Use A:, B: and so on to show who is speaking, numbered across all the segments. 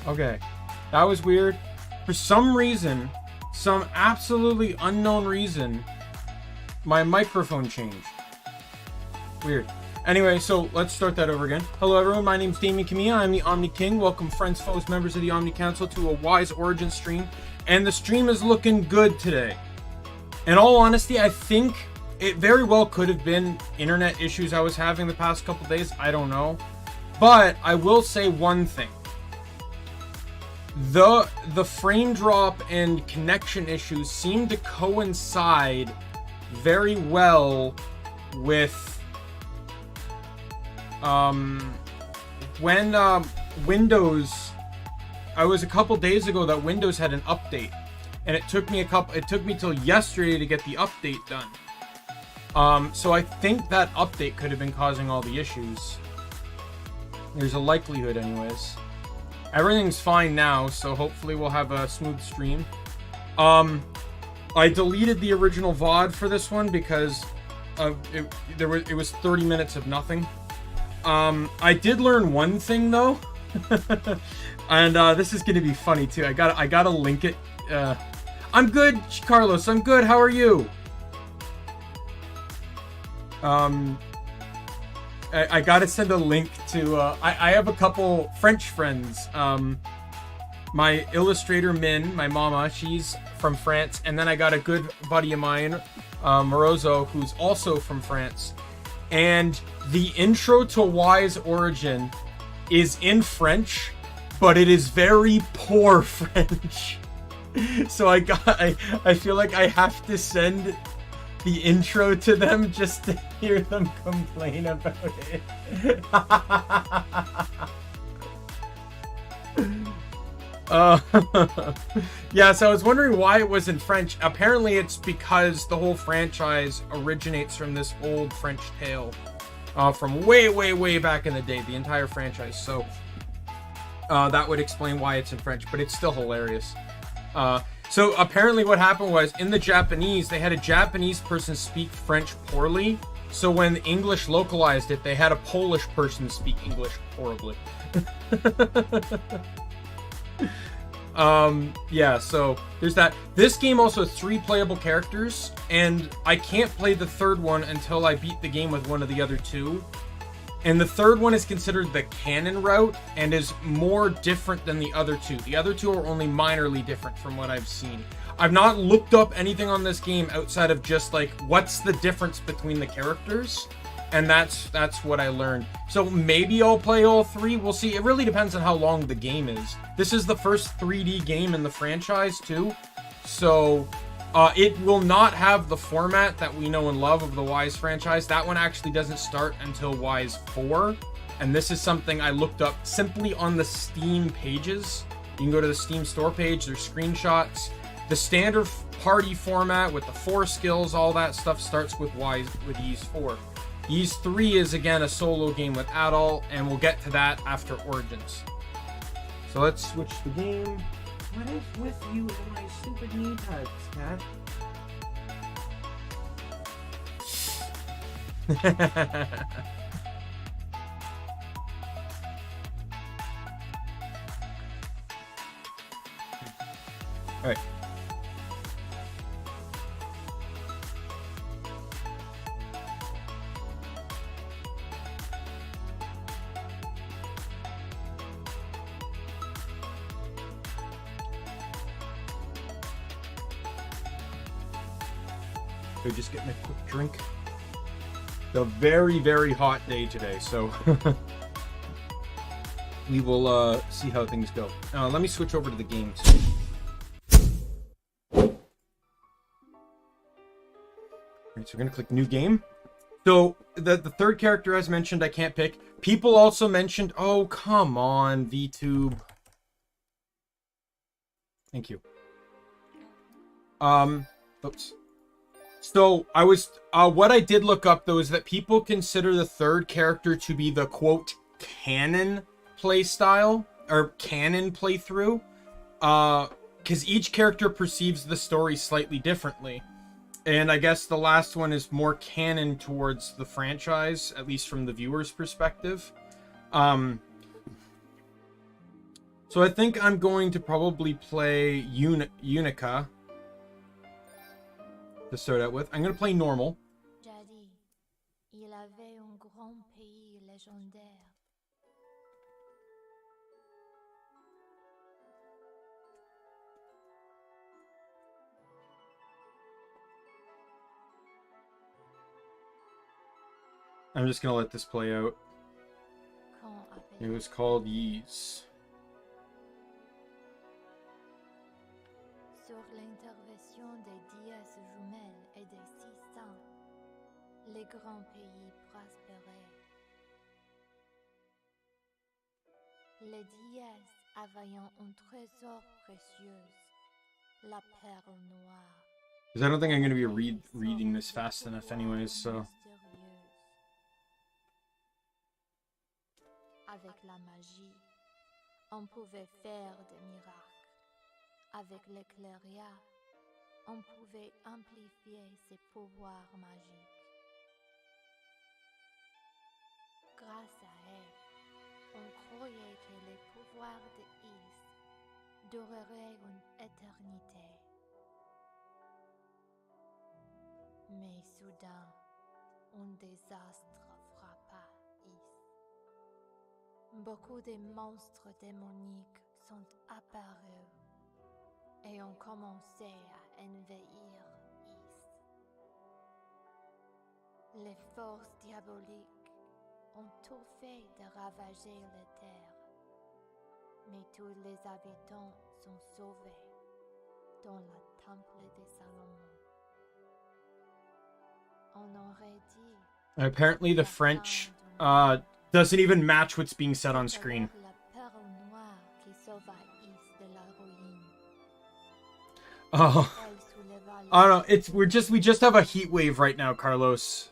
A: Okay. That was weird. For some reason, some absolutely unknown reason, my microphone changed. Weird. Anyway, so let's start that over again. Hello everyone, my name's Daimien Kamiya, I'm the Omni King. Welcome friends, foes, members of the Omni Council to a Wise Origin stream. And the stream is looking good today. In all honesty, I think it very well could have been internet issues I was having the past couple days. I don't know. But I will say one thing. The frame drop and connection issues seem to coincide very well with when Windows, I was a couple days ago that Windows had an update, and it took me till yesterday to get the update done. So I think that update could have been causing all the issues. There's a likelihood anyways. Everything's fine now, so hopefully we'll have a smooth stream. I deleted the original VOD for this one because it was 30 minutes of nothing. I did learn one thing though, and this is gonna be funny too. I gotta link it. I'm good, Carlos. I'm good. How are you? I gotta send a link to. I have a couple French friends. My illustrator Min, my mama, she's from France, and then I got a good buddy of mine, Morozo, who's also from France. And the intro to Wise Origin is in French, but it is very poor French. So I feel like I have to send the intro to them just to hear them complain about it. Yeah, so I was wondering why it was in French. Apparently it's because the whole franchise originates from this old French tale from way back in the day, the entire franchise. So that would explain why it's in French, but it's still hilarious. So apparently what happened was, in the Japanese, they had a Japanese person speak French poorly. So when English localized it, they had a Polish person speak English horribly. Yeah, so there's that. This game also has 3 playable characters, and I can't play the third one until I beat the game with one of the other 2. And the third one is considered the canon route and is more different than the other 2. The other 2 are only minorly different from what I've seen. I've not looked up anything on this game outside of just like, what's the difference between the characters? And that's what I learned. So maybe I'll play all 3. We'll see. It really depends on how long the game is. This is the first 3D game in the franchise too. So it will not have the format that we know and love of the Wise franchise. That one actually doesn't start until Wise 4. And this is something I looked up simply on the Steam pages. You can go to the Steam store page. There's screenshots. The standard party format with the 4 skills, all that stuff starts with Ys 4. Ys 3 is again a solo game with Adult, and we'll get to that after Origins. So let's switch the game. What is with you and my stupid knee pads, cat? All right. So just getting a quick drink. It's a very hot day today, so we will see how things go. Let me switch over to the games. Alright, so we're gonna click new game. So the third character, as mentioned, I can't pick. People also mentioned, oh come on, Vtube. Thank you. Oops. So I was, what I did look up though is that people consider the third character to be the quote canon play style or canon playthrough, because each character perceives the story slightly differently. And I guess the last one is more canon towards the franchise, at least from the viewer's perspective. So I think I'm going to probably play Yunica to start out with. I'm going to play normal.
B: Jadis, il avait un grand pays légendaire.
A: I'm just going to let this play out. It was called Yeez.
B: Sur l'intervention des dièses jumelles et des 600, les grands pays prospéraient. Les dièses avaient un trésor précieux, la perle noire.
A: Because I don't think I'm going to be reading this fast enough anyways, so...
B: Avec la magie, on pouvait faire des miracles. Avec l'éclairia, on pouvait amplifier ses pouvoirs magiques. Grâce à elle, on croyait que les pouvoirs de Is dureraient une éternité. Mais soudain, un désastre frappa Is. Beaucoup de monstres démoniques sont apparus et ont commencé à envahir Is. Les forces diaboliques ont tout fait de ravager la terre, mais tous les habitants sont sauvés dans le temple de Salomon. On aurait dit...
A: Apparently the French doesn't even match what's being said on screen. Oh, I don't know. We just have a heat wave right now, Carlos.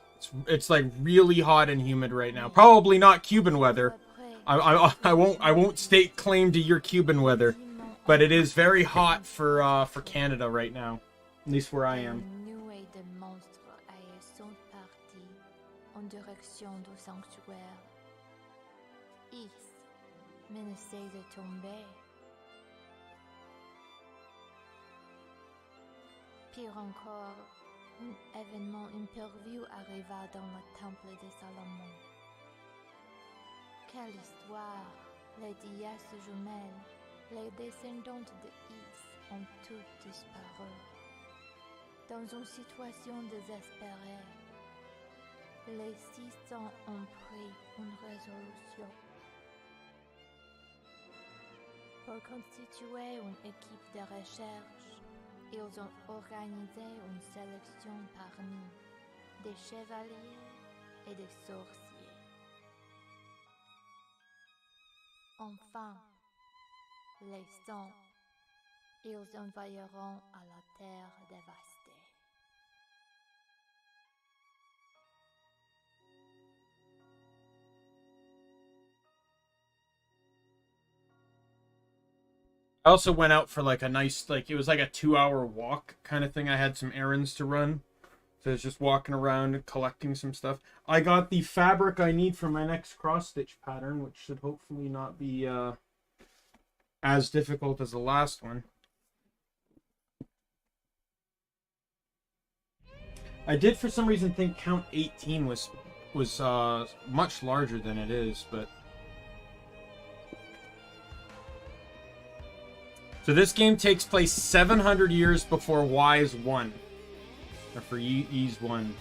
A: It's like really hot and humid right now. Probably not Cuban weather. I won't stake claim to your Cuban weather, but it is very hot for Canada right now, at least where I am.
B: En direction du sanctuaire. Is menaçait de tomber. Pire encore, un événement imprévu arriva dans le temple de Salomon. Quelle histoire! Les dièses jumelles, les descendantes de Is ont toutes disparu. Dans une situation désespérée, les 600 ont pris une résolution. Pour constituer une équipe de recherche, ils ont organisé une sélection parmi des chevaliers et des sorciers. Enfin, les 100, ils envahiront à la terre dévastée.
A: I also went out for like a nice, like, it was like a 2-hour walk kind of thing. I had some errands to run. So I was just walking around and collecting some stuff. I got the fabric I need for my next cross-stitch pattern, which should hopefully not be as difficult as the last one. I did for some reason think count 18 was much larger than it is, but... So this game takes place 700 years before Y's 1. Or for E's 1.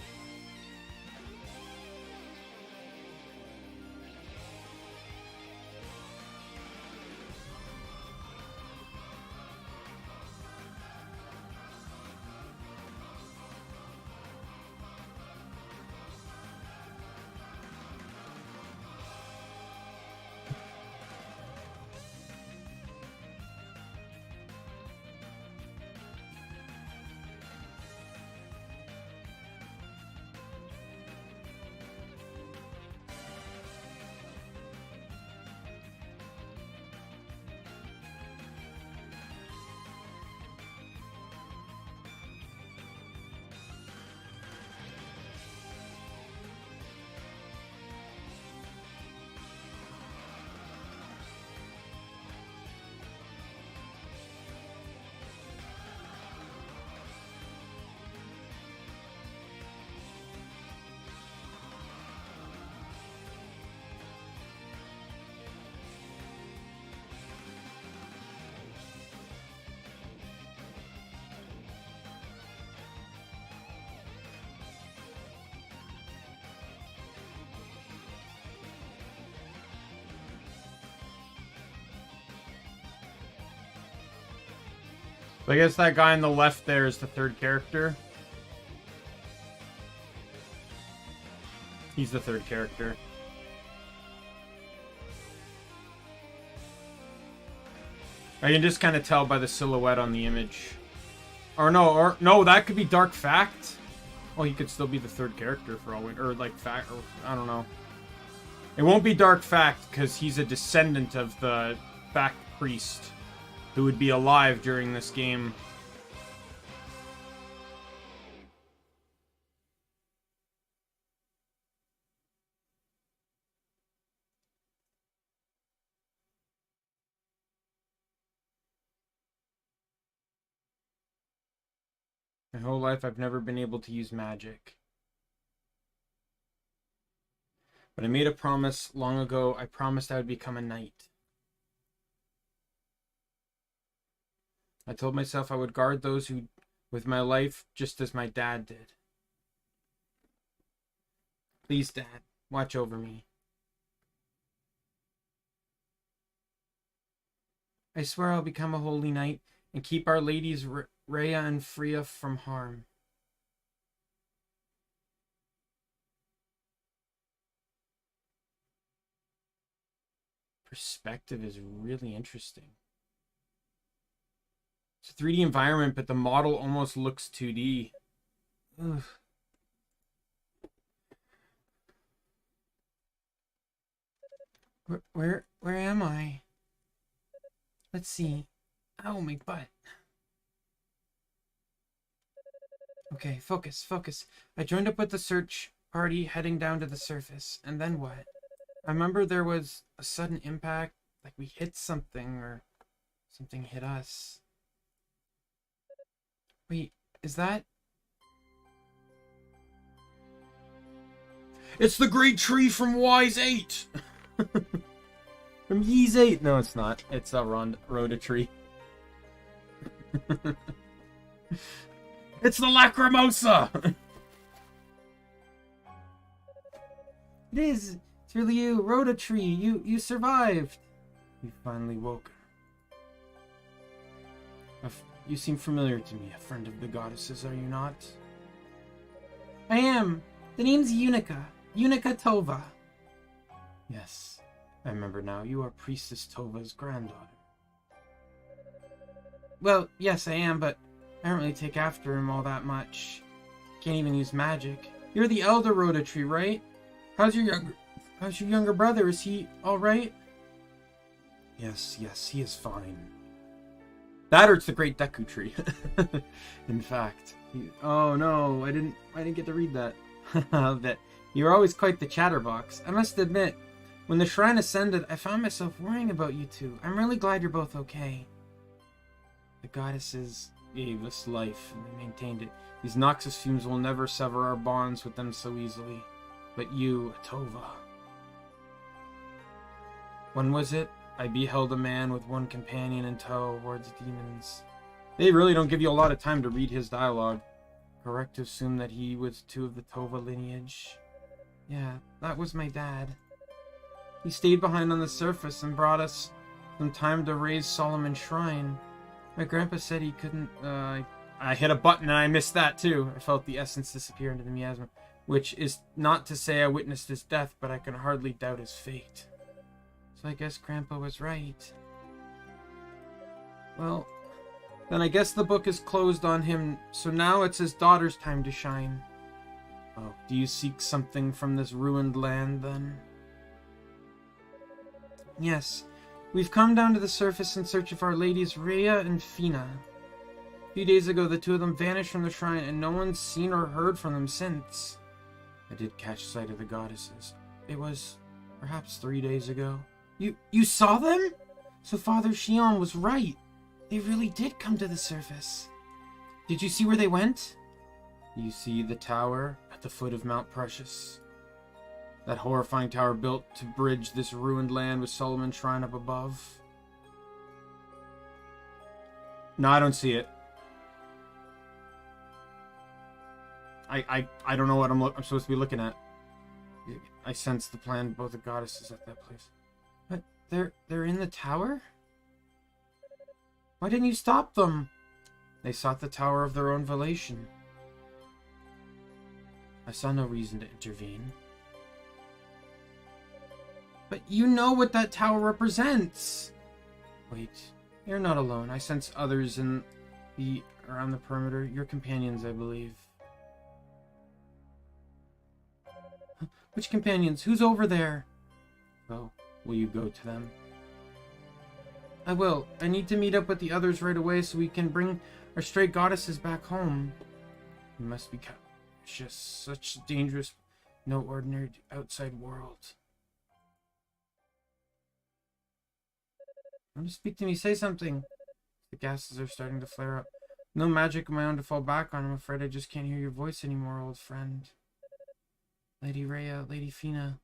A: So I guess that guy on the left there is the third character. He's the third character. I can just kind of tell by the silhouette on the image. Or no, that could be Dark Fact. Well, he could still be the third character for all we... Or, like, Fact... Or, I don't know. It won't be Dark Fact, because he's a descendant of the Fact Priest, who would be alive during this game. My whole life, I've never been able to use magic. But I made a promise long ago. I promised I would become a knight. I told myself I would guard those who, with my life, just as my dad did. Please, Dad, watch over me. I swear I'll become a holy knight and keep Our Ladies Rhea and Freya from harm. Perspective is really interesting. It's a 3D environment, but the model almost looks 2D. Ugh. Where am I? Let's see. Ow, my butt. Okay, focus. I joined up with the search party heading down to the surface. And then what? I remember there was a sudden impact, like we hit something or something hit us. Wait, is that... It's the great tree from Wise 8! From Ys 8! No, it's not. It's a Rhoda tree. It's the Lacrimosa! It is! It's really you, Rhoda tree! You survived! You finally woke her. You seem familiar to me, a friend of the goddesses, are you not? I am! The name's Yunica. Yunica Tova. Yes, I remember now. You are Priestess Tova's granddaughter. Well, yes, I am, but I don't really take after him all that much. Can't even use magic. You're the elder Rhoda tree, right? How's your younger brother? Is he alright? Yes, he is fine. That or it's the Great Deku Tree. In fact. Oh no, I didn't get to read that. That you're always quite the chatterbox. I must admit, when the shrine ascended, I found myself worrying about you two. I'm really glad you're both okay. The goddesses gave us life, and they maintained it. These noxious fumes will never sever our bonds with them so easily. But you, Tova. When was it? I beheld a man with one companion in tow towards demons. They really don't give you a lot of time to read his dialogue. Correct to assume that he was two of the Tova lineage. Yeah, that was my dad. He stayed behind on the surface and brought us some time to raise Solomon's shrine. My grandpa said he couldn't, I hit a button and I missed that too. I felt the essence disappear into the miasma, which is not to say I witnessed his death, but I can hardly doubt his fate. So I guess grandpa was right. Well, then I guess the book is closed on him, so now it's his daughter's time to shine. Oh, do you seek something from this ruined land, then? Yes, we've come down to the surface in search of Our Ladies Rhea and Fina. A few days ago, the two of them vanished from the shrine, and no one's seen or heard from them since. I did catch sight of the goddesses. It was perhaps 3 days ago. You saw them? So Father Shion was right. They really did come to the surface. Did you see where they went? You see the tower at the foot of Mount Precious. That horrifying tower built to bridge this ruined land with Solomon's shrine up above. No, I don't see it. I don't know what I'm supposed to be looking at. I sense the plan of both the goddesses at that place. But they're in the tower? Why didn't you stop them? They sought the tower of their own volition. I saw no reason to intervene. But you know what that tower represents! Wait, you're not alone. I sense others around the perimeter. Your companions, I believe. Which companions? Who's over there? Oh, will you go to them? I will. I need to meet up with the others right away so we can bring our stray goddesses back home. You must be cautious. Such dangerous, no ordinary outside world. Want to speak to me? Say something. The gases are starting to flare up. No magic of my own to fall back on. I'm afraid I just can't hear your voice anymore, old friend. Lady Rhea, Lady Fina.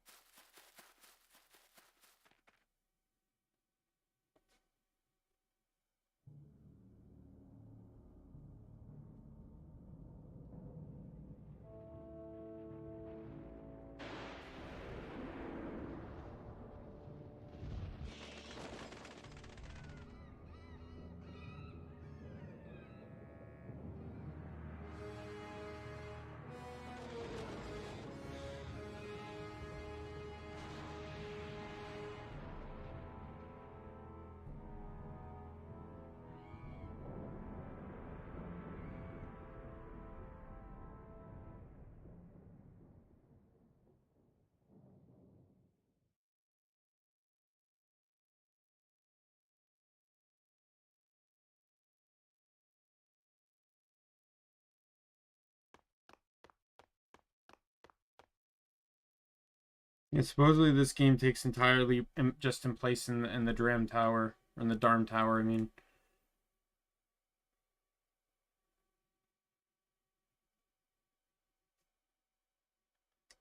A: Yeah, supposedly this game takes entirely just in place in the Dram Tower, or in the Darm Tower, I mean.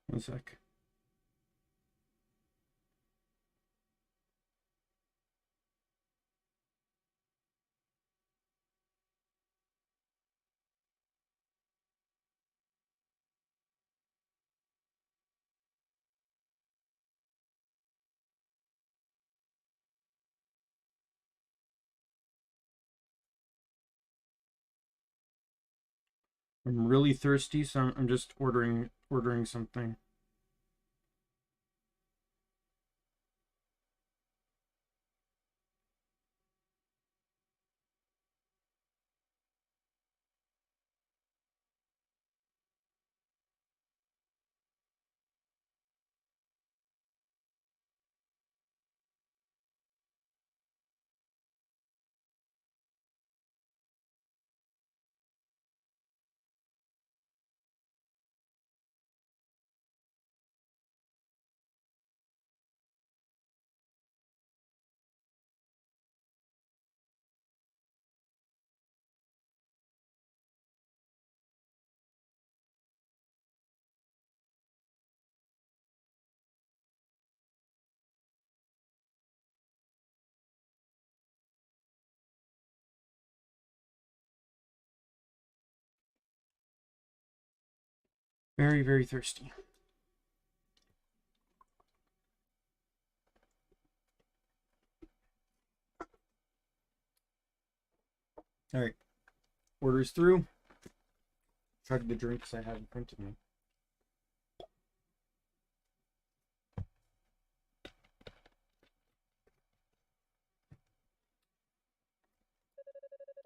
A: One sec. I'm really thirsty, so I'm just ordering something. Very, very thirsty. Alright. Orders through. Chug the drinks I have in front of me.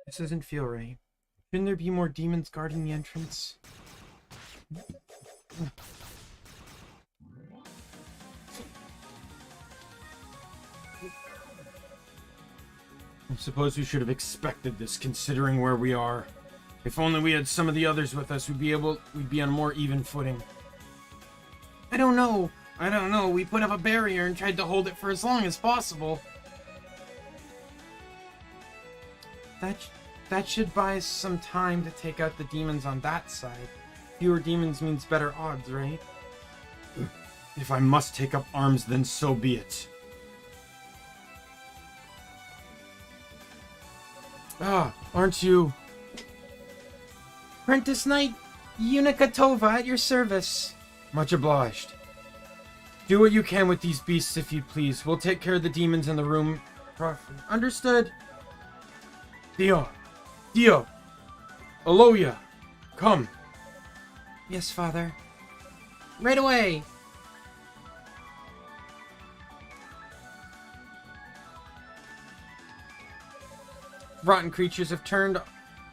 A: This doesn't feel right. Shouldn't there be more demons guarding the entrance? I suppose we should have expected this, considering where we are. If only we had some of the others with us, we'd be on a more even footing. I don't know. We put up a barrier and tried to hold it for as long as possible. That should buy us some time to take out the demons on that side. Fewer demons means better odds, right? If I must take up arms, then so be it. Ah, aren't you? Apprentice Knight Yunica Tova at your service. Much obliged. Do what you can with these beasts if you please. We'll take care of the demons in the room properly. Understood? Dio! Aloya, come.
C: Yes, Father. Right away! Rotten creatures have turned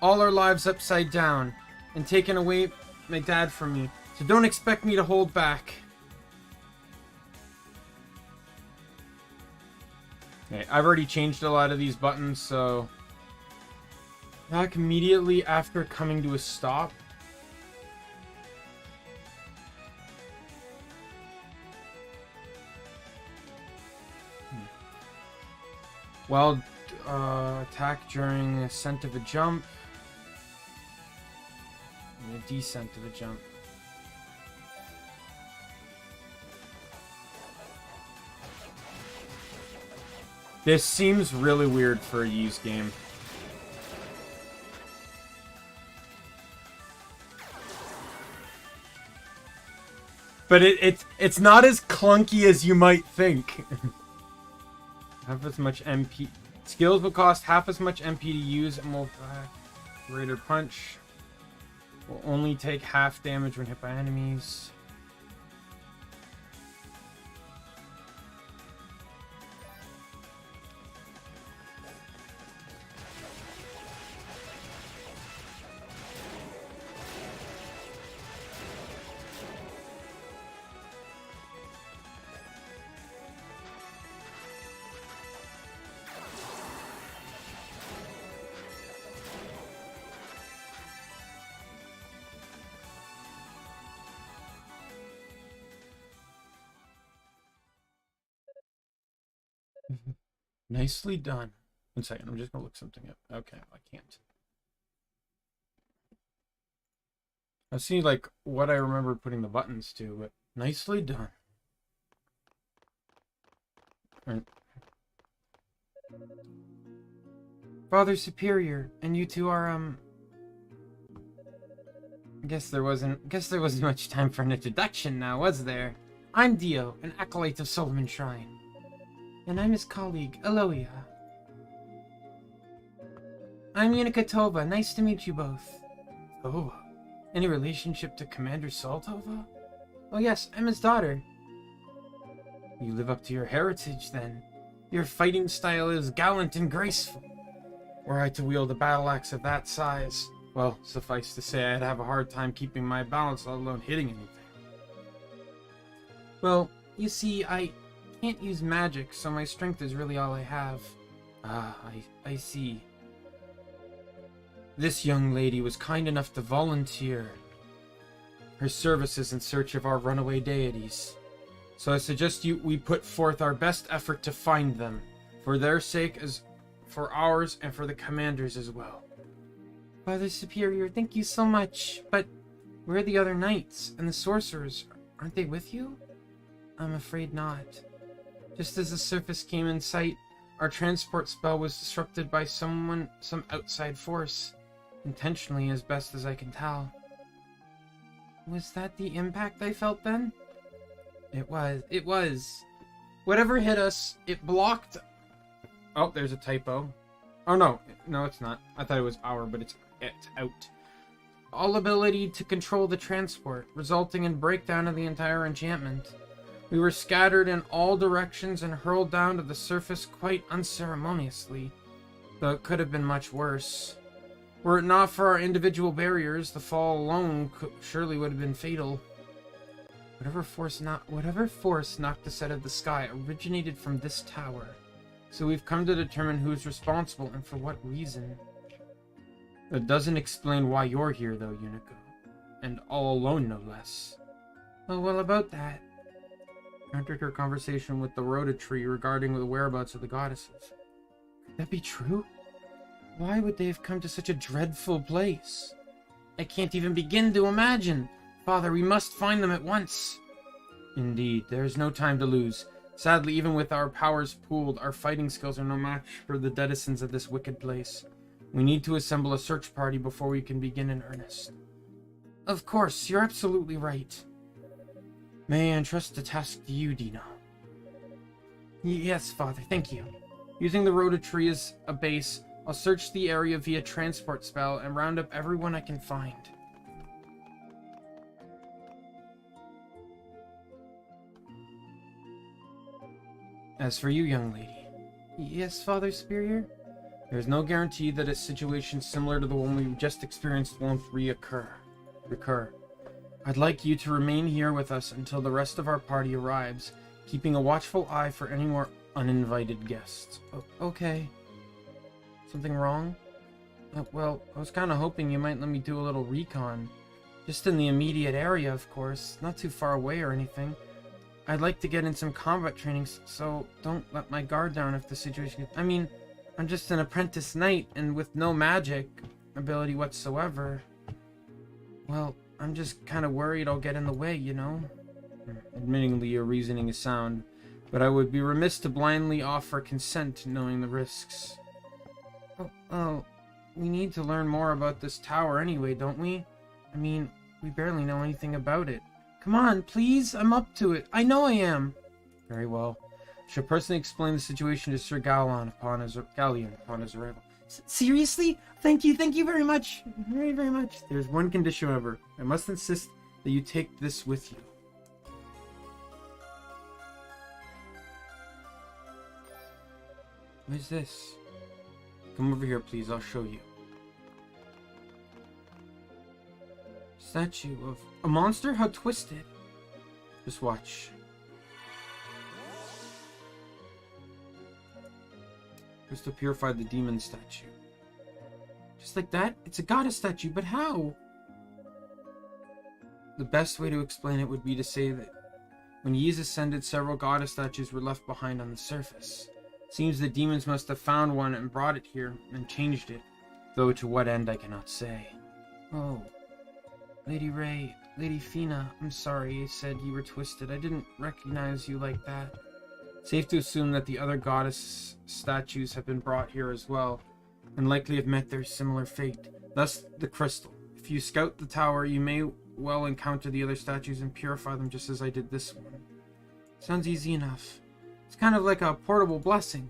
C: all our lives upside down and taken away my dad from me, so don't expect me to hold back.
A: Okay, I've already changed a lot of these buttons, so... Back immediately after coming to a stop. Well, attack during ascent of a jump. And a descent of a jump. This seems really weird for a used game. But it's not as clunky as you might think. Half as much MP. Skills will cost half as much MP to use and will greater punch. Will only take half damage when hit by enemies. Nicely done. 1 second, I'm just gonna look something up. Okay, I can't. I see like what I remember putting the buttons to, but nicely done. Right.
C: Father Superior, and you two are, I guess there wasn't much time for an introduction now, was there? I'm Dio, an acolyte of Solomon Shrine. And I'm his colleague, Aloya. I'm Yunica Tova. Nice to meet you both.
A: Oh,
C: Any relationship to Commander Saltova? Oh yes, I'm his daughter.
A: you live up to your heritage then.
C: Your fighting style is gallant and graceful.
A: Were I to wield a battle axe of that size, well, suffice to say I'd have a hard time keeping my balance, let alone hitting anything.
C: Well, you see, I can't use magic, so my strength is really all I have.
A: Ah, I see. This young lady was kind enough to volunteer her services in search of our runaway deities. So I suggest we put forth our best effort to find them, for their sake as for ours and for the commander's as well.
C: Father Superior, thank you so much, but where are the other knights and the sorcerers? Aren't they with you? I'm afraid not. Just as the surface came in sight, our transport spell was disrupted by some outside force. Intentionally, as best as I can tell. Was that the impact I felt then?
A: It was. Whatever hit us, it blocked... Oh, there's a typo. Oh, no, it's not. I thought it was our, but it's out.
C: All ability to control the transport, resulting in breakdown of the entire enchantment. We were scattered in all directions and hurled down to the surface quite unceremoniously, though it could have been much worse. Were it not for our individual barriers, the fall alone surely would have been fatal. Whatever force knocked us out of the sky originated from this tower, so we've come to determine who's responsible and for what reason.
A: That doesn't explain why you're here, though, Yunica. And all alone, no less.
C: Oh, well, about that.
A: Entered her conversation with the Rhoda tree regarding the whereabouts of the goddesses.
C: Could that be true? Why would they have come to such a dreadful place? I can't even begin to imagine. Father, we must find them at once.
A: Indeed, there is no time to lose. Sadly, even with our powers pooled, our fighting skills are no match for the denizens of this wicked place. We need to assemble a search party before we can begin in earnest.
C: Of course, you're absolutely right.
A: May I entrust the task to you, Dino?
C: Yes, Father, thank you.
A: Using the Rhoda tree as a base,
C: I'll search the area via transport spell and round up everyone I can find. As for you, young lady. Yes, Father Superior? There's no guarantee that a situation similar to the one we just experienced won't recur. I'd like you to remain here with us until the rest of our party arrives, keeping a watchful eye for any more uninvited guests. Okay. Something wrong? Well, I was kind of hoping you might let me do a little recon. Just in the immediate area, of course. Not too far away or anything. I'd like to get in some combat training, so don't let my guard down if the situation... I mean, I'm just an apprentice knight, and with no magic ability whatsoever. Well, I'm just kind of worried I'll get in the way, you know? Admittingly, your reasoning is sound, but I would be remiss to blindly offer consent knowing the risks. Oh, we need to learn more about this tower anyway, don't we? I mean, we barely know anything about it. Come on, please, I'm up to it. I know I am. Very well. I shall personally explain the situation to Sir Gallion upon his arrival. Seriously? Thank you very much. Very, very much. There's one condition, however. I must insist that you take this with you. What is this? Come over here, please. I'll show you. Statue of a monster? How twisted. Just watch. Crystal purified the demon statue. Just like that? It's a goddess statue, but how? The best way to explain it would be to say that when Ys ascended, several goddess statues were left behind on the surface. It seems the demons must have found one and brought it here and changed it, though to what end I cannot say. Oh. Lady Ray, Lady Fina, I'm sorry I said you were twisted. I didn't recognize you like that. Safe to assume that the other goddess statues have been brought here as well, and likely have met their similar fate. Thus, the crystal. If you scout the tower, you may well encounter the other statues and purify them just as I did this one. Sounds easy enough. It's kind of like a portable blessing.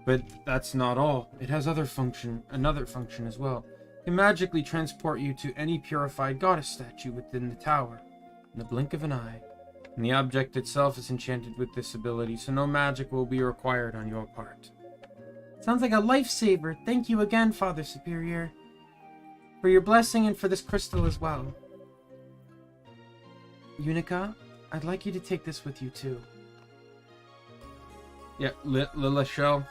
C: But that's not all. It has another function as well. It can magically transport you to any purified goddess statue within the tower, in the blink of an eye. And the object itself is enchanted with this ability, so no magic will be required on your part. Sounds like a lifesaver. Thank you again, Father Superior, for your blessing and for this crystal as well. Yunica, I'd like you to take this with you too. Yeah, Lila Shell.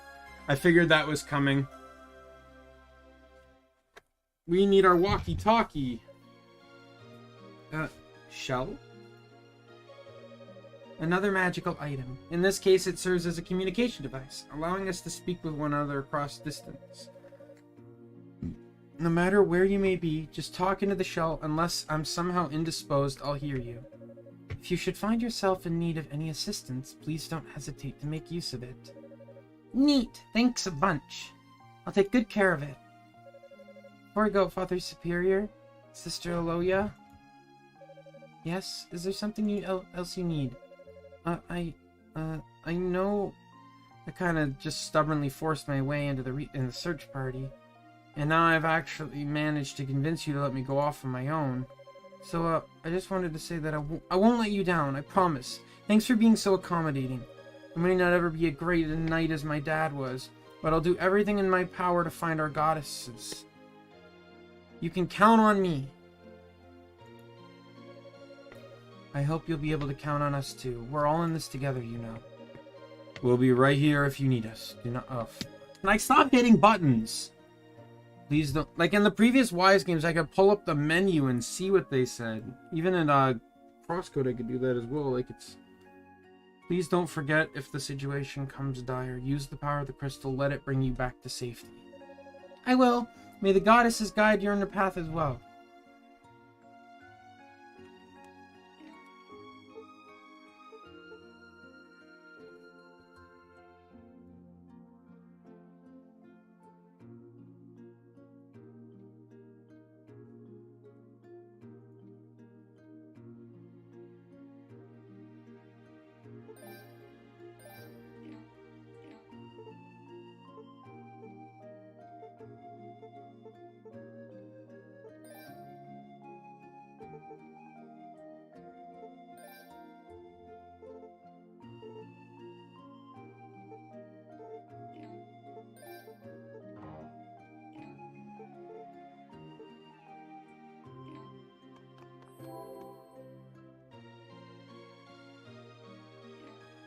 C: I figured that was coming. We need our walkie-talkie. Shell? Another magical item. In this case, it serves as a communication device, allowing us to speak with one another across distance. No matter where you may be, just talk into the shell. Unless I'm somehow indisposed, I'll hear you. If you should find yourself in need of any assistance, please don't hesitate to make use of it. Neat! Thanks a bunch. I'll take good care of it. Before I go, Father Superior, Sister Aloya? Yes? Is there something else you need? I know I kind of just stubbornly forced my way into the search party, and now I've actually managed to convince you to let me go off on my own. So, I just wanted to say that I won't let you down, I promise. Thanks for being so accommodating. I may not ever be a great knight as my dad was, but I'll do everything in my power to find our goddesses. You can count on me. I hope you'll be able to count on us too. We're all in this together, you know. We'll be right here if you need us. Do not... Oh. Can I stop hitting buttons? Please don't... Like in the previous Wise games, I could pull up the menu and see what they said. Even in Crosscode, I could do that as well. Like it's... Please don't forget, if the situation comes dire, use the power of the crystal. Let it bring you back to safety. I will. May the goddesses guide you on the path as well.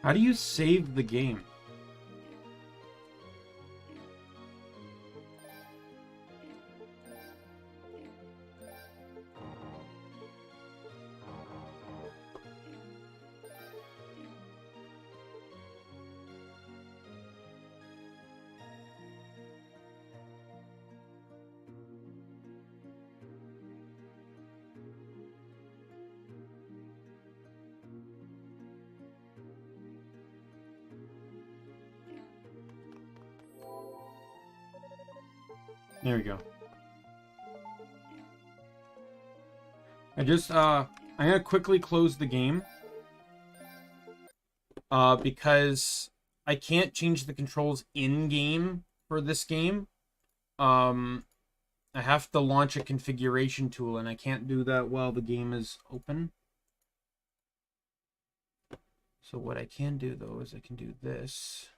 A: How do you save the game? There we go. I'm gonna quickly close the game. Because I can't change the controls in-game for this game. I have to launch a configuration tool, and I can't do that while the game is open. So what I can do, though, is I can do this.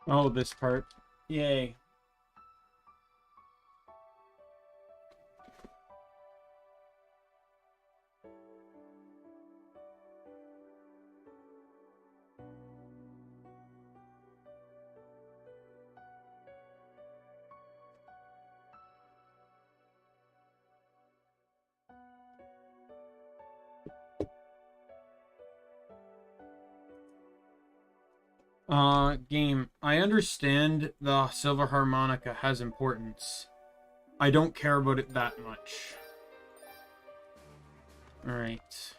A: Oh, this part. Yay. Game. I understand the silver harmonica has importance. I don't care about it that much. Alright.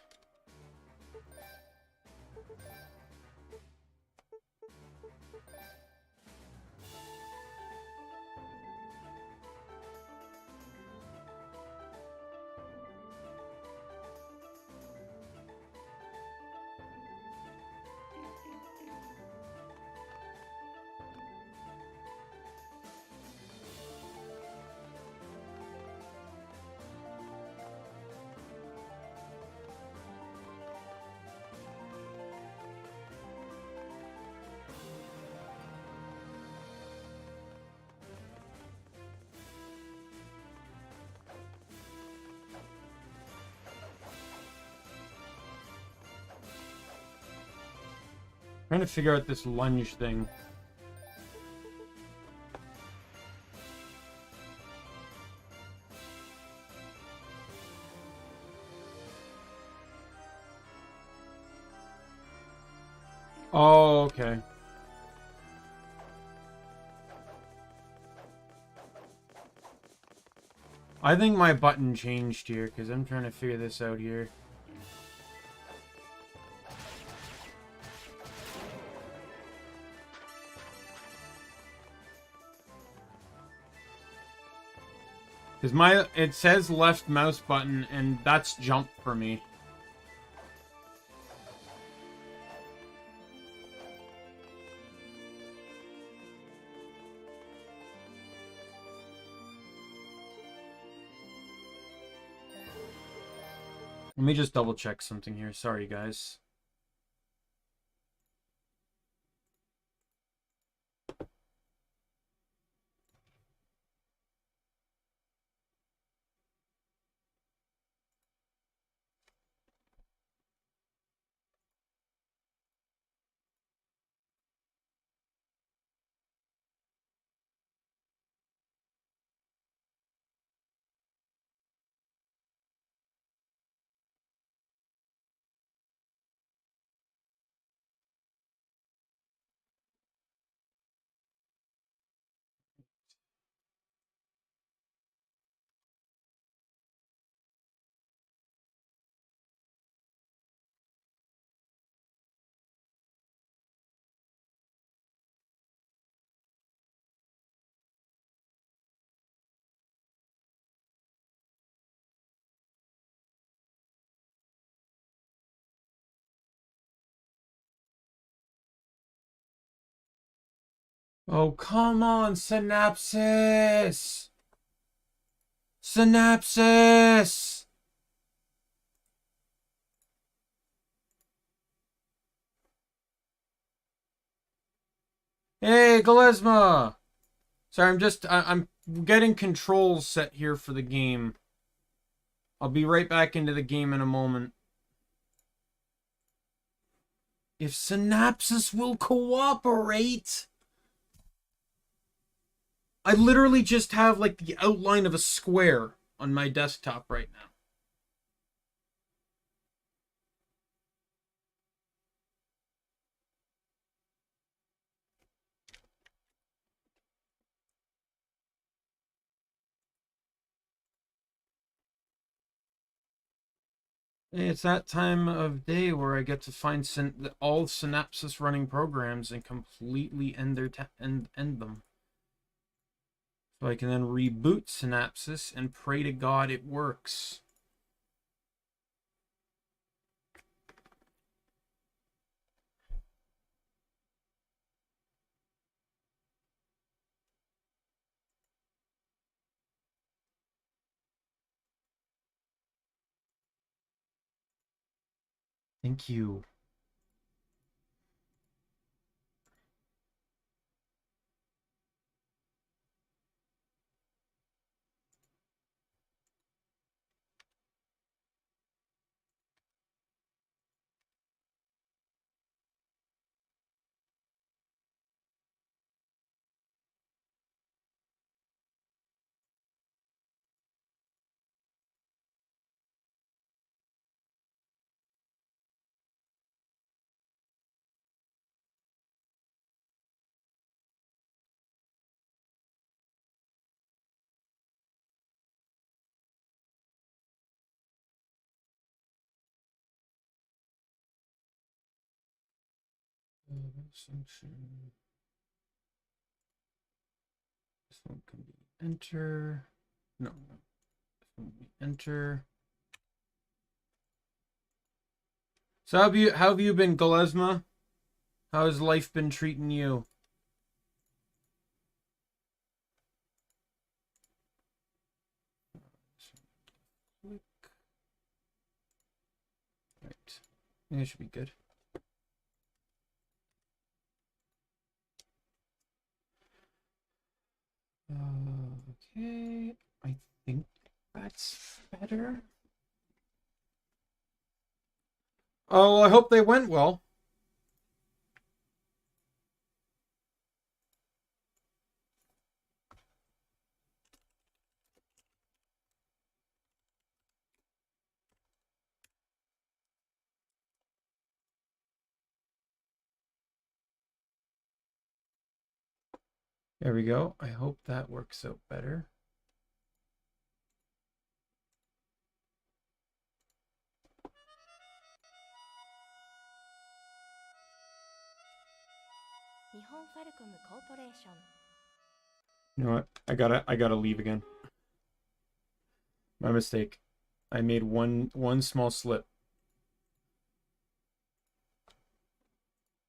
A: Trying to figure out this lunge thing. Oh, okay. I think my button changed here because I'm trying to figure this out here. Because it says left mouse button, and that's jump for me. Let me just double check something here. Sorry, guys. Oh, come on, Synapsis! Synapsis! Hey, Galesma! Sorry, I'm getting controls set here for the game. I'll be right back into the game in a moment. If Synapsis will cooperate! I literally just have, like, the outline of a square on my desktop right now. It's that time of day where I get to find all Synapsis running programs and completely end them. So I can then reboot Synapsis and pray to God it works. Thank you. Function. This one can be enter. No. This one can be enter. So how have you been, Galesma? How has life been treating you? Click. Right. I think it should be good. Okay. I think that's better. Oh, well, I hope they went well. There we go. I hope that works out better. You know what? I gotta leave again. My mistake. I made one small slip.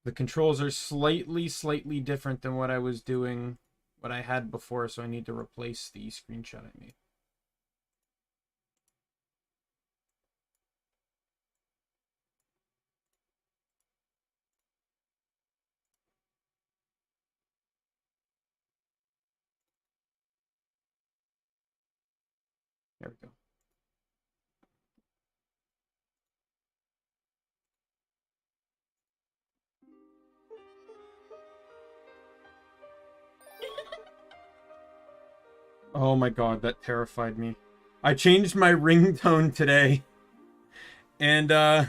A: The controls are slightly different than what I was doing, what I had before, so I need to replace the screenshot I made. There we go. Oh my god, that terrified me. I changed my ringtone today. And I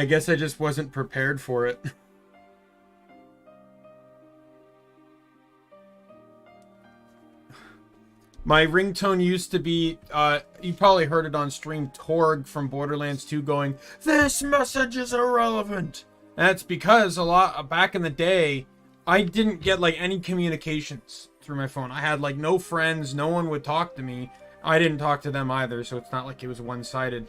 A: guess I just wasn't prepared for it. My ringtone used to be, you probably heard it on stream, Torg from Borderlands 2 going, "This message is irrelevant." And that's because back in the day, I didn't get, like, any communications through my phone. I had like no friends, no one would talk to me. I didn't talk to them either, so it's not like it was one-sided.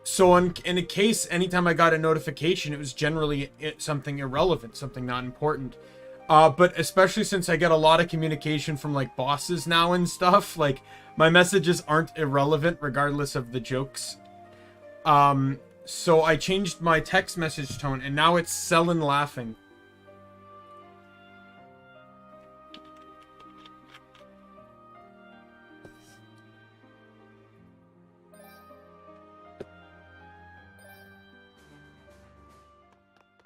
A: So in a case, anytime I got a notification, it was generally something irrelevant, something not important. But especially since I get a lot of communication from like bosses now and stuff, like my messages aren't irrelevant regardless of the jokes. So I changed my text message tone and now it's sullen laughing.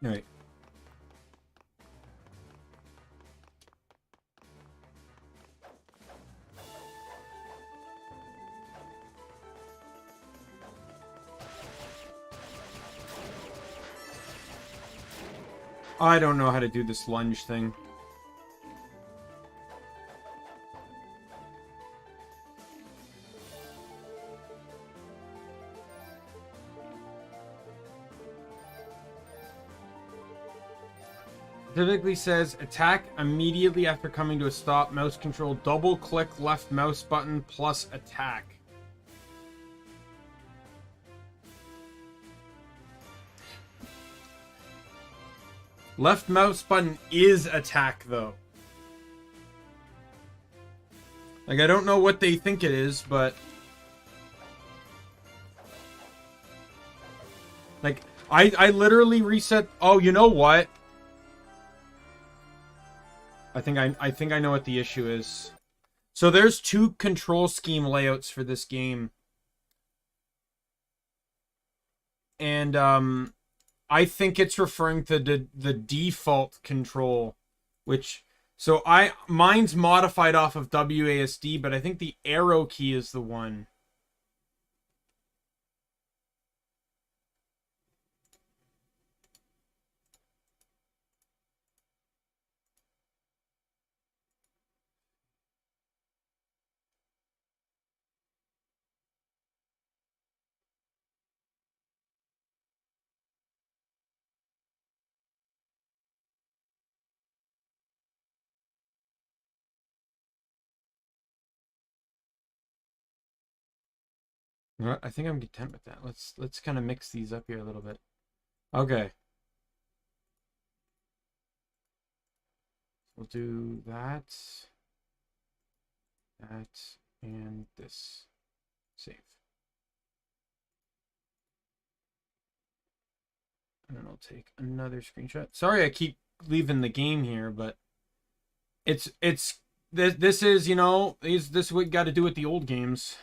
A: All right. I don't know how to do this lunge thing. Typically says attack immediately after coming to a stop. Mouse control, double click left mouse button plus attack. Left mouse button is attack, though. Like, I don't know what they think it is, but... Like, I literally reset... Oh, you know what? I think I know what the issue is. So there's two control scheme layouts for this game. And, I think it's referring to the default control, which... So mine's modified off of WASD, but I think the arrow key is the one. I think I'm content with that. Let's kind of mix these up here a little bit. Okay. We'll do that, and this. Save. And then I'll take another screenshot. Sorry I keep leaving the game here, but this is, you know, this is what you got to do with the old games.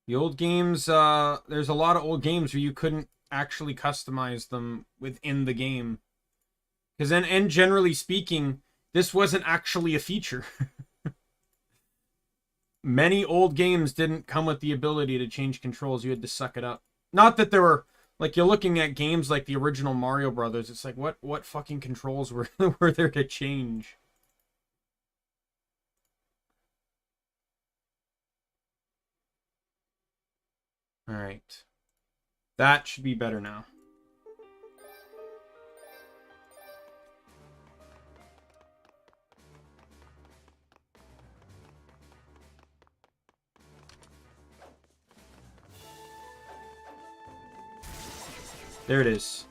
A: The old games, there's a lot of old games where you couldn't actually customize them within the game. Because then, and generally speaking, this wasn't actually a feature. Many old games didn't come with the ability to change controls. You had to suck it up. Not that there were, like, you're looking at games like the original Mario Brothers. It's like, what fucking controls were there to change? All right. That should be better now. There it is.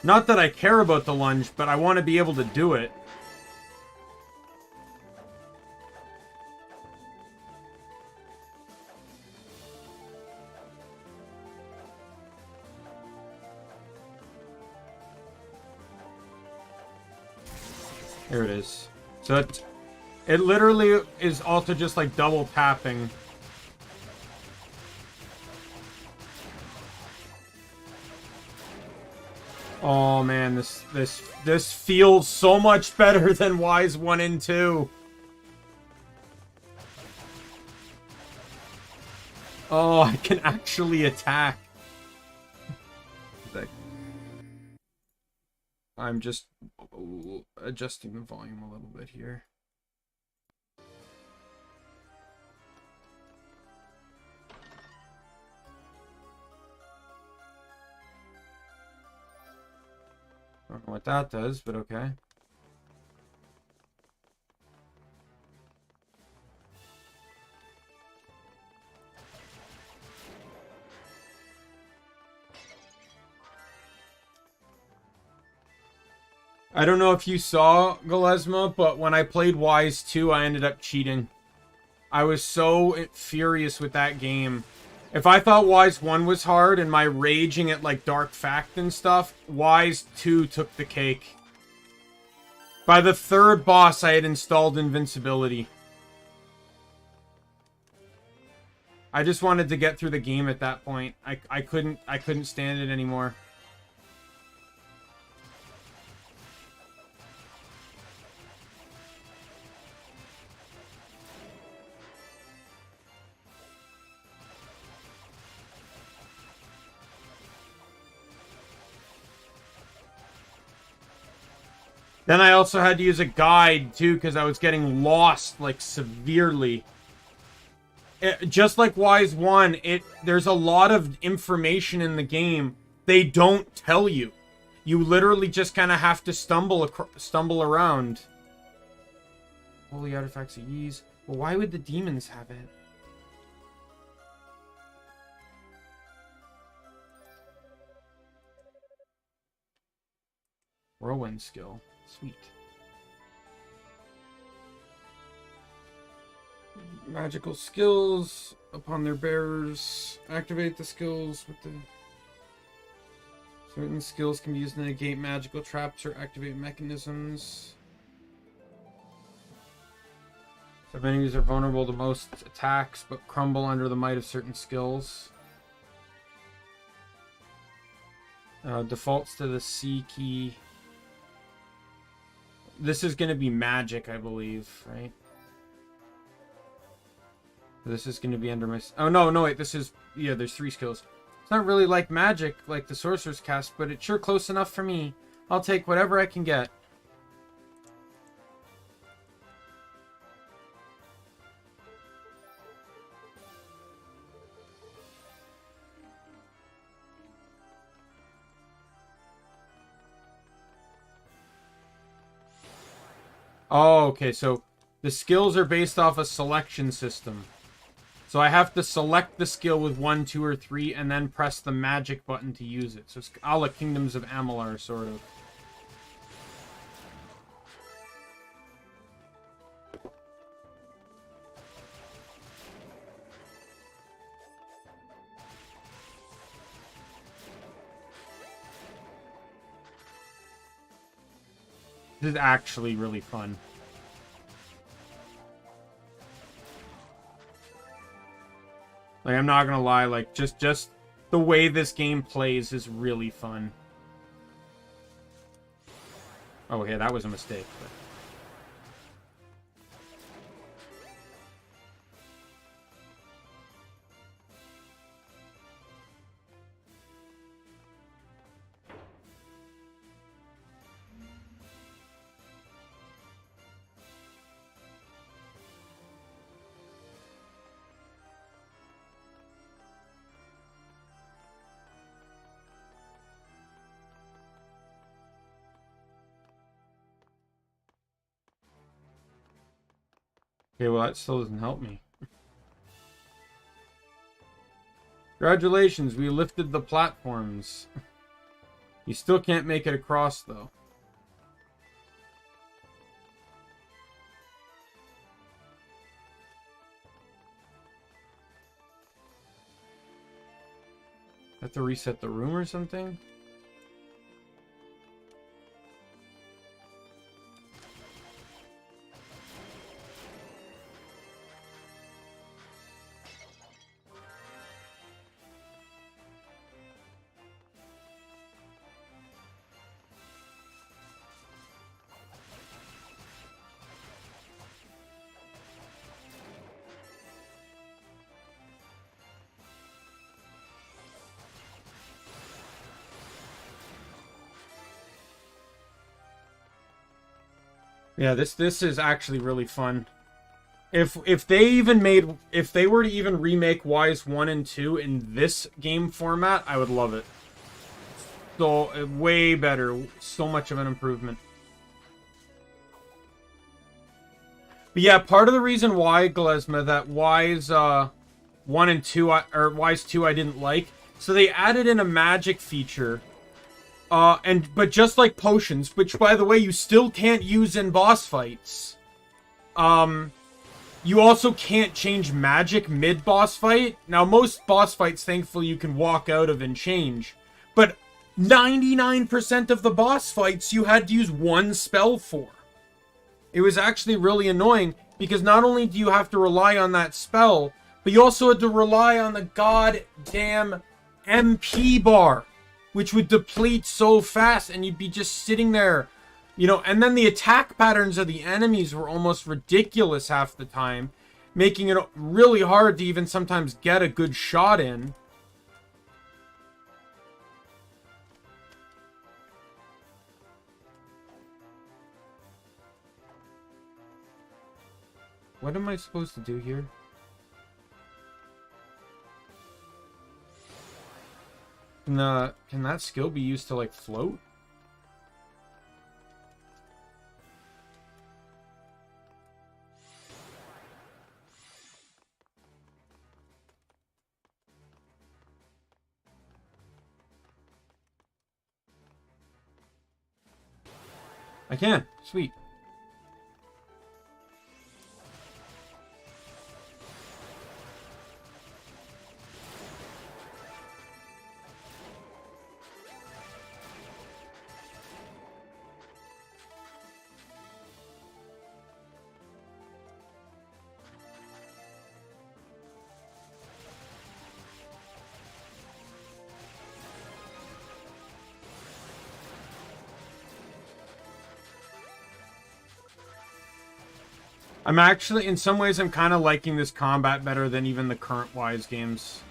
A: Not that I care about the lunge, but I want to be able to do it. There it is. So it literally is also just like double tapping. Oh man, this feels so much better than Wise 1 and 2. Oh, I can actually attack. I'm just adjusting the volume a little bit here.
C: don't know what that does, but okay. I don't know if you saw, Galesma, but when I played Wise 2, I ended up cheating. I was so furious with that game. If I thought Wise 1 was hard and my raging at, like, Dark Fact and stuff, Wise 2 took the cake. By the third boss, I had installed invincibility. I just wanted to get through the game at that point. I couldn't stand it anymore. Then I also had to use a guide, too, because I was getting lost, like, severely. Just like Wise 1, there's a lot of information in the game they don't tell you. You literally just kind of have to stumble around. Holy artifacts of ease. Well, why would the demons have it? Whirlwind skill. Sweet. Magical skills upon their bearers. Activate the skills with the... Certain skills can be used to negate magical traps or activate mechanisms. Some enemies are vulnerable to most attacks, but crumble under the might of certain skills. Defaults to the C key. This is going to be magic, I believe, right? This is going to be under my... Oh, no, wait, this is... Yeah, there's 3 skills. It's not really like magic, like the Sorcerer's Cast, but it's sure close enough for me. I'll take whatever I can get. Oh, okay, so the skills are based off a selection system. So I have to select the skill with 1, 2, or 3, and then press the magic button to use it. So it's a la Kingdoms of Amalur, sort of. This is actually really fun. Like, I'm not gonna lie, like, just the way this game plays is really fun. Oh, yeah, that was a mistake. But... Okay, well, that still doesn't help me. Congratulations, we lifted the platforms. You still can't make it across, though. Have to reset the room or something? Yeah, this is actually really fun. If they were to even remake Wise 1 and 2 in this game format, I would love it.
A: so way better. So much of an improvement. But yeah, part of the reason why, Glesma, that Wise 1 and 2, or Wise 2 I didn't like, so they added in a magic feature. But just like potions, which by the way, you still can't use in boss fights. You also can't change magic mid-boss fight. Now, most boss fights, thankfully, you can walk out of and change. But 99% of the boss fights, you had to use one spell for. It was actually really annoying, because not only do you have to rely on that spell, but you also had to rely on the goddamn MP bar, which would deplete so fast, and you'd be just sitting there. You know, and then the attack patterns of the enemies were almost ridiculous half the time, making it really hard to even sometimes get a good shot in. What am I supposed to do here? Can that skill be used to, like, float? I can. Sweet. I'm actually, in some ways, I'm kind of liking this combat better than even the current Wise games.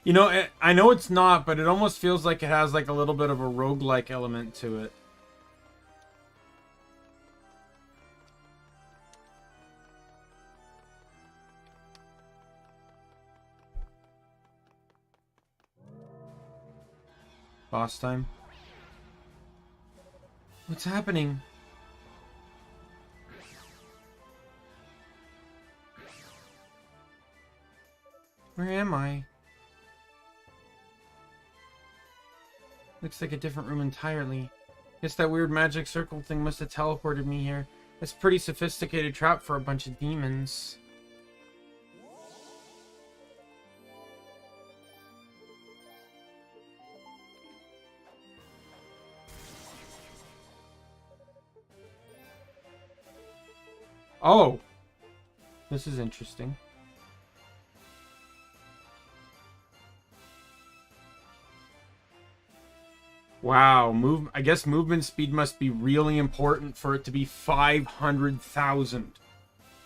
A: You know, I know it's not, but it almost feels like it has like a little bit of a roguelike element to it. Boss time. What's happening? Where am I? Looks like a different room entirely. Guess that weird magic circle thing must have teleported me here. It's a pretty sophisticated trap for a bunch of demons. Oh! This is interesting. Wow, I guess movement speed must be really important for it to be 500,000.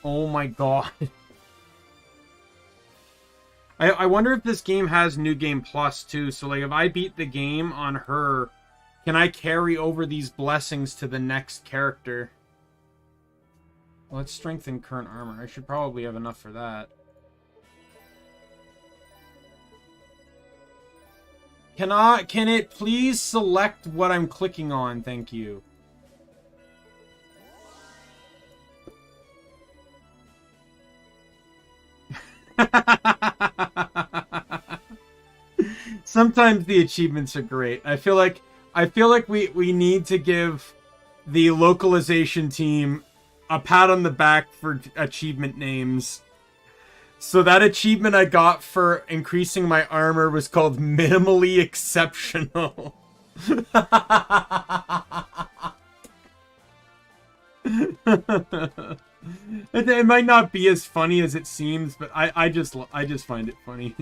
A: Oh my god. I wonder if this game has New Game Plus too, so like if I beat the game on her, can I carry over these blessings to the next character? Let's strengthen current armor. I should probably have enough for that. Can it please select what I'm clicking on? Thank you. Sometimes the achievements are great. I feel like we need to give the localization team a pat on the back for achievement names. So that achievement I got for increasing my armor was called Minimally Exceptional. It might not be as funny as it seems, but I just find it funny.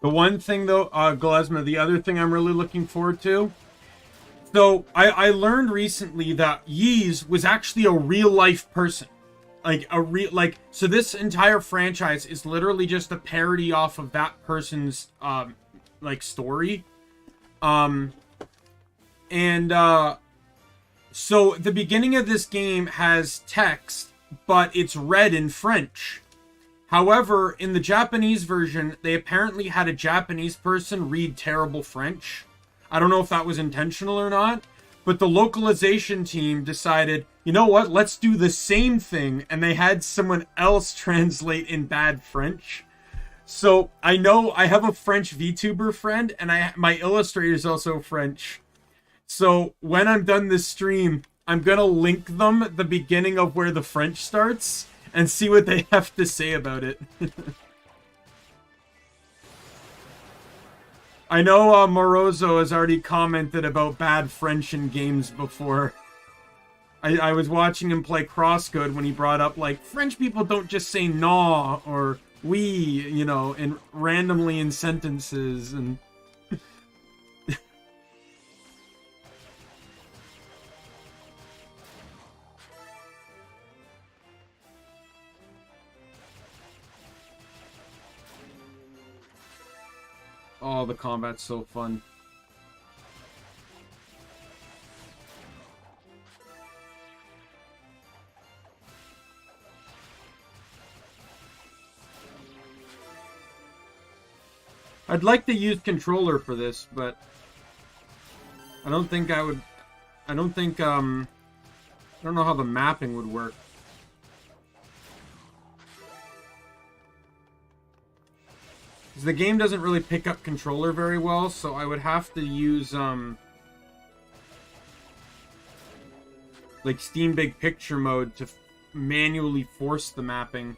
A: The one thing though, Gillesma, the other thing I'm really looking forward to. So I learned recently that Yeez was actually a real life person. So this entire franchise is literally just a parody off of that person's story. So the beginning of this game has text, but it's read in French. However, in the Japanese version, they apparently had a Japanese person read terrible French. I don't know if that was intentional or not, but the localization team decided, you know what, let's do the same thing, and they had someone else translate in bad French. So I know I have a French VTuber friend, and my illustrator is also French. So when I'm done this stream, I'm gonna link them the beginning of where the French starts and see what they have to say about it. I know Morozo has already commented about bad French in games before. I was watching him play Crosscode when he brought up, like, French people don't just say "no" or "oui," you know, randomly in sentences, and... Oh, the combat's so fun. I'd like to use controller for this, but I don't think I would. I don't know how the mapping would work. The game doesn't really pick up controller very well, so I would have to use like Steam Big Picture mode to manually force the mapping.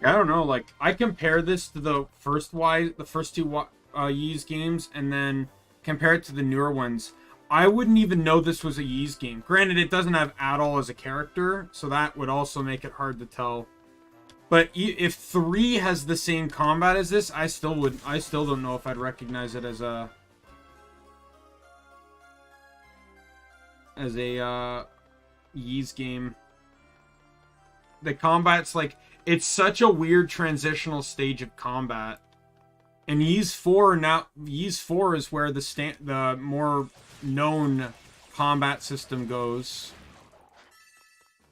A: I don't know, like, I compare this to the first two Ys games, and then compare it to the newer ones. I wouldn't even know this was a Ys game. Granted, it doesn't have Adol as a character, so that would also make it hard to tell. But if 3 has the same combat as this, I still don't know if I'd recognize it as a Ys game. The combat's like, it's such a weird transitional stage of combat. And Ys 4 is where the more known combat system goes.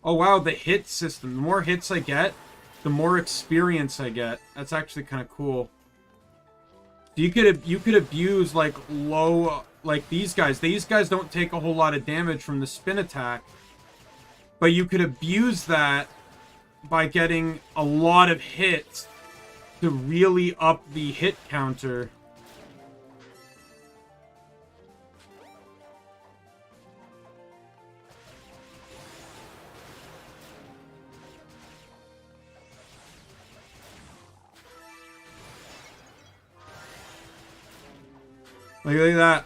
A: Oh wow, the hit system. The more hits I get, the more experience I get. That's actually kind of cool. You could abuse like low, like these guys. These guys don't take a whole lot of damage from the spin attack, but you could abuse that by getting a lot of hits to really up the hit counter. Like, look at that.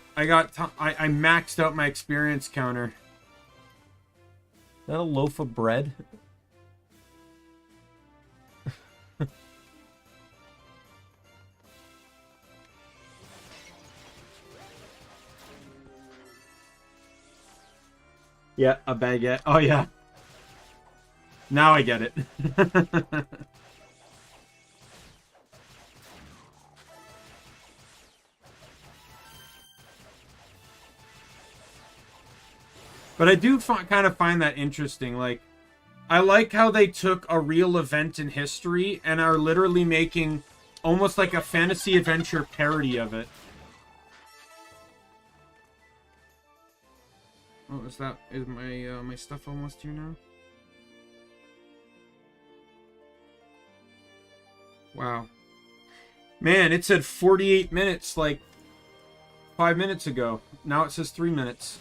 A: I maxed out my experience counter.
D: Is that a loaf of bread?
A: Yeah, a baguette. Oh, yeah. Now I get it. But I do kind of find that interesting. Like, I like how they took a real event in history and are literally making almost like a fantasy adventure parody of it. Oh, is my stuff almost here now? Wow. Man, it said 48 minutes like 5 minutes ago. Now it says 3 minutes.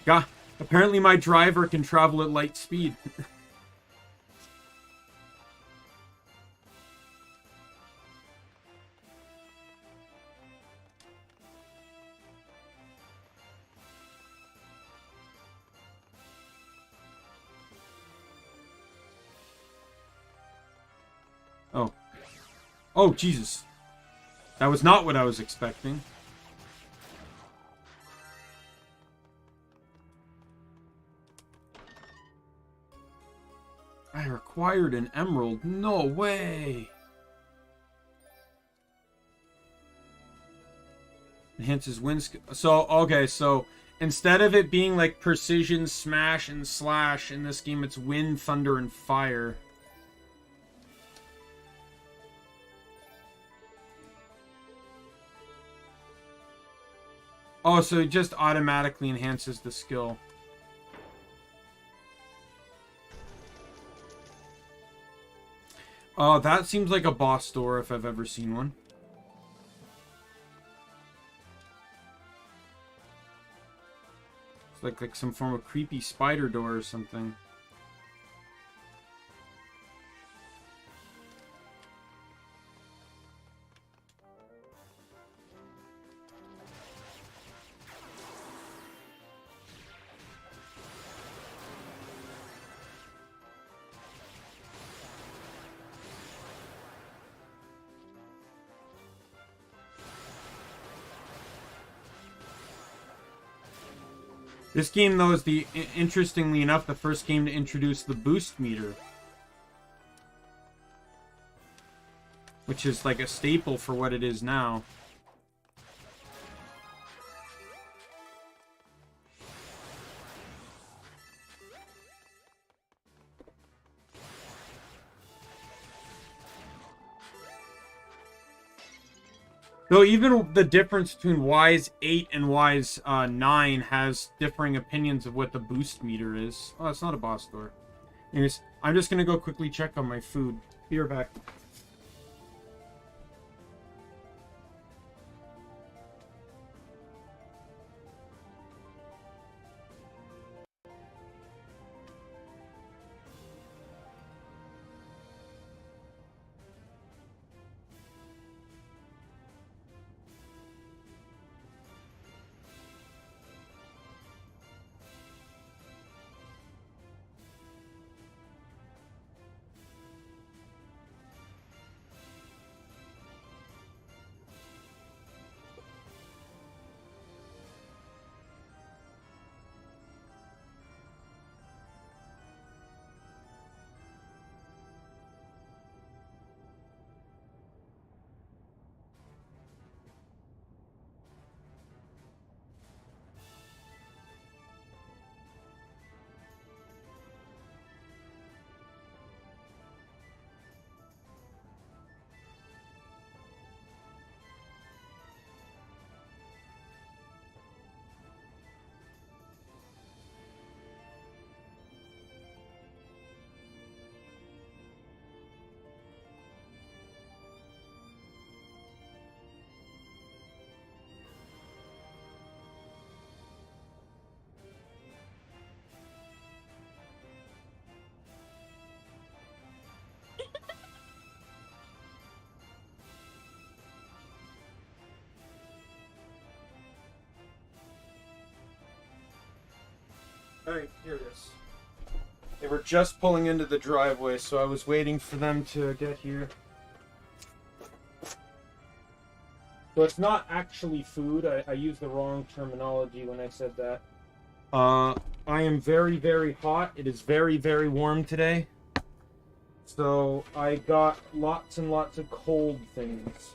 A: God, apparently my driver can travel at light speed. Oh. Oh, Jesus. That was not what I was expecting. I required an emerald. No way. Enhances wind skill. So, okay, so instead of it being like precision, smash, and slash, in this game it's wind, thunder, and fire. Oh, so it just automatically enhances the skill. Oh, that seems like a boss door if I've ever seen one. It's like some form of creepy spider door or something. This game, though, is interestingly enough, the first game to introduce the boost meter. Which is like a staple for what it is now. Though even the difference between Wise 8 and Wise 9 has differing opinions of what the boost meter is. Oh, it's not a boss door. Anyways, I'm just going to go quickly check on my food. Be right back. Alright, here it is. They were just pulling into the driveway, so I was waiting for them to get here. So it's not actually food. I used the wrong terminology when I said that. I am very, very hot. It is very, very warm today. So I got lots and lots of cold things.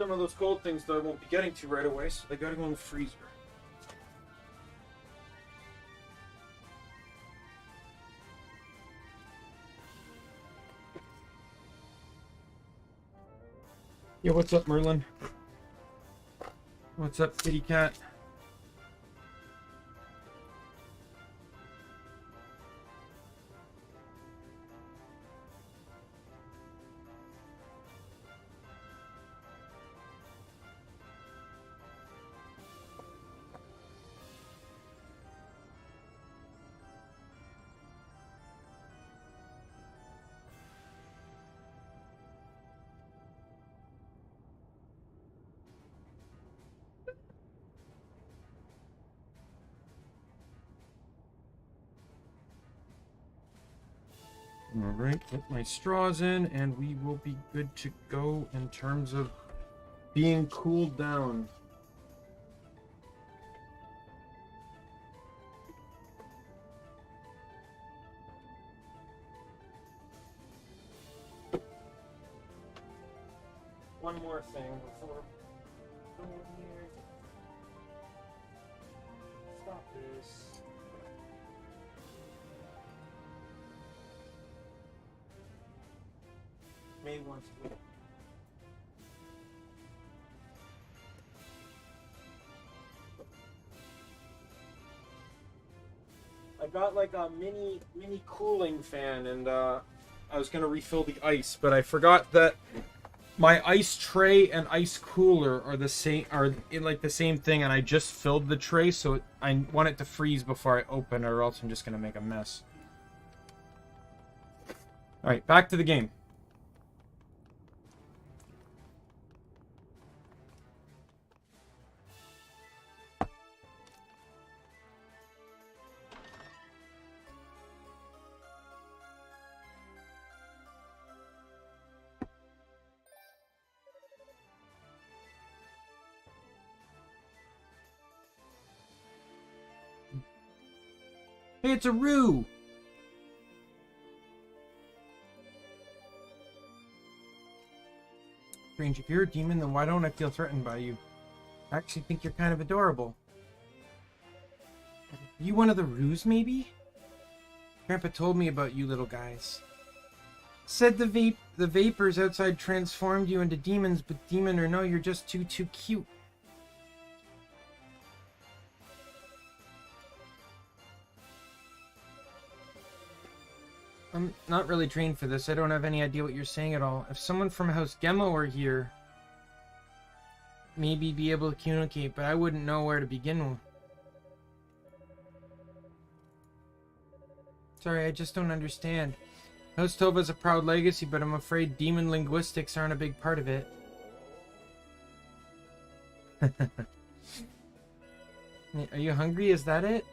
A: some of those cold things that I won't be getting to right away, so they gotta go in the freezer. Yeah, what's up, Merlin? What's up, kitty cat? Alright, put my straws in, and we will be good to go in terms of being cooled down. One more thing before going here. Stop this. May wants to. I got like a mini cooling fan, and I was gonna refill the ice, but I forgot that my ice tray and ice cooler are the same, are in like the same thing, and I just filled the tray, so I want it to freeze before I open it, or else I'm just gonna make a mess. All right, back to the game. Hey, it's a Roo! Strange, if you're a demon, then why don't I feel threatened by you? I actually think you're kind of adorable. Are you one of the Roos, maybe? Grandpa told me about you little guys. Said the vapors outside transformed you into demons, but demon or no, you're just too cute. I'm not really trained for this. I don't have any idea what you're saying at all. If someone from House Gemma were here, maybe be able to communicate, but I wouldn't know where to begin with. Sorry, I just don't understand. House Tova's a proud legacy, but I'm afraid demon linguistics aren't a big part of it. Are you hungry? Is that it?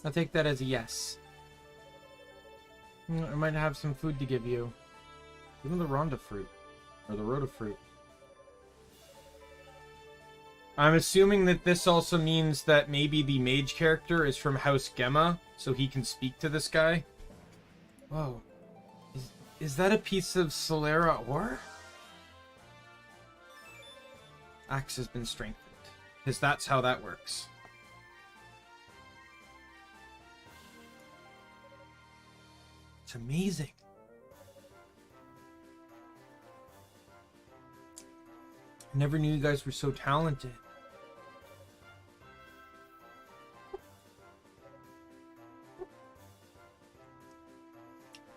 A: I'll take that as a yes. I might have some food to give you. Give me the Rhonda fruit. Or the Rhoda fruit. I'm assuming that this also means that maybe the mage character is from House Gemma, so he can speak to this guy. Whoa. Is that a piece of Solera ore? Axe has been strengthened. Because that's how that works. It's amazing. I never knew you guys were so talented.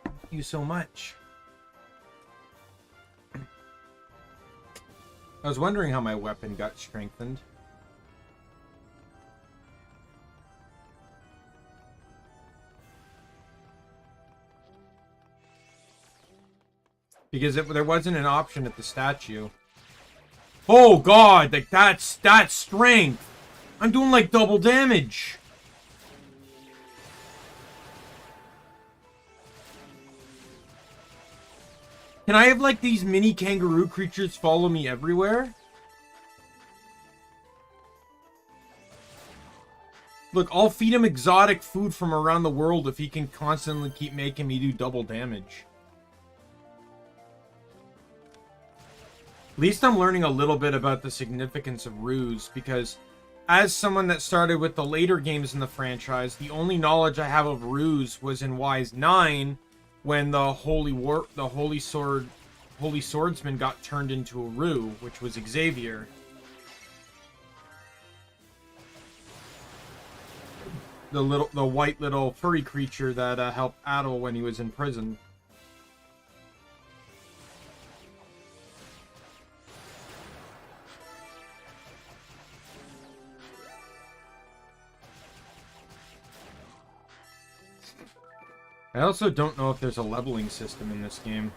A: Thank you so much. I was wondering how my weapon got strengthened. Because there wasn't an option at the statue. Oh god, like that's strength. I'm doing like double damage. Can I have like these mini kangaroo creatures follow me everywhere? Look, I'll feed him exotic food from around the world if he can constantly keep making me do double damage. At least I'm learning a little bit about the significance of ruse, because as someone that started with the later games in the franchise, the only knowledge I have of ruse was in Wise 9, when the Holy Swordsman got turned into a Rue, which was Xavier. The white little furry creature that helped Adol when he was in prison. I also don't know if there's a leveling system in this game.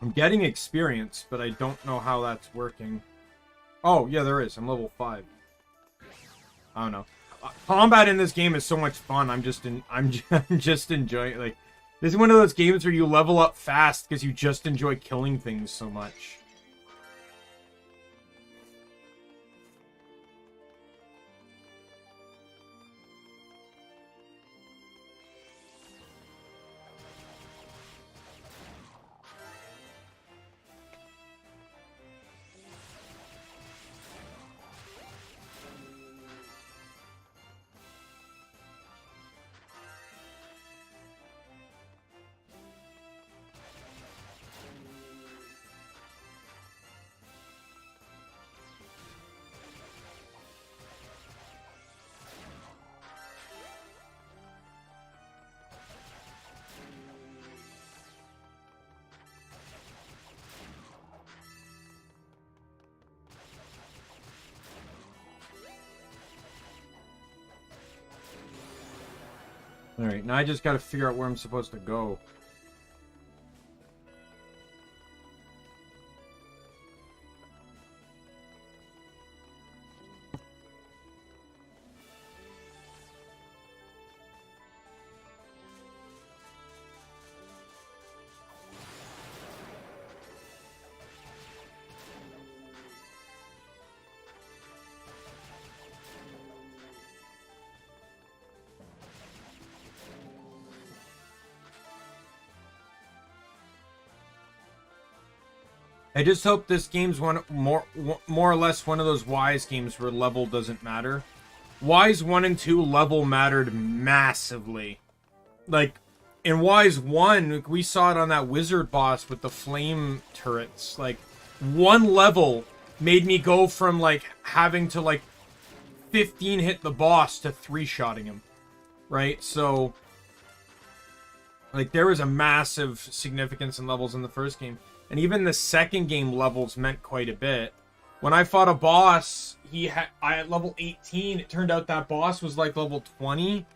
A: I'm getting experience, but I don't know how that's working. Oh, yeah, there is. I'm level 5. I don't know. Combat in this game is so much fun. I'm just enjoying it. Like, this is one of those games where you level up fast because you just enjoy killing things so much. Alright, now I just gotta figure out where I'm supposed to go. I just hope this game's more or less one of those Wise games where level doesn't matter. Wise 1 and 2 level mattered massively. Like, in Wise 1, we saw it on that wizard boss with the flame turrets. Like, one level made me go from, like, having to, like, 15 hit the boss to 3-shotting him. Right? So, like, there was a massive significance in levels in the first game. And even the second game levels meant quite a bit. When I fought a boss, I at level 18, it turned out that boss was like level 20.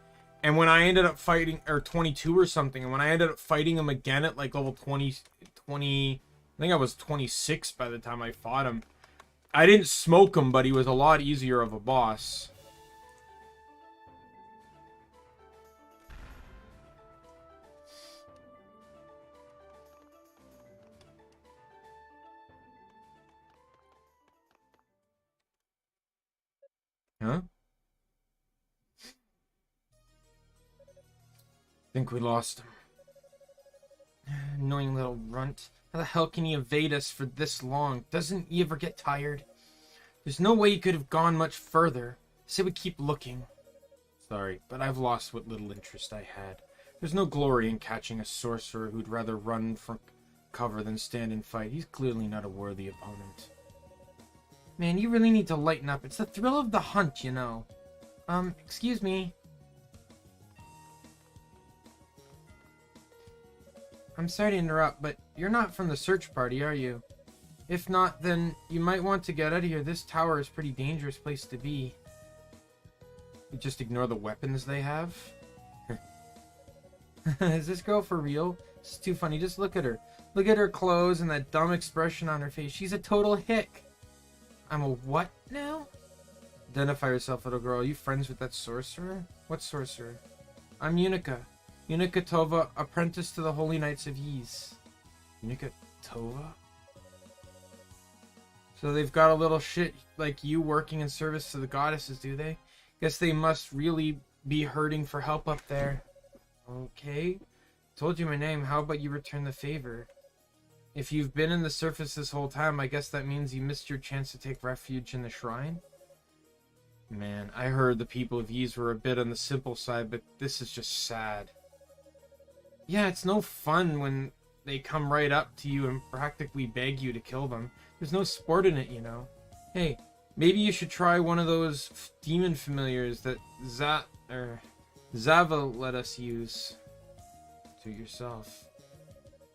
A: And when I ended up fighting, or 22 or something, and when I ended up fighting him again at like level 20, I think I was 26 by the time I fought him. I didn't smoke him, but he was a lot easier of a boss. Huh? Think we lost him. Annoying little runt. How the hell can he evade us for this long? Doesn't he ever get tired? There's no way he could have gone much further. Say we keep looking. Sorry, but I've lost what little interest I had. There's no glory in catching a sorcerer who'd rather run from cover than stand and fight. He's clearly not a worthy opponent. Man, you really need to lighten up. It's the thrill of the hunt, you know. Excuse me. I'm sorry to interrupt, but you're not from the search party, are you? If not, then you might want to get out of here. This tower is a pretty dangerous place to be. You just ignore the weapons they have? Is this girl for real? This is too funny. Just look at her. Look at her clothes and that dumb expression on her face. She's a total hick. I'm a what now? Identify yourself, little girl. Are you friends with that sorcerer? What sorcerer? I'm Yunica. Yunica Tova, apprentice to the Holy Knights of Ys. Yunica Tova? So they've got a little shit like you working in service to the goddesses, do they? Guess they must really be hurting for help up there. Okay.
C: told you my name. How about you return the favor? If you've been in the surface this whole time, I guess that means you missed your chance to take refuge in the shrine? Man, I heard the people of Ys were a bit on the simple side, but this is just sad. Yeah, it's no fun when they come right up to you and practically beg you to kill them. There's no sport in it, you know. Hey, maybe you should try one of those demon familiars that Zava let us use. To yourself.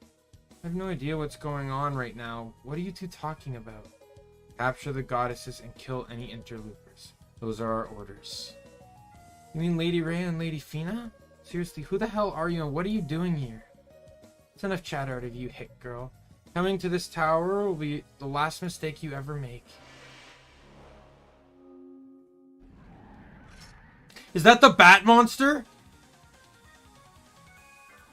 C: I have no idea what's going on right now. What are you two talking about? Capture the goddesses and kill any interlopers. Those are our orders. You mean Lady Ray and Lady Fina? Seriously, who the hell are you and what are you doing here? It's enough chatter out of you, hick girl. Coming to this tower will be the last mistake you ever make.
A: Is that the bat monster?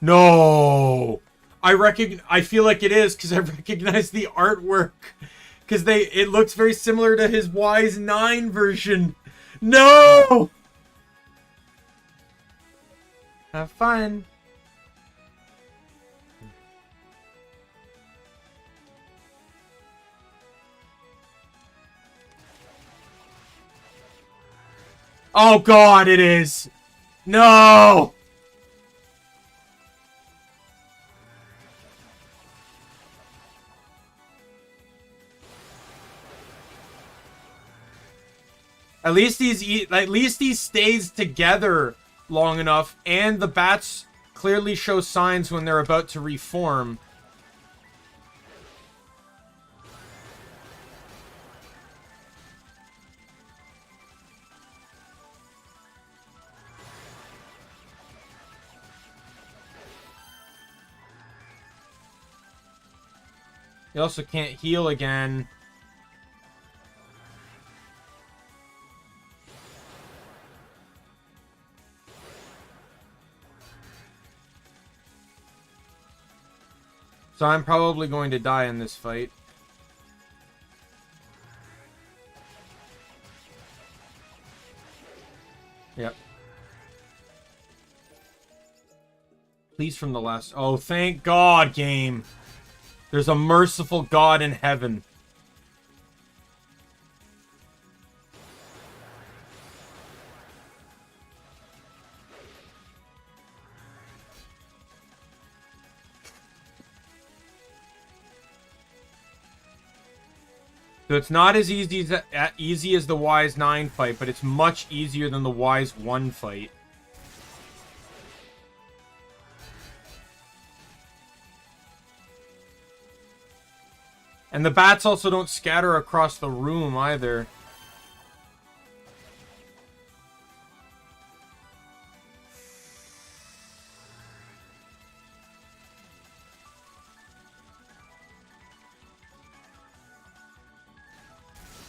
A: No. I feel like it is because I recognize the artwork. Because it looks very similar to his Wise 9 version. No!
C: Have fun.
A: Oh god, it is. No! At least he stays together long enough, and the bats clearly show signs when they're about to reform. He also can't heal again. So I'm probably going to die in this fight. Yep. Please from the last... Oh, thank God, game. There's a merciful God in heaven. So it's not as easy as the Wise 9 fight, but it's much easier than the Wise 1 fight. And the bats also don't scatter across the room either.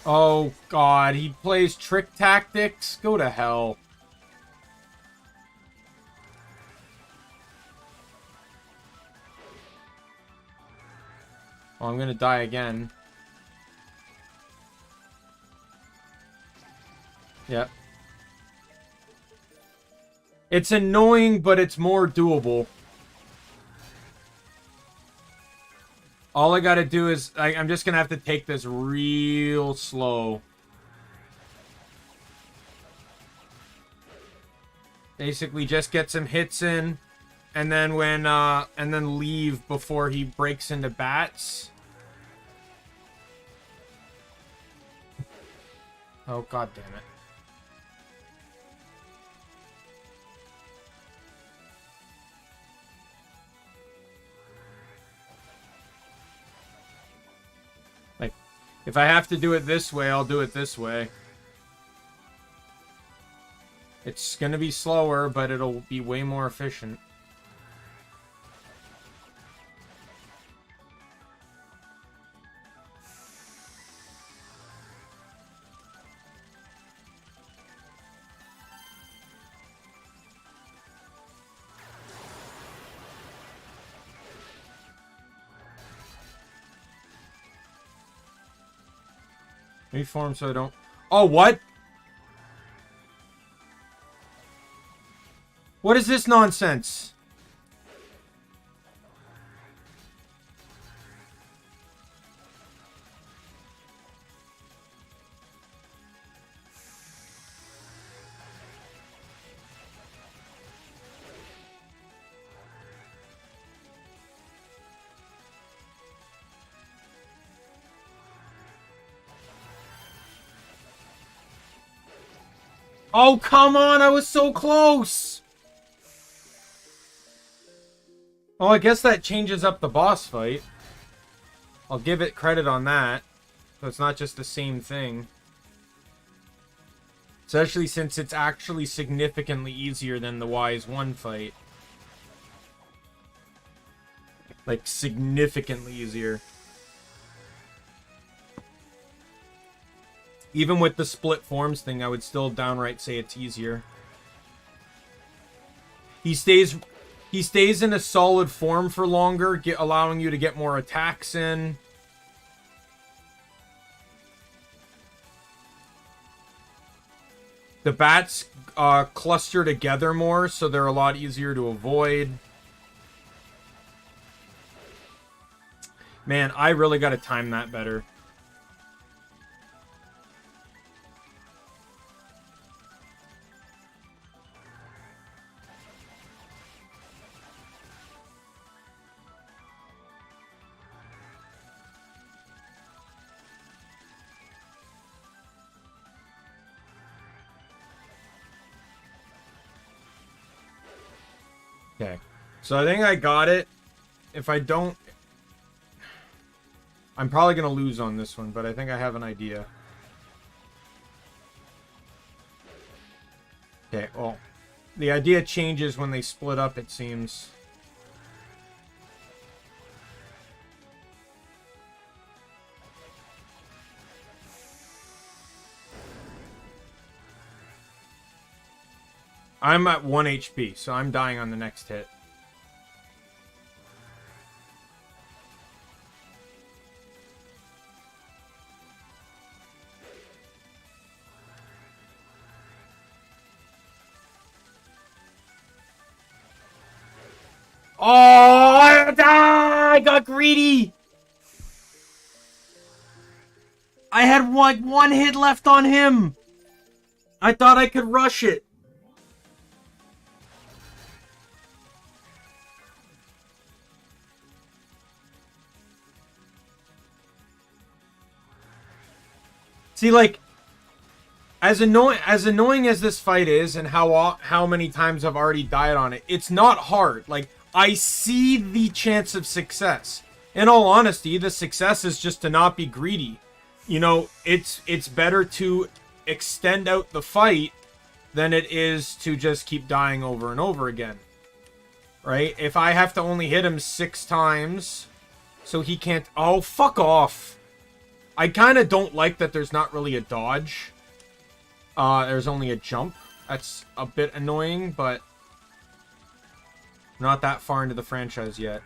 A: Oh, God. He plays trick tactics? Go to hell. Oh, I'm gonna die again. Yep. It's annoying, but it's more doable. All I gotta do is... I'm just gonna have to take this real slow. Basically, just get some hits in, and then and then leave before he breaks into bats. Oh, God damn it. Like, if I have to do it this way, I'll do it this way. It's gonna be slower, but it'll be way more efficient. Reform so I don't... Oh, what? What is this nonsense? Oh, come on, I was so close! Oh, I guess that changes up the boss fight. I'll give it credit on that. So it's not just the same thing. Especially since it's actually significantly easier than the Wise 1 fight. Like, significantly easier. Even with the split forms thing, I would still downright say it's easier. He stays in a solid form for longer, allowing you to get more attacks in. The bats cluster together more, so they're a lot easier to avoid. Man, I really got to time that better. Okay, so I think I got it. If I don't, I'm probably going to lose on this one, but I think I have an idea. Okay, well, the idea changes when they split up, it seems. I'm at 1 HP, so I'm dying on the next hit. Oh, I got greedy! I had one hit left on him! I thought I could rush it. See, like, as annoying as this fight is, and how many times I've already died on it, it's not hard. Like, I see the chance of success. In all honesty, the success is just to not be greedy. You know, it's better to extend out the fight than it is to just keep dying over and over again. Right? If I have to only hit him 6 times, so he can't... Oh, fuck off! I kind of don't like that there's not really a dodge. There's only a jump. That's a bit annoying, but not that far into the franchise yet.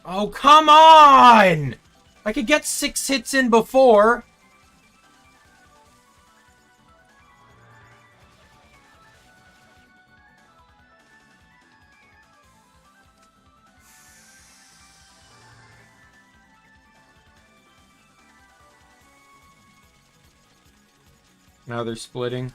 A: Oh, come on! I could get 6 hits in before. Now they're splitting.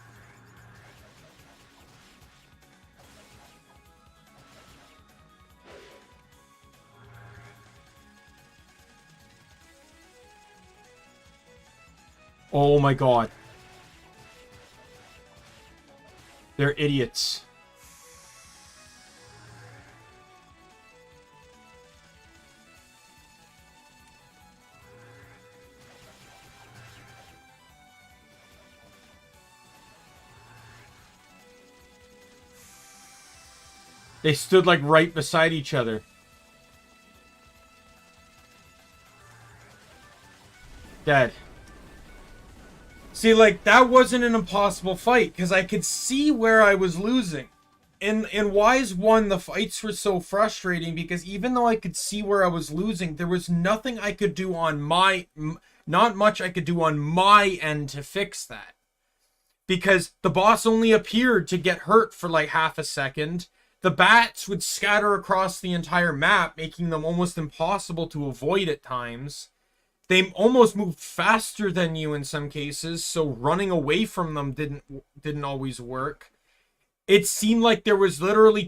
A: Oh my god. They're idiots. They stood like right beside each other. Dead. See, like, that wasn't an impossible fight, because I could see where I was losing. In Wise 1, the fights were so frustrating, because even though I could see where I was losing, there was nothing I could do on my... Not much I could do on my end to fix that. Because the boss only appeared to get hurt for like half a second. The bats would scatter across the entire map, making them almost impossible to avoid at times. They almost moved faster than you in some cases, so running away from them didn't always work. It seemed like there was literally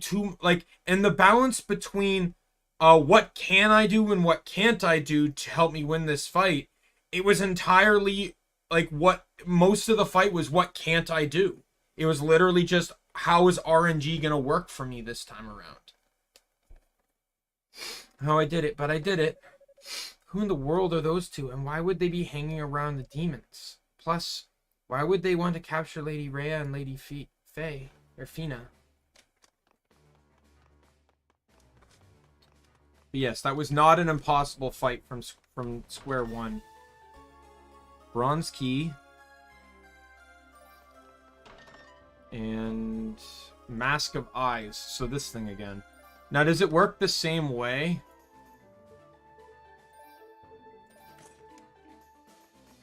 A: and the balance between what can I do and what can't I do to help me win this fight, it was entirely like what most of the fight was, what can't I do? It was literally just, how is RNG gonna work for me this time around?
C: Oh, I did it, but I did it. Who in the world are those two, and why would they be hanging around the demons? Plus, why would they want to capture Lady Rhea and Lady Faye, or Fina?
A: But yes, that was not an impossible fight from square one. Bronze key. And Mask of Eyes. So this thing again. Now, does it work the same way?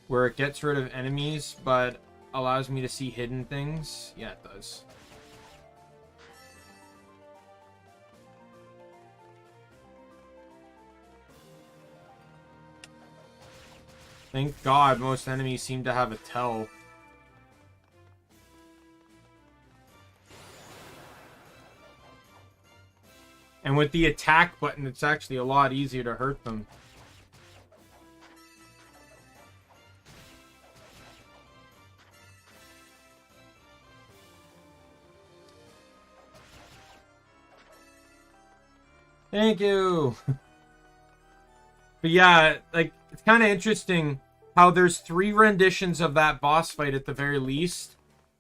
A: Where it gets rid of enemies, but allows me to see hidden things? Yeah, it does. Thank God most enemies seem to have a tell. And with the attack button, it's actually a lot easier to hurt them. Thank you. But yeah, like, it's kind of interesting how there's 3 renditions of that boss fight at the very least,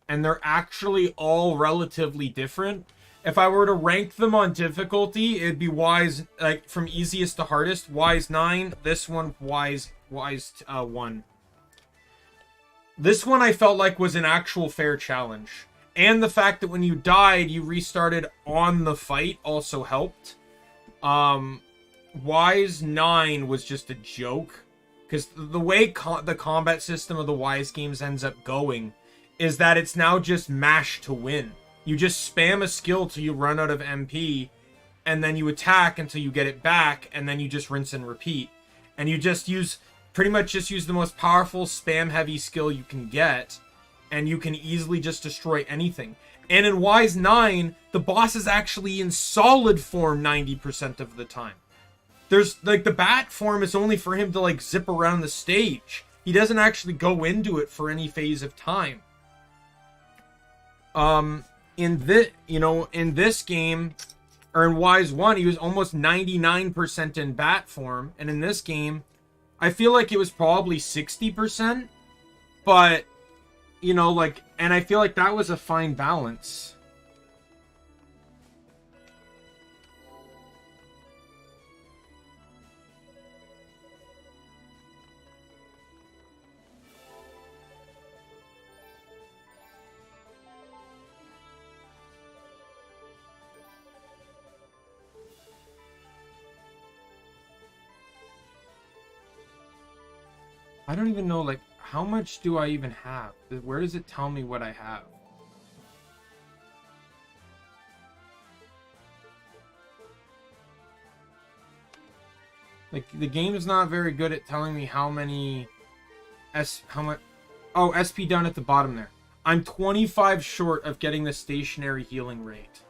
A: and they're actually all relatively different. If I were to rank them on difficulty, it'd be Wise, like, from easiest to hardest. Wise 9, this one, Wise 1. This one I felt like was an actual fair challenge. And the fact that when you died, you restarted on the fight also helped. Wise 9 was just a joke. Because the way the combat system of the Wise games ends up going is that it's now just mash to win. You just spam a skill till you run out of MP, and then you attack until you get it back, and then you just rinse and repeat. And you just pretty much just use the most powerful spam-heavy skill you can get, and you can easily just destroy anything. And in Wise 9, the boss is actually in solid form 90% of the time. There's, like, the bat form is only for him to, like, zip around the stage. He doesn't actually go into it for any phase of time. In this game, or in Wise 1, he was almost 99% in bat form. And in this game, I feel like it was probably 60%. But, you know, like, and I feel like that was a fine balance. I don't even know, like, how much do I even have? Where does it tell me what I have? Like, the game is not very good at telling me how many... how much... Oh, SP down at the bottom there. I'm 25 short of getting the stationary healing rate.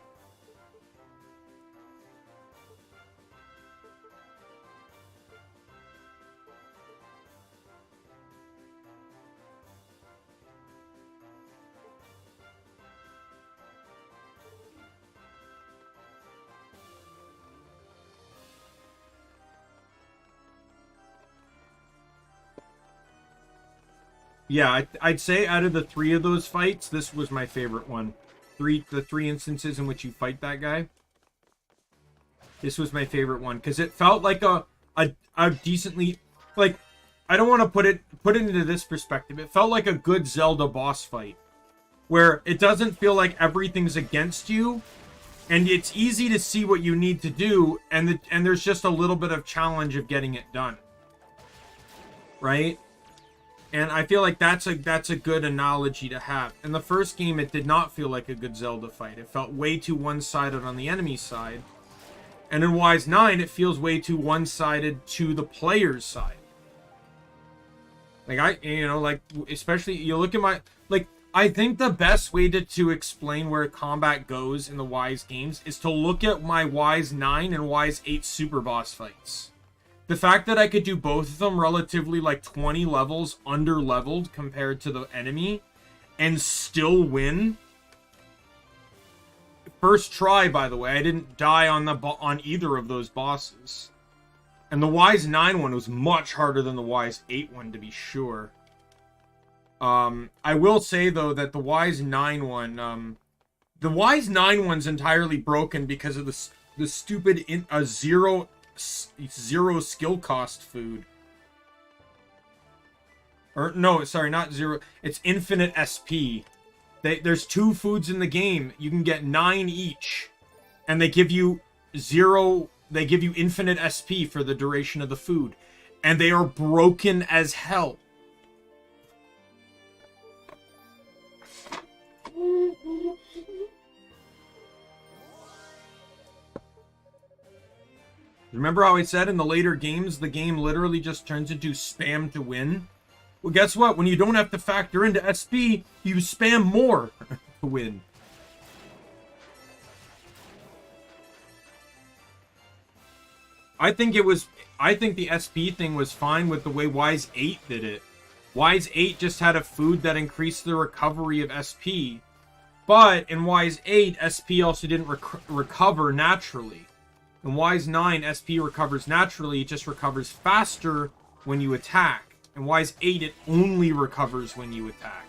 A: Yeah, I'd say out of the 3 of those fights, this was my favorite one. The 3 instances in which you fight that guy. This was my favorite one because it felt like a decently, like, I don't want to put it into this perspective. It felt like a good Zelda boss fight where it doesn't feel like everything's against you and it's easy to see what you need to do and there's just a little bit of challenge of getting it done. Right? And I feel like that's a good analogy to have. In the first game, it did not feel like a good Zelda fight. It felt way too one-sided on the enemy side. And in Wise 9, it feels way too one-sided to the player's side. Like, especially, you look at my... Like, I think the best way to explain where combat goes in the Wise games is to look at my Wise 9 and Wise 8 super boss fights. The fact that I could do both of them relatively like 20 levels under leveled compared to the enemy and still win. First try, by the way. I didn't die on either of those bosses. And the Wise 9 one was much harder than the Wise 8 one, to be sure. I will say, though, that the Wise 9 one... the Wise 9 one's entirely broken because of the stupid zero skill cost food. Or, no, sorry, not zero. It's infinite SP. There's 2 foods in the game. You can get 9 each. And they give you they give you infinite SP for the duration of the food. And they are broken as hell. Remember how I said in the later games, the game literally just turns into spam to win? Well, guess what? When you don't have to factor into SP, you spam more to win. I think the SP thing was fine with the way Wise 8 did it. Wise 8 just had a food that increased the recovery of SP. But in Wise 8, SP also didn't recover naturally. In Wise 9, SP recovers naturally, it just recovers faster when you attack. In Wise 8, it only recovers when you attack.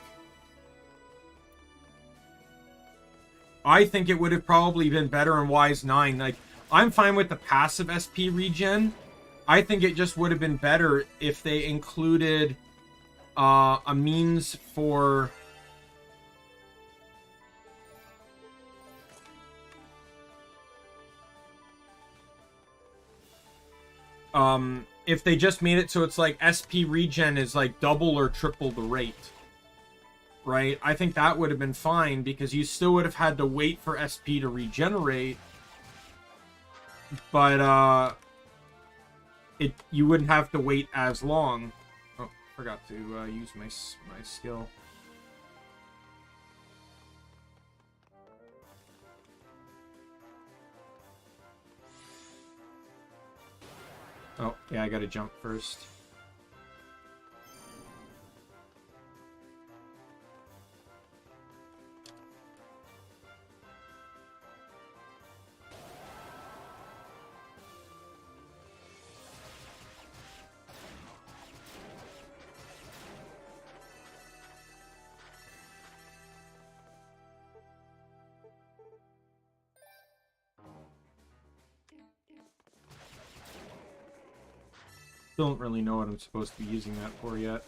A: I think it would have probably been better in Wise 9. Like, I'm fine with the passive SP regen. I think it just would have been better if they included a means for... if they just made it so it's like SP regen is like double or triple the rate. Right? I think that would have been fine because you still would have had to wait for SP to regenerate. But, you wouldn't have to wait as long. Oh, forgot to use my skill. Oh, yeah, I gotta jump first. Don't really know what I'm supposed to be using that for yet.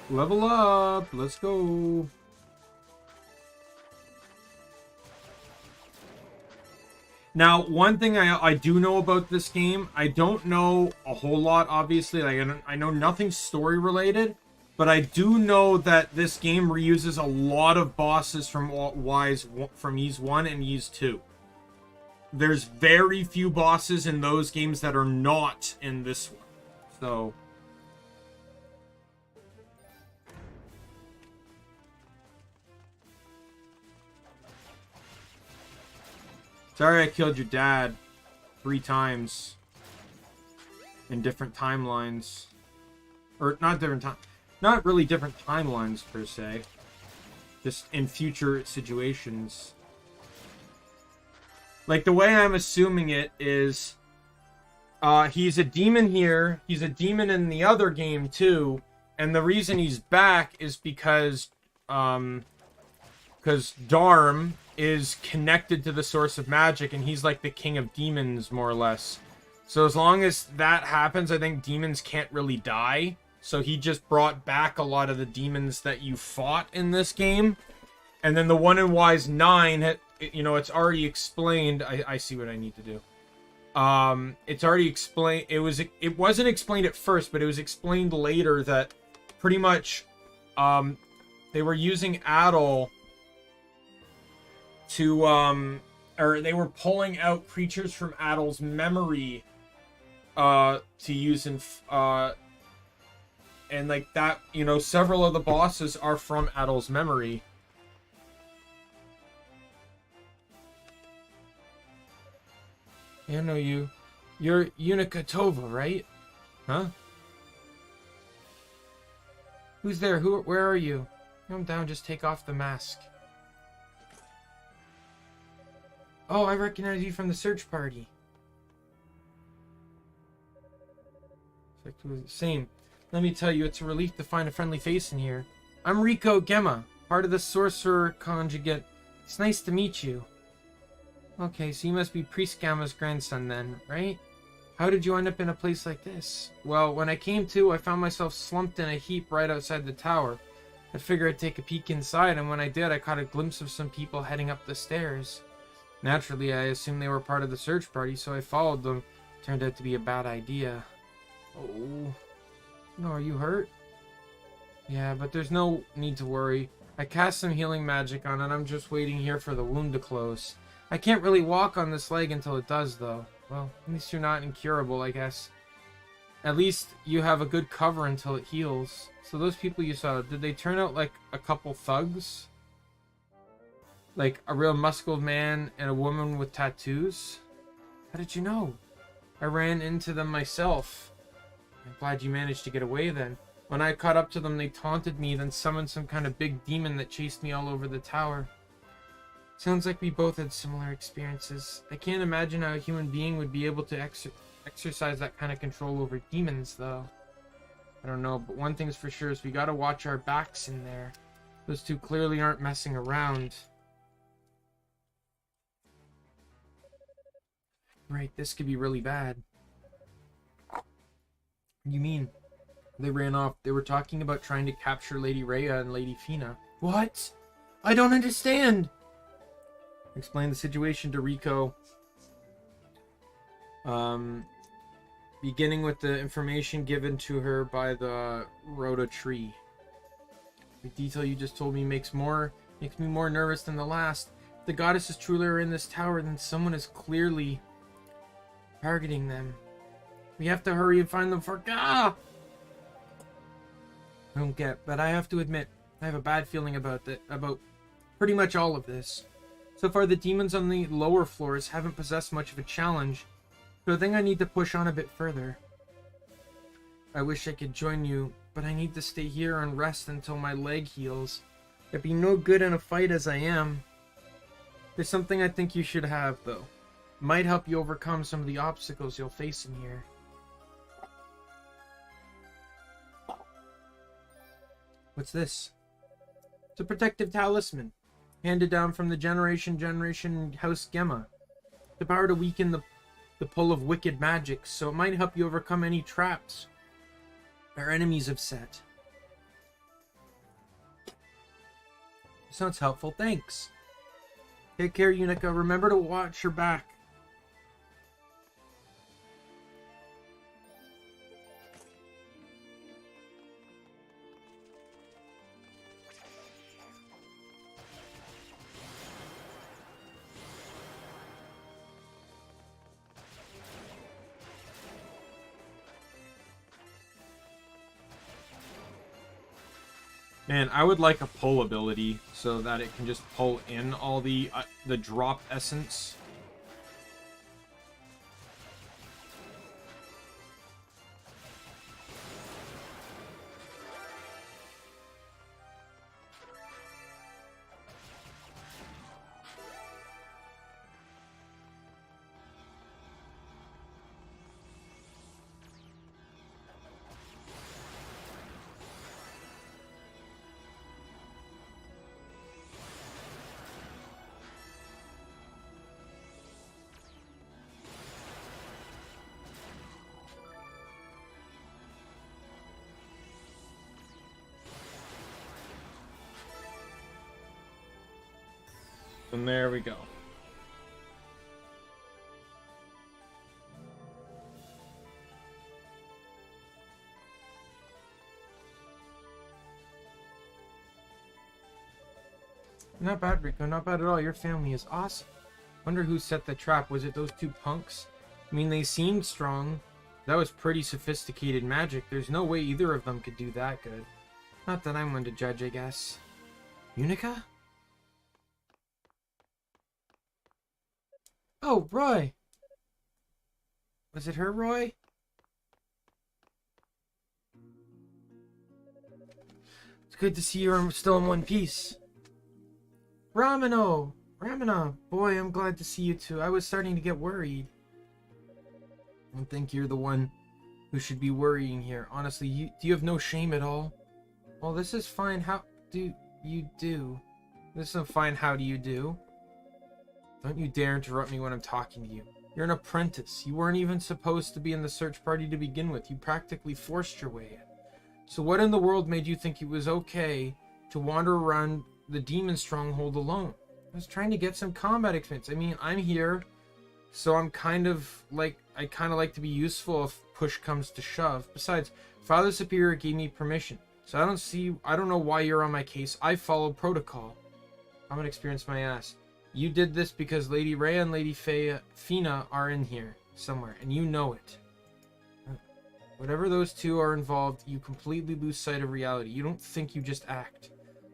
A: Level up! Let's go! Now, one thing I do know about this game, I don't know a whole lot, obviously. Like, I know nothing story related, but I do know that this game reuses a lot of bosses from Ys 1 and Ys 2. There's very few bosses in those games that are not in this one. So... sorry I killed your dad 3 times. In different timelines. Or, not different time... not really different timelines, per se. Just in future situations. Like, the way I'm assuming it is... he's a demon here. He's a demon in the other game, too. And the reason he's back is because... Darm is connected to the source of magic, and he's like the king of demons, more or less. So as long as that happens, I think demons can't really die. So he just brought back a lot of the demons that you fought in this game. And then the one in Ys 9... you know, it's already explained. I see what I need to do. It's already explained. It wasn't explained at first, but it was explained later that pretty much they were using Adol to or they were pulling out creatures from Adol's memory to use in and like that, you know, several of the bosses are from Adol's memory.
C: I know you. You're Yunica Tova, right? Huh? Who's there? Where are you? Calm down, just take off the mask. Oh, I recognize you from the search party. Same. Let me tell you, it's a relief to find a friendly face in here. I'm Rico Gemma, part of the Sorcerer Conjugate. It's nice to meet you. Okay, so you must be Priest Gamma's grandson then, right? How did you end up in a place like this? Well, when I came to, I found myself slumped in a heap right outside the tower. I figured I'd take a peek inside, and when I did, I caught a glimpse of some people heading up the stairs. Naturally, I assumed they were part of the search party, so I followed them. Turned out to be a bad idea. Oh. No, are you hurt? Yeah, but there's no need to worry. I cast some healing magic on it. I'm just waiting here for the wound to close. I can't really walk on this leg until it does, though. Well, at least you're not incurable, I guess. At least you have a good cover until it heals. So those people you saw, did they turn out like a couple thugs? Like a real muscled man and a woman with tattoos? How did you know? I ran into them myself. I'm glad you managed to get away then. When I caught up to them, they taunted me, then summoned some kind of big demon that chased me all over the tower. Sounds like we both had similar experiences. I can't imagine how a human being would be able to exercise that kind of control over demons, though. I don't know, but one thing's for sure is we gotta watch our backs in there. Those two clearly aren't messing around. Right, this could be really bad. You mean? They ran off. They were talking about trying to capture Lady Rhea and Lady Fina. What? I don't understand! Explain the situation to Rico. Beginning with the information given to her by the Rhoda tree. The detail you just told me makes me more nervous than the last. If the goddesses truly are in this tower, then someone is clearly targeting them. We have to hurry and find them for... Ah! I don't get, but I have to admit, I have a bad feeling about pretty much all of this. So far, the demons on the lower floors haven't possessed much of a challenge, so I think I need to push on a bit further. I wish I could join you, but I need to stay here and rest until my leg heals. I'd be no good in a fight as I am. There's something I think you should have, though. Might help you overcome some of the obstacles you'll face in here. What's this? It's a protective talisman, handed down from the generation House Gemma. The power to weaken the pull of wicked magic, so it might help you overcome any traps our enemies have set. Sounds helpful, thanks. Take care, Yunica. Remember to watch your back.
A: Man, I would like a pull ability so that it can just pull in all the drop essence. And there we go.
C: Not bad, Rico. Not bad at all. Your family is awesome. Wonder who set the trap. Was it those two punks? I mean, they seemed strong. That was pretty sophisticated magic. There's no way either of them could do that good. Not that I'm one to judge, I guess. Yunica? Oh, Roy! Was it her, Roy? It's good to see you're still in one piece. Ramana, boy, I'm glad to see you too. I was starting to get worried. I don't think you're the one who should be worrying here. Honestly, do you have no shame at all? Well, this is fine. How do you do? This is fine. How do you do? Don't you dare interrupt me when I'm talking to you. You're an apprentice. You weren't even supposed to be in the search party to begin with. You practically forced your way in. So what in the world made you think it was okay to wander around the demon stronghold alone? I was trying to get some combat experience. I mean, I'm here, so I kind of like to be useful if push comes to shove. Besides, Father Superior gave me permission, so I don't know why you're on my case. I follow protocol. I'm gonna experience my ass. You did this because Lady Rhea and Lady Fina are in here somewhere, and you know it. Whatever those two are involved, you completely lose sight of reality. You don't think, you just act.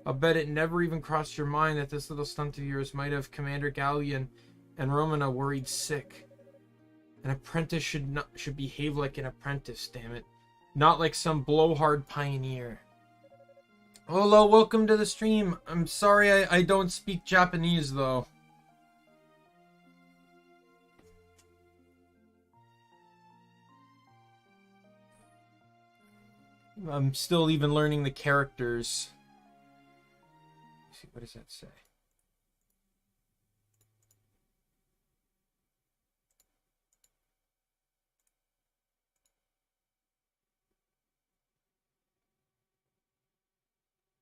C: I'll bet it never even crossed your mind that this little stunt of yours might have Commander Gallian and Romana worried sick. An apprentice should behave like an apprentice, damn it. Not like some blowhard pioneer. Hello, welcome to the stream. I'm sorry I don't speak Japanese, though. I'm still even learning the characters. Let's see, what does that say?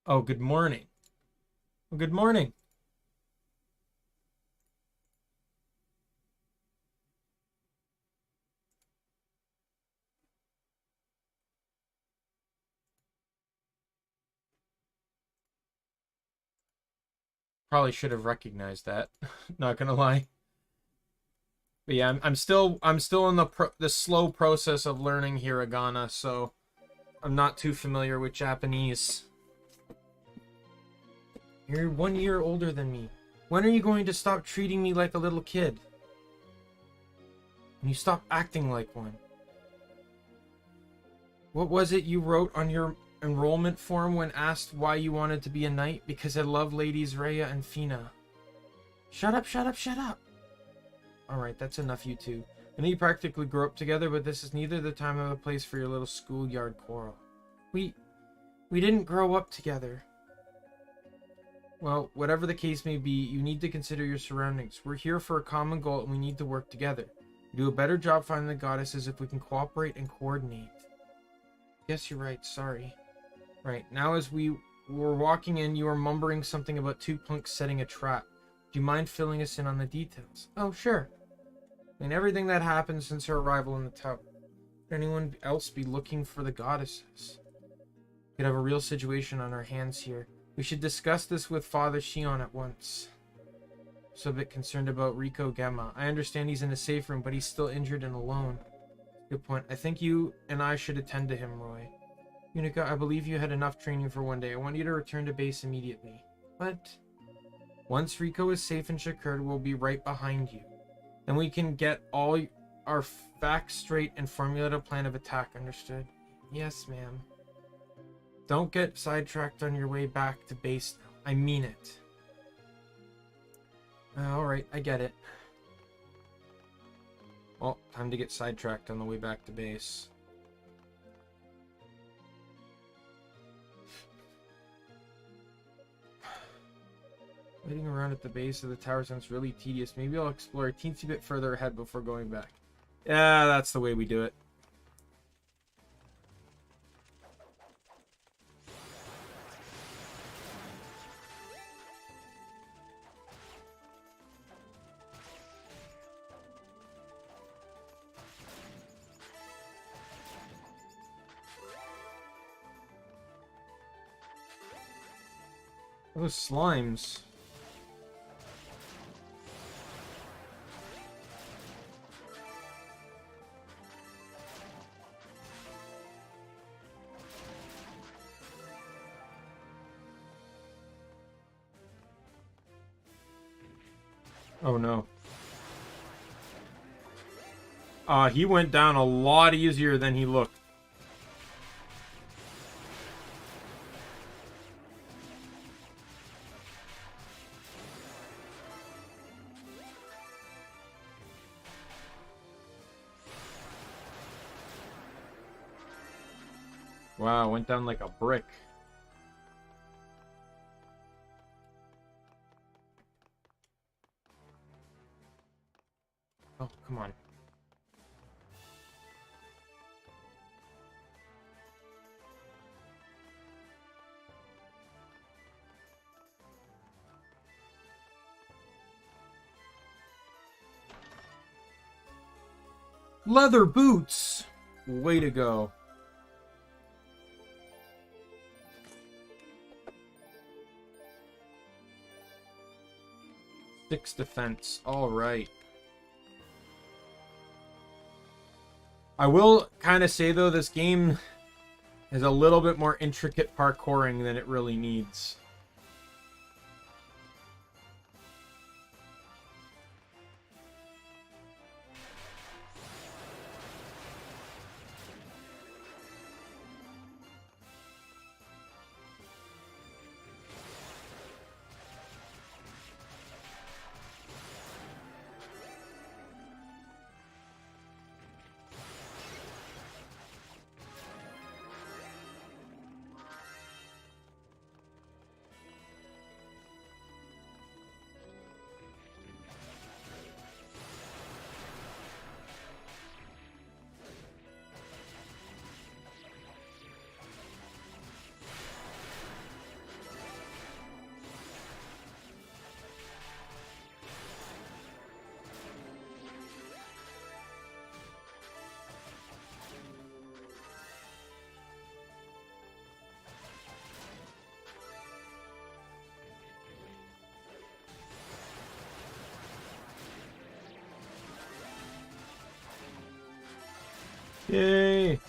C: Oh, good morning. Well, good morning. Probably should have recognized that. Not gonna lie. But yeah, I'm still in the slow process of learning hiragana, so I'm not too familiar with Japanese. You're 1 year older than me. When are you going to stop treating me like a little kid? And you stop acting like one. What was it you wrote on your enrollment form when asked why you wanted to be a knight? Because I love ladies Rhea and Fina. Shut up, shut up, shut up! Alright, that's enough, you two. I know you practically grew up together, but this is neither the time or the place for your little schoolyard quarrel. We didn't grow up together. Well, whatever the case may be, you need to consider your surroundings. We're here for a common goal, and we need to work together. We do a better job finding the goddesses if we can cooperate and coordinate. Yes, you're right, sorry. Right, now as we were walking in, you were mumbling something about two punks setting a trap. Do you mind filling us in on the details? Oh, sure. I mean, everything that happened since her arrival in the tower. Could anyone else be looking for the goddesses? We could have a real situation on our hands here. We should discuss this with Father Shion at once. So a bit concerned about Rico Gemma. I understand he's in a safe room, but he's still injured and alone. Good point. I think you and I should attend to him, Roy. Yunica, I believe you had enough training for one day. I want you to return to base immediately. But once Rico is safe in Shakur, we'll be right behind you. Then we can get all our facts straight and formulate a plan of attack, understood? Yes, ma'am. Don't get sidetracked on your way back to base now. I mean it. Alright, I get it. Well, time to get sidetracked on the way back to base. Waiting around at the base of the tower sounds really tedious. Maybe I'll explore a teensy bit further ahead before going back. Yeah, that's the way we do it. Those slimes. Oh no.
A: He went down a lot easier than he looked. Wow, went down like a brick. Oh, come on. Leather boots! Way to go. Six defense. Alright. I will kind of say, though, this game is a little bit more intricate parkouring than it really needs. Yay!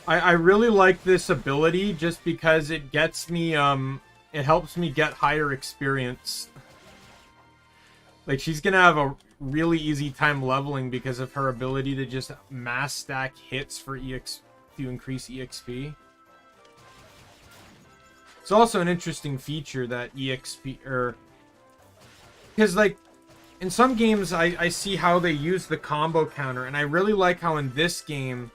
A: I really like this ability just because it gets me, it helps me get higher experience. Like, she's gonna have a really easy time leveling because of her ability to just mass stack hits for to increase EXP. It's also an interesting feature that EXP, because, like, in some games, I see how they use the combo counter, and I really like how in this game,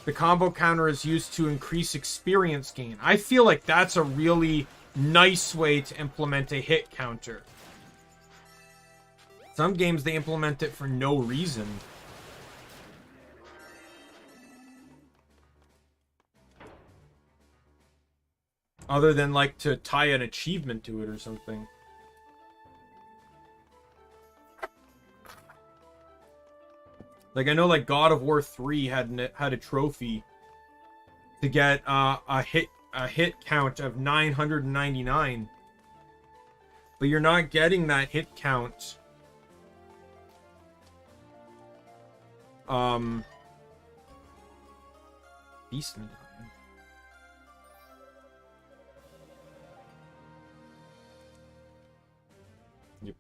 A: the combo counter is used to increase experience gain. I feel like that's a really nice way to implement a hit counter. Some games, they implement it for no reason. Other than, like, to tie an achievement to it or something. Like, I know, like, God of War 3 had a trophy to get a hit count of 999. But you're not getting that hit count. Beast Medallion. Yep.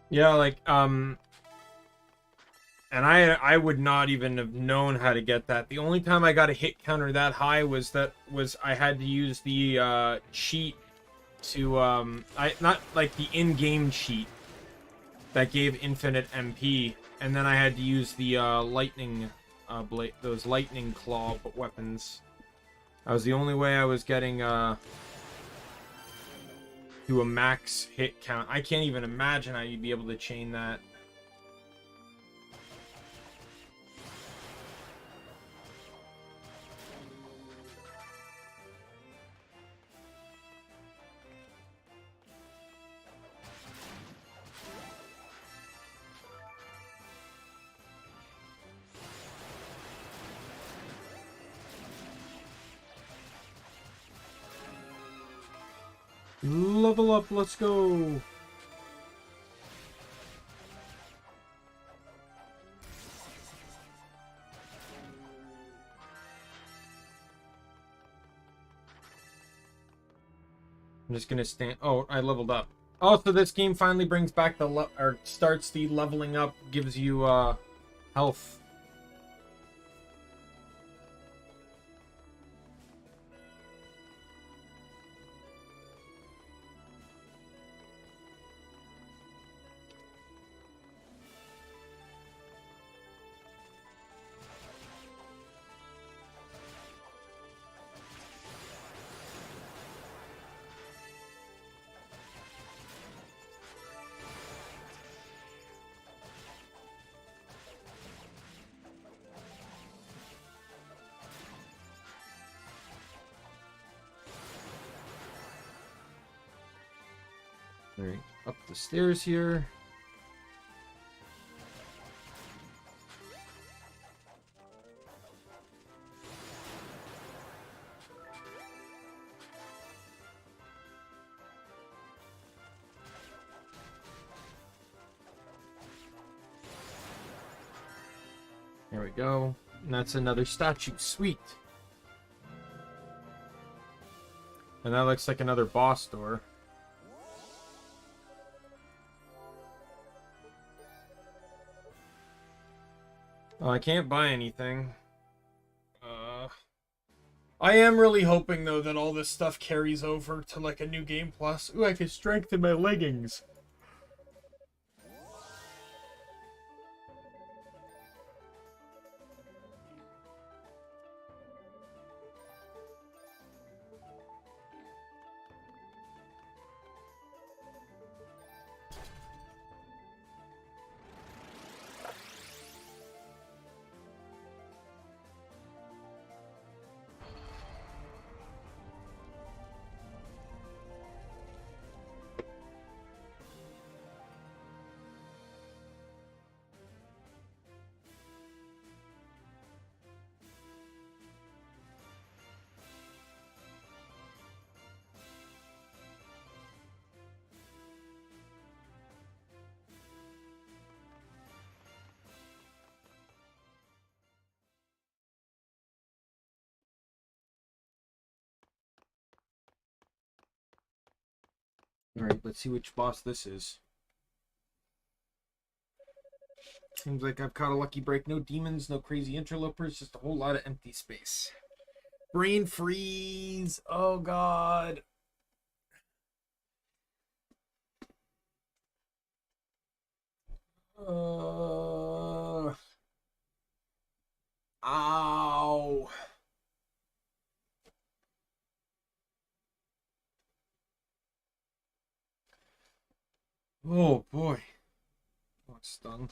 A: Yeah, like, and I would not even have known how to get that. The only time I got a hit counter that high was I had to use the cheat to not like the in-game cheat that gave infinite MP, and then I had to use the lightning blade, those lightning claw weapons. That was the only way I was getting to a max hit count. I can't even imagine how you'd be able to chain that. Level up, let's go. I'm just gonna stand. Oh, I leveled up. Oh, so this game finally brings back the or starts the leveling up, gives you health. Alright, up the stairs here. There we go. And that's another statue. Sweet. And that looks like another boss door. Oh, I can't buy anything. I am really hoping, though, that all this stuff carries over to, like, a new Game Plus. Ooh, I can strengthen my leggings. Alright, let's see which boss this is. Seems like I've caught a lucky break. No demons, no crazy interlopers, just a whole lot of empty space. Brain freeze! Oh god. Ow. Oh boy. Oh, it stung.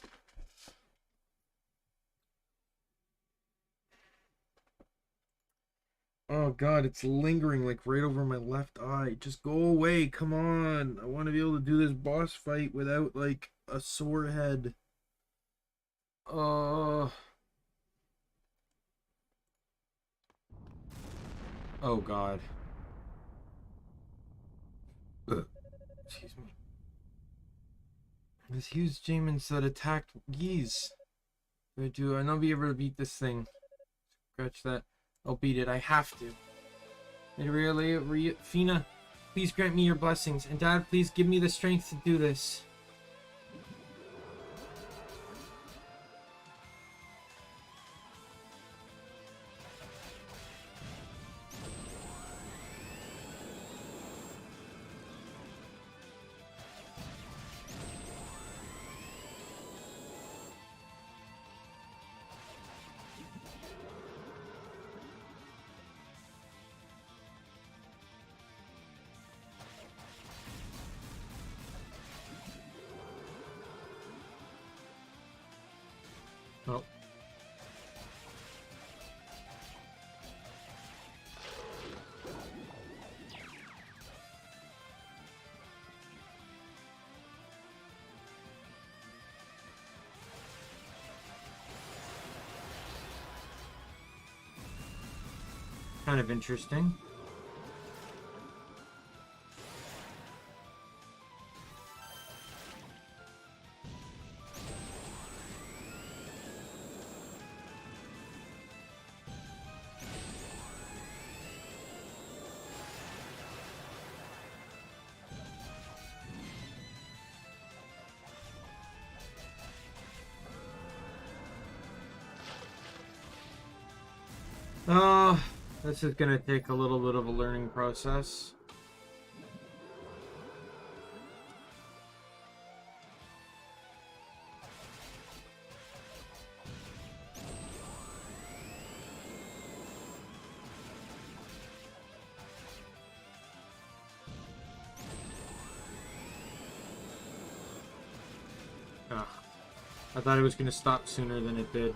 A: Oh god, it's lingering like right over my left eye. Just go away, come on. I want to be able to do this boss fight without like a sore head. Oh god. Ugh. Excuse me. This huge demons that attacked geese. I not be able to beat this thing. Scratch that. I'll beat it. I have to. Fina, please grant me your blessings. And Dad, please give me the strength to do this. Oh. Kind of interesting.
C: This is gonna take a little bit of a learning process. Ugh. I thought it was gonna stop sooner than it did.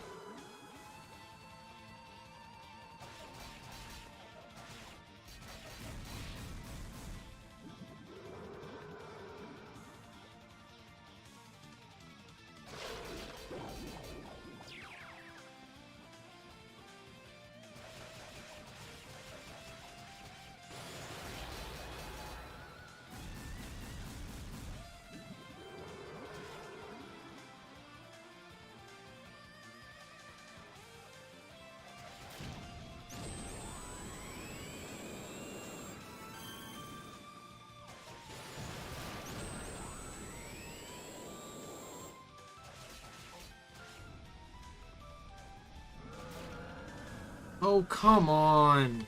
C: Oh, come on.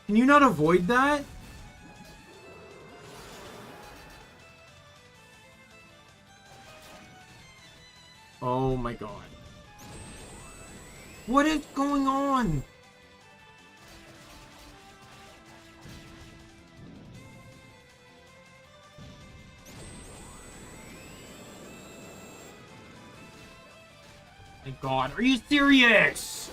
C: Can you not avoid that? Oh my god. What is going on? My god, are you serious?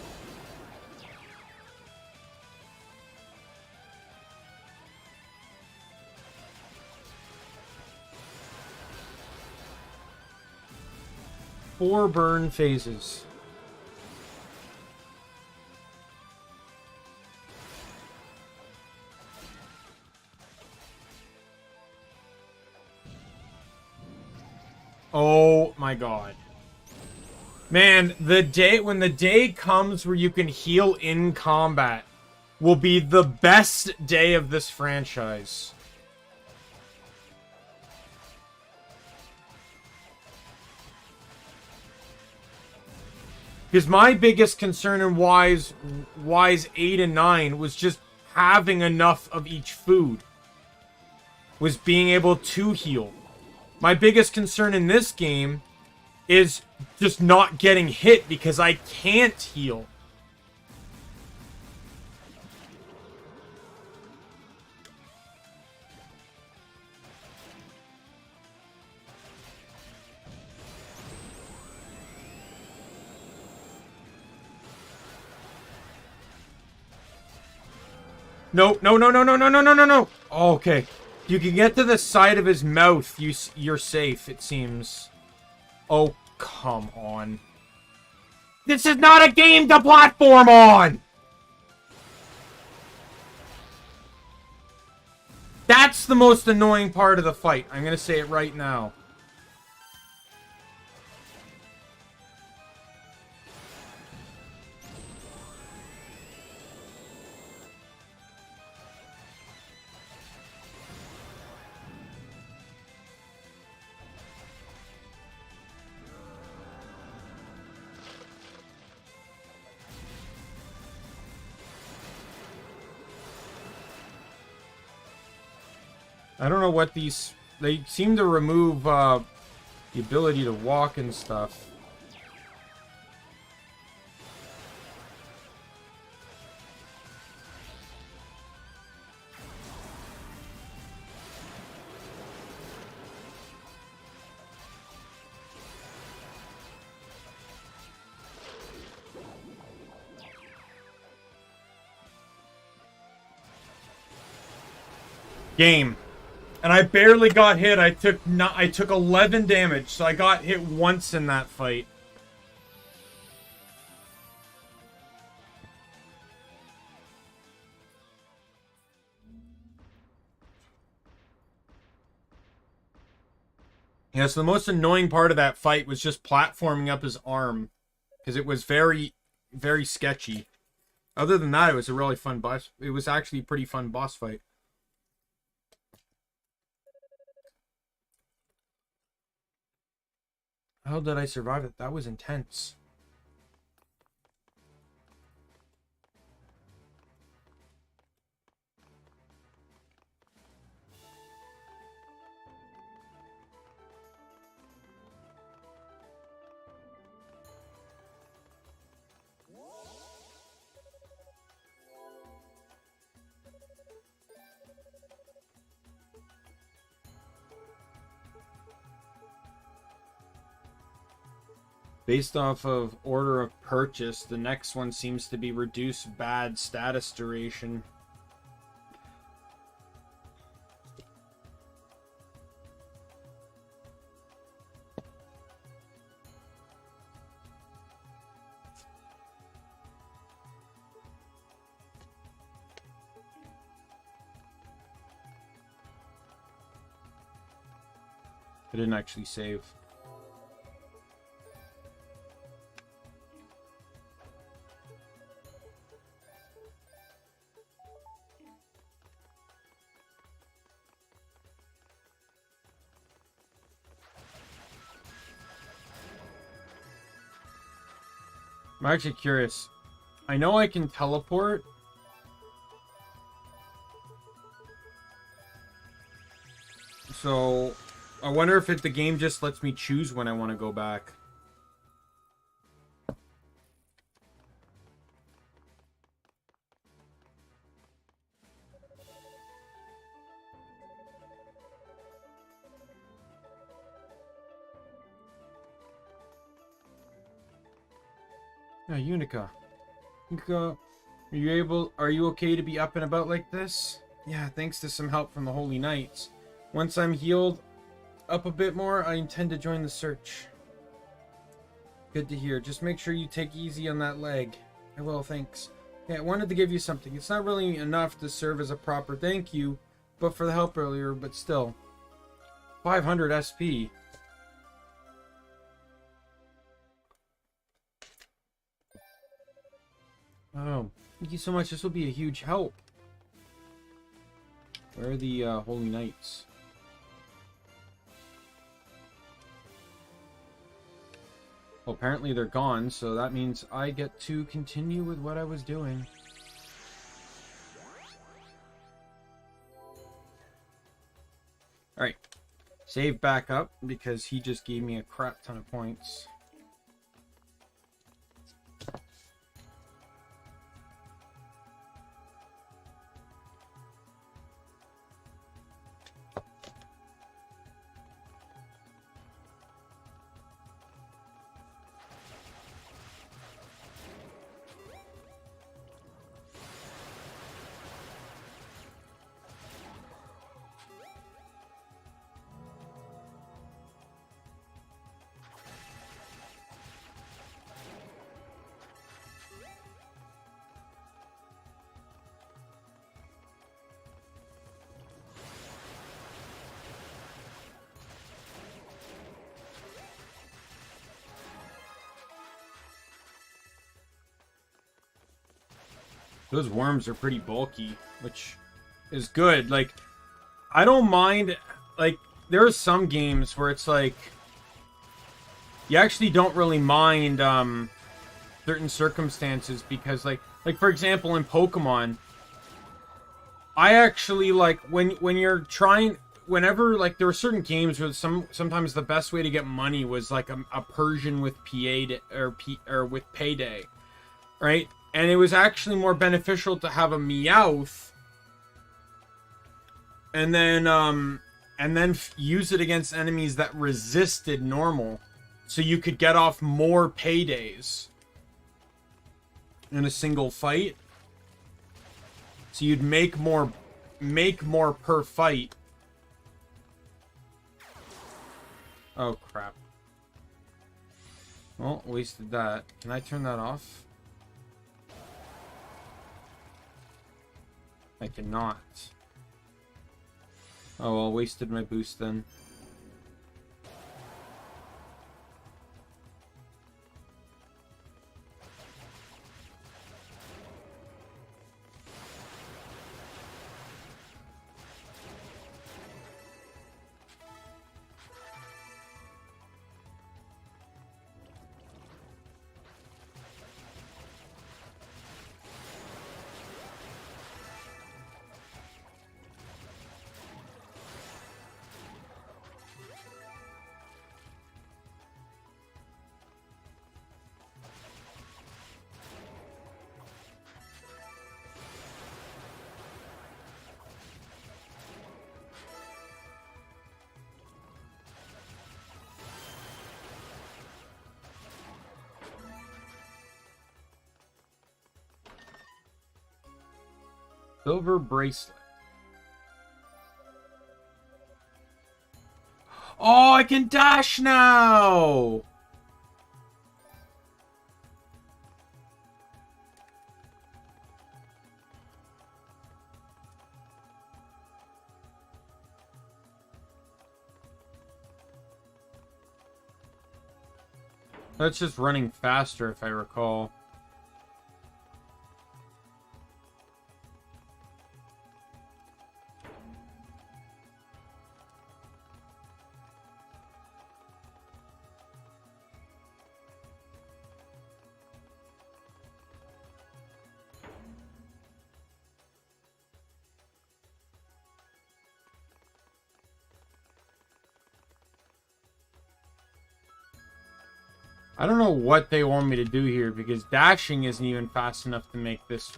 C: Four burn phases. Oh my god. Man, when the day comes where you can heal in combat will be the best day of this franchise. Because my biggest concern in Wise 8 and 9 was just having enough of each food. Was being able to heal. My biggest concern in this game is just not getting hit because I can't heal. No, no, no, no, no, no, no, no, no, no. Oh, okay. You can get to the side of his mouth. You're safe, it seems. Oh, come on. This is not a game to platform on! That's the most annoying part of the fight. I'm gonna say it right now. I don't know what these... They seem to remove the ability to walk and stuff. Game. And I barely got hit. I took 11 damage, so I got hit once in that fight. Yeah, so the most annoying part of that fight was just platforming up his arm. Because it was very, very sketchy. Other than that, it was a really fun boss. It was actually a pretty fun boss fight. How did I survive it? That was intense.
A: Based off of order of purchase, the next one seems to be reduced bad status duration. I didn't actually save. I'm actually curious. I know I can teleport. So, I wonder if the game just lets me choose when I want to go back. Yeah, Yunica. Yunica, are you okay to be up and about like this? Yeah, thanks to some help from the Holy Knights. Once I'm healed up a bit more, I intend to join the search. Good to hear. Just make sure you take easy on that leg. I will, thanks. Yeah, I wanted to give you something. It's not really enough to serve as a proper thank you, but for the help earlier, but still. 500 SP. Oh, thank you so much. This will be a huge help. Where are the Holy Knights? Well, apparently they're gone, so that means I get to continue with what I was doing. Alright. Save back up, because he just gave me a crap ton of points. Those worms are pretty bulky, which is good. Like, I don't mind, like, there are some games where it's like, you actually don't really mind, certain circumstances because, like, for example, in Pokemon, I actually, like, when you're trying, whenever, like, there were certain games where sometimes the best way to get money was, like, a Persian with with Payday, right? And it was actually more beneficial to have a Meowth and then use it against enemies that resisted normal, so you could get off more paydays in a single fight. So you'd make more per fight. Oh crap. Well, wasted that. Can I turn that off? I cannot. Oh, well, wasted my boost then. Silver bracelet. Oh, I can dash now! That's just running faster, if I recall. I don't know what they want me to do here, because dashing isn't even fast enough to make this.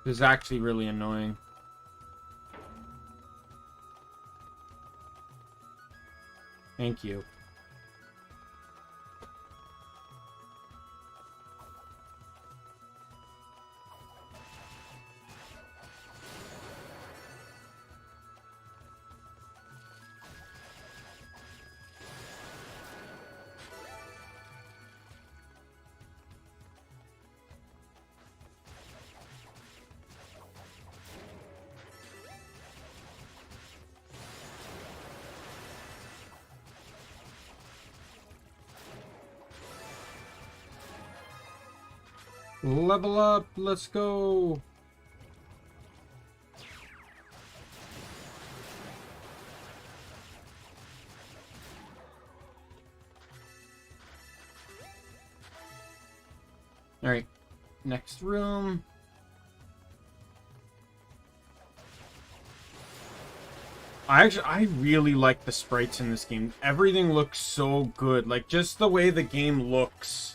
A: This is actually really annoying. Thank you. Level up, let's go. All right, next room. I really like the sprites in this game. Everything looks so good. Like, just the way the game looks.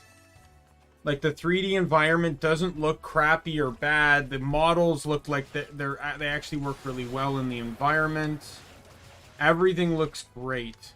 A: Like, the 3D environment doesn't look crappy or bad. The models look like they actually work really well in the environment. Everything looks great.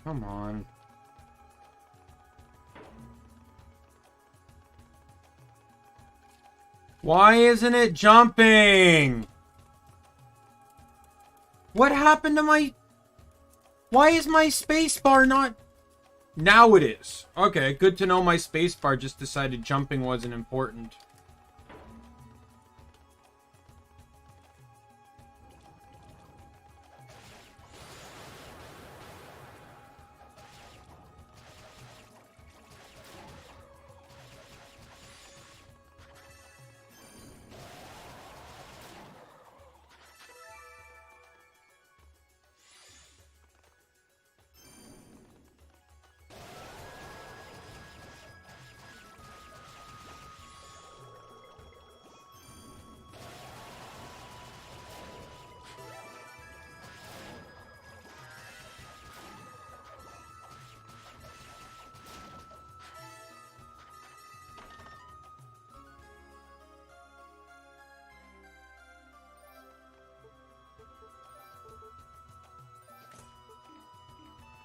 A: Come on. Why isn't it jumping? What happened to my... Why is my spacebar not... Now it is. Okay, good to know my spacebar just decided jumping wasn't important.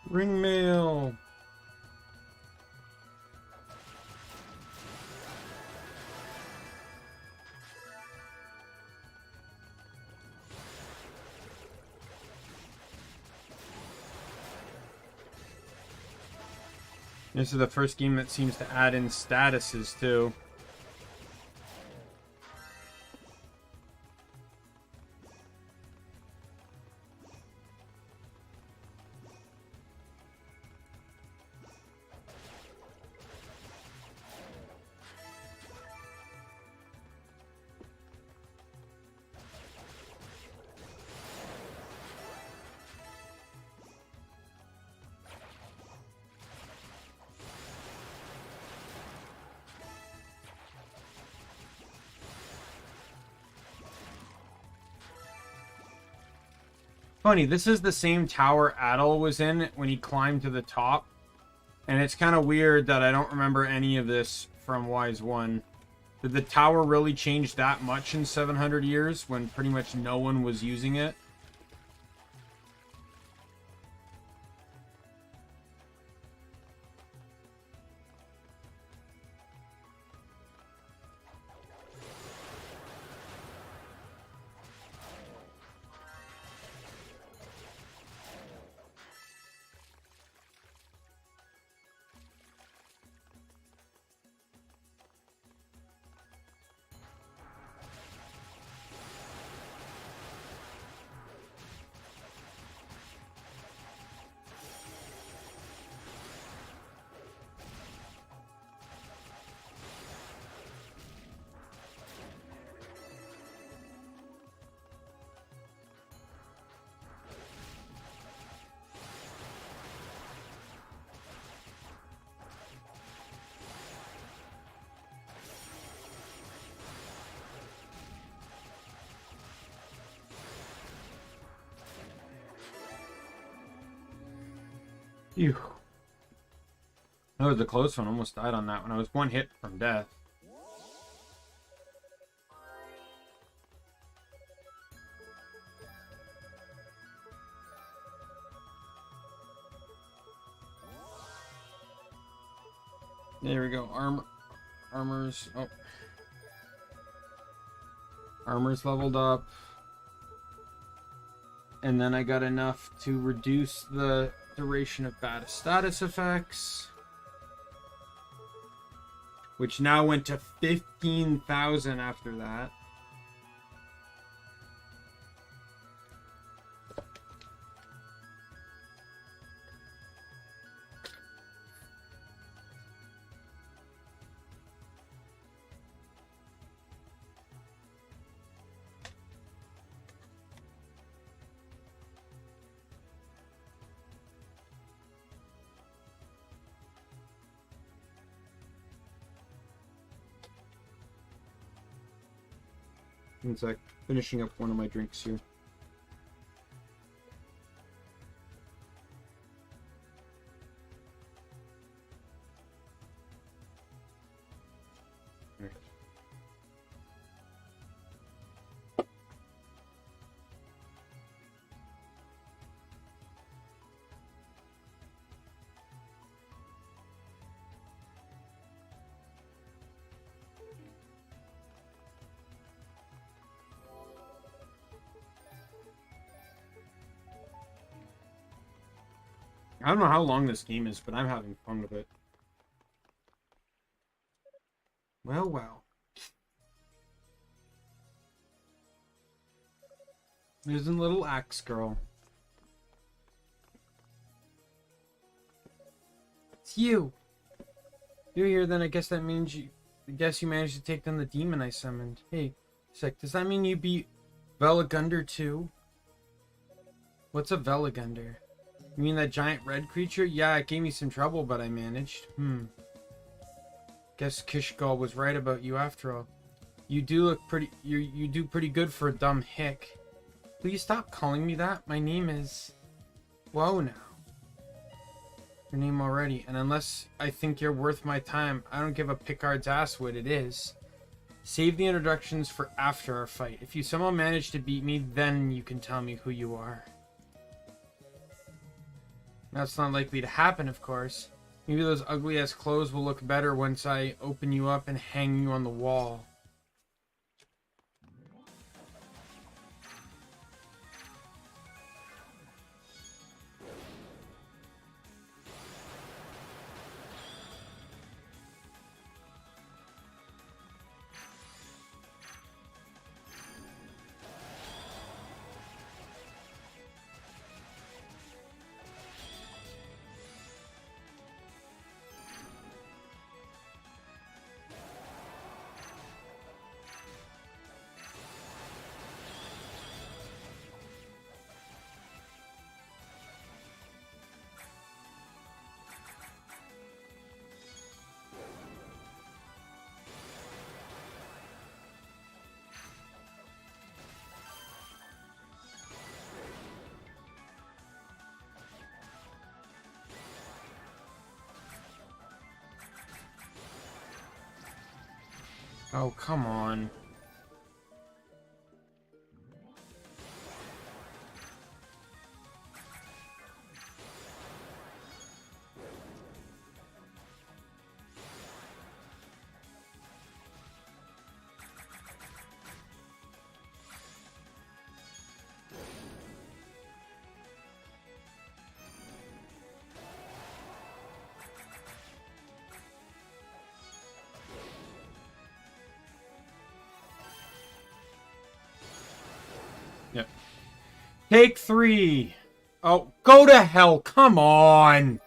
A: Ring mail. This is the first game that seems to add in statuses too. Funny, this is the same tower Adel was in when he climbed to the top. And it's kind of weird that I don't remember any of this from Wise 1. Did the tower really change that much in 700 years when pretty much no one was using it? Phew. That was a close one. Almost died on that one. I was one hit from death. There we go. Armor's... Oh. Armor's leveled up. And then I got enough to reduce the duration of bad status effects, which now went to 15,000 after that. One sec, finishing up one of my drinks here. I don't know how long this game is, but I'm having fun with it. Well, well. There's a little axe girl. It's you. You're here, then I guess that means you... I guess you managed to take down the demon I summoned. Hey, sec, does that mean you beat Velagunder too? What's a Velagunder? You mean that giant red creature? Yeah, it gave me some trouble, but I managed. Guess Kishgal was right about you after all. You do look pretty... You do pretty good for a dumb hick. Please stop calling me that. My name is... Whoa now. Your name already. And unless I think you're worth my time, I don't give a Picard's ass what it is. Save the introductions for after our fight. If you somehow manage to beat me, then you can tell me who you are. That's not likely to happen, of course. Maybe those ugly-ass clothes will look better once I open you up and hang you on the wall.
C: Oh, come on.
A: Yep. Take 3. Oh, go to hell. Come on.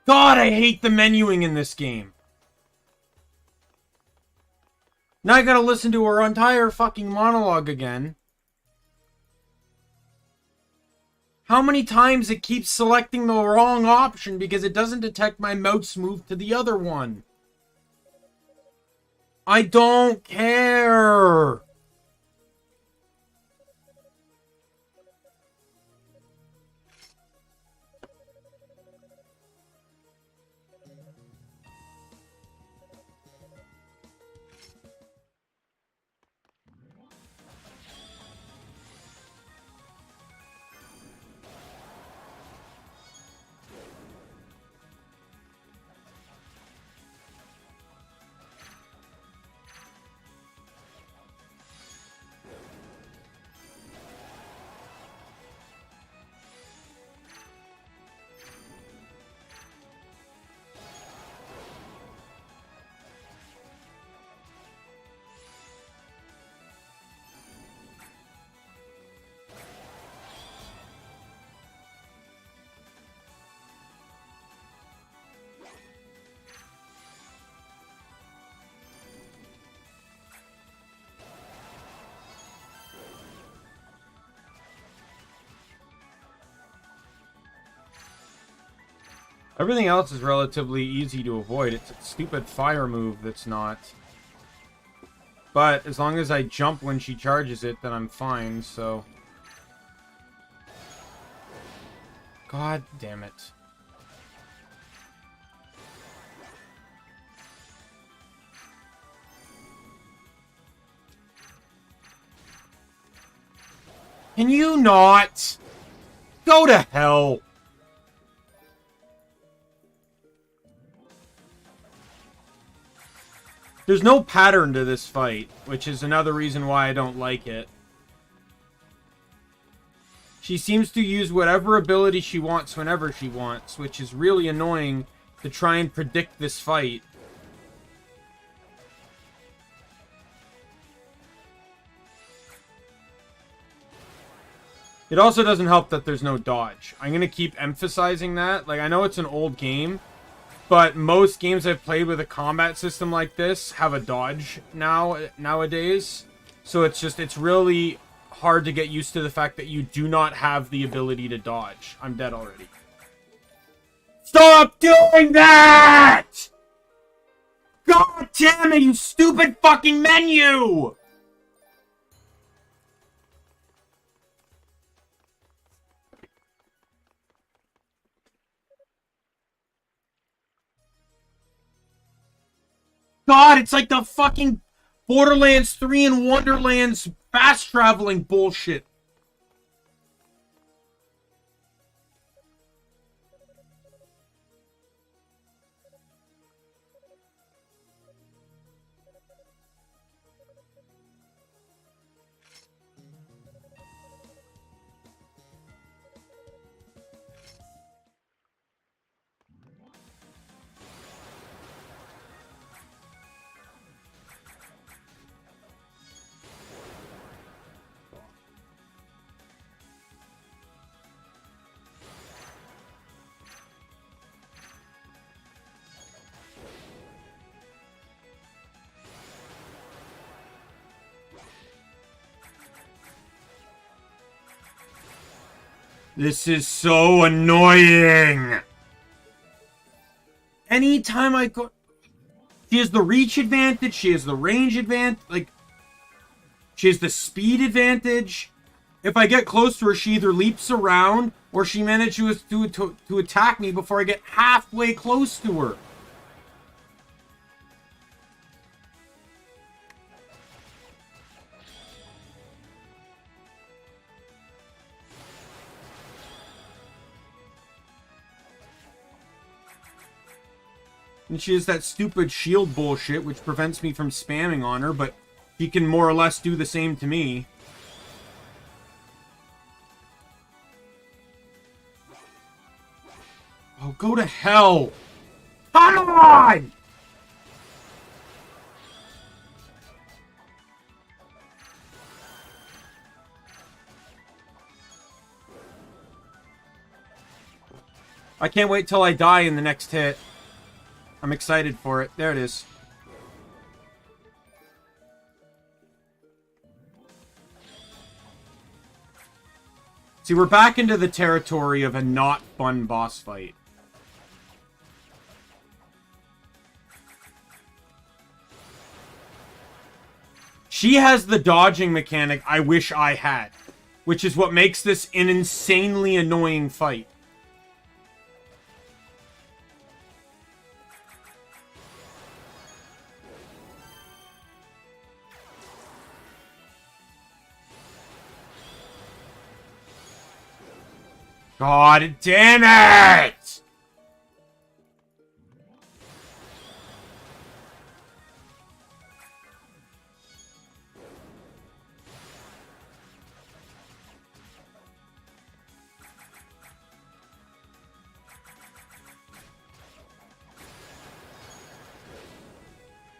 A: God, I hate the menuing in this game. Now I gotta listen to her entire fucking monologue again. How many times it keeps selecting the wrong option because it doesn't detect my mouse move to the other one. I don't care. Everything else is relatively easy to avoid. It's a stupid fire move that's not. But as long as I jump when she charges it, then I'm fine, so... God damn it. Can you not? Go to hell! There's no pattern to this fight, which is another reason why I don't like it. She seems to use whatever ability she wants whenever she wants, which is really annoying to try and predict this fight. It also doesn't help that there's no dodge. I'm going to keep emphasizing that. Like, I know it's an old game, but most games I've played with a combat system like this have a dodge nowadays. So it's really hard to get used to the fact that you do not have the ability to dodge. I'm dead already. Stop doing that! God damn it, you stupid fucking menu! God, it's like the fucking Borderlands 3 and Wonderlands fast traveling bullshit. This is so annoying. Anytime I go... She has the reach advantage. She has the range advantage. Like, she has the speed advantage. If I get close to her, she either leaps around or she manages to attack me before I get halfway close to her. And she has that stupid shield bullshit, which prevents me from spamming on her, but she can more or less do the same to me. Oh, go to hell! Come on! I can't wait till I die in the next hit. I'm excited for it. There it is. See, we're back into the territory of a not fun boss fight. She has the dodging mechanic I wish I had, which is what makes this an insanely annoying fight. God damn it!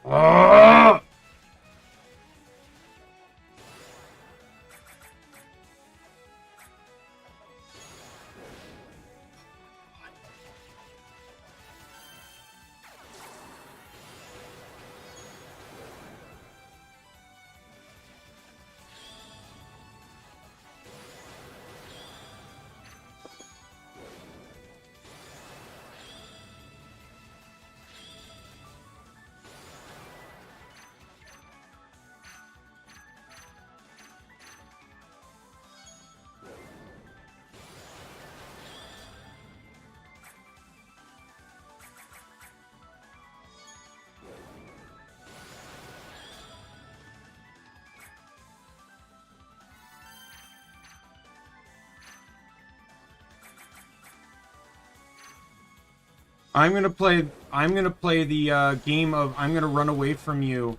A: Ah! I'm gonna play the game of I'm gonna run away from you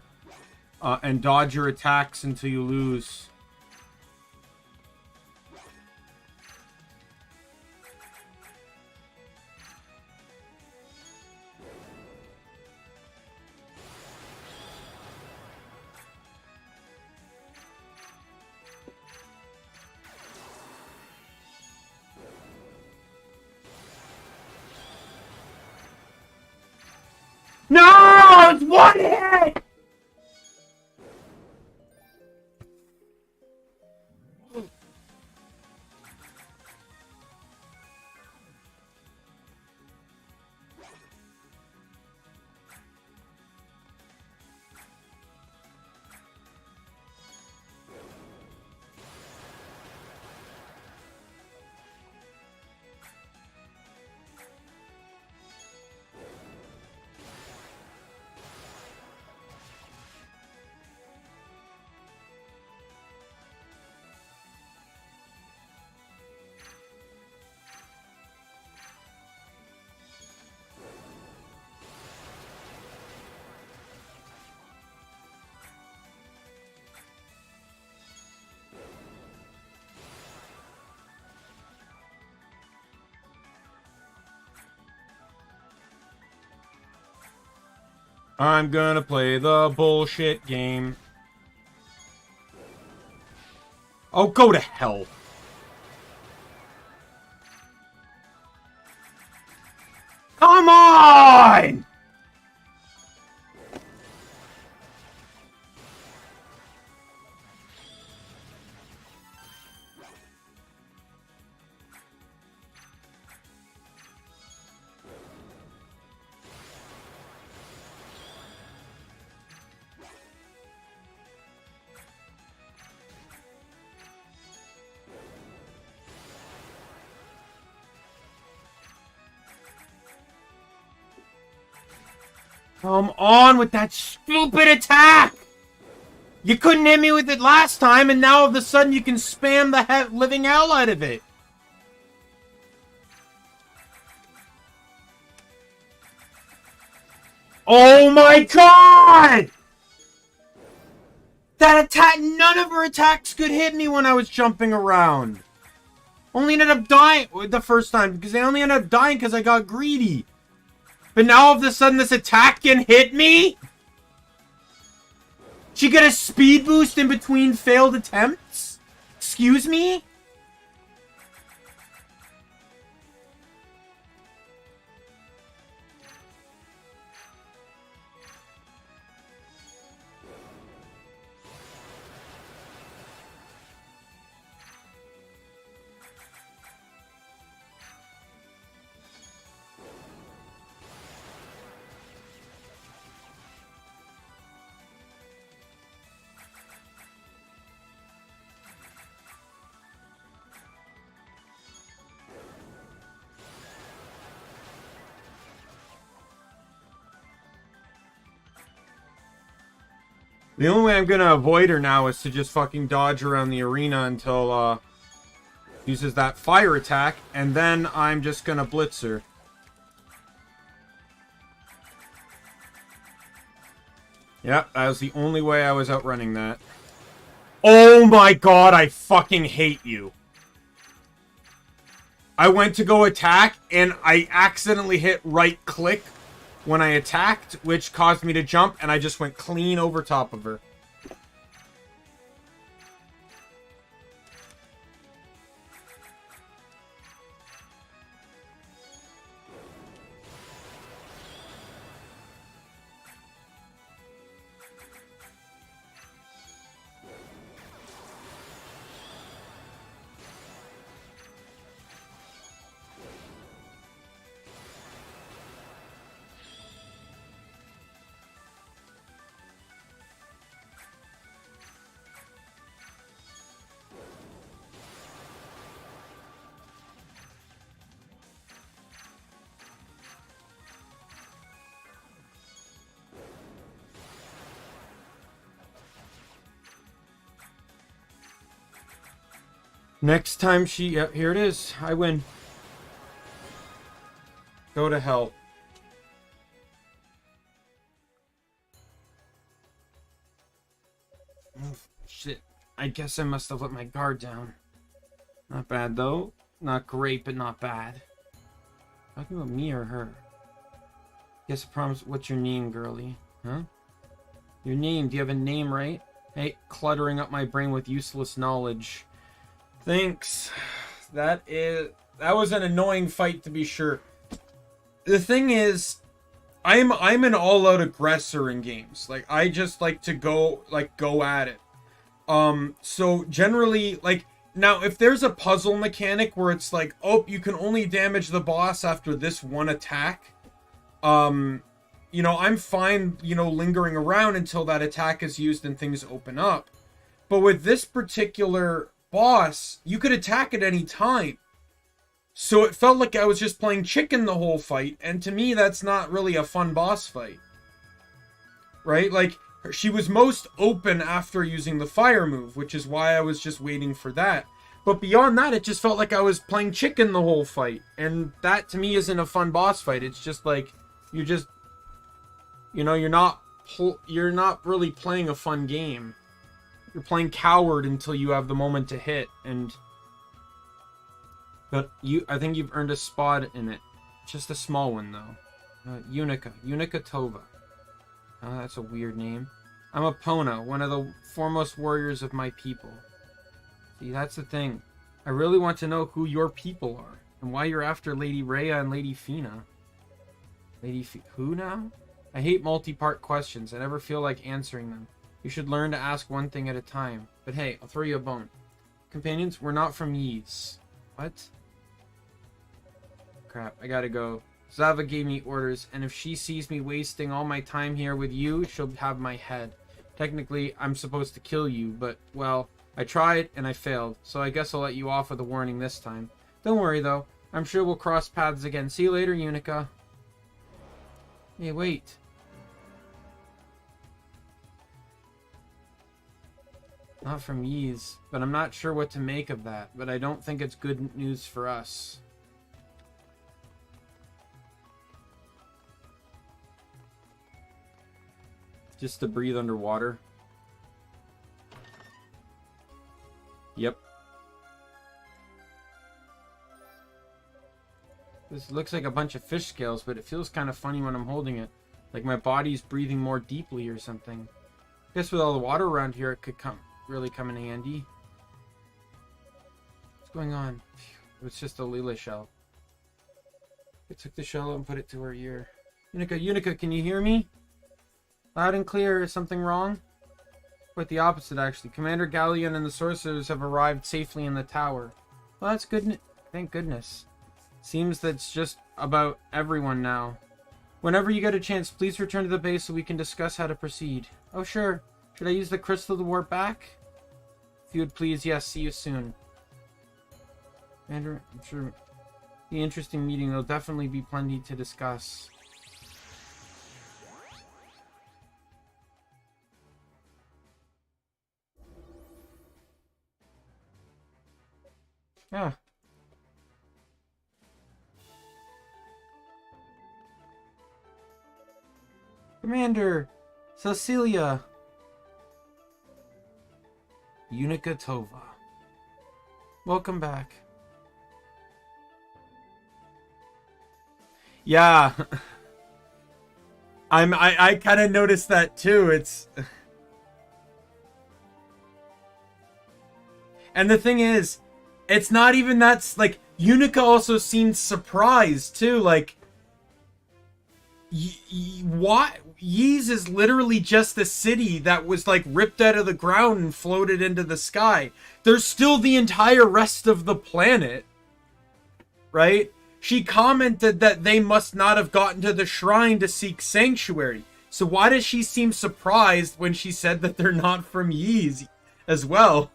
A: and dodge your attacks until you lose. No! It's one hit! I'm gonna play the bullshit game. Oh, go to hell. Come on! Come on with that stupid attack! You couldn't hit me with it last time, and now all of a sudden you can spam the living hell out of it.
C: Oh my god! That attack, none of her attacks could hit me when I was jumping around. Only ended up dying the first time because I only ended up dying because I got greedy. But now all of a sudden this attack can hit me? She get a speed boost in between failed attempts? Excuse me? The only way I'm gonna avoid her now is to just fucking dodge around the arena until, uses that fire attack, and then I'm just gonna blitz her. Yep, that was the only way I was outrunning that. Oh my god, I fucking hate you. I went to go attack, and I accidentally hit right click when I attacked, which caused me to jump, and I just went clean over top of her. Next time she... Yep, here it is. I win. Go to hell. Oh, shit. I guess I must have let my guard down. Not bad, though. Not great, but not bad. Talking about me or her? Guess I promise. What's your name, girlie? Huh? Your name. Do you have a name, right? Hey, cluttering up my brain with useless knowledge. Thanks. That was an annoying fight to be sure. The thing is, I'm an all-out aggressor in games. Like, I just like to go at it. So generally, like, now if there's a puzzle mechanic where it's like, oh, you can only damage the boss after this one attack, you know, I'm fine, you know, lingering around until that attack is used and things open up. But with this particular boss, you could attack at any time. So it felt like I was just playing chicken the whole fight, and to me that's not really a fun boss fight. Right? Like, she was most open after using the fire move, which is why I was just waiting for that. But beyond that, it just felt like I was playing chicken the whole fight, and that to me isn't a fun boss fight. It's just like, you just, you know, you're not really playing a fun game. You're playing coward until you have the moment to hit, but I think you've earned a spot in it. Just a small one, though. Yunica Tova. Oh, that's a weird name. I'm Epona, one of the foremost warriors of my people. See, that's the thing. I really want to know who your people are, and why you're after Lady Rhea and Lady Fina. Who now? I hate multi-part questions. I never feel like answering them. You should learn to ask one thing at a time. But hey, I'll throw you a bone. Companions, we're not from Ys. What? Crap, I gotta go. Zava gave me orders, and if she sees me wasting all my time here with you, she'll have my head. Technically, I'm supposed to kill you, but, well, I tried and I failed, so I guess I'll let you off with a warning this time. Don't worry, though. I'm sure we'll cross paths again. See you later, Yunica. Hey, wait. Not from Ys, but I'm not sure what to make of that, but I don't think it's good news for us.
D: Just to breathe underwater. Yep.
C: This looks like a bunch of fish scales, but it feels kind of funny when I'm holding it. Like my body's breathing more deeply or something. I guess with all the water around here, it could really come in handy. What's going on? It was just a lila shell. I took the shell and put it to her ear. Yunica, can you hear me? Loud and clear. Is something wrong? Quite the opposite, actually. Commander Galleon and the sorcerers have arrived safely in the tower. Well, that's good. Thank goodness. Seems that's just about everyone now. Whenever you get a chance, please return to the base so we can discuss how to proceed. Oh, sure. Should I use the crystal to warp back? If you would please, yes. See you soon. Commander, I'm sure the interesting meeting. There'll definitely be plenty to discuss. Yeah. Commander! Cecilia! Yunica Tova. Welcome back.
A: Yeah. I kind of noticed that too. It's... And the thing is, it's not even that, like, Yunica also seemed surprised too, like, what? Ys is literally just a city that was, like, ripped out of the ground and floated into the sky. There's still the entire rest of the planet, right? She commented that they must not have gotten to the shrine to seek sanctuary. So why does she seem surprised when she said that they're not from Ys as well?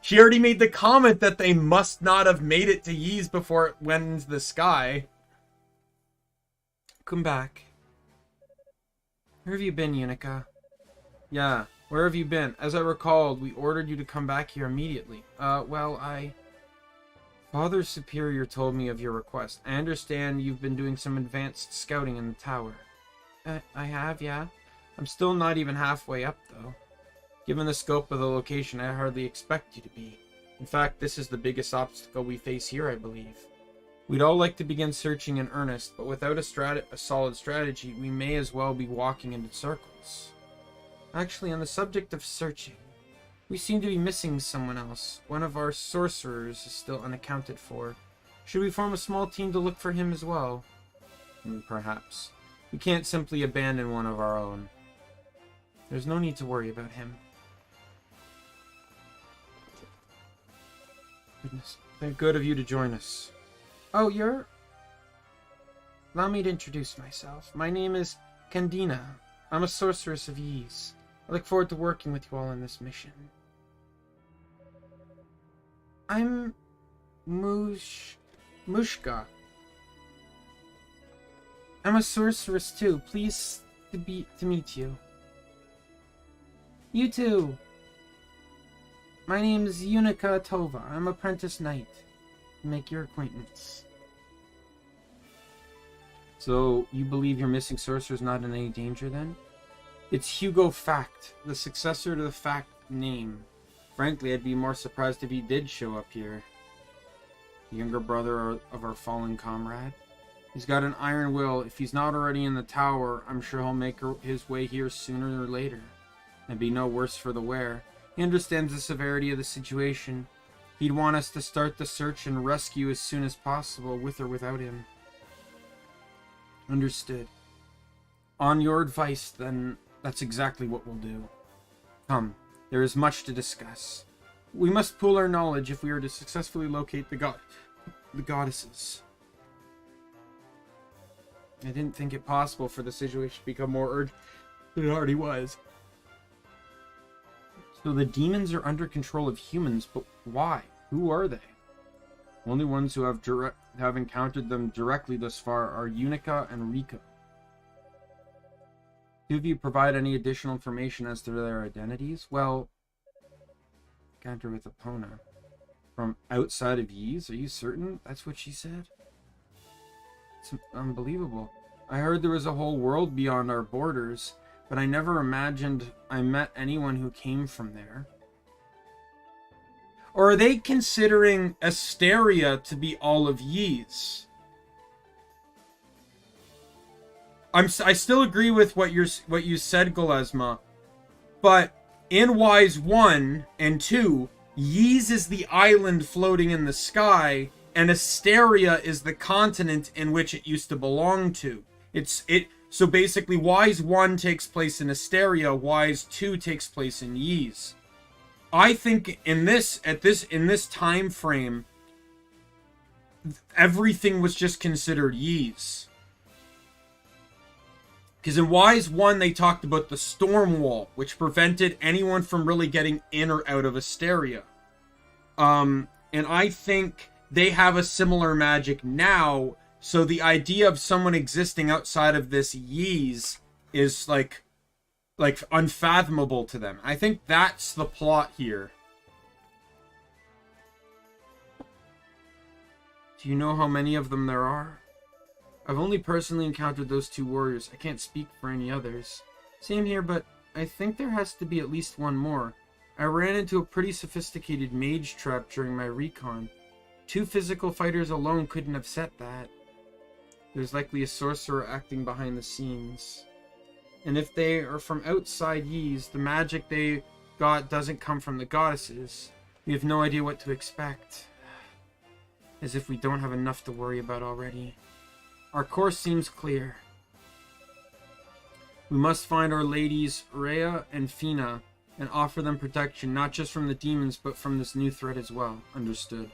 A: She already made the comment that they must not have made it to Ys before it went into the sky.
C: Come back. Where have you been, Yunica? Yeah, where have you been? As I recalled, we ordered you to come back here immediately. Father Superior told me of your request. I understand you've been doing some advanced scouting in the tower. I have, yeah. I'm still not even halfway up, though. Given the scope of the location, I hardly expect you to be. In fact, this is the biggest obstacle we face here, I believe. We'd all like to begin searching in earnest, but without a solid strategy, we may as well be walking into circles. Actually, on the subject of searching, we seem to be missing someone else. One of our sorcerers is still unaccounted for. Should we form a small team to look for him as well? Perhaps. We can't simply abandon one of our own. There's no need to worry about him. Goodness. Thank good of you to join us. Oh, you're... Allow me to introduce myself. My name is Candina. I'm a sorceress of Ys. I look forward to working with you all on this mission. I'm... Mushka. I'm a sorceress too. Pleased to meet you. You too. My name is Yunica Tova. I'm apprentice knight. Make your acquaintance. So, you believe your missing sorcerer's not in any danger then? It's Hugo Fact, the successor to the Fact name. Frankly, I'd be more surprised if he did show up here. The younger brother of our fallen comrade. He's got an iron will. If he's not already in the tower, I'm sure he'll make his way here sooner or later. And be no worse for the wear. He understands the severity of the situation. He'd want us to start the search and rescue as soon as possible, with or without him. Understood. On your advice, then, that's exactly what we'll do. Come, there is much to discuss. We must pool our knowledge if we are to successfully locate the goddesses. I didn't think it possible for the situation to become more urgent than it already was. So the demons are under control of humans, but why? Who are they? Only ones who have encountered them directly thus far are Yunica and Rico. Do you provide any additional information as to their identities? Well, encounter with Epona. From outside of Ys? Are you certain? That's what she said? It's unbelievable. I heard there was a whole world beyond our borders, but I never imagined I met anyone who came from there. Or are they considering Asteria to be all of Ys? I still agree with what you said, Galesma, but in Wise 1 and 2, Ys is the island floating in the sky, and Asteria is the continent in which it used to belong to. So basically, Wise 1 takes place in Asteria, Wise 2 takes place in Ys. I think in this time frame, everything was just considered Ys. Because in Wise 1, they talked about the storm wall, which prevented anyone from really getting in or out of Asteria. And I think they have a similar magic now, so the idea of someone existing outside of this Ys is like unfathomable to them. I think that's the plot here. Do you know how many of them there are? I've only personally encountered those 2 warriors. I can't speak for any others. Same here, but I think there has to be at least one more. I ran into a pretty sophisticated mage trap during my recon. 2 physical fighters alone couldn't have set that. There's likely a sorcerer acting behind the scenes. And if they are from outside Ys, the magic they got doesn't come from the goddesses. We have no idea what to expect. As if we don't have enough to worry about already. Our course seems clear. We must find our ladies Rhea and Fina and offer them protection, not just from the demons, but from this new threat as well. Understood.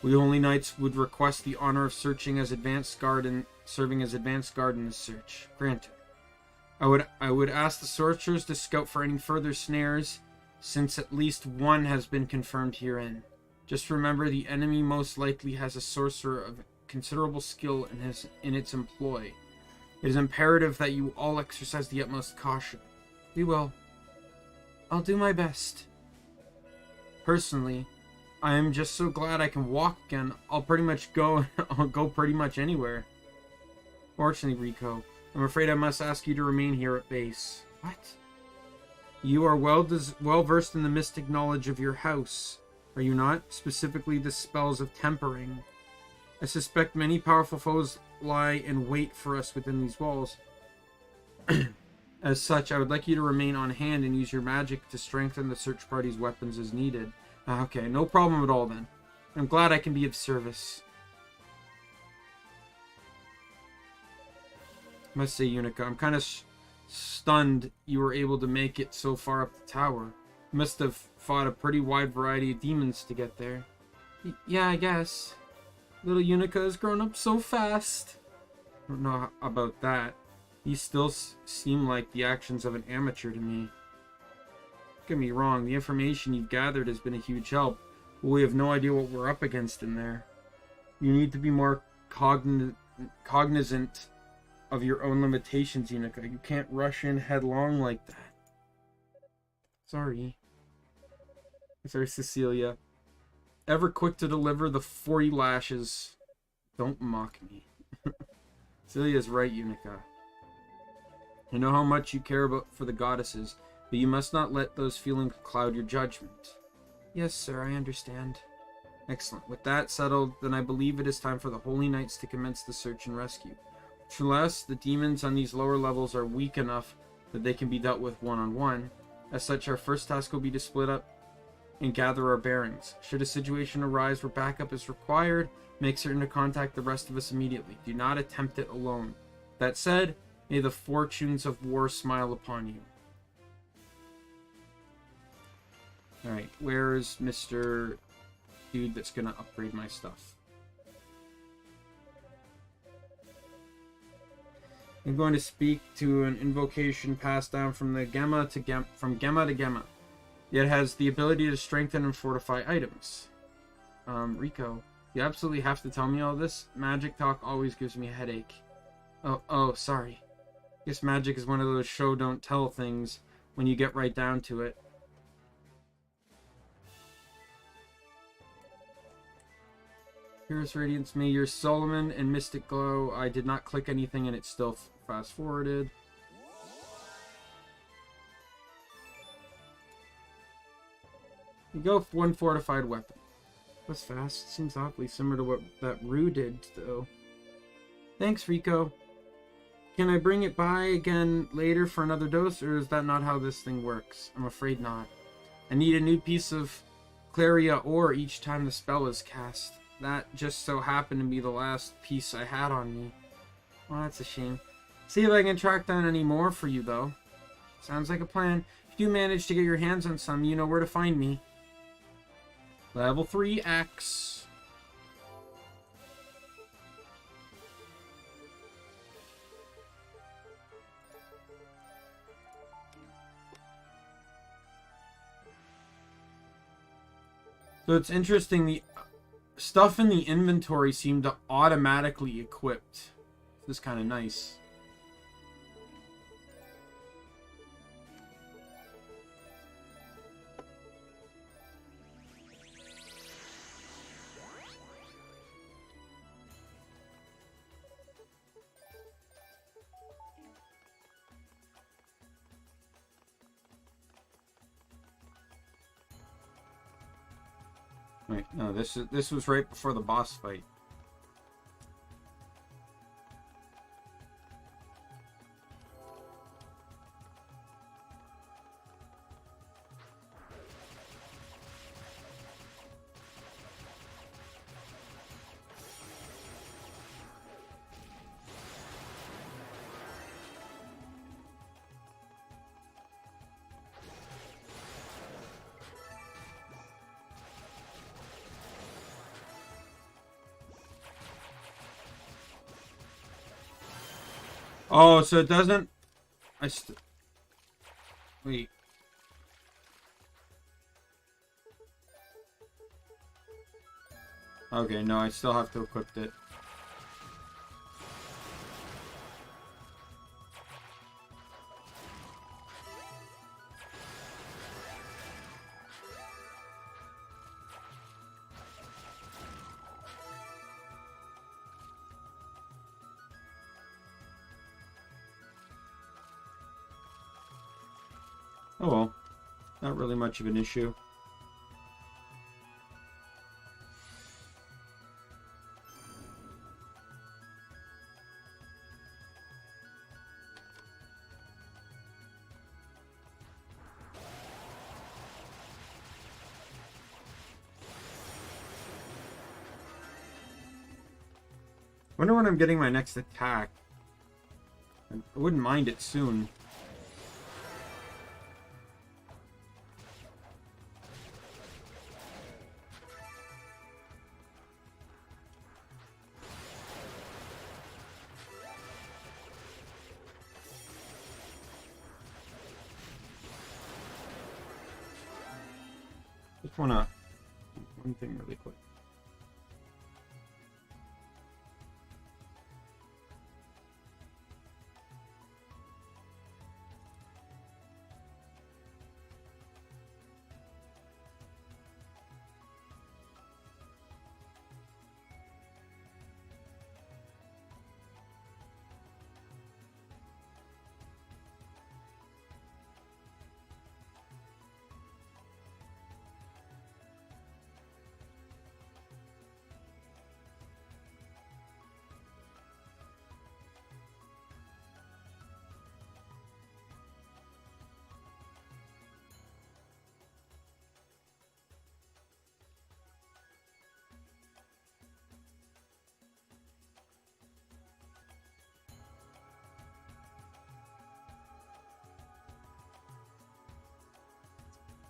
C: We Holy Knights would request the honor of serving as advanced guard in this search. Granted. I would ask the sorcerers to scout for any further snares, since at least one has been confirmed herein. Just remember, the enemy most likely has a sorcerer of considerable skill in its employ. It is imperative that you all exercise the utmost caution. We will. I'll do my best. Personally, I am just so glad I can walk again. I'll go pretty much anywhere. Fortunately, Rico, I'm afraid I must ask you to remain here at base. What? You are well versed in the mystic knowledge of your house, are you not? Specifically the spells of tempering. I suspect many powerful foes lie in wait for us within these walls. As such, I would like you to remain on hand and use your magic to strengthen the search party's weapons as needed. Okay, no problem at all then. I'm glad I can be of service. I must say, Yunica, I'm kind of stunned you were able to make it so far up the tower. You must have fought a pretty wide variety of demons to get there. Yeah, I guess. Little Yunica has grown up so fast. I don't know about that. These still seem like the actions of an amateur to me. Don't get me wrong, the information you've gathered has been a huge help, but we have no idea what we're up against in there. You need to be more cognizant of your own limitations, Yunica. You can't rush in headlong like that. Sorry, Cecilia. Ever quick to deliver the 40 lashes. Don't mock me. Cecilia's right, Yunica. I know how much you care for the goddesses, but you must not let those feelings cloud your judgment. Yes, sir, I understand. Excellent. With that settled, then I believe it is time for the Holy Knights to commence the search and rescue. Unless the demons on these lower levels are weak enough that they can be dealt with one-on-one. As such, our first task will be to split up and gather our bearings. Should a situation arise where backup is required, make certain to contact the rest of us immediately. Do not attempt it alone. That said, may the fortunes of war smile upon you. Alright, where's Mr. Dude that's gonna upgrade my stuff? I'm going to speak to an invocation passed down from Gemma to Gemma. It has the ability to strengthen and fortify items. Rico, you absolutely have to tell me all this? Magic talk always gives me a headache. Oh, sorry. Guess magic is one of those show don't tell things when you get right down to it. Purest Radiance, may your Solomon and Mystic Glow. I did not click anything and it still fast forwarded. You go for one fortified weapon. That's fast. Seems awfully similar to what that Rue did, though. Thanks, Rico. Can I bring it by again later for another dose, or is that not how this thing works? I'm afraid not. I need a new piece of Claria ore each time the spell is cast. That just so happened to be the last piece I had on me. Well, that's a shame. See if I can track down any more for you, though. Sounds like a plan. If you do manage to get your hands on some, you know where to find me. Level 3 axe. So it's interesting, the stuff in the inventory seemed to automatically equipped. This is kind of nice. Wait, no, this was right before the boss fight. Oh, so it doesn't... Wait. Okay, no, I still have to equip it. Oh well, not really much of an issue. Wonder when I'm getting my next attack. I wouldn't mind it soon. Just wanna one thing really quick.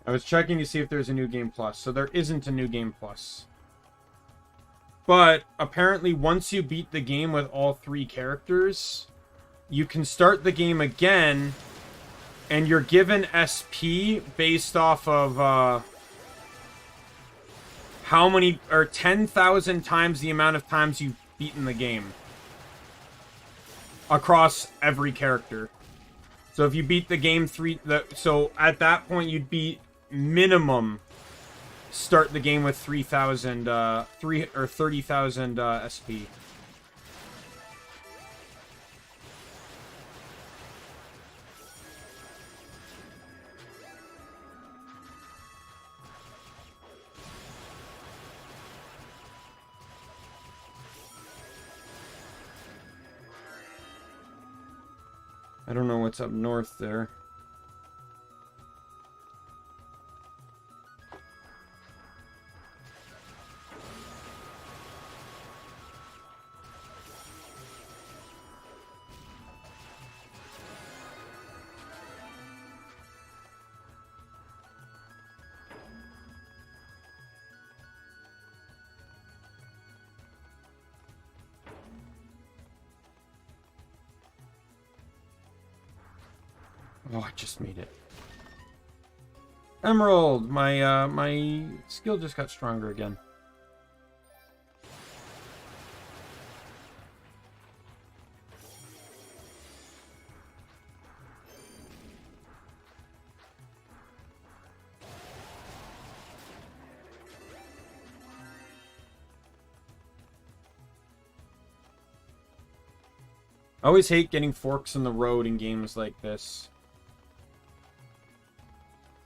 C: I was checking to see if there's a new game plus, so there isn't a new game plus. But apparently once you beat the game with all 3 characters, you can start the game again, and you're given SP based off of how many, or 10,000 times the amount of times you've beaten the game. Across every character. So if you beat the game so at that point you'd beat minimum start the game with 3,000 30,000 SP.
A: I don't know what's up north there. Oh, I just made it. Emerald! My skill just got stronger again. I always hate getting forks in the road in games like this.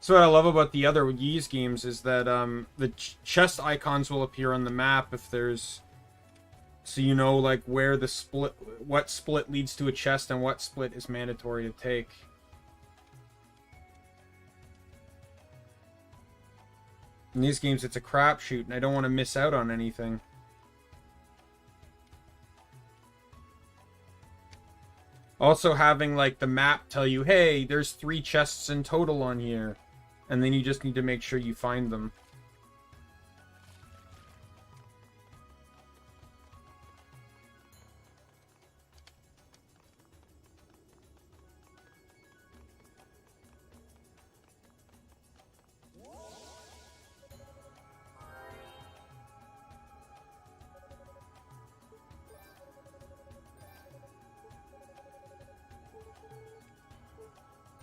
A: So what I love about the other Ys games is that the chest icons will appear on the map if there's, so you know like where the split, what split leads to a chest and what split is mandatory to take. In these games it's a crapshoot and I don't want to miss out on anything. Also having like the map tell you, hey, there's 3 chests in total on here. And then you just need to make sure you find them.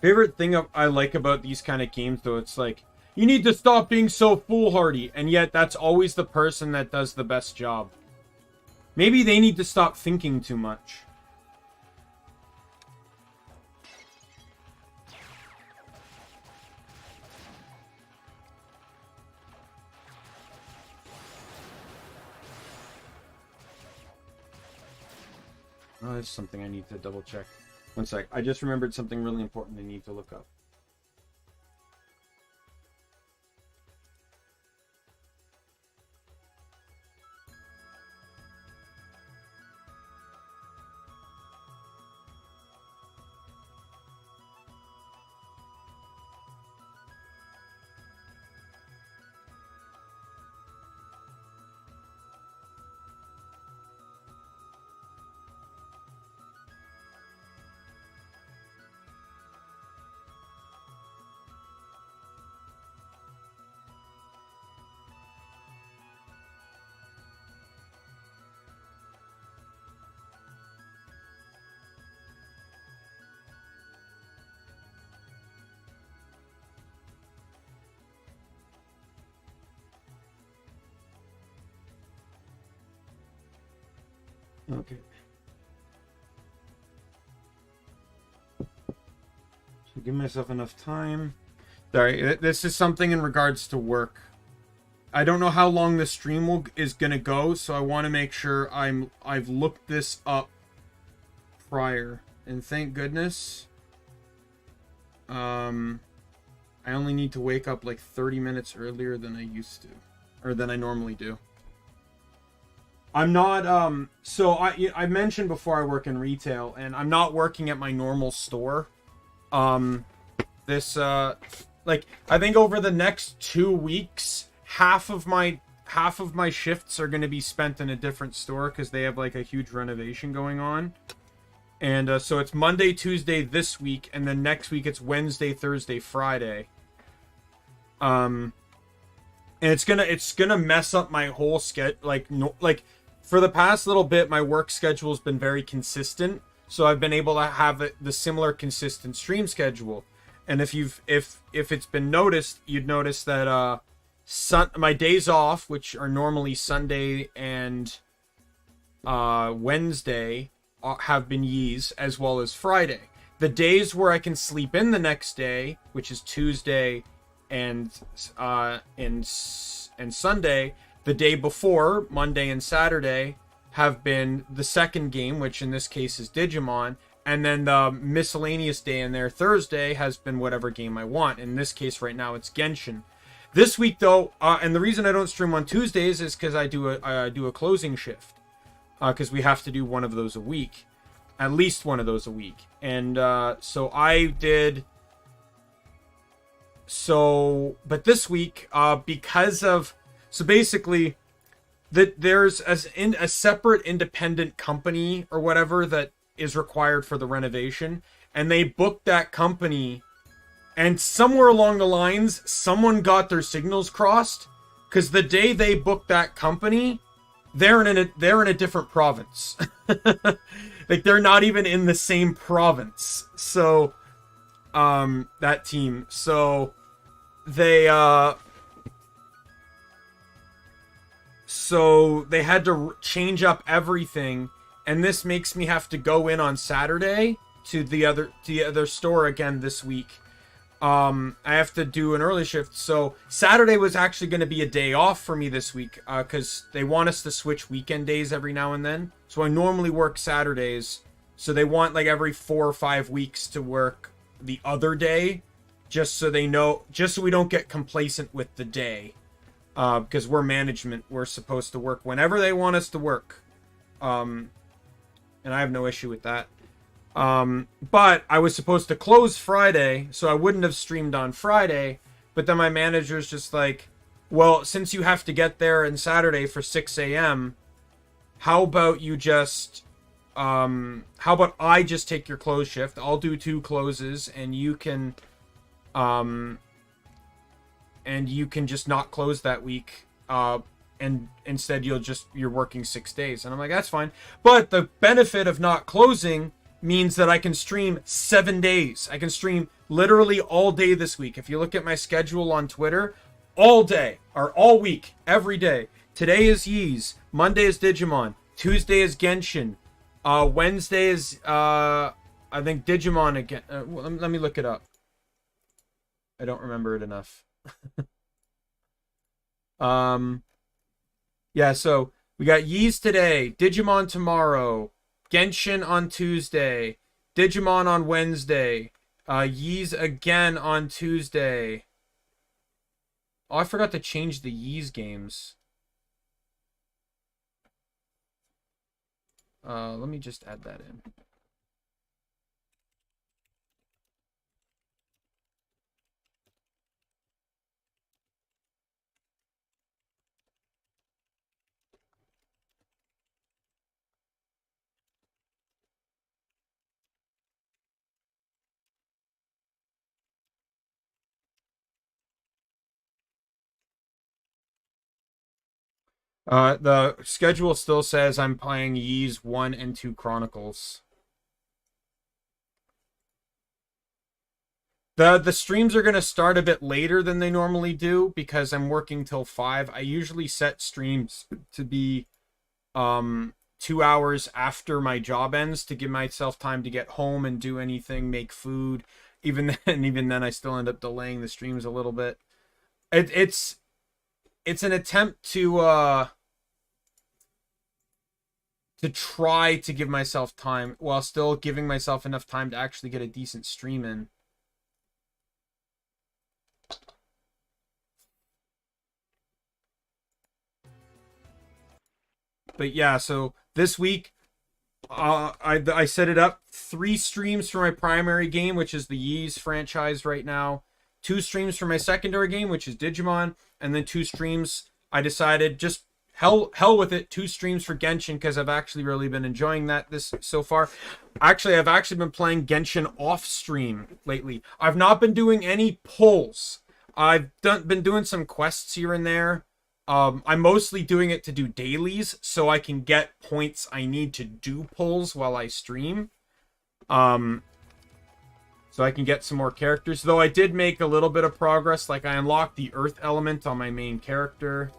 A: Favorite thing I like about these kind of games, though, it's like, you need to stop being so foolhardy, and yet that's always the person that does the best job. Maybe they need to stop thinking too much. Oh, that's something I need to double check. One sec. I just remembered something really important I need to look up. Okay. So give myself enough time. Sorry, this is something in regards to work. I don't know how long the stream is gonna go, so I want to make sure I've looked this up prior. And thank goodness, I only need to wake up like 30 minutes earlier than I used to, or than I normally do. I'm not, so I mentioned before I work in retail, and I'm not working at my normal store. Like, I think over the next 2 weeks, half of my shifts are going to be spent in a different store, because they have, like, a huge renovation going on. And, so it's Monday, Tuesday this week, and then next week it's Wednesday, Thursday, Friday. And it's gonna mess up my whole schedule, for the past little bit, my work schedule has been very consistent, so I've been able to have the similar consistent stream schedule. And if it's been noticed, you'd notice that my days off, which are normally Sunday and Wednesday, have been Ys, as well as Friday. The days where I can sleep in the next day, which is Tuesday and Sunday. The day before, Monday and Saturday, have been the second game, which in this case is Digimon, And then the miscellaneous day in there, Thursday, has been whatever game I want. In this case, right now, it's Genshin. This week, though, and the reason I don't stream on Tuesdays is because I do a closing shift. Because we have to do one of those a week. At least one of those a week. And so I did... So, but this week, because of... So basically, there's a separate independent company or whatever that is required for the renovation. And they booked that company... And somewhere along the lines, someone got their signals crossed, because the day they booked that company, they're in a different province. Like, they're not even in the same province. So, that team. So, they had to change up everything, and this makes me have to go in on Saturday to the other store again this week. I have to do an early shift, so Saturday was actually going to be a day off for me this week, because they want us to switch weekend days every now and then. So I normally work Saturdays, so they want like every 4 or 5 weeks to work the other day, just so they know, just so we don't get complacent with the day, because we're management, we're supposed to work whenever they want us to work, and I have no issue with that. But I was supposed to close Friday, so I wouldn't have streamed on Friday. But then my manager's just like, well, since you have to get there on Saturday for 6 a.m., how about you just, how about I just take your close shift? I'll do 2 closes, and you can just not close that week. And instead you're working 6 days. And I'm like, that's fine. But the benefit of not closing means that I can stream 7 days. I can stream literally all day this week. If you look at my schedule on Twitter, all day, or all week, every day. Today is Ys. Monday is Digimon. Tuesday is Genshin. Wednesday is, I think, Digimon again. Let me look it up. I don't remember it enough. Yeah, so we got Ys today, Digimon tomorrow, Genshin on Tuesday, Digimon on Wednesday, Ys again on Tuesday. Oh, I forgot to change the Ys games. Let me just add that in. The schedule still says I'm playing Ys 1 and 2 Chronicles. The streams are going to start a bit later than they normally do because I'm working till 5. I usually set streams to be 2 hours after my job ends to give myself time to get home and do anything, make food. Even then I still end up delaying the streams a little bit. It's an attempt to try to give myself time while still giving myself enough time to actually get a decent stream in. But yeah, so this week I set it up 3 streams for my primary game, which is the Ys franchise right now, 2 streams for my secondary game, which is Digimon, and then 2 streams. I decided just hell with it, 2 streams for Genshin because I've actually really been enjoying that this so far. Actually, I've actually been playing Genshin off stream lately. I've not been doing any pulls. I've been doing some quests here and there. I'm mostly doing it to do dailies so I can get points I need to do pulls while I stream. So I can get some more characters. Though I did make a little bit of progress. Like I unlocked the Earth element on my main character.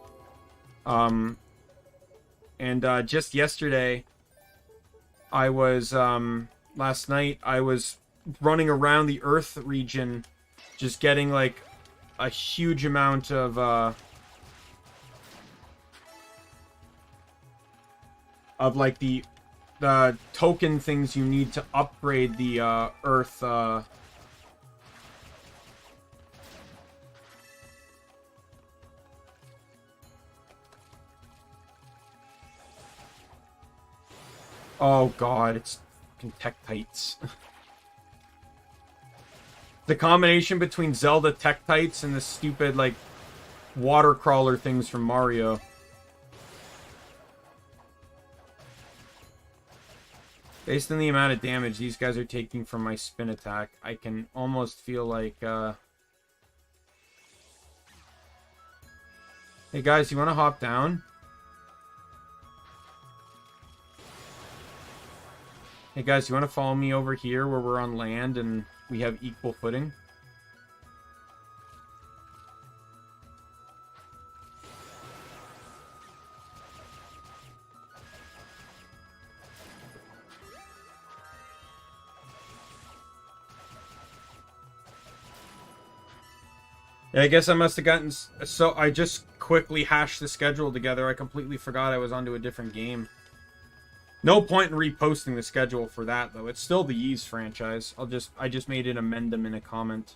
A: And just yesterday, I was, last night, I was running around the Earth region, just getting like a huge amount of like the token things you need to upgrade the Earth. Oh god, it's fucking Tektites. The combination between Zelda Tektites and the stupid, like, water crawler things from Mario. Based on the amount of damage these guys are taking from my spin attack, I can almost feel like, Hey guys, you want to hop down? Hey guys, you want to follow me over here where we're on land and we have equal footing? Yeah, I guess I must have gotten... So I just quickly hashed the schedule together. I completely forgot I was onto a different game. No point in reposting the schedule for that, though. It's still the Ys franchise. I just made an amendment in a comment.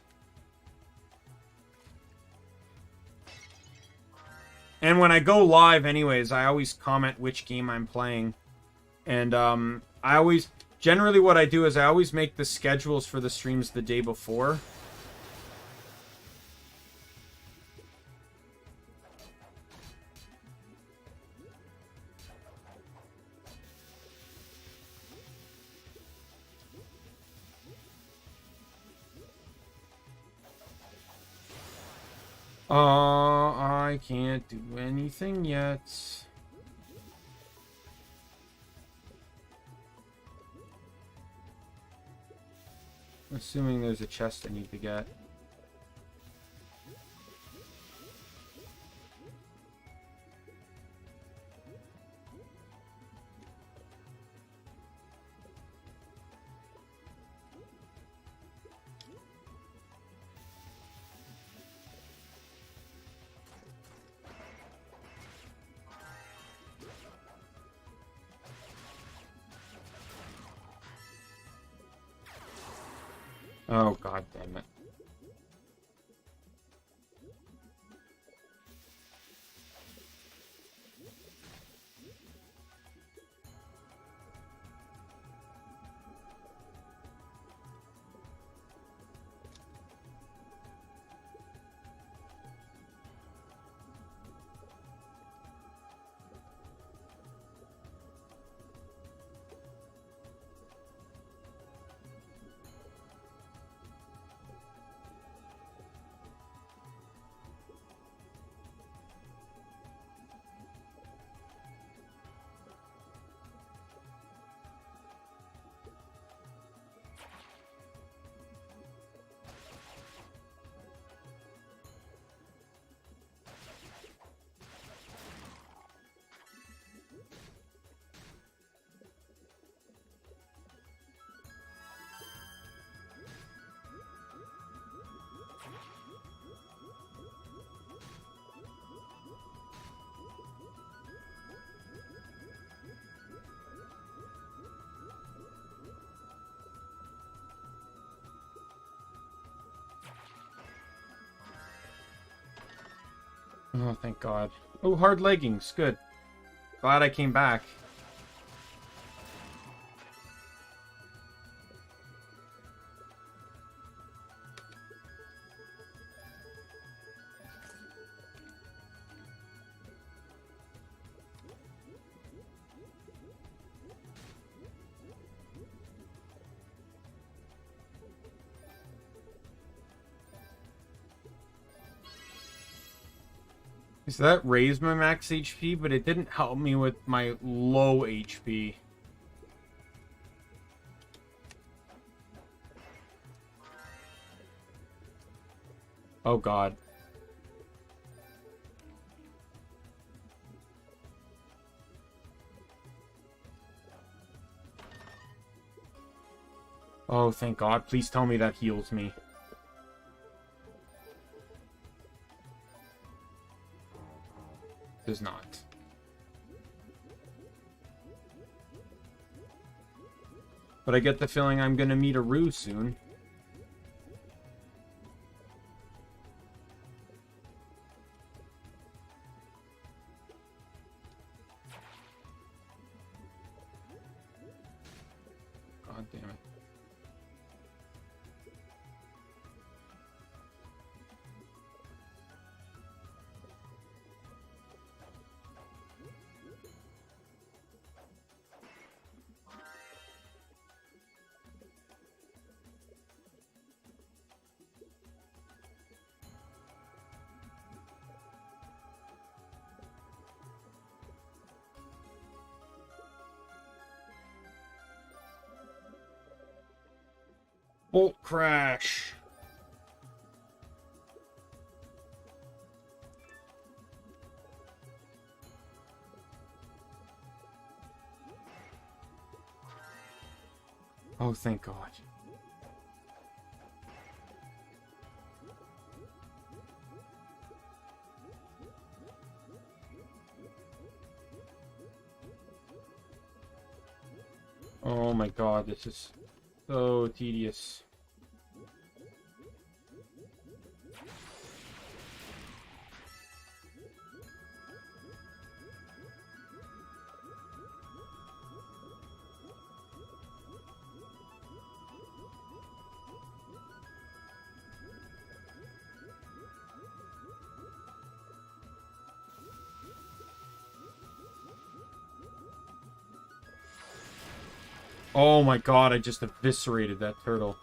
A: And when I go live anyways, I always comment which game I'm playing. And generally what I do is I always make the schedules for the streams the day before. I can't do anything yet. Assuming there's a chest I need to get. Oh, god damn it. Oh, thank God. Oh, hard leggings. Good. Glad I came back. So that raised my max HP, but it didn't help me with my low HP. Oh god. Oh, thank God. Please tell me that heals me. Does not. But I get the feeling I'm gonna meet a Roo soon. God damn it. Bolt crash. Oh, thank God. Oh my God, this is so tedious. Oh my God, I just eviscerated that turtle.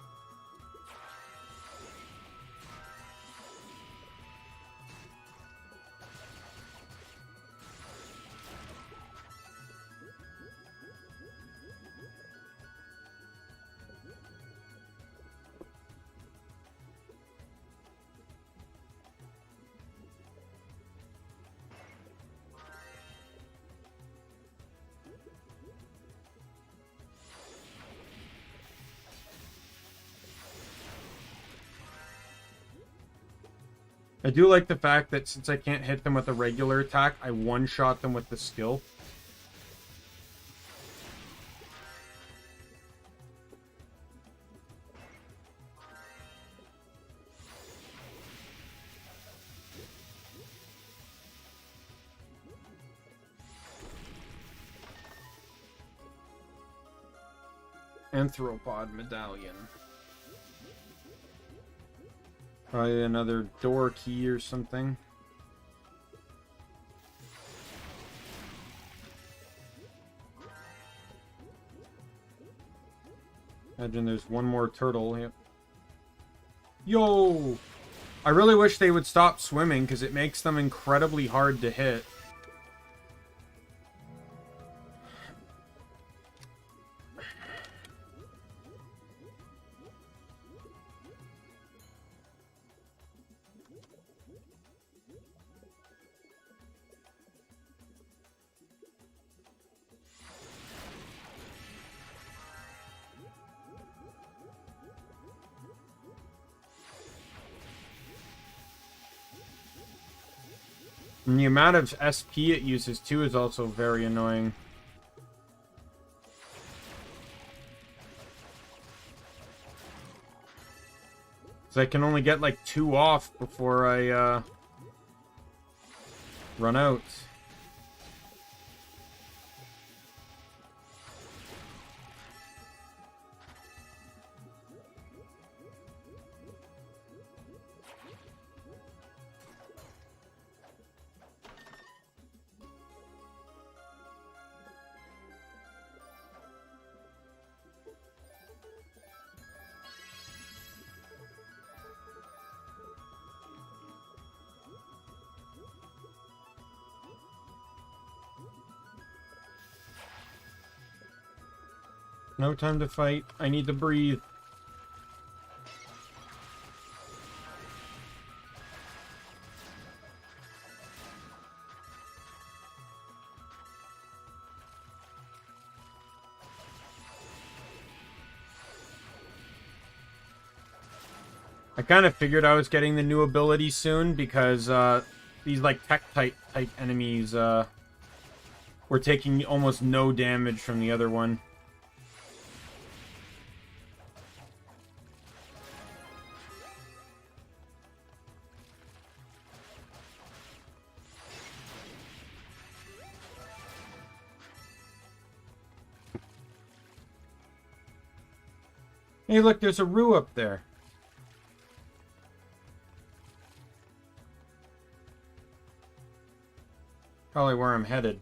A: I do like the fact that since I can't hit them with a regular attack, I one-shot them with the skill. Anthropod medallion. Probably another door key or something. Imagine there's one more turtle. Yep. Yo! I really wish they would stop swimming because it makes them incredibly hard to hit. And the amount of SP it uses too is also very annoying. So I can only get like 2 off before I run out. No time to fight. I need to breathe. I kind of figured I was getting the new ability soon because these like tech type enemies were taking almost no damage from the other one. Hey, look, there's a Roo up there. Probably where I'm headed.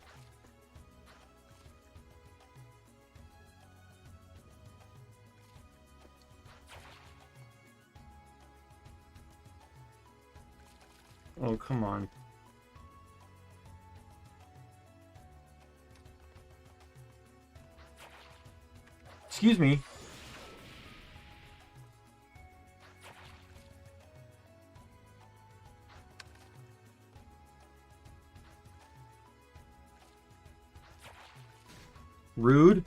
A: Oh, come on. Excuse me. Rude.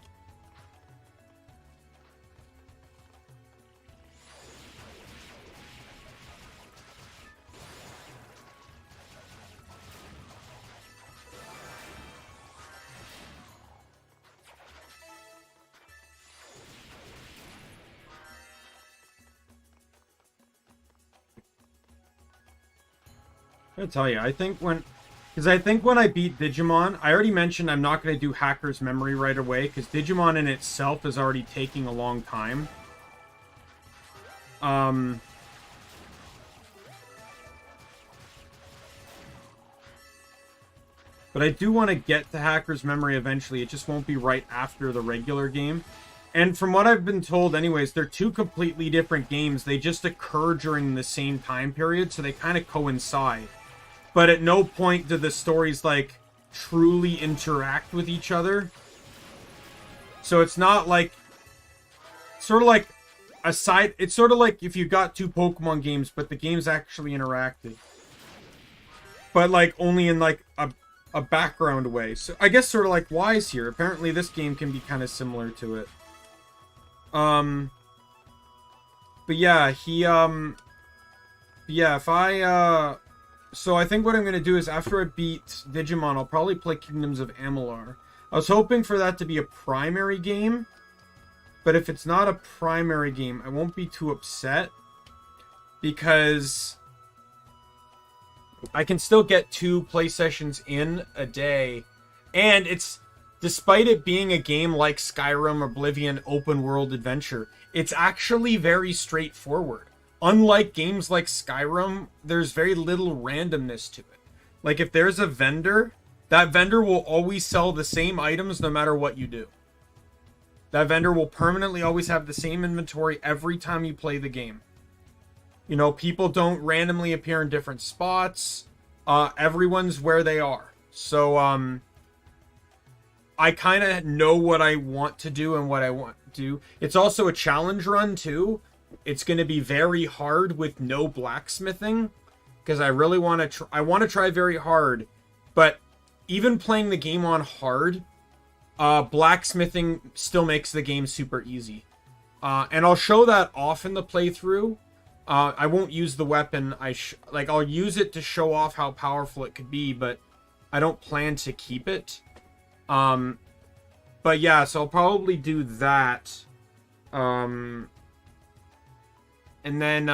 A: I tell you, I think when I beat Digimon, I already mentioned I'm not going to do Hacker's Memory right away, because Digimon in itself is already taking a long time. But I do want to get to Hacker's Memory eventually. It just won't be right after the regular game. And from what I've been told anyways, they're two completely different games. They just occur during the same time period, so they kind of coincide. But at no point do the stories, like, truly interact with each other. So it's not like... Sort of like a side... It's sort of like if you got two Pokemon games, but the games actually interacted. But, like, only in, like, a background way. So I guess sort of like Wise here. Apparently this game can be kind of similar to it. But yeah, yeah, if I, so I think what I'm going to do is after I beat Digimon, I'll probably play Kingdoms of Amalur. I was hoping for that to be a primary game, but if it's not a primary game, I won't be too upset, because I can still get 2 play sessions in a day, and it's, despite it being a game like Skyrim, Oblivion, open world adventure, it's actually very straightforward. Unlike games like Skyrim, there's very little randomness to it. Like, if there's a vendor, that vendor will always sell the same items no matter what you do. That vendor will permanently always have the same inventory every time you play the game. You know, people don't randomly appear in different spots. Everyone's where they are. So, I kind of know what I want to do and what I want to do. It's also a challenge run, too. It's going to be very hard with no blacksmithing, because I really want to I want to try very hard, but even playing the game on hard, blacksmithing still makes the game super easy. And I'll show that off in the playthrough. I won't use the weapon. I'll use it to show off how powerful it could be, but I don't plan to keep it. But yeah, so I'll probably do that. And then,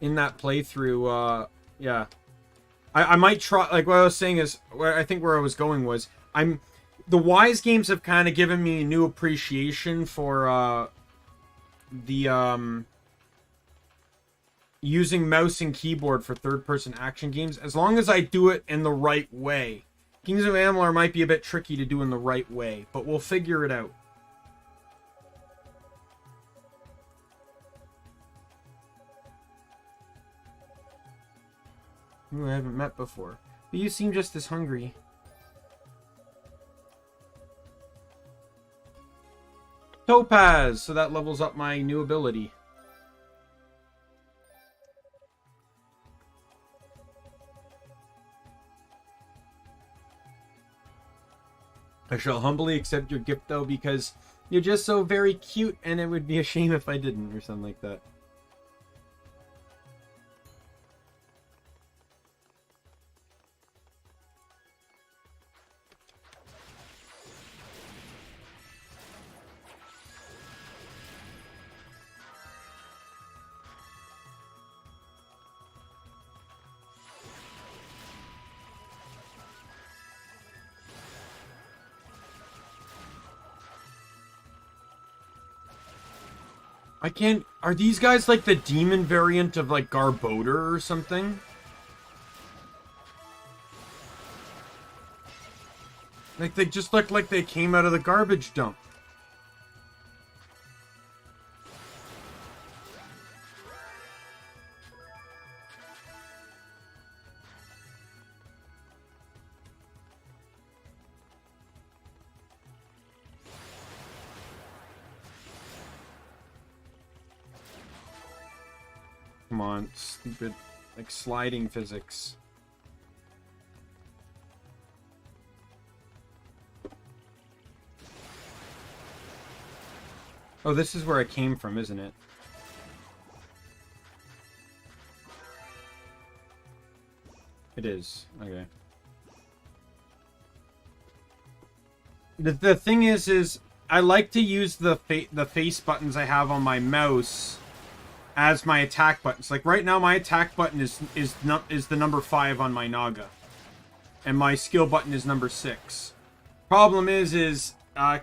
A: in that playthrough, yeah. I might try, like, what I was saying is, I think where I was going was, the Wise games have kind of given me a new appreciation for, using mouse and keyboard for third-person action games, as long as I do it in the right way. Kings of Amalur might be a bit tricky to do in the right way, but we'll figure it out. Who I haven't met before. But you seem just as hungry. Topaz! So that levels up my new ability. I shall humbly accept your gift, though, because you're just so very cute, and it would be a shame if I didn't, or something like that. I can't... Are these guys like the demon variant of like Garbodor or something? Like they just look like they came out of the garbage dump. Come on, stupid, like, sliding physics. Oh, this is where I came from, isn't it? It is. Okay. The thing is I like to use the face buttons I have on my mouse as my attack buttons. Like right now, my attack button is the number 5 on my Naga, and my skill button is number 6. Problem is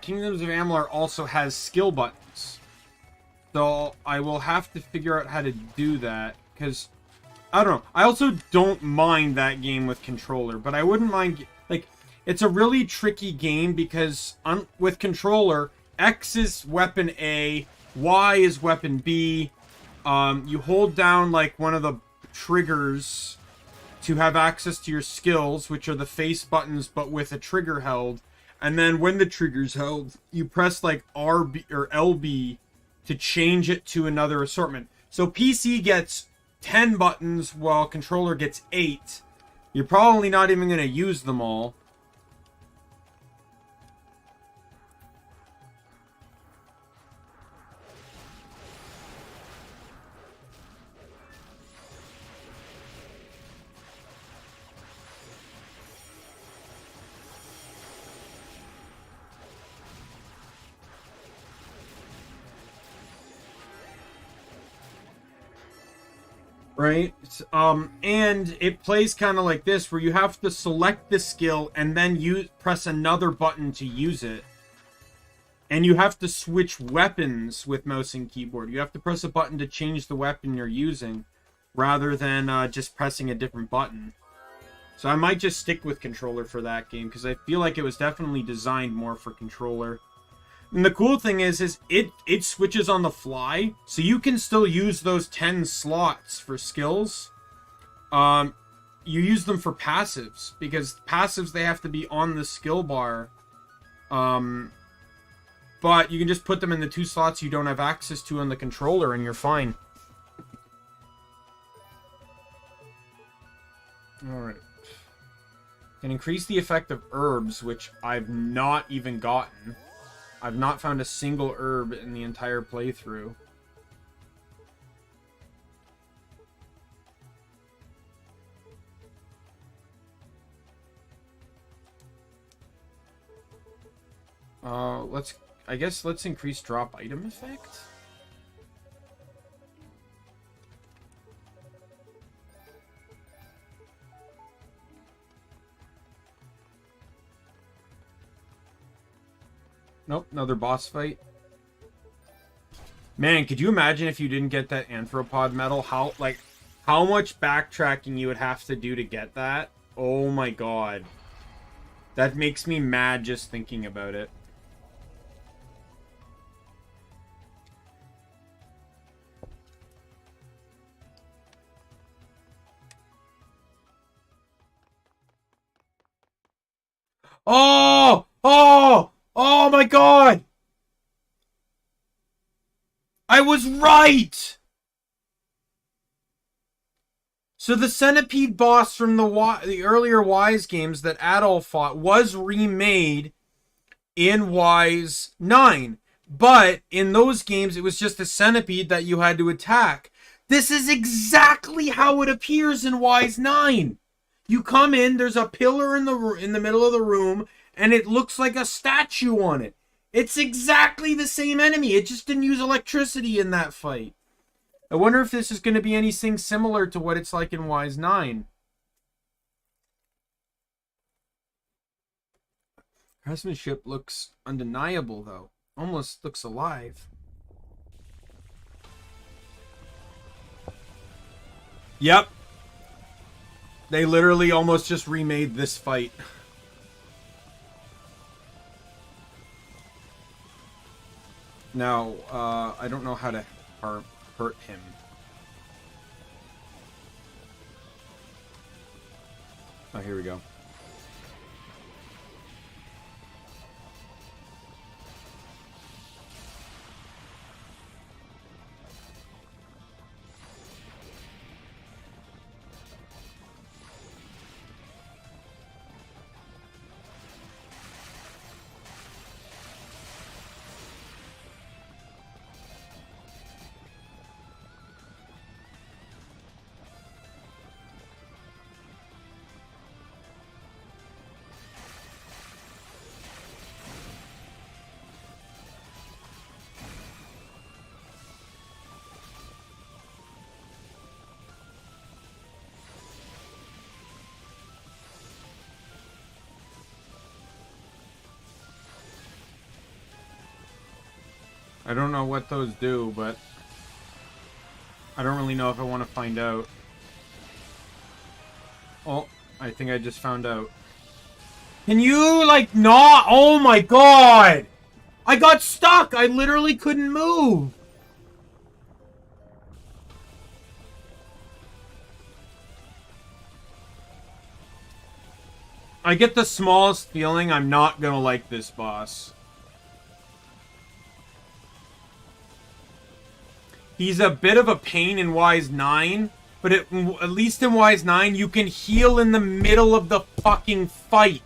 A: Kingdoms of Amalur also has skill buttons, so I will have to figure out how to do that, because I don't know. I also don't mind that game with controller, but I wouldn't mind, like, it's a really tricky game because with controller, X is weapon A, Y is weapon B. You hold down like one of the triggers to have access to your skills, which are the face buttons but with a trigger held. And then when the trigger's held, you press like RB or LB to change it to another assortment. So PC gets 10 buttons while controller gets 8. You're probably not even going to use them all. Right? And it plays kind of like this, where you have to select the skill and then press another button to use it. And you have to switch weapons with mouse and keyboard. You have to press a button to change the weapon you're using, rather than just pressing a different button. So I might just stick with controller for that game, because I feel like it was definitely designed more for controller. And the cool thing is it switches on the fly, so you can still use those 10 slots for skills. You use them for passives, because passives, they have to be on the skill bar. But you can just put them in the 2 slots you don't have access to on the controller, and you're fine. Alright. Can increase the effect of herbs, which I've not even gotten. I've not found a single herb in the entire playthrough. Let's increase drop item effect. Nope, another boss fight. Man, could you imagine if you didn't get that Anthropod medal? How much backtracking you would have to do to get that? Oh my god. That makes me mad just thinking about it. Oh! Oh! Oh my god! I was right! So the Centipede boss from the earlier Wise games that Adol fought was remade in Wise 9. But in those games, it was just a centipede that you had to attack. This is exactly how it appears in Wise 9. You come in, there's a pillar in the middle of the room, and it looks like a statue on it. It's exactly the same enemy. It just didn't use electricity in that fight. I wonder if this is going to be anything similar to what it's like in Wise 9. Craftsmanship looks undeniable, though. Almost looks alive. Yep. They literally almost just remade this fight. Now, I don't know how to hurt him. Oh, here we go. I don't know what those do, but I don't really know if I want to find out. Oh, I think I just found out. Can you, like, not? Oh my god! I got stuck! I literally couldn't move! I get the smallest feeling I'm not gonna like this boss. He's a bit of a pain in Wise 9, but at least in Wise 9, you can heal in the middle of the fucking fight.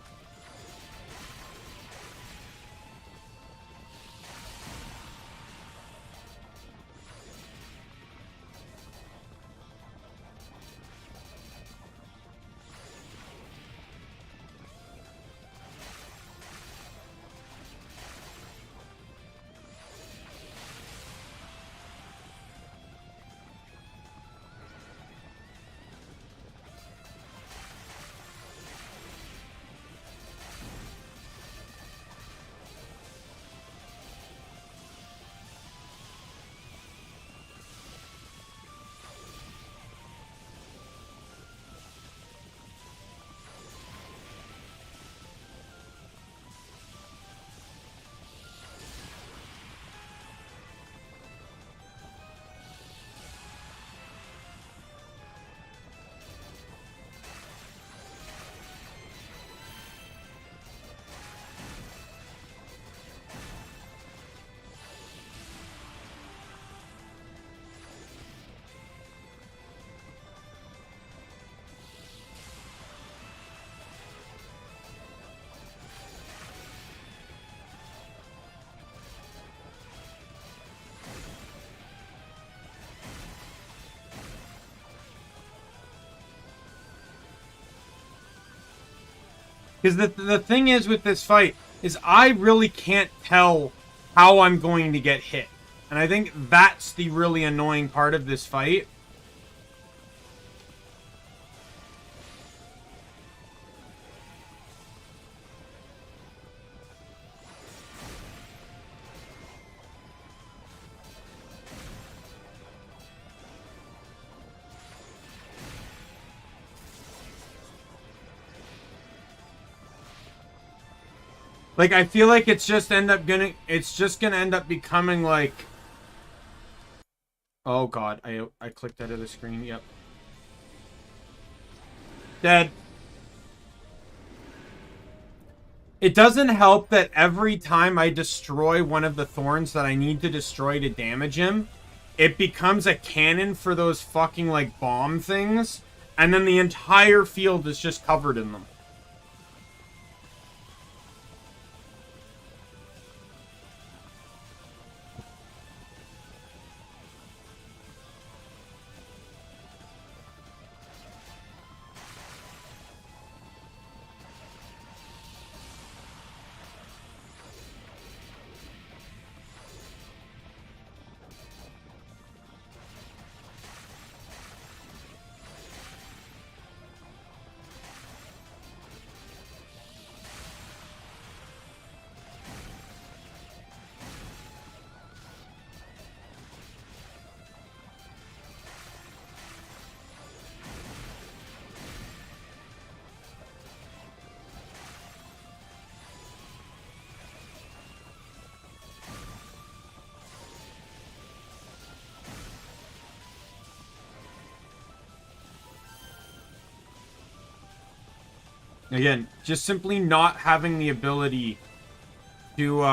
A: Because the thing is with this fight is I really can't tell how I'm going to get hit. And I think that's the really annoying part of this fight. Like, I feel like it's just gonna end up becoming like... Oh god, I clicked out of the screen, yep. Dead. It doesn't help that every time I destroy one of the thorns that I need to destroy to damage him, it becomes a cannon for those fucking, like, bomb things, and then the entire field is just covered in them. Again, just simply not having the ability to,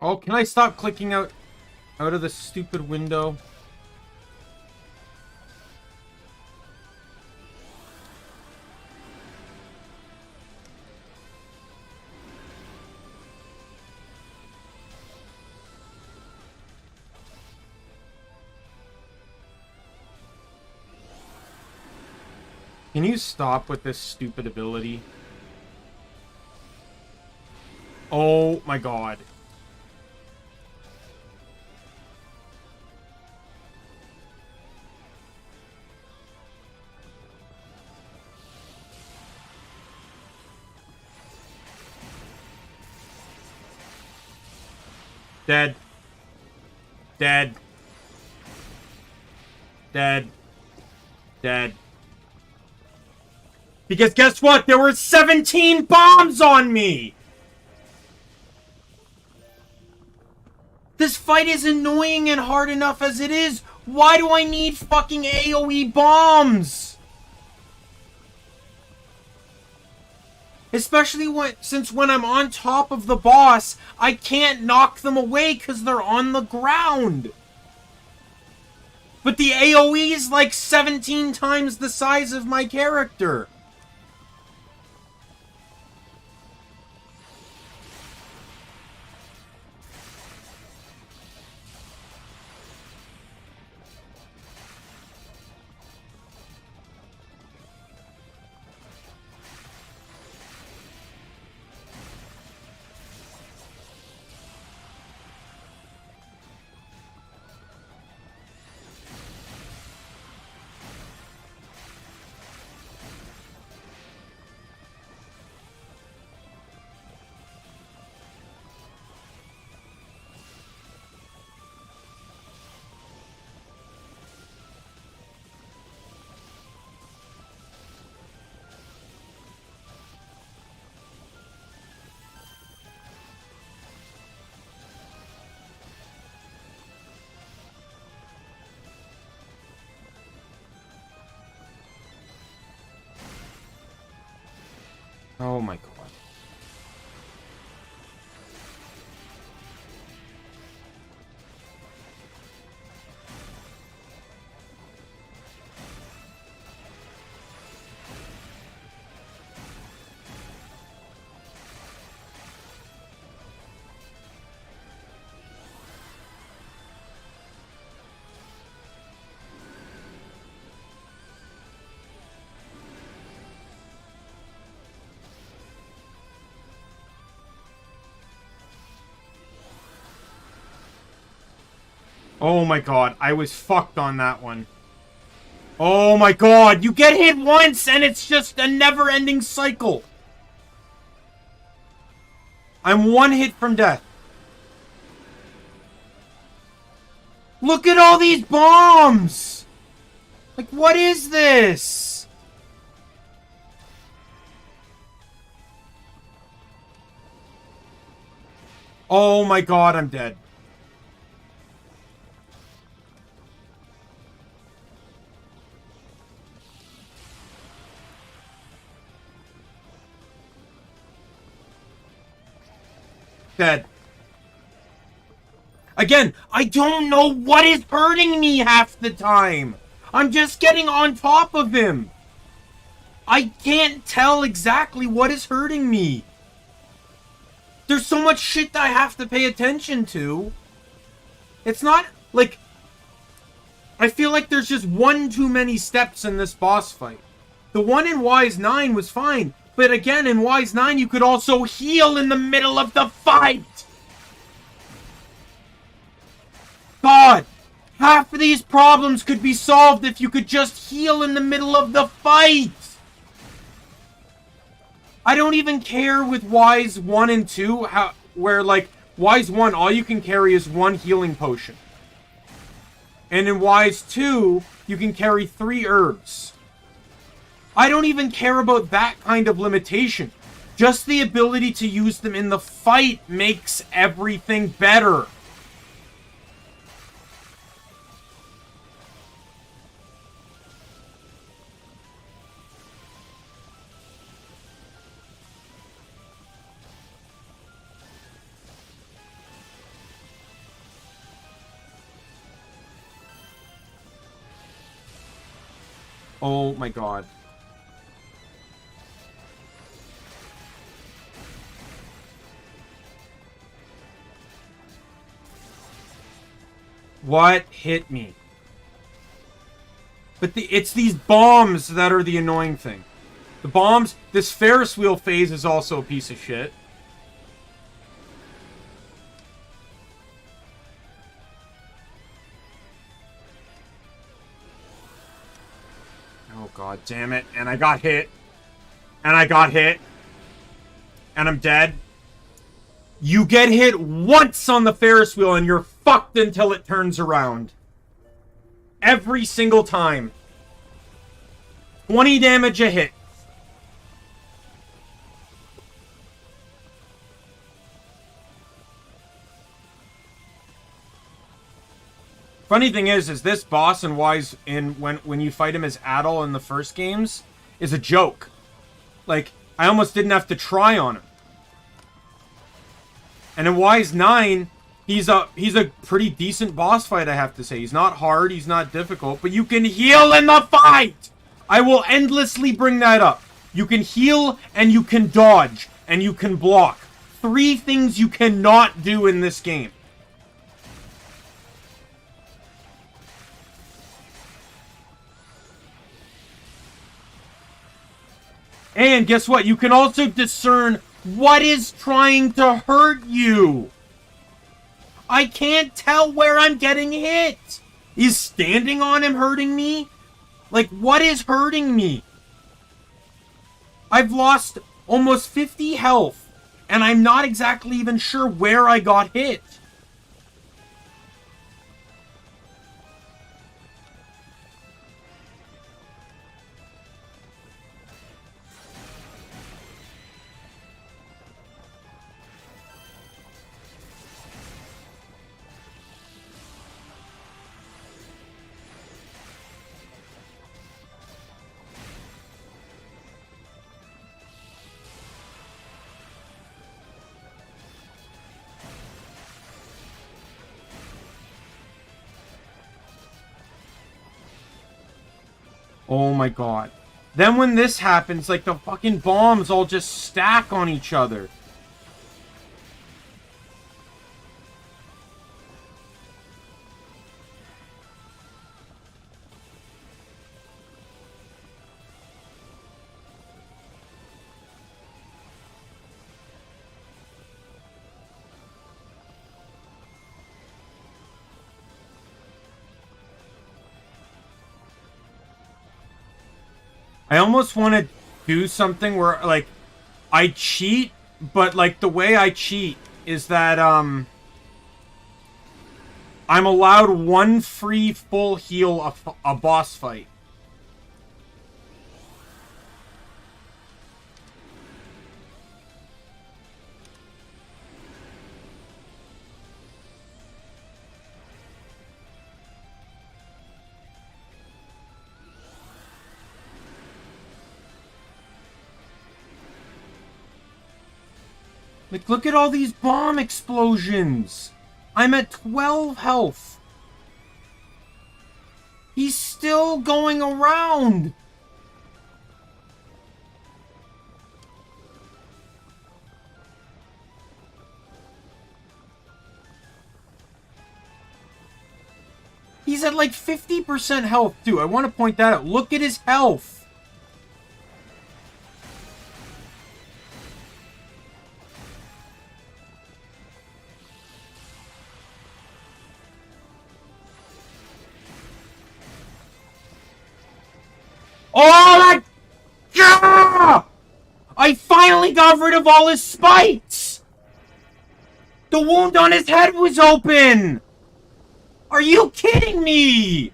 A: Oh, can I stop clicking out of the stupid window? Can you stop with this stupid ability? Oh my god. Dead. Dead. Dead. Dead. Because guess what? There were 17 bombs on me! This fight is annoying and hard enough as it is. Why do I need fucking AoE bombs? Especially since when I'm on top of the boss, I can't knock them away because they're on the ground. But the AoE is like 17 times the size of my character. Oh my god. Oh my god, I was fucked on that one. Oh my god, you get hit once and it's just a never-ending cycle. I'm one hit from death. Look at all these bombs! Like, what is this? Oh my god, I'm dead. Dead. Again, I don't know what is hurting me half the time. I'm just getting on top of him. I can't tell exactly what is hurting me. There's so much shit that I have to pay attention to. It's not like... I feel like there's just one too many steps in this boss fight. The one in Wise 9 was fine. But again, in Wise 9, you could also heal in the middle of the fight! God! Half of these problems could be solved if you could just heal in the middle of the fight! I don't even care with Wise 1 and 2, where, like, Wise 1, all you can carry is 1 healing potion. And in Wise 2, you can carry 3 herbs. I don't even care about that kind of limitation. Just the ability to use them in the fight makes everything better. Oh my god. What hit me? But it's these bombs that are the annoying thing. The bombs, this Ferris wheel phase is also a piece of shit. Oh god damn it. And I got hit. And I got hit. And I'm dead. You get hit once on the Ferris wheel and you're fucked until it turns around. Every single time. 20 damage a hit. Funny thing is this boss in Wise when you fight him as Adol in the first games is a joke. Like, I almost didn't have to try on him. And in Wise 9, he's a pretty decent boss fight, I have to say. He's not hard, he's not difficult, but you can heal in the fight! I will endlessly bring that up. You can heal, and you can dodge, and you can block. 3 things you cannot do in this game. And guess what? You can also discern what is trying to hurt you. I can't tell where I'm getting hit. Is standing on him hurting me? Like, what is hurting me? I've lost almost 50 health, and I'm not exactly even sure where I got hit. Oh my god. Then when this happens, like, the fucking bombs all just stack on each other. I almost want to do something where, like, I cheat, but, like, the way I cheat is that, I'm allowed 1 free full heal a boss fight. Like, look at all these bomb explosions! I'm at 12 health! He's still going around! He's at like 50% health, too. I want to point that out. Look at his health! Oh my god! I finally
C: finally got rid of all his spikes! The wound on his head was open! Are you kidding me?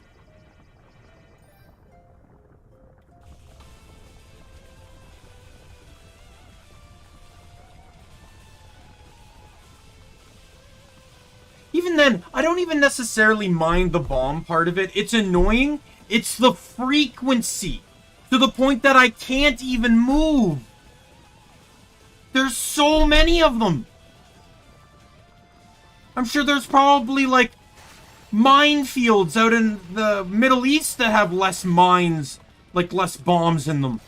C: Even then, I don't even necessarily mind the bomb part of it. It's annoying. It's the frequency. To the point that I can't even move. There's so many of them. I'm sure there's probably, like, minefields out in the Middle East that have less mines, like, less bombs in them.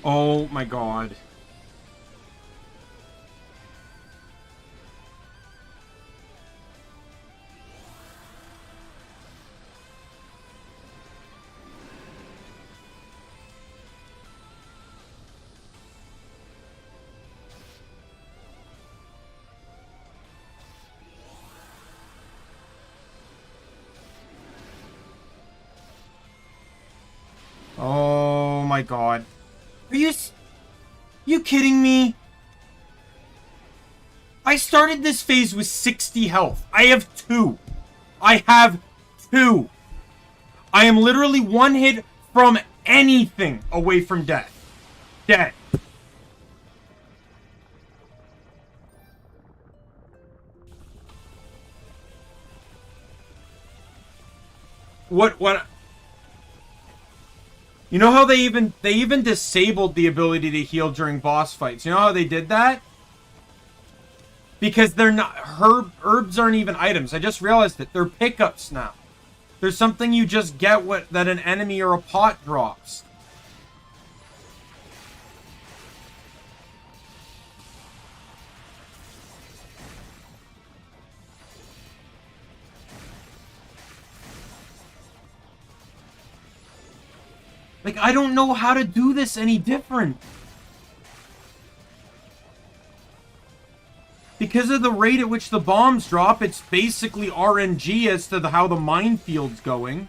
C: Oh my god. Oh my god. Are you kidding me? I started this phase with 60 health. I have 2. I have 2. I am literally one hit from anything away from death. Dead. What? You know how they even disabled the ability to heal during boss fights? You know how they did that? Because they're not herbs aren't even items. I just realized it. They're pickups now. There's something you just get that an enemy or a pot drops. Like, I don't know how to do this any different. Because of the rate at which the bombs drop, it's basically RNG as to how the minefield's going.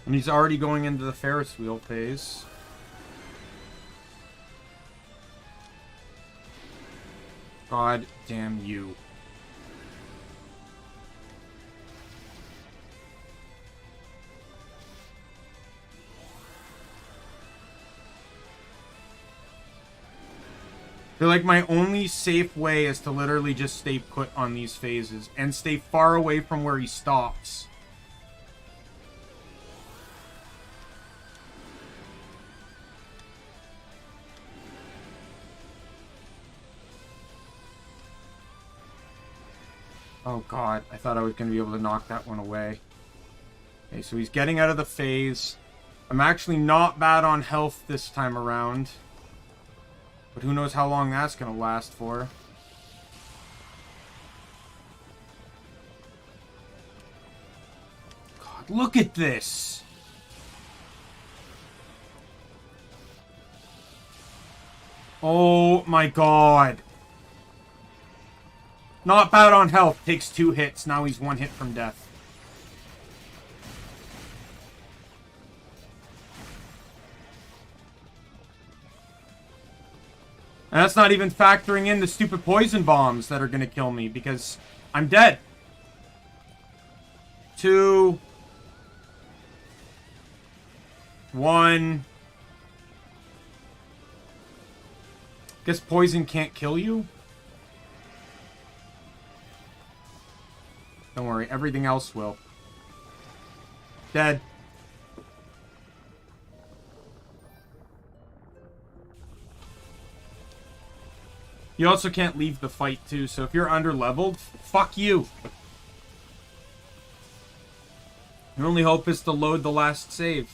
C: And he's already going into the Ferris wheel phase. God damn you. I feel like my only safe way is to literally just stay put on these phases and stay far away from where he stops. Oh god, I thought I was going to be able to knock that one away. Okay, so he's getting out of the phase. I'm actually not bad on health this time around. But who knows how long that's going to last for.
A: Look at this. Oh my god. Not bad on health. Takes 2 hits. Now he's 1 hit from death. And that's not even factoring in the stupid poison bombs that are going to kill me because I'm dead. 2, 1. Guess poison can't kill you? Don't worry, everything else will. Dead. You also can't leave the fight, too, so if you're under-leveled, fuck you. Your only hope is to load the last save.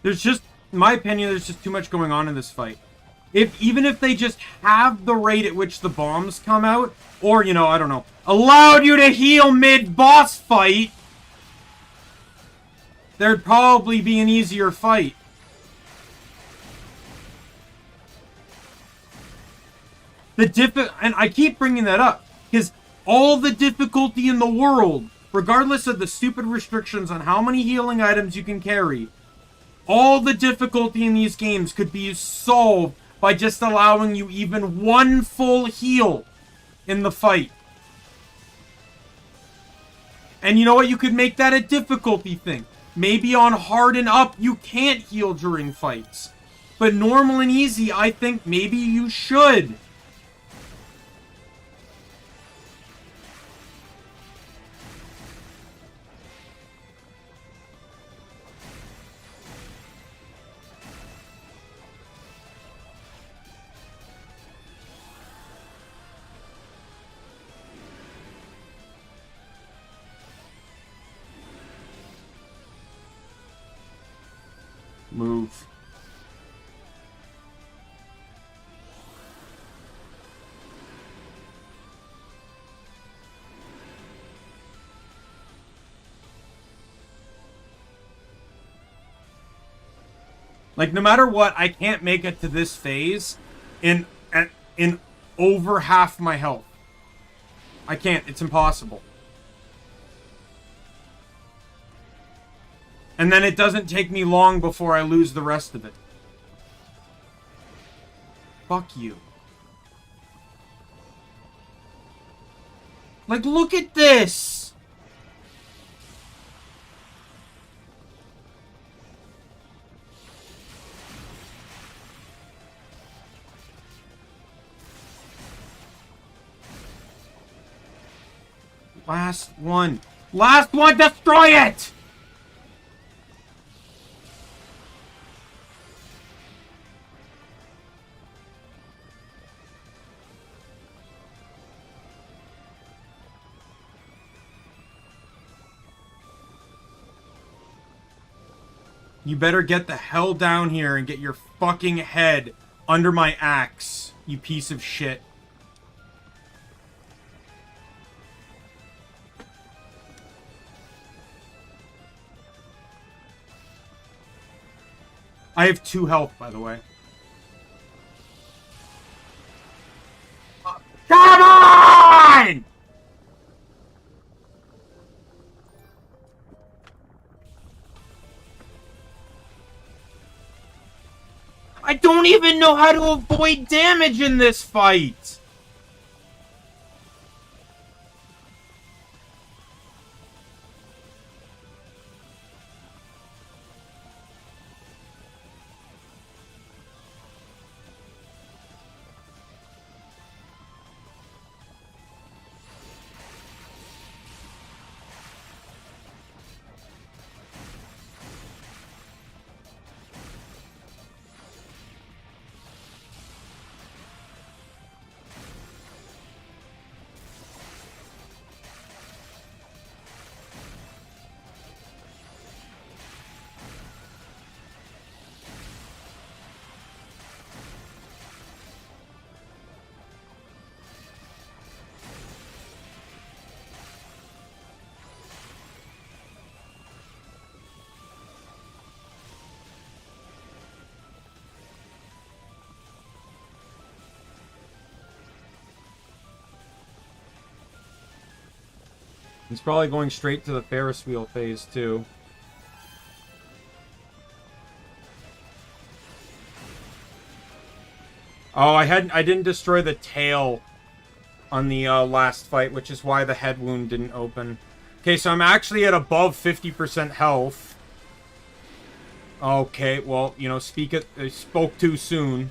A: There's just, in my opinion, there's just too much going on in this fight. Even if they just have the rate at which the bombs come out, or, you know, I don't know, allowed you to heal mid-boss fight, there'd probably be an easier fight. And I keep bringing that up, because all the difficulty in the world, regardless of the stupid restrictions on how many healing items you can carry, all the difficulty in these games could be solved by just allowing you even 1 full heal in the fight. And you know what? You could make that a difficulty thing. Maybe on hard and up, you can't heal during fights. But normal and easy, I think maybe you should. Move. Like, no matter what, I can't make it to this phase in over half my health. I can't. It's impossible. And then it doesn't take me long before I lose the rest of it. Fuck you. Like, look at this! Last one. Last one! Destroy it! You better get the hell down here and get your fucking head under my axe, you piece of shit. I have 2 health, by the way. Come on! I don't even know how to avoid damage in this fight! He's probably going straight to the Ferris wheel phase, too. Oh, I didn't destroy the tail on the last fight, which is why the head wound didn't open. Okay, so I'm actually at above 50% health. Okay, well, you know, I spoke too soon.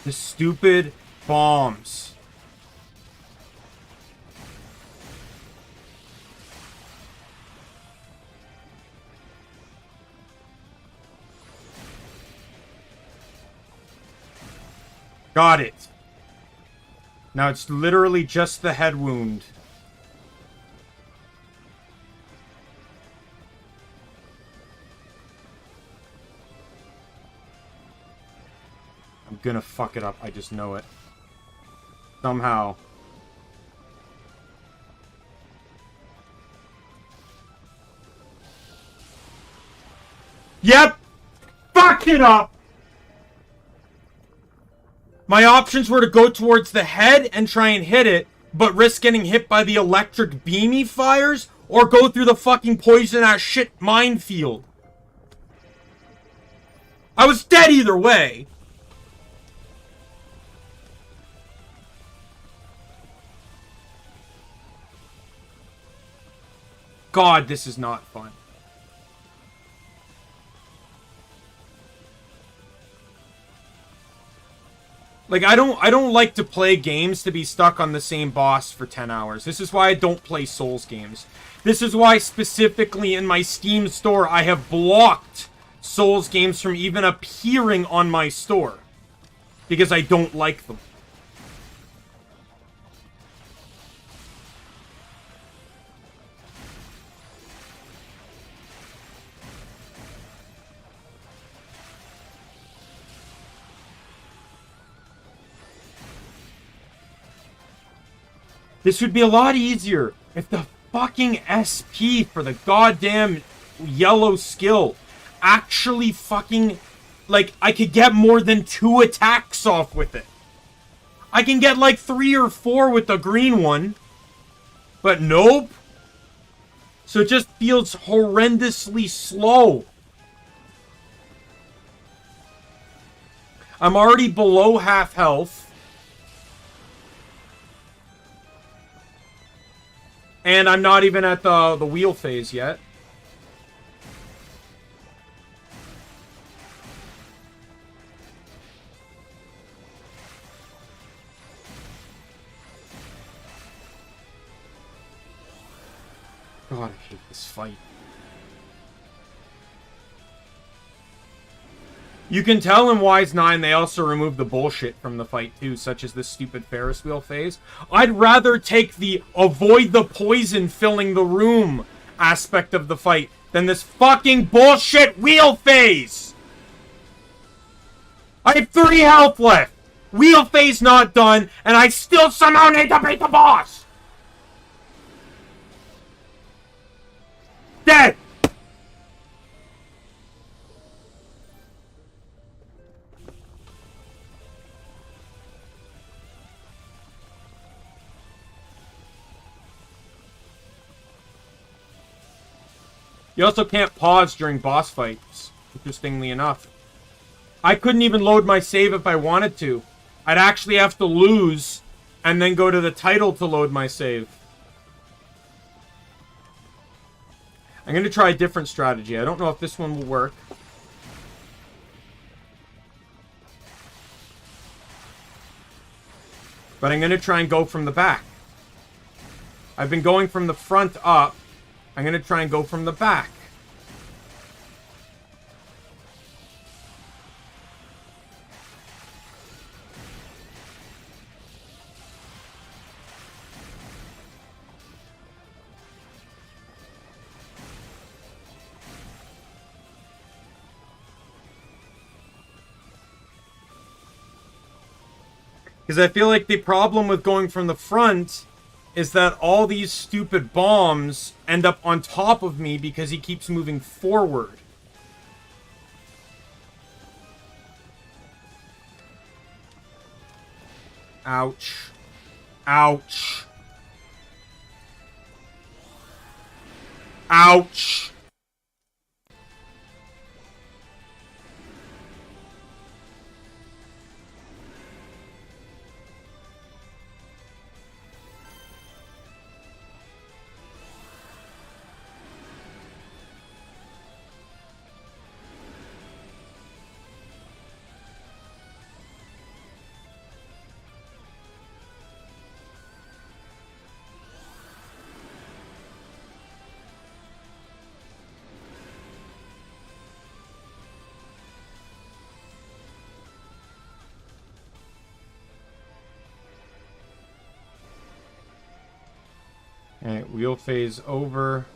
A: The stupid bombs. Got it. Now it's literally just the head wound. I'm gonna fuck it up. I just know it. Somehow. Yep! Fuck it up! My options were to go towards the head and try and hit it, but risk getting hit by the electric beam he fires, or go through the fucking poison-ass shit minefield. I was dead either way. God, this is not fun. Like, I don't like to play games to be stuck on the same boss for 10 hours. This is why I don't play Souls games. This is why specifically in my Steam store I have blocked Souls games from even appearing on my store. Because I don't like them. This would be a lot easier if the fucking SP for the goddamn yellow skill actually fucking... Like, I could get more than 2 attacks off with it. I can get like 3 or 4 with the green one. But nope. So it just feels horrendously slow. I'm already below half health. And I'm not even at the wheel phase yet. God, I hate this fight. You can tell in Wise 9 they also removed the bullshit from the fight too, such as this stupid Ferris wheel phase. I'd rather take the avoid the poison filling the room aspect of the fight than this fucking bullshit wheel phase! I have 3 health left! Wheel phase not done, and I still somehow need to beat the boss! Dead! You also can't pause during boss fights, interestingly enough. I couldn't even load my save if I wanted to. I'd actually have to lose and then go to the title to load my save. I'm going to try a different strategy. I don't know if this one will work. But I'm going to try and go from the back. I've been going from the front up. I'm going to try and go from the back. Because I feel like the problem with going from the front is that all these stupid bombs end up on top of me because he keeps moving forward. Ouch. Ouch. Ouch. Alright, wheel phase over.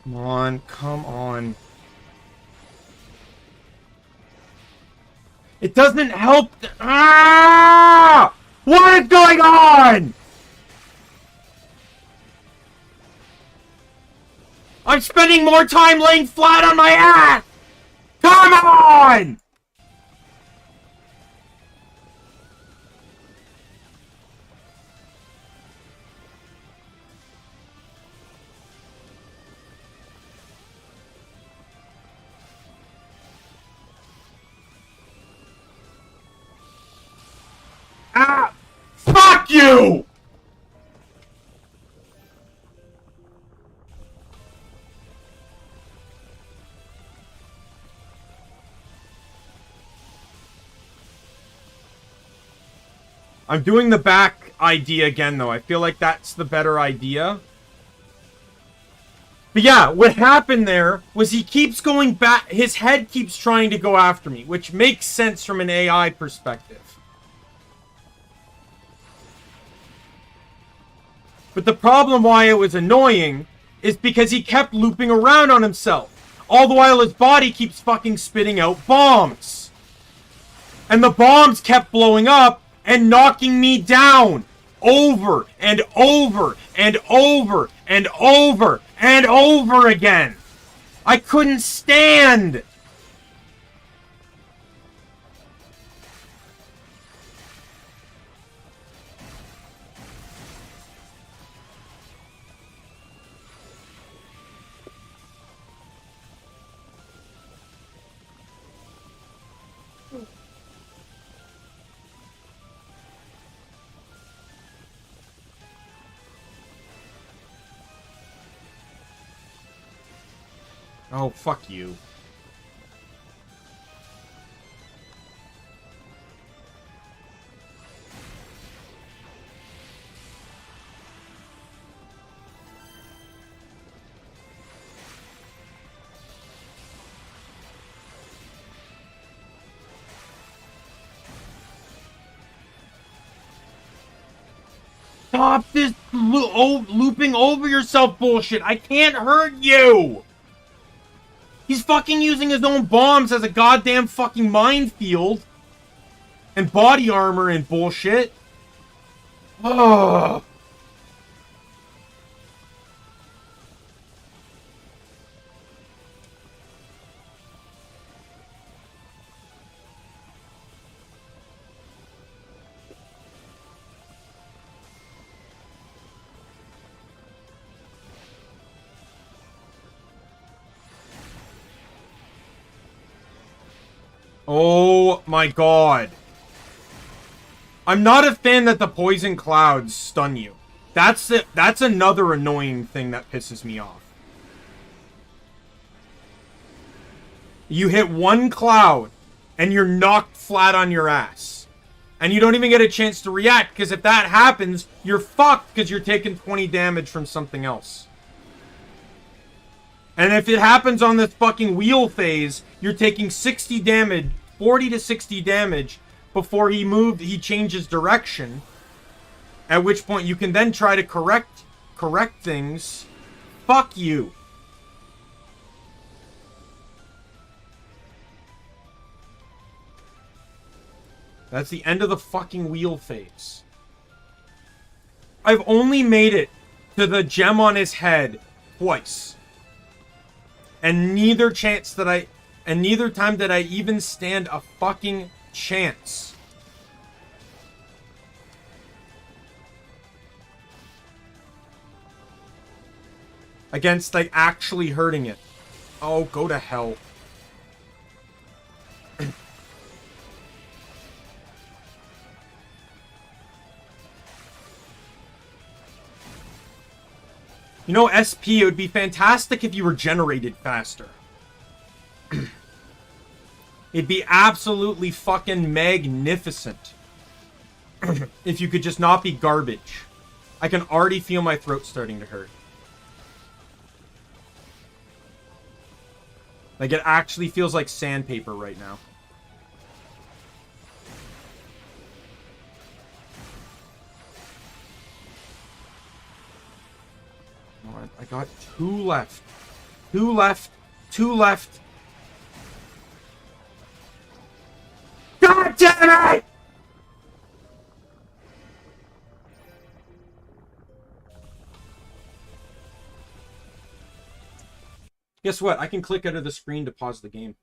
A: Come on, come on. It doesn't help. Ah! What is going on? I'm spending more time laying flat on my ass! Come on! Ah! Fuck you! I'm doing the back idea again, though. I feel like that's the better idea. But yeah, what happened there was he keeps going back. His head keeps trying to go after me, which makes sense from an AI perspective. But the problem why it was annoying is because he kept looping around on himself. All the while his body keeps fucking spitting out bombs. And the bombs kept blowing up and knocking me down over and over and over and over and over again. I couldn't stand. Oh, fuck you. Stop this looping over yourself bullshit. I can't hurt you. He's fucking using his own bombs as a goddamn fucking minefield. And body armor and bullshit. Ugh. Oh my god. I'm not a fan that the poison clouds stun you. That's it. That's another annoying thing that pisses me off. You hit one cloud, and you're knocked flat on your ass. And you don't even get a chance to react, because if that happens, you're fucked, because you're taking 20 damage from something else. And if it happens on this fucking wheel phase, you're taking 60 damage, 40 to 60 damage, before he changes direction. At which point you can then try to correct things. Fuck you. That's the end of the fucking wheel phase. I've only made it to the gem on his head twice. And neither time did I even stand a fucking chance. Against, like, actually hurting it. Oh, go to hell. You know, SP, it would be fantastic if you regenerated faster. It'd be absolutely fucking magnificent. If you could just not be garbage. I can already feel my throat starting to hurt. Like, it actually feels like sandpaper right now. I got 2 left. 2 left. 2 left. God damn it! Guess what? I can click out of the screen to pause the game.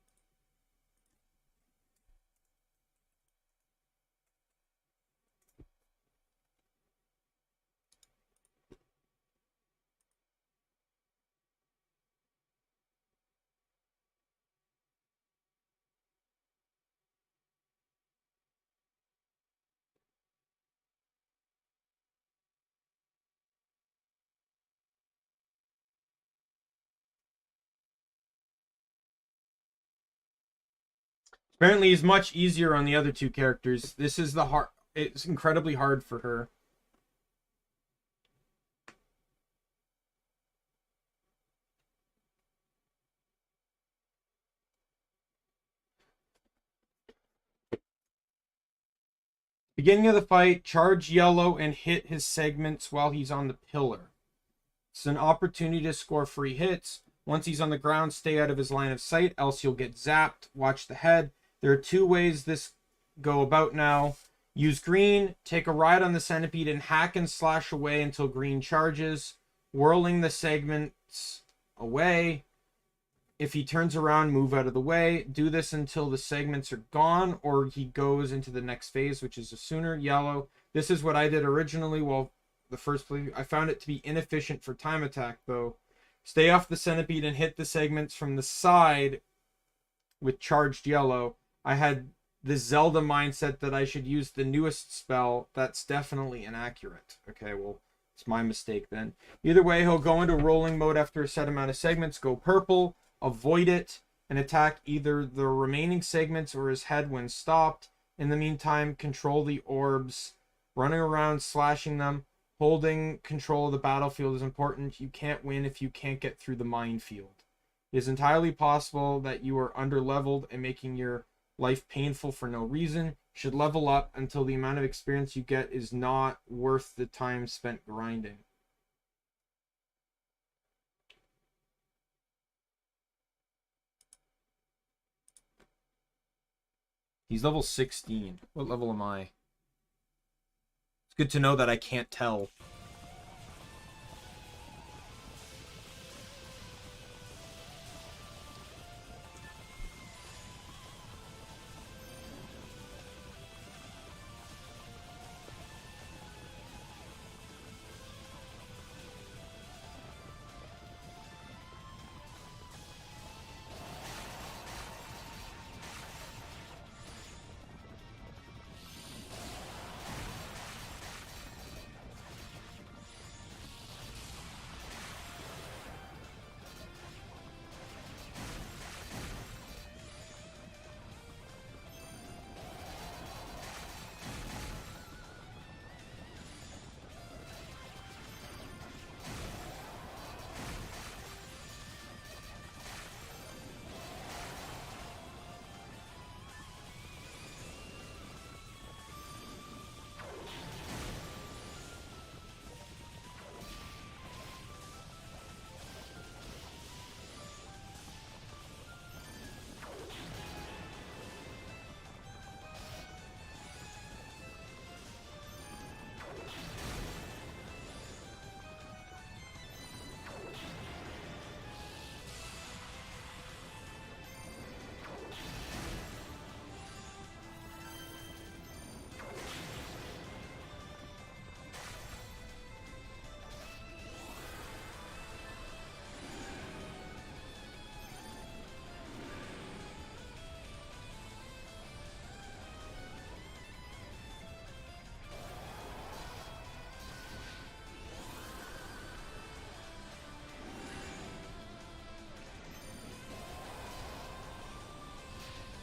A: Apparently, it's much easier on the other 2 characters. This is the hard. It's incredibly hard for her. Beginning of the fight, charge yellow and hit his segments while he's on the pillar. It's an opportunity to score free hits. Once he's on the ground, stay out of his line of sight, else you'll get zapped. Watch the head. There are 2 ways this go about now. Use green, take a ride on the centipede, and hack and slash away until green charges, whirling the segments away. If he turns around, move out of the way. Do this until the segments are gone, or he goes into the next phase, which is a sooner. Yellow. This is what I did originally. Well, the first play, I found it to be inefficient for time attack, though. Stay off the centipede and hit the segments from the side with charged yellow. I had the Zelda mindset that I should use the newest spell. That's definitely inaccurate. Okay, well, it's my mistake then. Either way, he'll go into rolling mode after a set amount of segments. Go purple, avoid it, and attack either the remaining segments or his head when stopped. In the meantime, control the orbs. Running around, slashing them. Holding control of the battlefield is important. You can't win if you can't get through the minefield. It is entirely possible that you are under-leveled and making your life painful for no reason. You should level up until the amount of experience you get is not worth the time spent grinding. He's level 16. What level am I? It's good to know that I can't tell.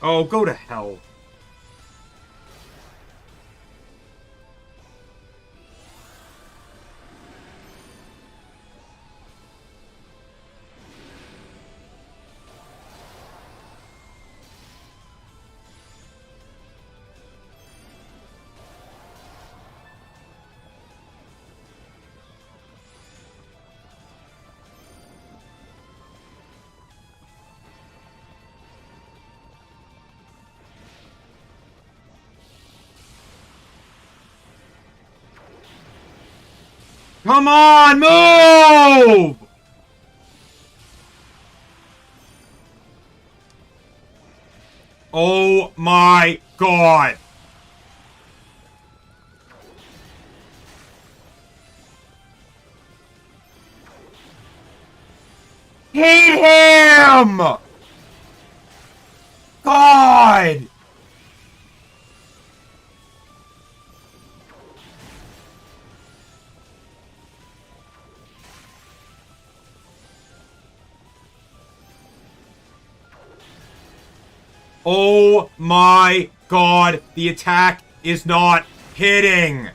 A: Oh, go to hell. Come on, move! Oh my god. Hate him! God! Oh my god, the attack is not hitting!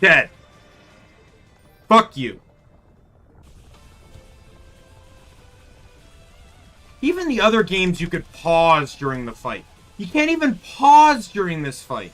A: Dead. Fuck you. Even the other games you could pause during the fight. You can't even pause during this fight.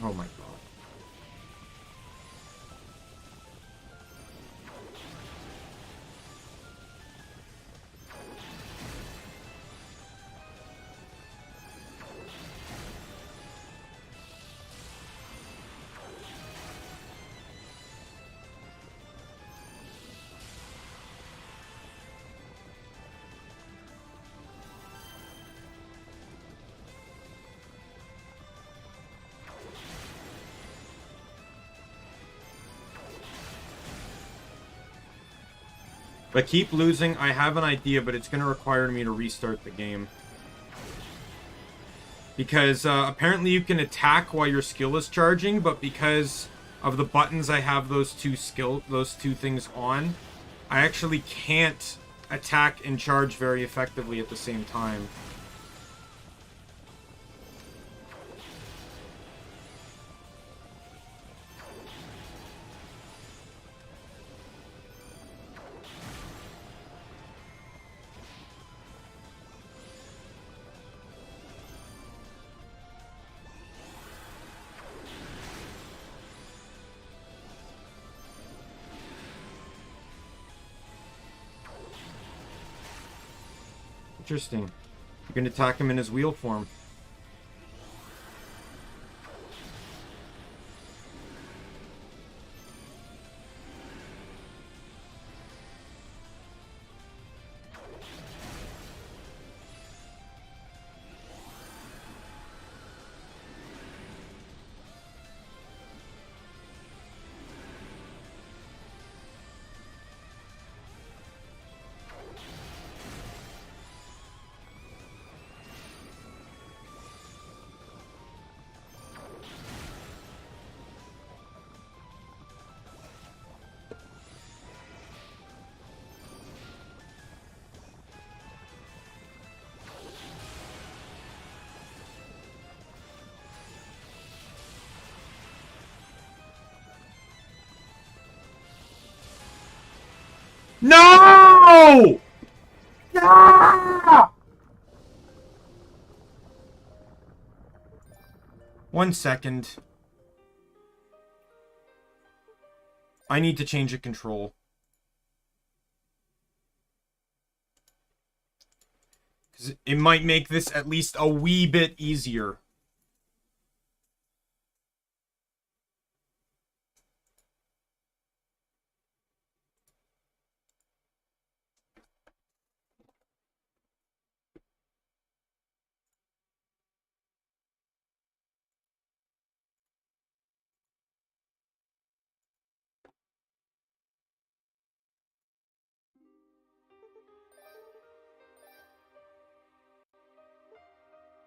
A: Oh my god. If I keep losing, I have an idea, but it's going to require me to restart the game. Because apparently you can attack while your skill is charging, but because of the buttons I have those two things on, I actually can't attack and charge very effectively at the same time. Interesting. You can attack him in his wheel form. No! Ah! 1 second. I need to change a control. Because it might make this at least a wee bit easier.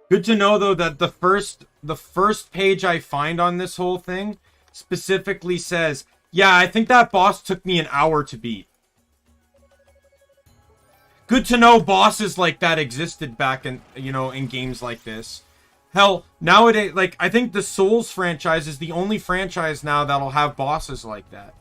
A: Good to know though that the first page I find on this whole thing specifically says, yeah, I think that boss took me an hour to beat. Good to know bosses like that existed back in, you know, in games like this. Hell, nowadays, like, I think the Souls franchise is the only franchise now that'll have bosses like that.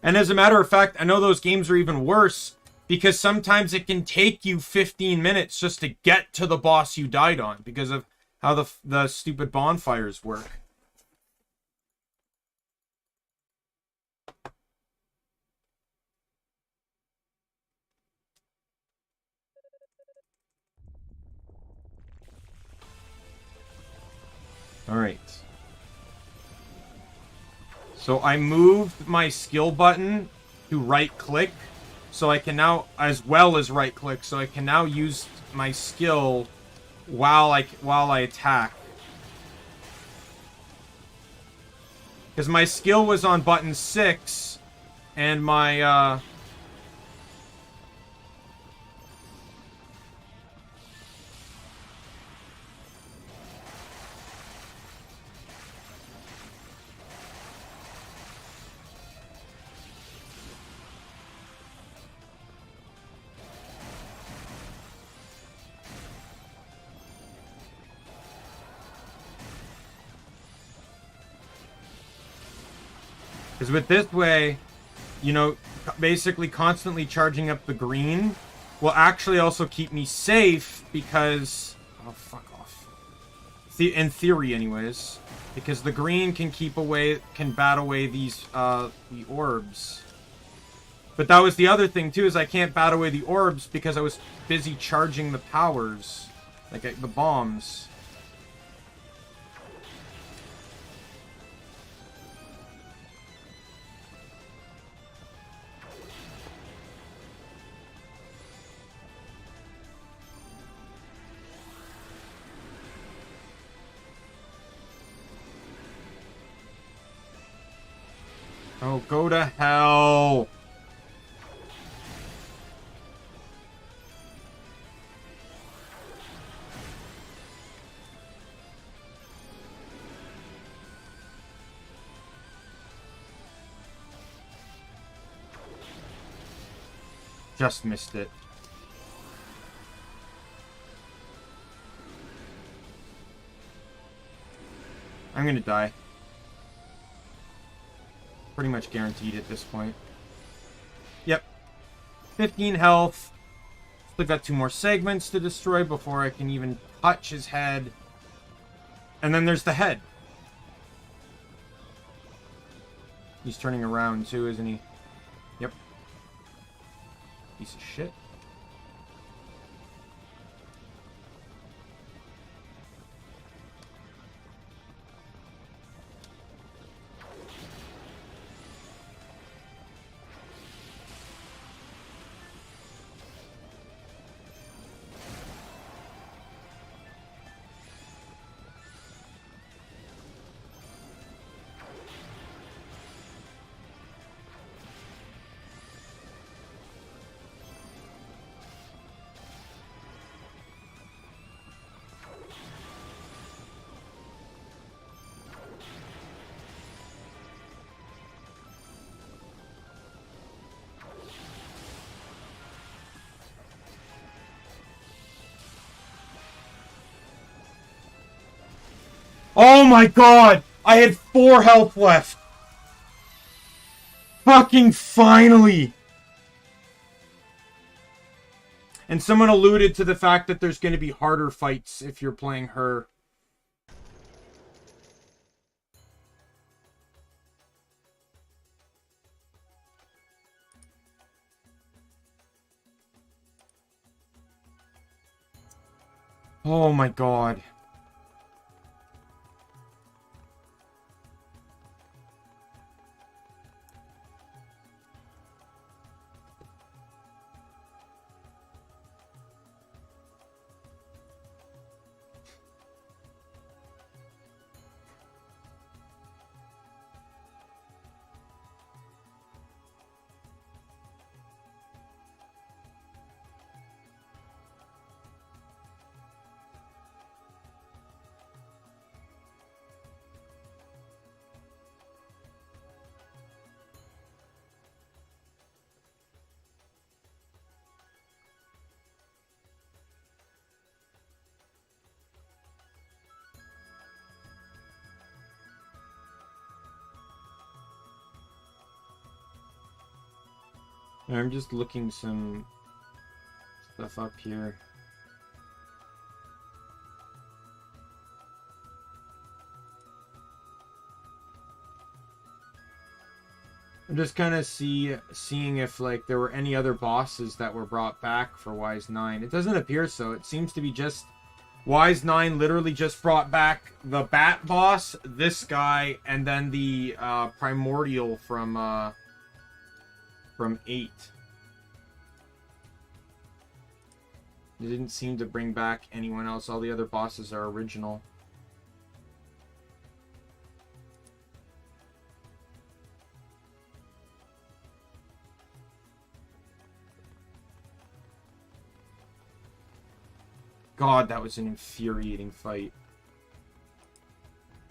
A: And as a matter of fact, I know those games are even worse because sometimes it can take you 15 minutes just to get to the boss you died on because of how the stupid bonfires work. Alright. So I moved my skill button to right click. So I can now, as well as right click, so I can now use my skill while I attack. Because my skill was on button 6, and my, because with this way, you know, basically constantly charging up the green will actually also keep me safe because... Oh, fuck off. In theory, anyways. Because the green can bat away these, the orbs. But that was the other thing, too, is I can't bat away the orbs because I was busy charging the powers. Like, the bombs. Oh, go to hell. Just missed it. I'm gonna die. Pretty much guaranteed at this point. Yep. 15 health. Still got 2 more segments to destroy before I can even touch his head. And then there's the head. He's turning around too, isn't he? Yep. Piece of shit. Oh my god! I had 4 health left. Fucking finally. And someone alluded to the fact that there's going to be harder fights if you're playing her. Oh my god. I'm just looking some stuff up here. I'm just kind of seeing if like there were any other bosses that were brought back for Wise 9. It doesn't appear so. It seems to be just Wise 9 literally just brought back the Bat boss, this guy, and then the Primordial from 8. They didn't seem to bring back anyone else. All the other bosses are original. God, that was an infuriating fight.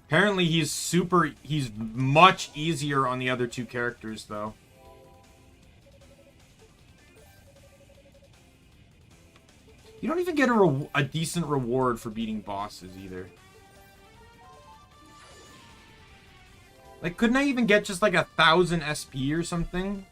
A: Apparently he's much easier on the other 2 characters, though. You don't even get a decent reward for beating bosses, either. Like, couldn't I even get just, like, 1,000 SP or something?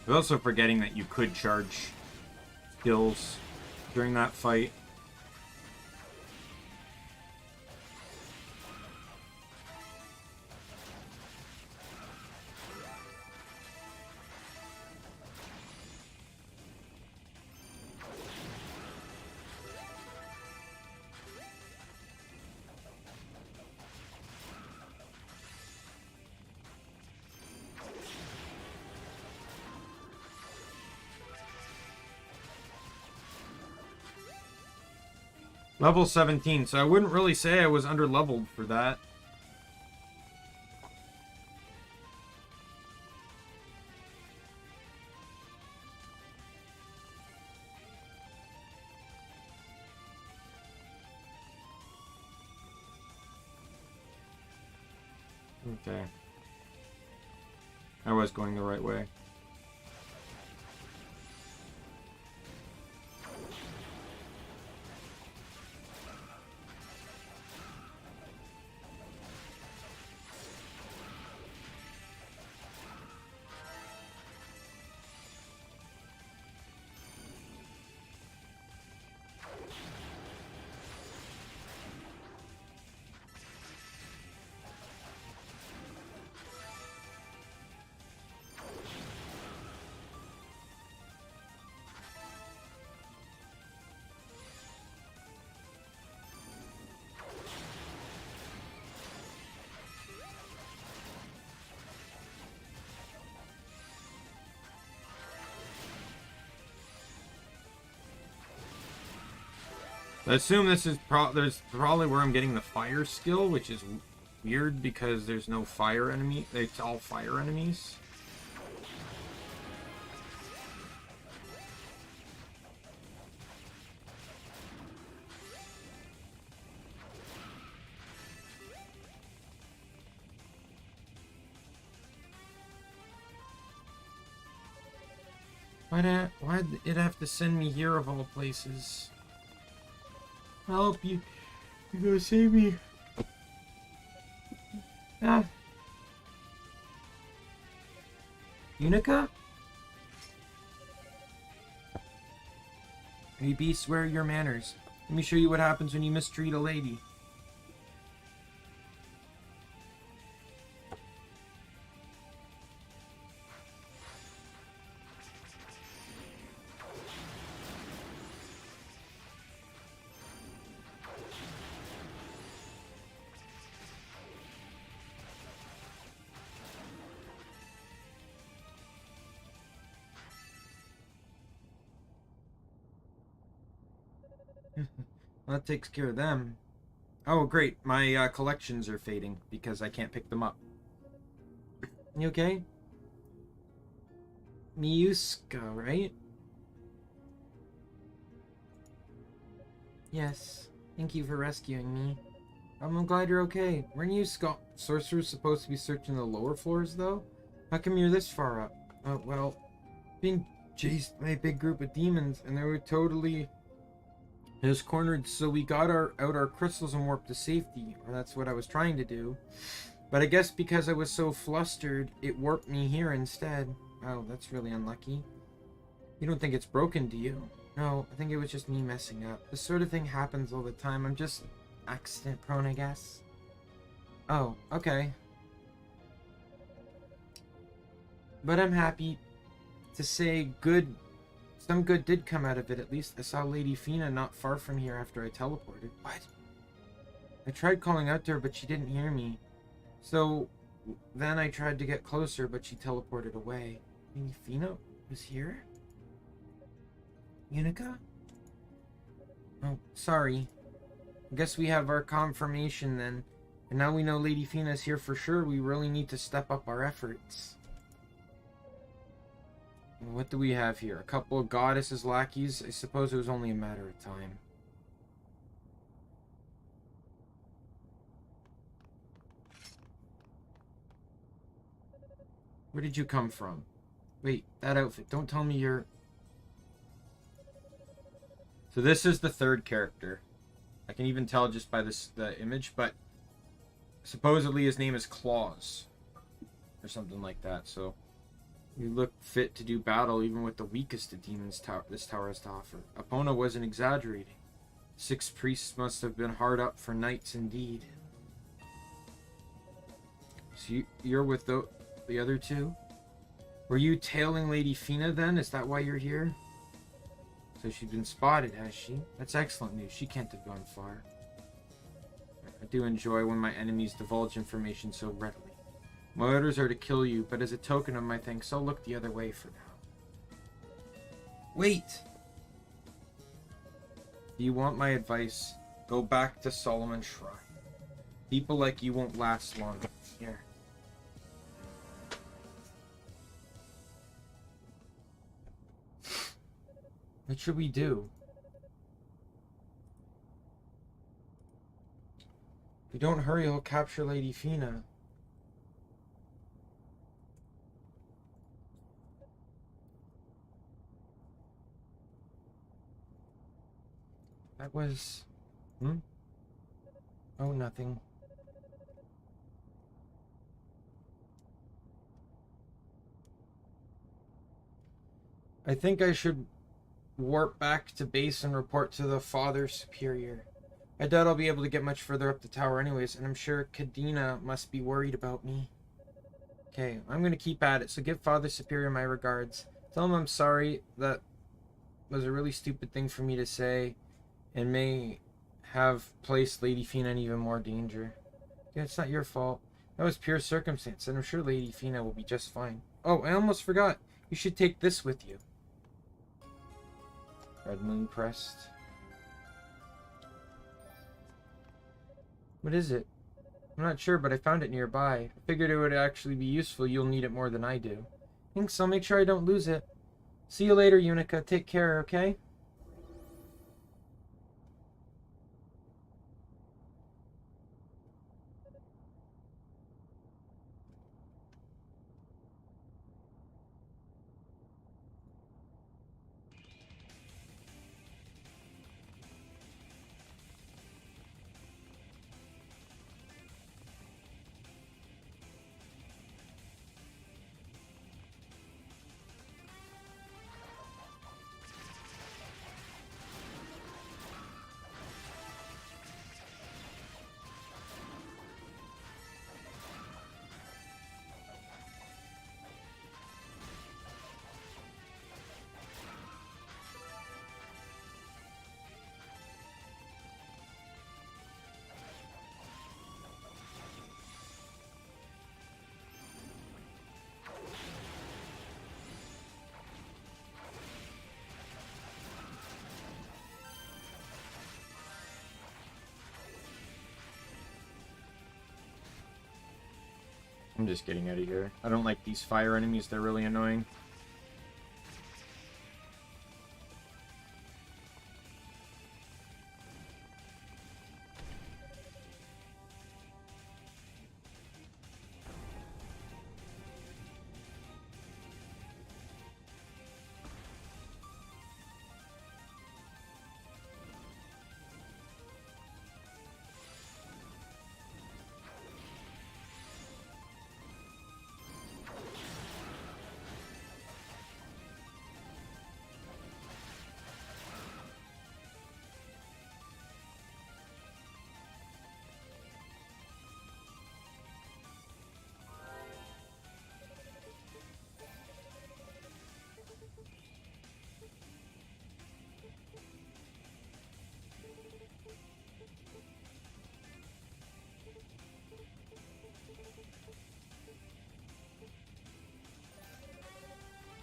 A: I'm also forgetting that you could charge skills during that fight. Level 17, so I wouldn't really say I was under-leveled for that. Okay. I was going the right way. I assume this is there's probably where I'm getting the fire skill, which is weird because there's no fire enemy. It's all fire enemies. Why'd it have to send me here of all places? Help you. You gonna save me. Ah. Yunica? Hey beast, where are your manners? Let me show you what happens when you mistreat a lady. Well, that takes care of them. Oh, great. My collections are fading because I can't pick them up. You okay? Miuska, right? Yes. Thank you for rescuing me. I'm glad you're okay. Weren't you sorcerers supposed to be searching the lower floors, though? How come you're this far up? Well, being chased by a big group of demons, and they were totally... It was cornered, so we got out our crystals and warped to safety, or that's what I was trying to do. But I guess because I was so flustered, it warped me here instead. Oh, that's really unlucky. You don't think it's broken, do you? No, I think it was just me messing up. This sort of thing happens all the time. I'm just accident prone, I guess. Oh, okay. But I'm happy to say some good did come out of it, at least. I saw Lady Fina not far from here after I teleported. What? I tried calling out to her, but she didn't hear me. So, then I tried to get closer, but she teleported away. Lady Fina was here? Yunica? Oh, sorry. I guess we have our confirmation then. And now we know Lady Fina's here for sure. We really need to step up our efforts. What do we have here? A couple of goddesses' lackeys? I suppose it was only a matter of time. Where did you come from? Wait, that outfit. Don't tell me you're... So this is the third character. I can even tell just by the image, but supposedly his name is Claus. Or something like that, so... You look fit to do battle even with the weakest of demons this tower has to offer. Epona wasn't exaggerating. 6 priests must have been hard up for knights indeed. So you're with the other two? Were you tailing Lady Fina then? Is that why you're here? So she's been spotted, has she? That's excellent news. She can't have gone far. I do enjoy when my enemies divulge information so readily. My orders are to kill you, but as a token of my thanks, I'll look the other way for now. Wait! Do you want my advice? Go back to Solomon's Shrine. People like you won't last long here. What should we do? If we don't hurry, he'll capture Lady Fina. That was... Oh, nothing. I think I should warp back to base and report to the Father Superior. I doubt I'll be able to get much further up the tower anyways, and I'm sure Kadena must be worried about me. Okay, I'm gonna keep at it, so give Father Superior my regards. Tell him I'm sorry, that was a really stupid thing for me to say, and may have placed Lady Fina in even more danger. Yeah, it's not your fault. That was pure circumstance, and I'm sure Lady Fina will be just fine. Oh, I almost forgot. You should take this with you. Red Moon Crest.
C: What is it? I'm not sure, but I found it nearby. I figured it would actually be useful. You'll need it more than I do. Thanks, I'll make sure I don't lose it. See you later, Yunica. Take care, okay? I'm just getting out of here. I don't like these fire enemies. They're really annoying.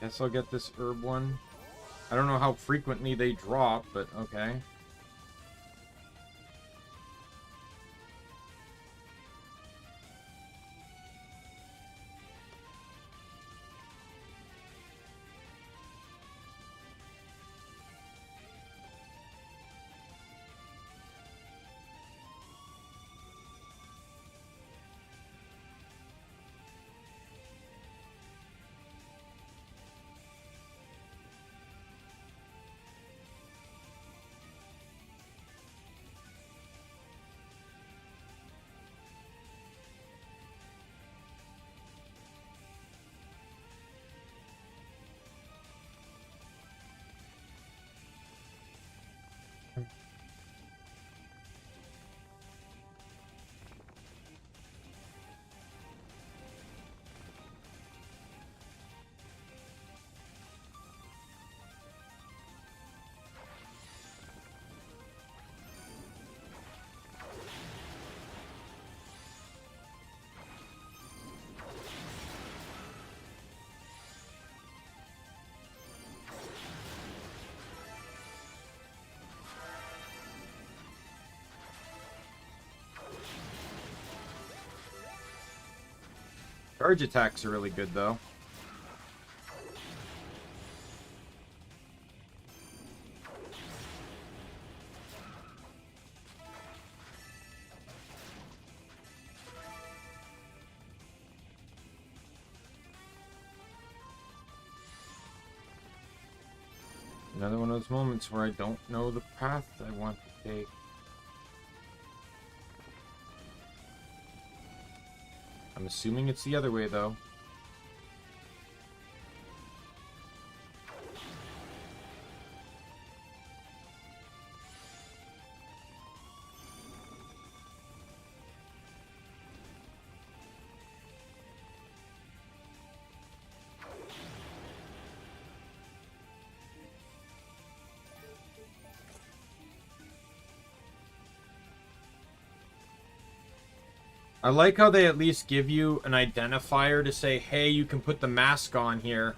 C: Guess I'll get this herb one. I don't know how frequently they drop, but okay. Charge attacks are really good, though. Another one of those moments where I don't know the path I want to take. I'm assuming it's the other way, though. I like how they at least give you an identifier to say, hey, you can put the mask on here.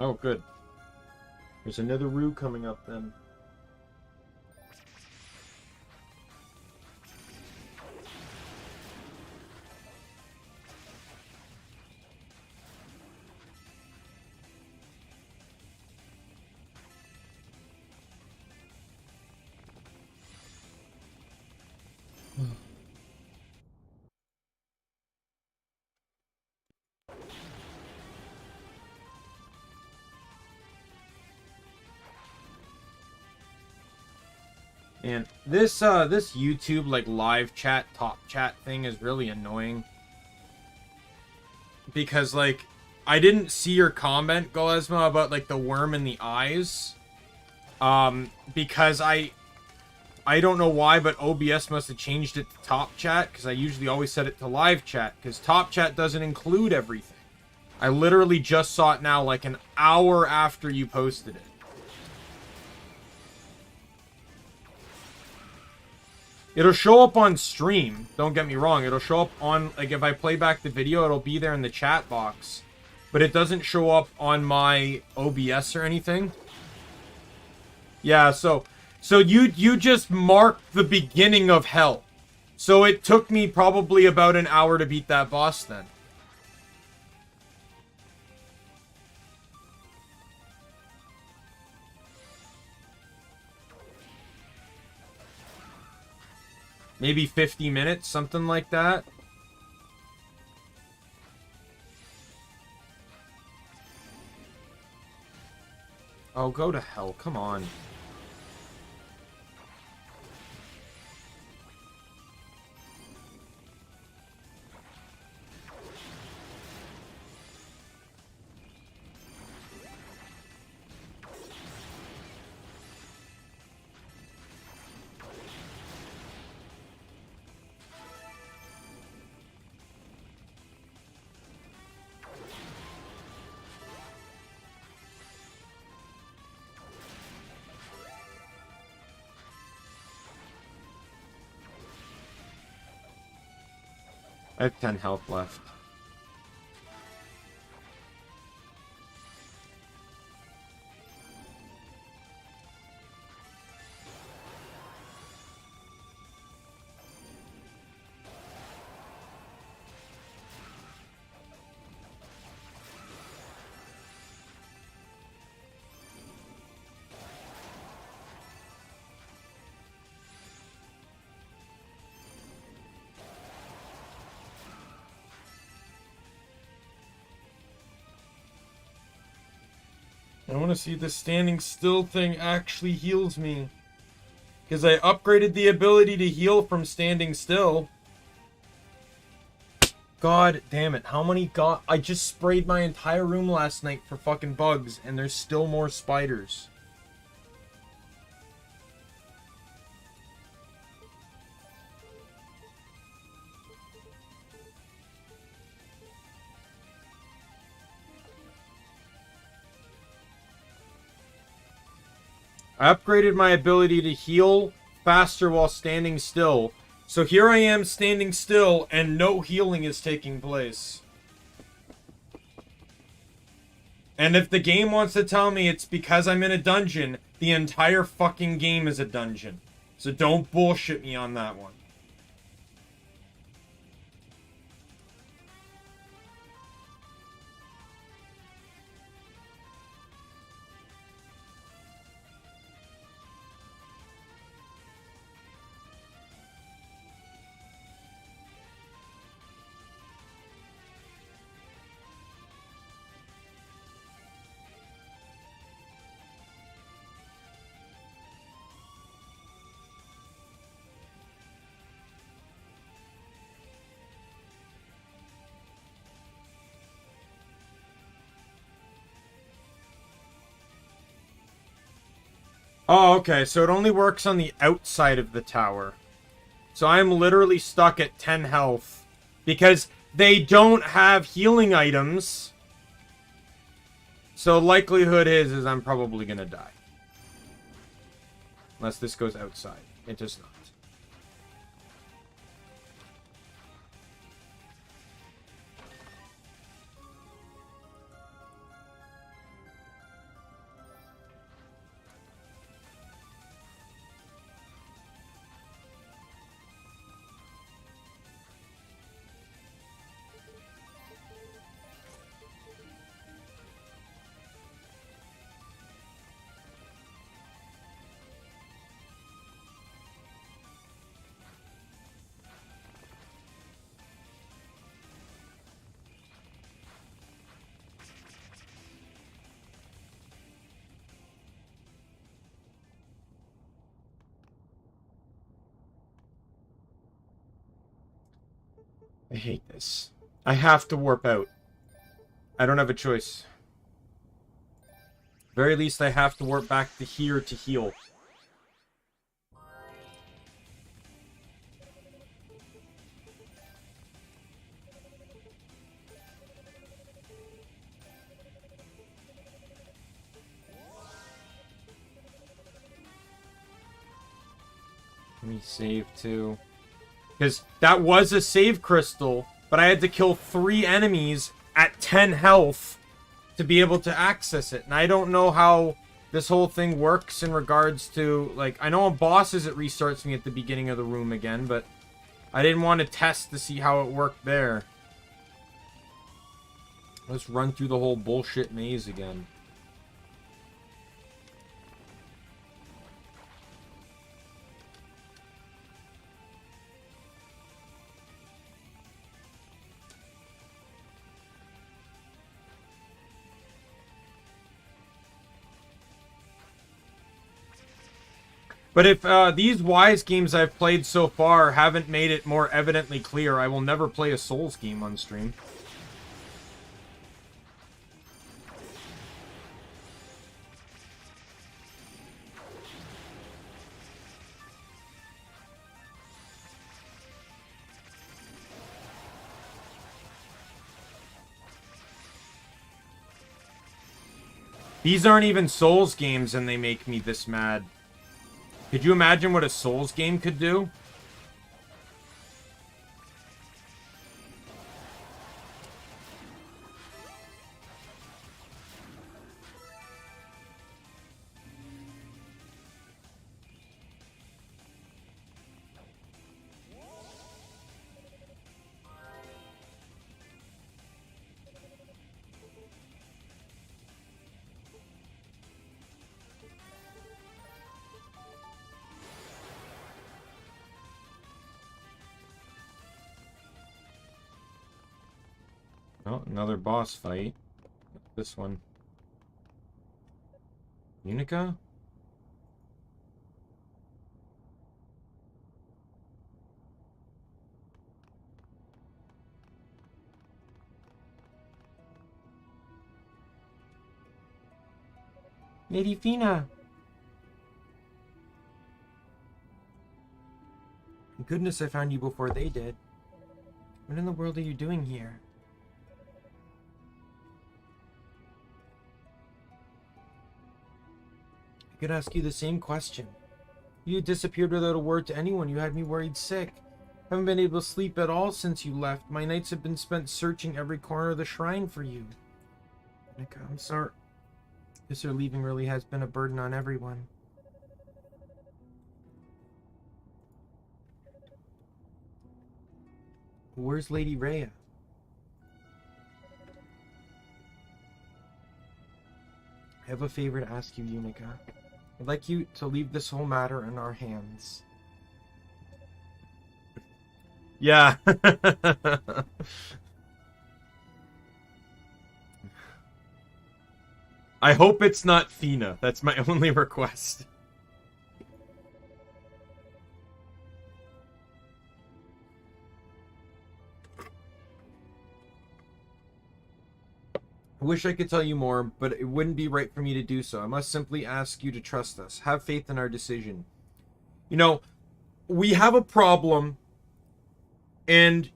D: Oh, good. There's another Rue coming up then.
A: And this YouTube like live chat, top chat thing is really annoying. Because like I didn't see your comment, Golesma, about like the worm in the eyes. Because I don't know why, but OBS must have changed it to top chat, because I usually always set it to live chat, because top chat doesn't include everything. I literally just saw it now like an hour after you posted it. It'll show up on stream, don't get me wrong. It'll show up on, like, if I play back the video, it'll be there in the chat box. But it doesn't show up on my OBS or anything. Yeah, so you just marked the beginning of hell. So it took me probably about an hour to beat that boss then. Maybe 50 minutes, something like that. Oh, go to hell. Come on. I have 10 health left. I want to see if the standing still thing actually heals me. Because I upgraded the ability to heal from standing still. God damn it. How many got... I just sprayed my entire room last night for fucking bugs, and there's still more spiders. I upgraded my ability to heal faster while standing still. So here I am standing still and no healing is taking place. And if the game wants to tell me it's because I'm in a dungeon, the entire fucking game is a dungeon. So don't bullshit me on that one. Oh, okay, so it only works on the outside of the tower. So I'm literally stuck at 10 health. Because they don't have healing items. So likelihood is I'm probably gonna die. Unless this goes outside. It does not. I hate this. I have to warp out. I don't have a choice. Very least I have to warp back to here to heal. Let me save too. Because that was a save crystal, but I had to kill 3 enemies at 10 health to be able to access it. And I don't know how this whole thing works in regards to, like, I know on bosses it restarts me at the beginning of the room again, but I didn't want to test to see how it worked there. Let's run through the whole bullshit maze again. But if these Wise games I've played so far haven't made it more evidently clear, I will never play a Souls game on stream. These aren't even Souls games and they make me this mad. Could you imagine what a Souls game could do? Oh, another boss fight. This one. Yunica? Lady Fina! Thank goodness I found you before they did. What in the world are you doing here? I could ask you the same question. You disappeared without a word to anyone. You had me worried sick. Haven't been able to sleep at all since you left. My nights have been spent searching every corner of the shrine for you. Yunica, I'm sorry. Guess her leaving really has been a burden on everyone. Where's Lady Rhea? I have a favor to ask you, Yunica. I'd like you to leave this whole matter in our hands. Yeah. I hope it's not Fina. That's my only request. I wish I could tell you more, but it wouldn't be right for me to do so. I must simply ask you to trust us. Have faith in our decision. You know, we have a problem, and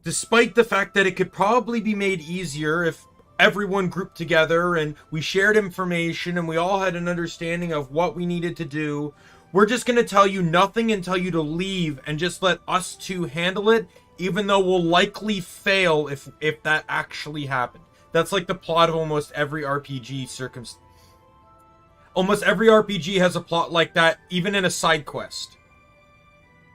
A: despite the fact that it could probably be made easier if everyone grouped together and we shared information and we all had an understanding of what we needed to do, we're just going to tell you nothing and tell you to leave and just let us two handle it, even though we'll likely fail if that actually happened. That's like the plot of almost every RPG Almost every RPG has a plot like that, even in a side quest.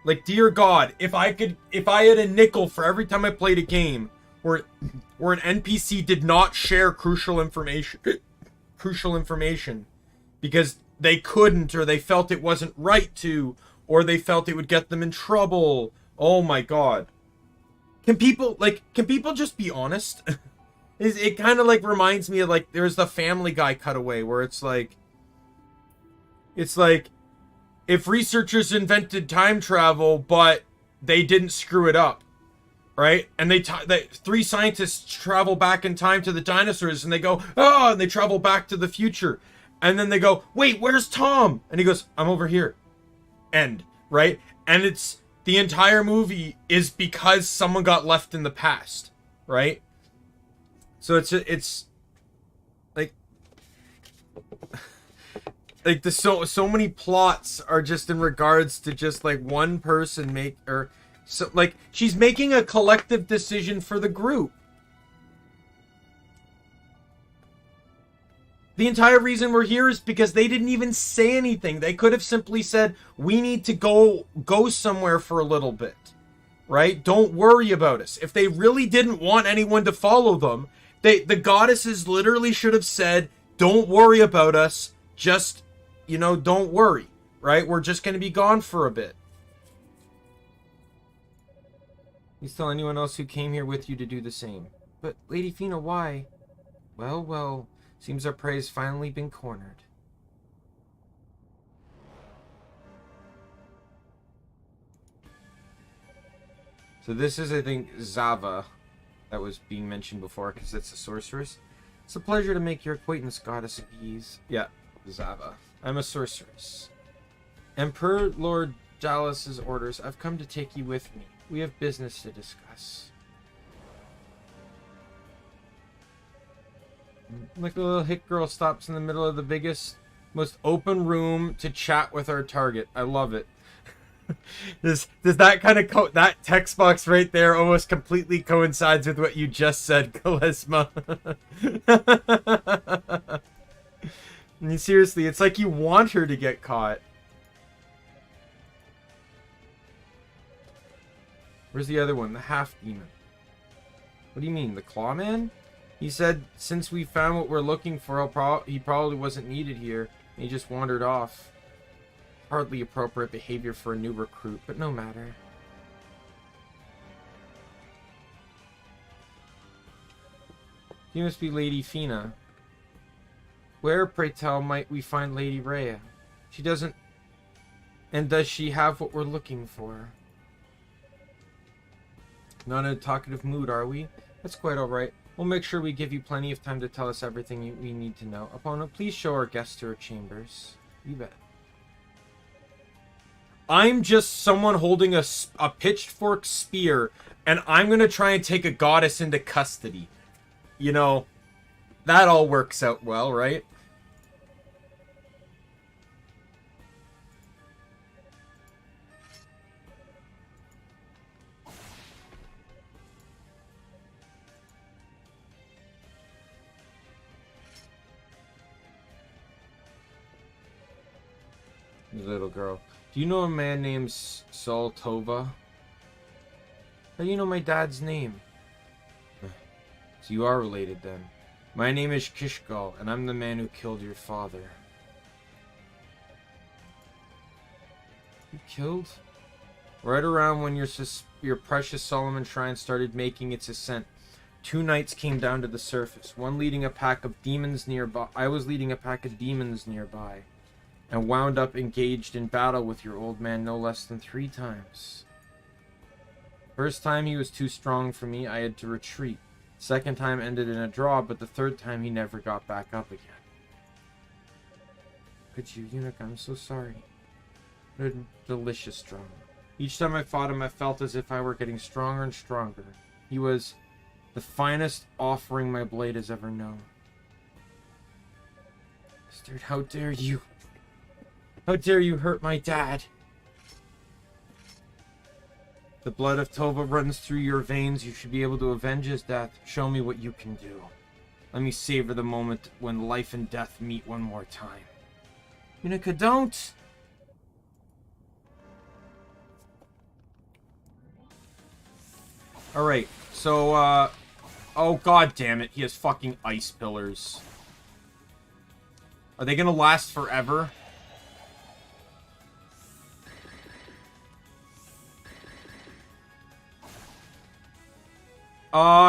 A: Like, dear God, if I had a nickel for every time I played a game where an NPC did not share crucial information because they couldn't, or they felt it wasn't right to, or they felt it would get them in trouble. Oh my God. Can people just be honest? It kind of like reminds me of, like, there's the Family Guy cutaway where it's like if researchers invented time travel but they didn't screw it up, right? And the three scientists travel back in time to the dinosaurs, and they go, oh, and they travel back to the future. And then they go, wait, where's Tom? And he goes, I'm over here. End, right? And it's, the entire movie is because someone got left in the past, right? So it's like the so many plots are just in regards to just like one person so like she's making a collective decision for the group. The entire reason we're here is because they didn't even say anything. They could have simply said, we need to go somewhere for a little bit, right? Don't worry about us. If they really didn't want anyone to follow them, the goddesses literally should have said, don't worry about us. Just, don't worry, right? We're just going to be gone for a bit. Please tell anyone else who came here with you to do the same. But, Lady Fina, why? Well, seems our prey has finally been cornered. So this is, I think, Zava. That was being mentioned before, because it's a sorceress. It's a pleasure to make your acquaintance, Goddess of Ease. Yeah, Zava. I'm a sorceress. And per Lord Jalus's orders, I've come to take you with me. We have business to discuss. Like a little hit girl stops in the middle of the biggest, most open room to chat with our target. I love it. Does that kind of that text box right there almost completely coincides with what you just said, Charisma? I mean, seriously, it's like you want her to get caught. Where's the other one? The half demon. What do you mean, the claw man? He said since we found what we're looking for, he probably wasn't needed here. He just wandered off. Hardly appropriate behavior for a new recruit, but no matter. You must be Lady Fina. Where, pray tell, might we find Lady Rhea? She doesn't... And does she have what we're looking for? Not in a talkative mood, are we? That's quite alright. We'll make sure we give you plenty of time to tell us everything we need to know. Opponent, please show our guests to her chambers. You bet. I'm just someone holding a pitchfork spear, and I'm going to try and take a goddess into custody. That all works out well, right? Little girl. Do you know a man named Soltova? How do you know my dad's name? So you are related then. My name is Kishgal, and I'm the man who killed your father. You killed? Right around when your precious Solomon shrine started making its ascent, two knights came down to the surface, one leading a pack of demons nearby. I was leading a pack of demons nearby, and wound up engaged in battle with your old man no less than 3 times. First time he was too strong for me, I had to retreat. Second time ended in a draw, but the third time he never got back up again. Could you, Yunica? I'm so sorry. What a delicious drama. Each time I fought him, I felt as if I were getting stronger and stronger. He was the finest offering my blade has ever known. Bastard, how dare you? How dare you hurt my dad? The blood of Tova runs through your veins. You should be able to avenge his death. Show me what you can do. Let me savor the moment when life and death meet one more time. Yunica, don't! Alright, so, oh, god damn it. He has fucking ice pillars. Are they gonna last forever?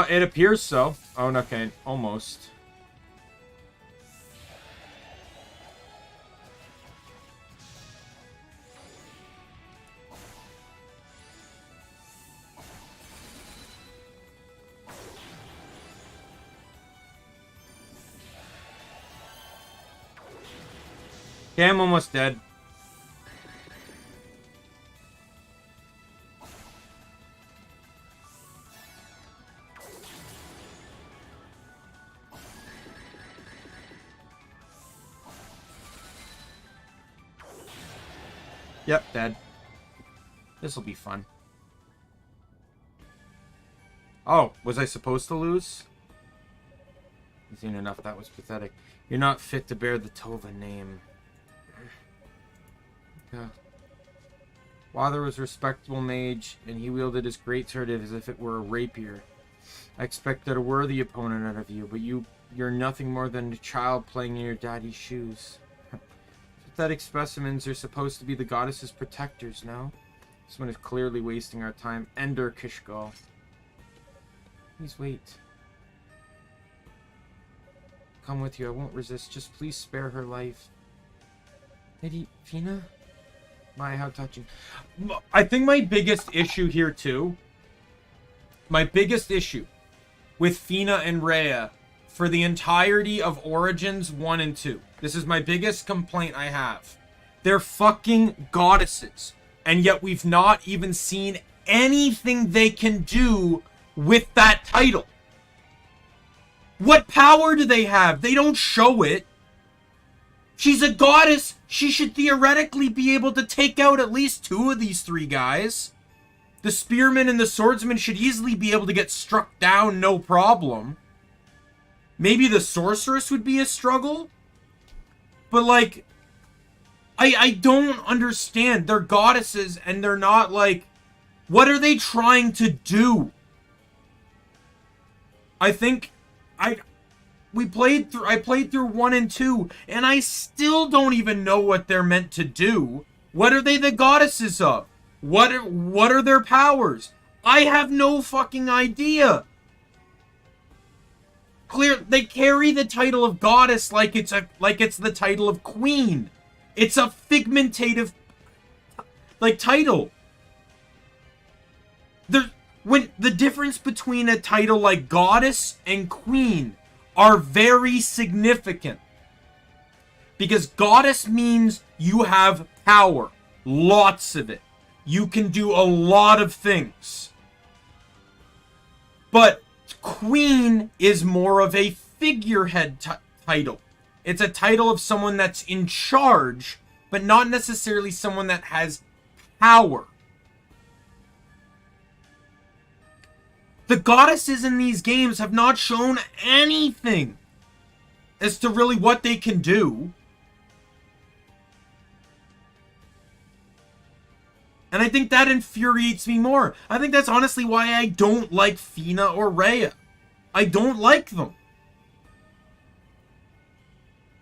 A: It appears so. Oh, okay, almost. Okay, I'm almost dead. Yep, dead. This'll be fun. Oh, was I supposed to lose? Easy enough, that was pathetic. You're not fit to bear the Tova name. Yeah. Father was a respectable mage, and he wielded his greatsword as if it were a rapier. I expected a worthy opponent out of you, but you're nothing more than a child playing in your daddy's shoes. Pathetic specimens are supposed to be the goddess's protectors, no? This one is clearly wasting our time. Ender Kishgal. Please wait. Come with you, I won't resist. Just please spare her life. Lady Fina? My, how touching. I think my biggest issue here, too, my biggest issue with Fina and Rhea for the entirety of Origins 1 and 2, this is my biggest complaint I have. They're fucking goddesses, and yet we've not even seen anything they can do with that title. What power do they have? They don't show it. She's a goddess. She should theoretically be able to take out at least 2 of these 3 guys. The spearman and the swordsman should easily be able to get struck down, no problem. Maybe the sorceress would be a struggle. But, like, I don't understand. They're goddesses, and they're not, like... What are they trying to do? I think... I played through 1 and 2, and I still don't even know what they're meant to do. What are they the goddesses of? What are their powers? I have no fucking idea. They carry the title of goddess like it's the title of queen. It's a figmentative title. When the difference between a title like goddess and queen are very significant. Because goddess means you have power. Lots of it. You can do a lot of things. But queen is more of a figurehead title. It's a title of someone that's in charge, but not necessarily someone that has power. The goddesses in these games have not shown anything as to really what they can do. And I think that infuriates me more. I think that's honestly why I don't like Fina or Rhea. I don't like them.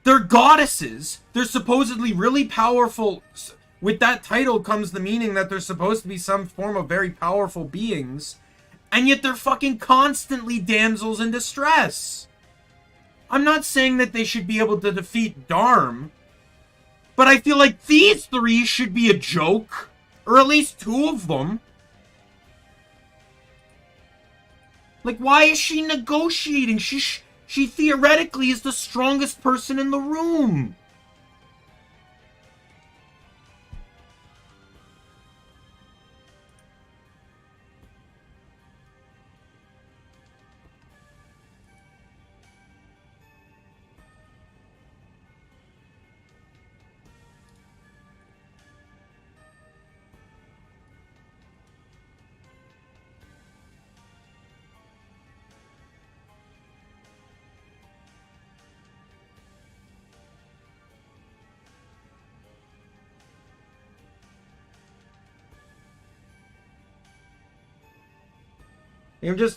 A: They're goddesses. They're supposedly really powerful. With that title comes the meaning that they're supposed to be some form of very powerful beings. And yet they're fucking constantly damsels in distress. I'm not saying that they should be able to defeat Dharm. But I feel like these 3 should be a joke. Or at least 2 of them. Like, why is she negotiating? She theoretically is the strongest person in the room.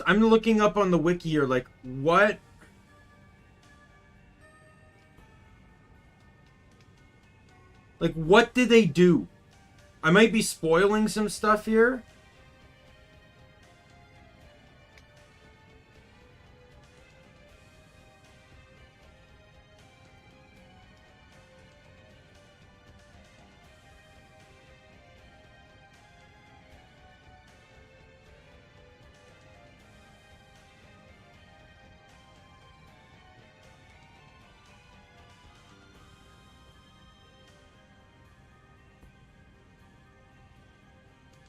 A: I'm looking up on the wiki here, like, what? Like, what did they do? I might be spoiling some stuff here.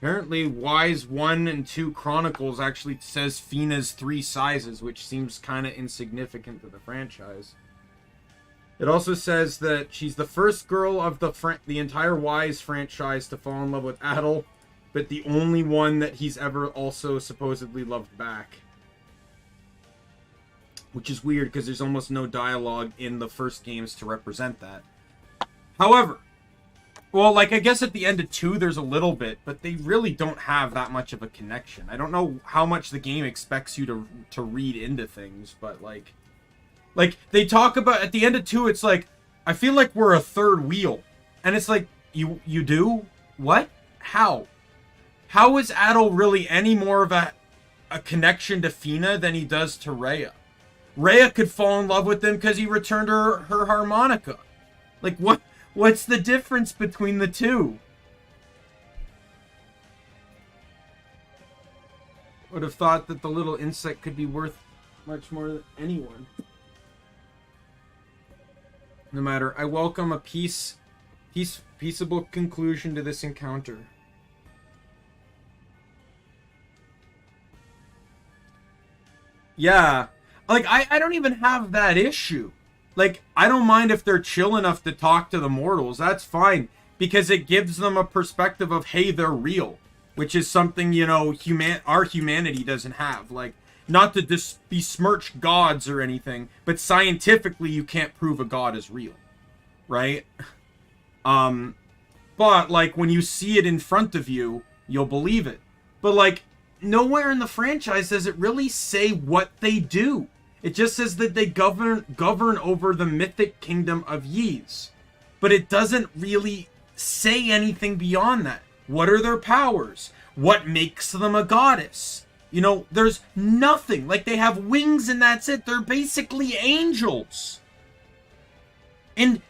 A: Apparently, Wise 1 and 2 Chronicles actually says Fina's 3 sizes, which seems kind of insignificant to the franchise. It also says that she's the first girl of the entire Wise franchise to fall in love with Adel, but the only one that he's ever also supposedly loved back. Which is weird, because there's almost no dialogue in the first games to represent that. However, well, like, I guess at the end of 2, there's a little bit, but they really don't have that much of a connection. I don't know how much the game expects you to read into things, but, like, they talk about, at the end of 2, it's like, I feel like we're a third wheel. And it's like, you do? What? How? How is Adel really any more of a connection to Fina than he does to Rhea? Rhea could fall in love with him because he returned her harmonica. Like, what's the difference between the two? Would have thought that the little insect could be worth much more than anyone. No matter, I welcome a peaceable conclusion to this encounter. Yeah. Like, I don't even have that issue. Like, I don't mind if they're chill enough to talk to the mortals. That's fine. Because it gives them a perspective of, hey, they're real. Which is something, you know, our humanity doesn't have. Like, not to besmirch gods or anything, but scientifically you can't prove a god is real. Right? But, like, when you see it in front of you, you'll believe it. But, like, nowhere in the franchise does it really say what they do. It just says that they govern over the mythic kingdom of Ys. But it doesn't really say anything beyond that. What are their powers? What makes them a goddess? You know, there's nothing. Like, they have wings and that's it. They're basically angels. And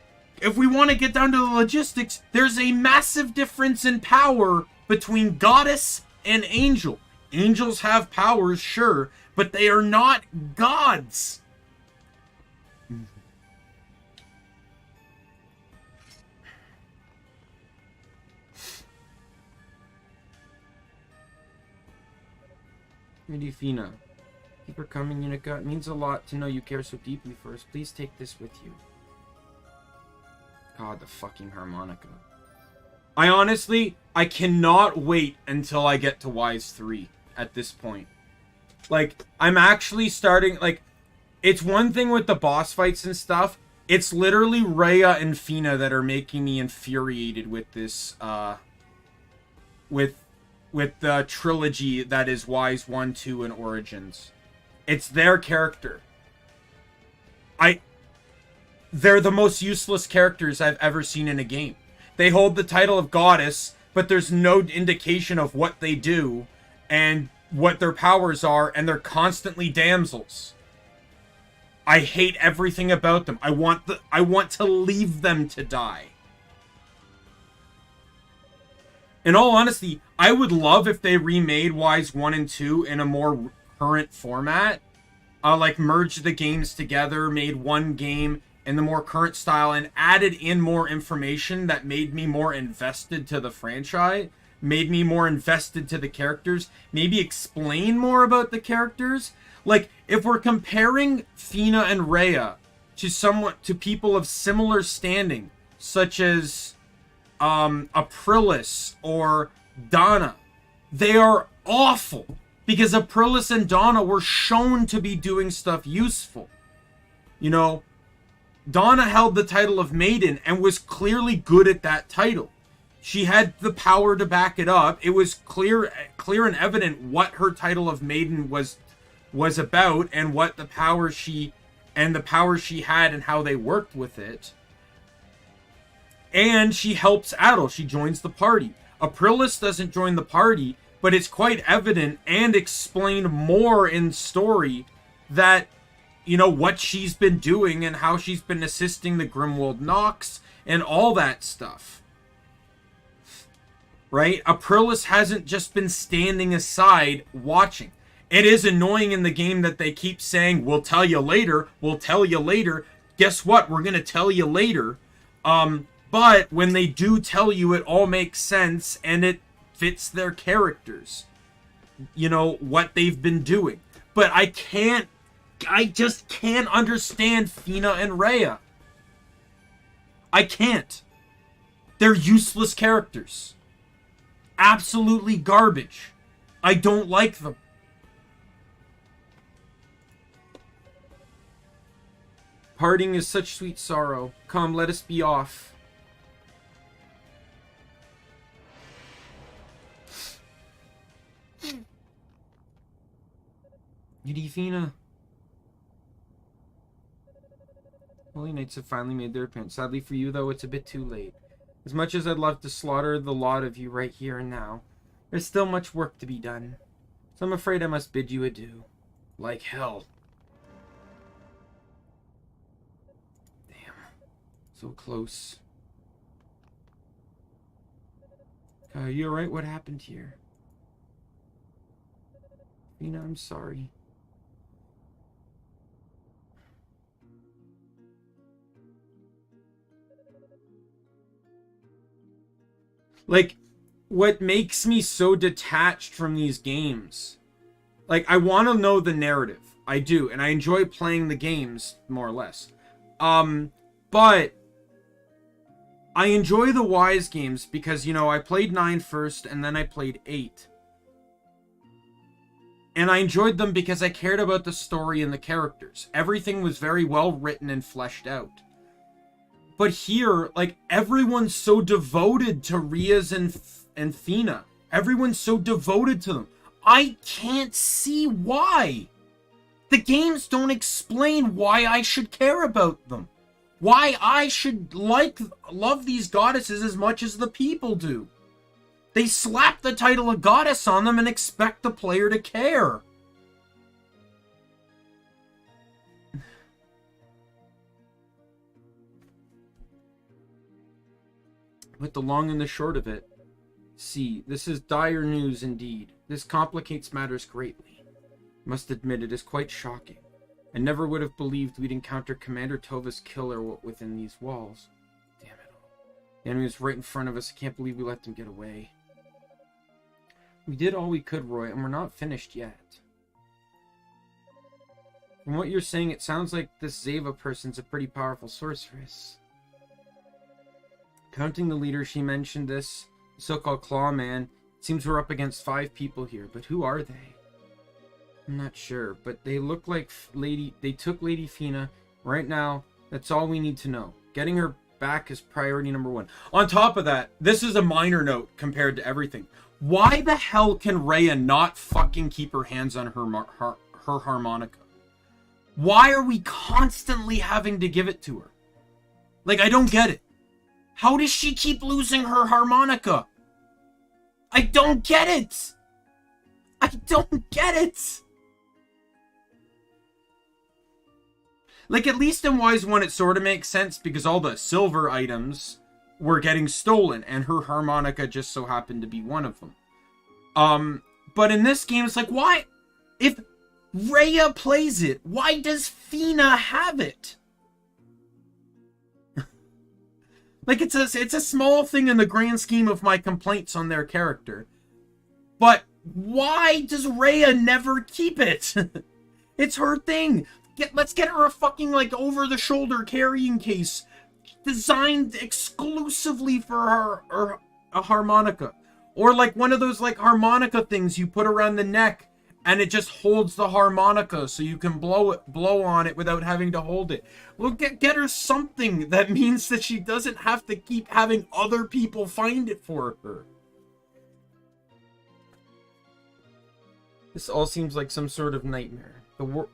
A: if we want to get down to the logistics, there's a massive difference in power between goddess and angel. Angels have powers, sure, but they are not gods. Medifina. Keep her coming, Yunica. It means a lot to know you care so deeply for us. Please take this with you. God, the fucking harmonica. I cannot wait until I get to Wise 3 at this point. Like, I'm actually starting, like, it's one thing with the boss fights and stuff. It's literally Rhea and Fina that are making me infuriated with this, with the trilogy that is Wise 1, 2, and Origins. It's their character. They're the most useless characters I've ever seen in a game. They hold the title of goddess, but there's no indication of what they do and what their powers are, and they're constantly damsels. I hate everything about them. I want to leave them to die. In all honesty, I would love if they remade Wise 1 and 2 in a more current format. Like, merged the games together, made one game in the more current style, and added in more information that made me more invested to the franchise, made me more invested to the characters, maybe explain more about the characters. Like, if we're comparing Fina and Rhea to people of similar standing, such as Aprilis or Donna, they are awful, because Aprilis and Donna were shown to be doing stuff useful. You know, Donna held the title of Maiden and was clearly good at that title. She had the power to back it up. It was clear and evident what her title of Maiden was about, and what the power she had and how they worked with it. And she helps Adel. She joins the party. Aprilis doesn't join the party, but it's quite evident and explained more in story that, you know, what she's been doing and how she's been assisting the Grimwald Nox and all that stuff. Right? Aprilis hasn't just been standing aside watching. It is annoying in the game that they keep saying, we'll tell you later, we'll tell you later. Guess what? We're going to tell you later. But when they do tell you, it all makes sense, and it fits their characters. You know, what they've been doing. But I just can't understand Fina and Rhea. I can't. They're useless characters. Absolutely garbage. I don't like them. Parting is such sweet sorrow. Come, let us be off. Fina. Holy Knights have finally made their appearance. Sadly for you, though, it's a bit too late. As much as I'd love to slaughter the lot of you right here and now, there's still much work to be done. So I'm afraid I must bid you adieu. Like hell. Damn. So close. Are you alright? What happened here? Fina, I'm sorry. Like, what makes me so detached from these games, like, I want to know the narrative. I do, and I enjoy playing the games, more or less. But I enjoy the Wise games because, you know, I played 9 first, and then I played 8. And I enjoyed them because I cared about the story and the characters. Everything was very well written and fleshed out. But here, like, everyone's so devoted to Rhea's and Fina. Everyone's so devoted to them. I can't see why. The games don't explain why I should care about them. Why I should love these goddesses as much as the people do. They slap the title of goddess on them and expect the player to care. But the long and the short of it, see, this is dire news indeed. This complicates matters greatly. I must admit it is quite shocking. I never would have believed we'd encounter Commander Tova's killer within these walls. Damn it all. The enemy was right in front of us. I can't believe we let them get away. We did all we could, Roy, and we're not finished yet. From what you're saying, it sounds like this Zeva person's a pretty powerful sorceress. Counting the leader, she mentioned this, the so-called Claw Man. It seems we're up against 5 people here, but who are they? I'm not sure, but they look like they took Lady Fina. Right now, that's all we need to know. Getting her back is priority number 1. On top of that, this is a minor note compared to everything. Why the hell can Rhea not fucking keep her hands on her harmonica? Why are we constantly having to give it to her? Like, I don't get it. How does she keep losing her harmonica? I don't get it. I don't get it. Like, at least in Wise 1, it sort of makes sense because all the silver items were getting stolen, and her harmonica just so happened to be one of them. But in this game, it's like, why? If Rhea plays it, why does Fina have it? Like, it's a small thing in the grand scheme of my complaints on their character. But why does Rhea never keep it? It's her thing. Let's get her a fucking, like, over-the-shoulder carrying case designed exclusively for a harmonica. Or, like, one of those, like, harmonica things you put around the neck, and it just holds the harmonica so you can blow on it without having to hold it. Well, get her something that means that she doesn't have to keep having other people find it for her. This all seems like some sort of nightmare. The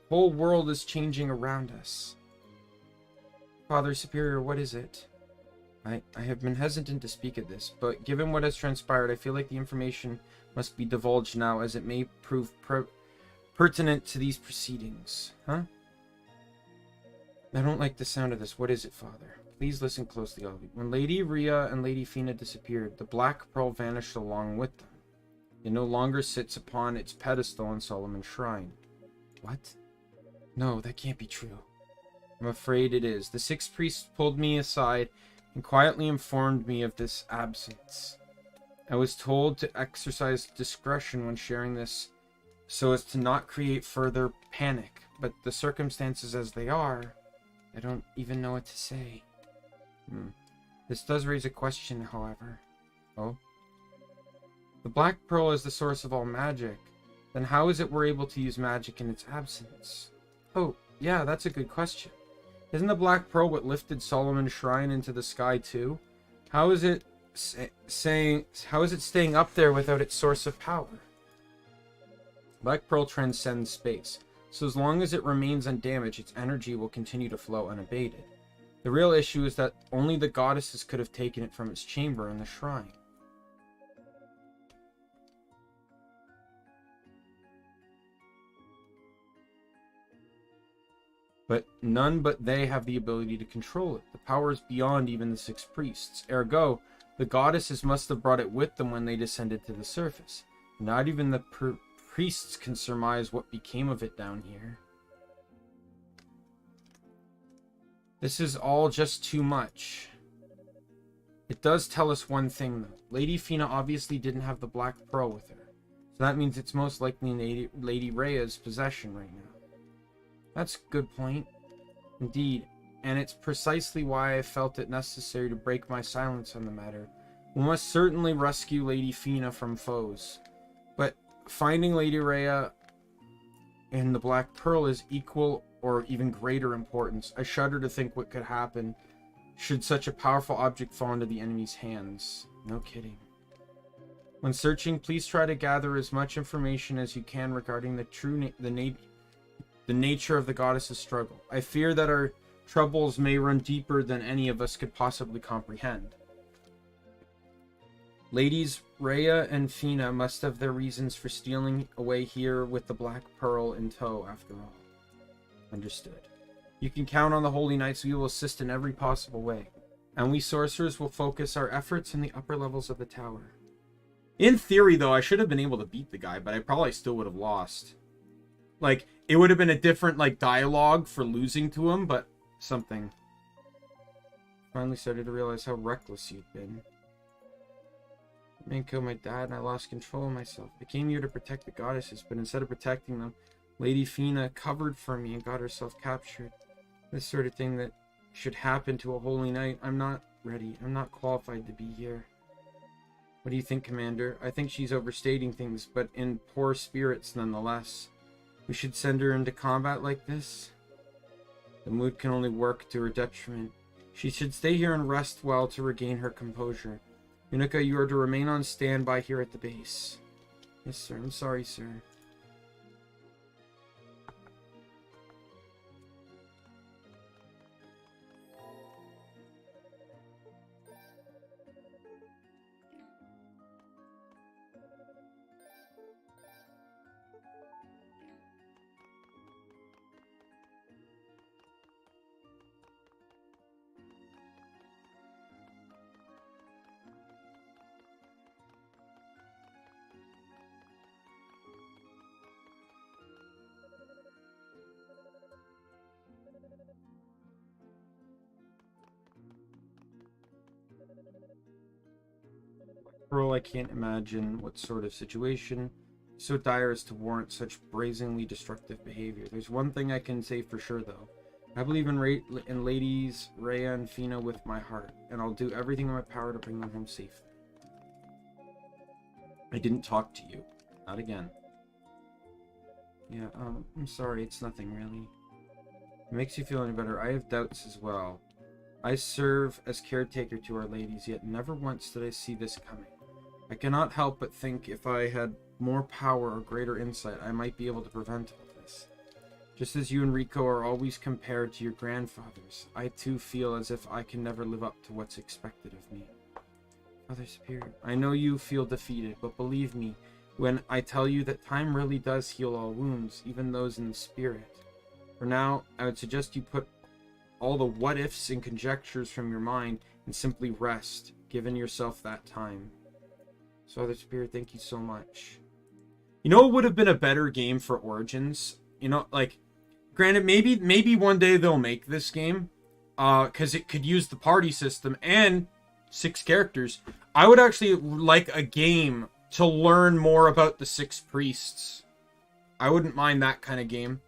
A: whole world is changing around us. Father Superior, what is it? I have been hesitant to speak of this, but given what has transpired, I feel like the information must be divulged now, as it may prove pertinent to these proceedings. Huh? I don't like the sound of this. What is it, Father? Please listen closely, all of you. When Lady Rhea and Lady Fina disappeared, the Black Pearl vanished along with them. It no longer sits upon its pedestal in Solomon's Shrine. What? No, that can't be true. I'm afraid it is. The 6 priests pulled me aside and quietly informed me of this absence.
C: I was told to exercise discretion when sharing this so as to not create further panic, but the circumstances as they are, I don't even know what to say. This does raise a question, however. Oh? The Black Pearl is the source of all magic. Then how is it we're able to use magic in its absence? Oh, yeah, that's a good question. Isn't the Black Pearl what lifted Solomon's shrine into the sky too? How is it staying up there without its source of power? Black Pearl transcends space, so as long as it remains undamaged, its energy will continue to flow unabated. The real issue is that only the goddesses could have taken it from its chamber in the shrine. But none but they have the ability to control it. The power is beyond even the 6 priests. Ergo, the goddesses must have brought it with them when they descended to the surface. Not even the priests can surmise what became of it down here. This is all just too much. It does tell us one thing, though. Lady Fina obviously didn't have the Black Pearl with her. So that means it's most likely in Lady Rhea's possession right now. That's a good point. Indeed, and it's precisely why I felt it necessary to break my silence on the matter. We must certainly rescue Lady Fina from foes. But finding Lady Rhea and the Black Pearl is equal or even greater importance. I shudder to think what could happen should such a powerful object fall into the enemy's hands. No kidding. When searching, please try to gather as much information as you can regarding the nature of the goddess's struggle. I fear that our troubles may run deeper than any of us could possibly comprehend. Ladies Rhea and Fina must have their reasons for stealing away here with the Black Pearl in tow, after all. Understood. You can count on the Holy Knights. We will assist in every possible way. And we sorcerers will focus our efforts in the upper levels of the tower. In theory, though, I should have been able to beat the guy, but I probably still would have lost. Like, it would have been a different, like, dialogue for losing to him, but something. Finally started to realize how reckless you'd been. I man killed my dad and I lost control of myself. I came here to protect the goddesses, but instead of protecting them, Lady Fina covered for me and got herself captured. This sort of thing that should happen to a holy knight. I'm not ready. I'm not qualified to be here. What do you think, Commander? I think she's overstating things, but in poor spirits nonetheless. We should send her into combat like this? The mood can only work to her detriment. She should stay here and rest well to regain her composure. Yunica, you are to remain on standby here at the base. Yes, sir. I'm sorry, sir. Pearl, I can't imagine what sort of situation so dire as to warrant such brazenly destructive behavior. There's one thing I can say for sure, though. I believe in Ladies Rhea and Fina with my heart, and I'll do everything in my power to bring them home safely. I didn't talk to you. Not again. Yeah, I'm sorry, it's nothing really. It makes you feel any better. I have doubts as well. I serve as caretaker to our ladies, yet never once did I see this coming. I cannot help but think if I had more power or greater insight, I might be able to prevent all this. Just as you and Rico are always compared to your grandfathers, I too feel as if I can never live up to what's expected of me. Father Superior, I know you feel defeated, but believe me when I tell you that time really does heal all wounds, even those in the spirit. For now, I would suggest you put all the what-ifs and conjectures from your mind and simply rest, giving yourself that time. So, Father Superior, thank you so much. You know what would have been a better game for Origins? You know, like, granted, maybe one day they'll make this game, because it could use the party system, and
A: 6 characters. I would actually like a game to learn more about the 6 priests. I wouldn't mind that kind of game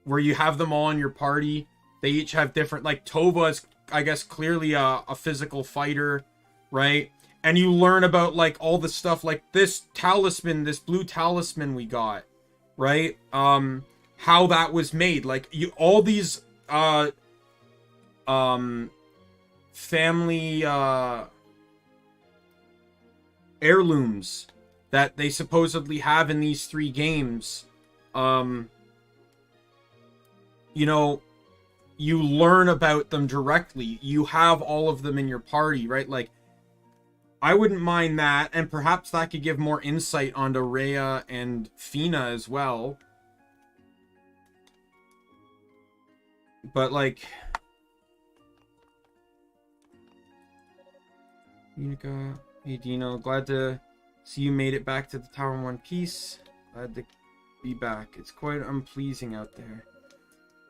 A: where you have them all in your party. They each have different, like Tova is, I guess, clearly a physical fighter, right? And you learn about like all the stuff, like this talisman, this blue talisman we got, right? How that was made, like you, all these family heirlooms that they supposedly have in these 3 games. You know, you learn about them directly. You have all of them in your party, right? Like, I wouldn't mind that, and perhaps that could give more insight onto Rhea and Fina as well. But, like... Yunica, hey Dino, glad to see you made it back to the tower in one piece. Glad to be back. It's quite unpleasing out there.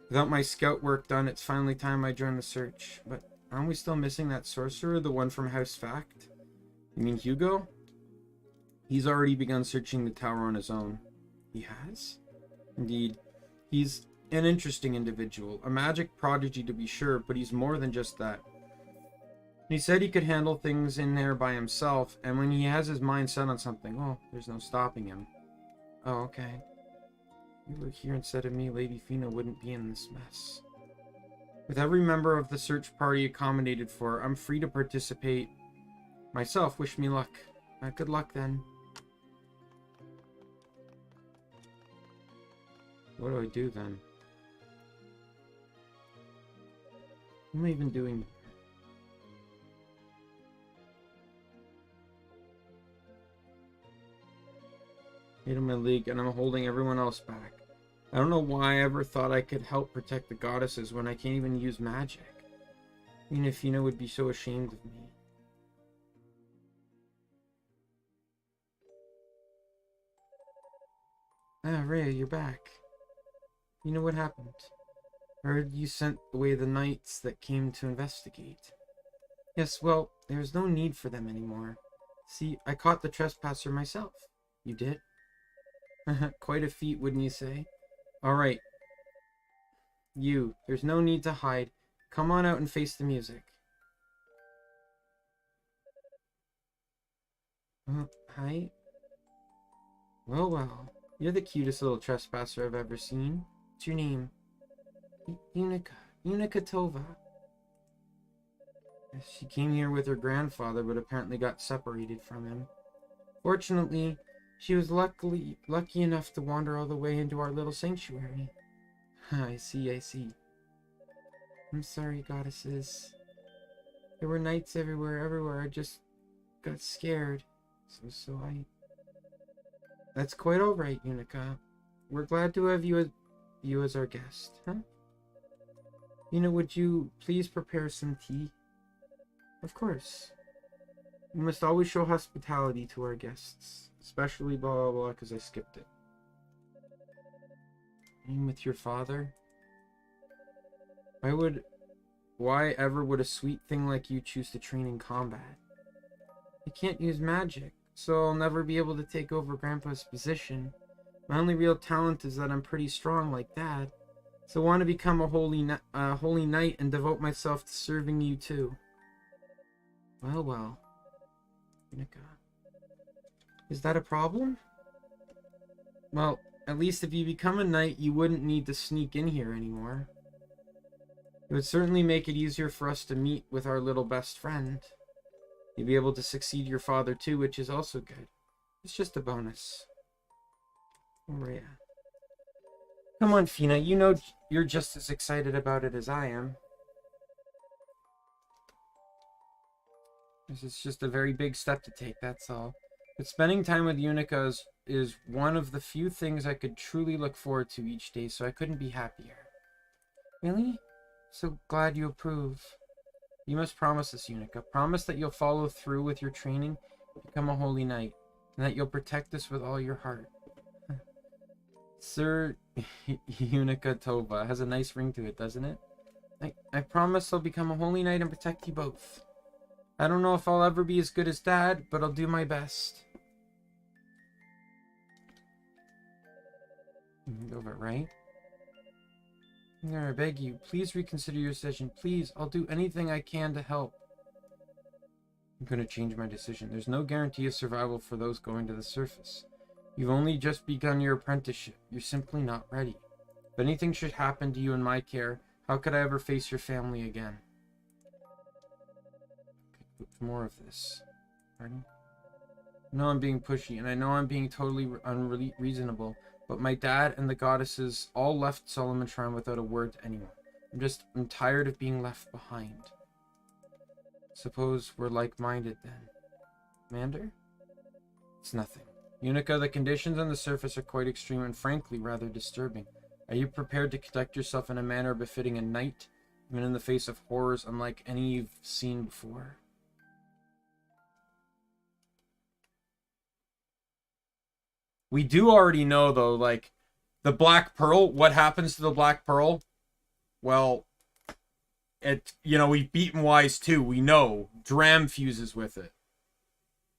A: Without my scout work done, it's finally time I join the search. But aren't we still missing that sorcerer, the one from House Fact? You mean Hugo? He's already begun searching the tower on his own. He has? Indeed. He's an interesting individual. A magic prodigy to be sure, but he's more than just that. He said he could handle things in there by himself, and when he has his mind set on something, oh, there's no stopping him. Oh, okay. If you were here instead of me, Lady Fina wouldn't be in this mess. With every member of the search party accommodated for, I'm free to participate myself. Wish me luck. Good luck then. What do I do then? What am I even doing? In my league, and I'm holding everyone else back. I don't know why I ever thought I could help protect the goddesses when I can't even use magic. I mean, if Fina would be so ashamed of me. Ah, Rhea, you're back. You know what happened? I heard you sent away the knights that came to investigate. Yes, well, there's no need for them anymore. See, I caught the trespasser myself. You did? Quite a feat, wouldn't you say? Alright. You, there's no need to hide. Come on out and face the music. Hi? Well. You're the cutest little trespasser I've ever seen. What's your name? Yunica. Yunica Tova. She came here with her grandfather, but apparently got separated from him. Fortunately, she was lucky enough to wander all the way into our little sanctuary. I see. I'm sorry, goddesses. There were knights everywhere. I just got scared. So I... That's quite alright, Yunica. We're glad to have you as our guest, huh? Would you please prepare some tea? Of course. We must always show hospitality to our guests. Especially blah blah blah, because I skipped it. And with your father? Why ever would a sweet thing like you choose to train in combat? I can't use magic, so I'll never be able to take over Grandpa's position. My only real talent is that I'm pretty strong like Dad. So I want to become a holy knight and devote myself to serving you too. Well. Yunica. Is that a problem? Well, at least if you become a knight, you wouldn't need to sneak in here anymore. It would certainly make it easier for us to meet with our little best friend. You'd be able to succeed your father too, which is also good. It's just a bonus. Rhea. Come on, Fina, you know you're just as excited about it as I am. This is just a very big step to take, that's all. But spending time with Yunica is one of the few things I could truly look forward to each day, so I couldn't be happier. Really? So glad you approve. You must promise us, Yunica. Promise that you'll follow through with your training, become a holy knight, and that you'll protect us with all your heart. Sir Yunica Tova has a nice ring to it, doesn't it? I promise I'll become a holy knight and protect you both.
C: I don't know if I'll ever be as good as Dad, but I'll do my best. Over, right? I beg you, please reconsider your decision. Please, I'll do anything I can to help. I'm going to change my decision. There's no guarantee of survival for those going to the surface. You've only just begun your apprenticeship. You're simply not ready. If anything should happen to you in my care, how could I ever face your family again? More of this. Pardon? I know I'm being pushy, and I know I'm being totally unreasonable, but my dad and the goddesses all left Solomon Shrine without a word to anyone. I'm tired of being left behind. Suppose we're like-minded then. Commander? It's nothing. Yunica, the conditions on the surface are quite extreme and frankly rather disturbing. Are you prepared to conduct yourself in a manner befitting a knight, even in the face of horrors unlike any you've seen before?
A: We do already know, though, like, the Black Pearl, what happens to the Black Pearl? Well, we've beaten Wise 2. We know. Dram fuses with it.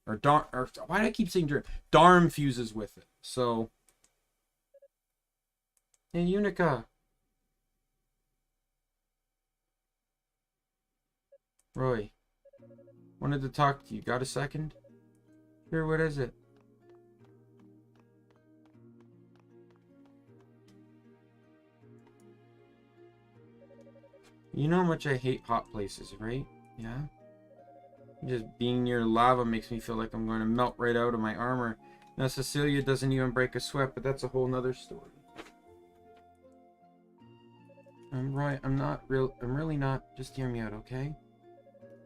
A: Or why do I keep saying Dram? Darm fuses with it. So. Hey, Yunica. Roy. Wanted to talk to you. Got a second? Here, what is it? You know how much I hate hot places, right? Yeah? Just being near lava makes me feel like I'm going to melt right out of my armor. Now Cecilia doesn't even break a sweat, but that's a whole nother story. I'm right, I'm really not. Just hear me out, okay?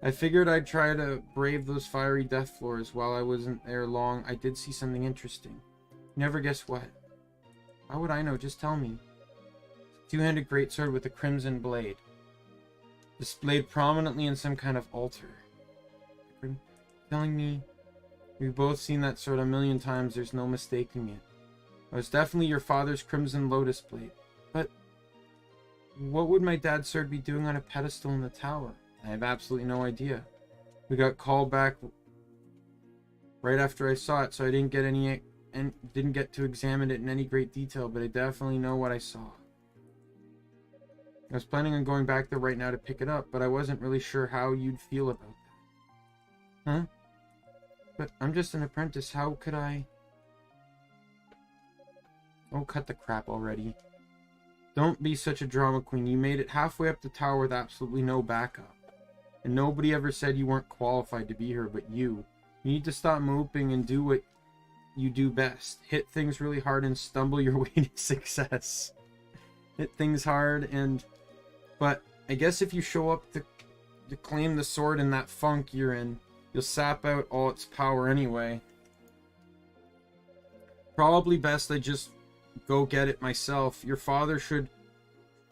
A: I figured I'd try to brave those fiery death floors. While I wasn't there long, I did see something interesting. Never guess what. How would I know? Just tell me. Two-handed greatsword with a crimson blade. Displayed prominently in some kind of altar. Telling me we've both seen that sword a million times, there's no mistaking it. It was definitely your father's crimson lotus blade. But what would my dad's sword be doing on a pedestal in the tower? I have absolutely no idea. We got called back right after I saw it, so I didn't get to examine it in any great detail, but I definitely know what I saw. I was planning on going back there right now to pick it up, but I wasn't really sure how you'd feel about that. Huh? But I'm just an apprentice. How could I... Oh, cut the crap already. Don't be such a drama queen. You made it halfway up the tower with absolutely no backup. And nobody ever said you weren't qualified to be here but you. You need to stop moping and do what you do best. Hit things really hard and stumble your way to success. Hit things hard and... But I guess if you show up to claim the sword in that funk you're in, you'll sap out all its power anyway. Probably best I just go get it myself. Your father sure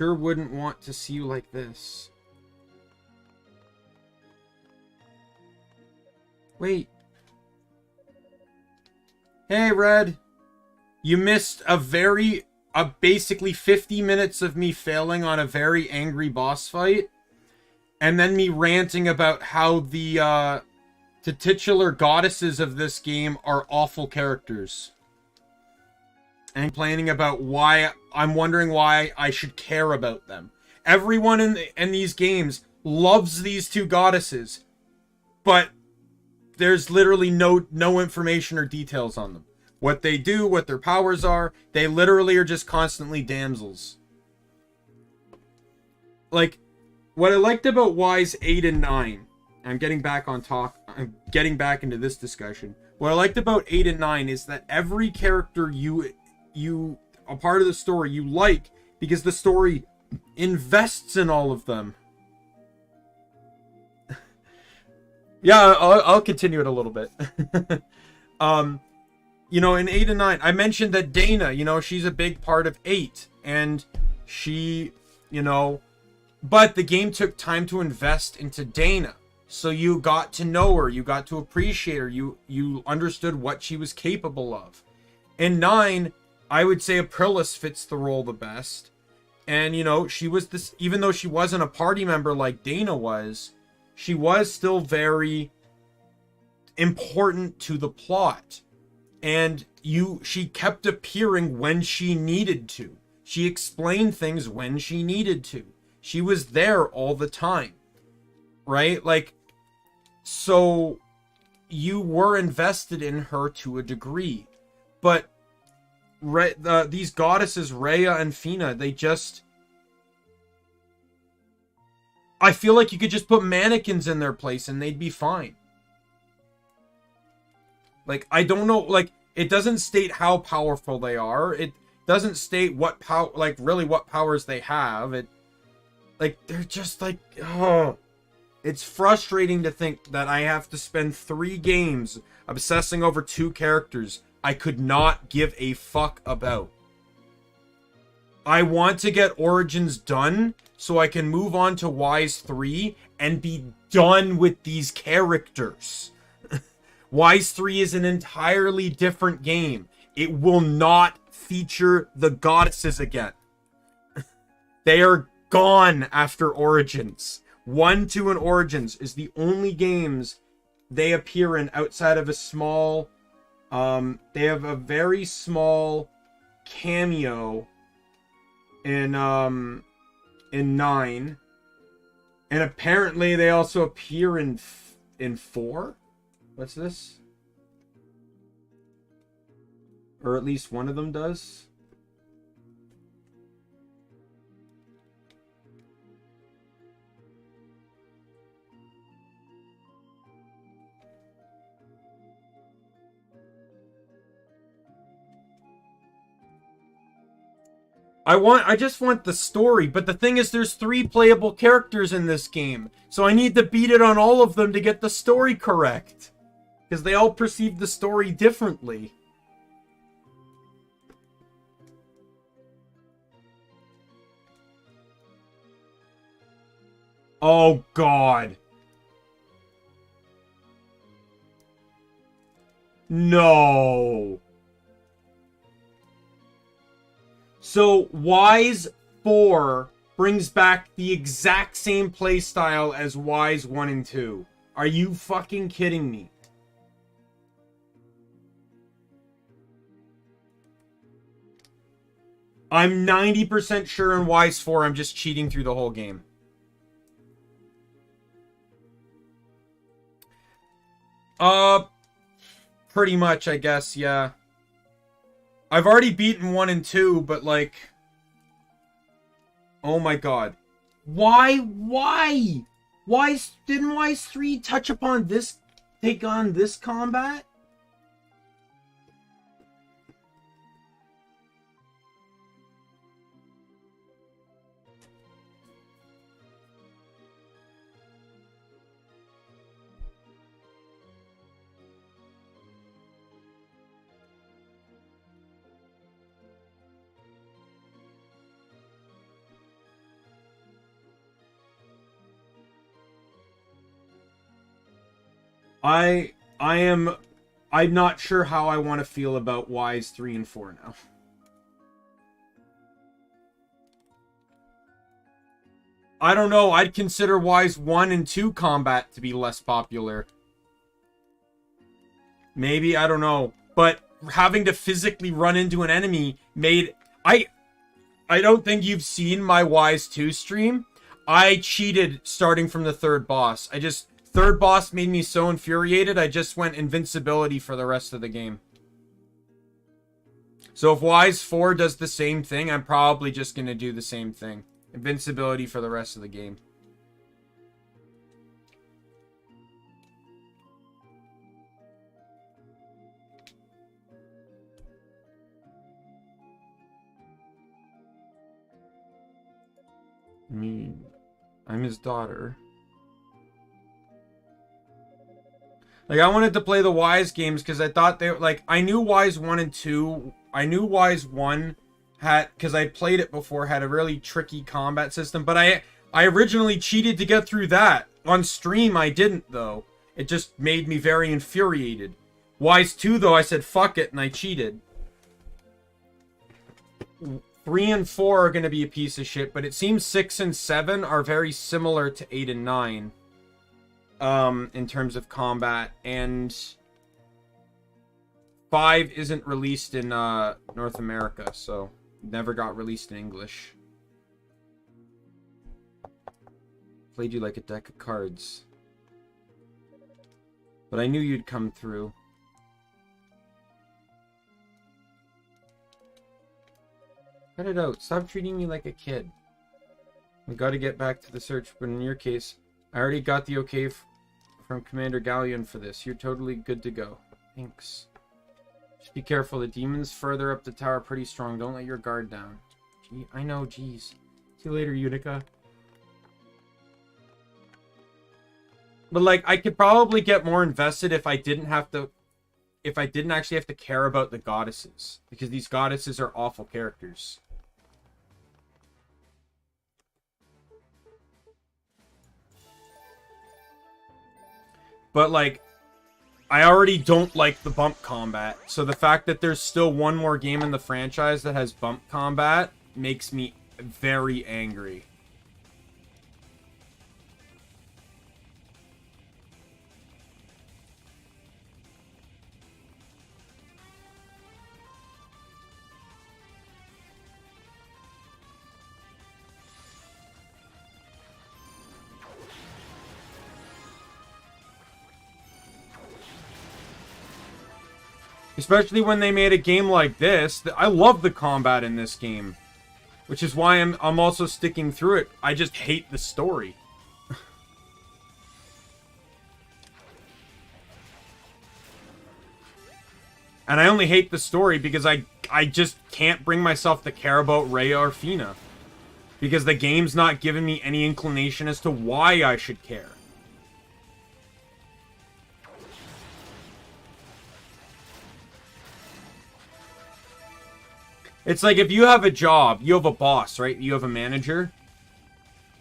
A: wouldn't want to see you like this. Wait. Hey, Red. You missed basically 50 minutes of me failing on a very angry boss fight. And then me ranting about how the titular goddesses of this game are awful characters. And complaining about why I'm wondering why I should care about them. Everyone in these games loves these two goddesses, but there's literally no information or details on them. What they do, what their powers are, they literally are just constantly damsels. Like, what I liked about Wise 8 and 9, I'm getting back into this discussion. What I liked about 8 and 9 is that every character you a part of the story you like, because the story invests in all of them. Yeah, I'll continue it a little bit. In 8 and 9, I mentioned that Dana, she's a big part of 8, and she, but the game took time to invest into Dana. So you got to know her, you got to appreciate her, you understood what she was capable of. In 9, I would say Aprilis fits the role the best. And, she was this, even though she wasn't a party member like Dana was, she was still very important to the plot. And she kept appearing when she needed to. She explained things when she needed to. She was there all the time. Right? Like, so you were invested in her to a degree. But these goddesses, Rhea and Fina, they just... I feel like you could just put mannequins in their place and they'd be fine. Like, I don't know, like, it doesn't state how powerful they are. It doesn't state what really what powers they have. Like, they're just like, oh. It's frustrating to think that I have to spend 3 games obsessing over 2 characters I could not give a fuck about. I want to get Origins done so I can move on to Wise 3 and be done with these characters. Wise 3 is an entirely different game. It will not feature the goddesses again. They are gone after Origins. 1, 2, and Origins is the only games they appear in outside of a small... they have a very small cameo in 9. And apparently they also appear in 4? What's this? Or at least one of them does. I just want the story, but the thing is there's 3 playable characters in this game. So I need to beat it on all of them to get the story correct. Because they all perceive the story differently. Oh, God. No. So, Wise 4 brings back the exact same playstyle as Wise 1 and 2. Are you fucking kidding me? I'm 90% sure in Wise 4 I'm just cheating through the whole game. Pretty much, I guess, yeah. I've already beaten 1 and 2, but like... Oh my god. Why? Why didn't Wise 3 touch upon this, take on this combat? I'm not sure how I want to feel about Wise 3 and 4 now. I don't know, I'd consider Wise 1 and 2 combat to be less popular. Maybe, I don't know. But having to physically run into an enemy made... I don't think you've seen my Wise 2 stream. I cheated starting from the 3rd boss. Third boss made me so infuriated, I just went invincibility for the rest of the game. So if Wise 4 does the same thing, I'm probably just going to do the same thing. Invincibility for the rest of the game. I'm his daughter. Like, I wanted to play the Wise games because I thought they... Like, I knew Wise 1 and 2. I knew Wise 1 had... Because I played it before, had a really tricky combat system. But I originally cheated to get through that. On stream, I didn't, though. It just made me very infuriated. Wise 2, though, I said, fuck it, and I cheated. 3 and 4 are going to be a piece of shit, but it seems 6 and 7 are very similar to 8 and 9. in terms of combat, and 5 isn't released in North America, so never got released in English. Played you like a deck of cards. But I knew you'd come through. Cut it out. Stop treating me like a kid. We gotta get back to the search, but in your case, I already got the okay from Commander Galleon for this. You're totally good to go. Thanks. Just be careful. The demons further up the tower are pretty strong. Don't let your guard down. Gee, I know, jeez. See you later, Yunica. But, like, I could probably get more invested if I didn't actually have to care about the goddesses. Because these goddesses are awful characters. But, like, I already don't like the bump combat. So the fact that there's still one more game in the franchise that has bump combat makes me very angry. Especially when they made a game like this. I love the combat in this game. Which is why I'm also sticking through it. I just hate the story. And I only hate the story because I just can't bring myself to care about Rhea or Fina. Because the game's not giving me any inclination as to why I should care. It's like if you have a job, you have a boss, right? You have a manager.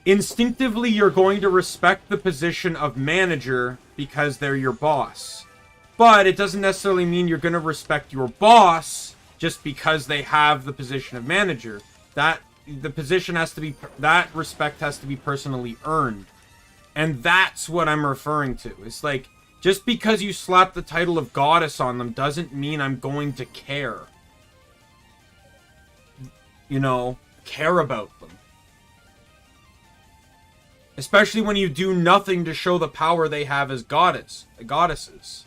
A: Instinctively, you're going to respect the position of manager because they're your boss. But it doesn't necessarily mean you're going to respect your boss just because they have the position of manager. That respect has to be personally earned. And that's what I'm referring to. It's like, just because you slap the title of goddess on them doesn't mean I'm going to care. You know, care about them. Especially when you do nothing to show the power they have as goddesses.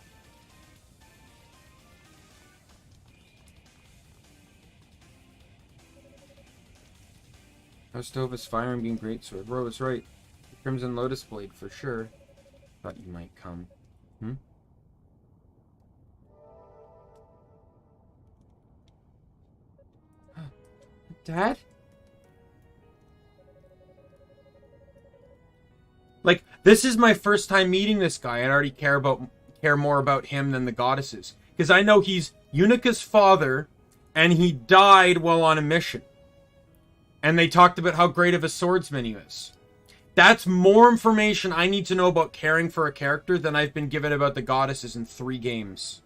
A: House Stove is Fire and Beam Greatsword. Ro is right. The Crimson Lotus Blade for sure. Thought you might come. Dad? Like, this is my first time meeting this guy, and I already care more about him than the goddesses. Because I know he's Unica's father, and he died while on a mission. And they talked about how great of a swordsman he is. That's more information I need to know about caring for a character than I've been given about the goddesses in 3 games.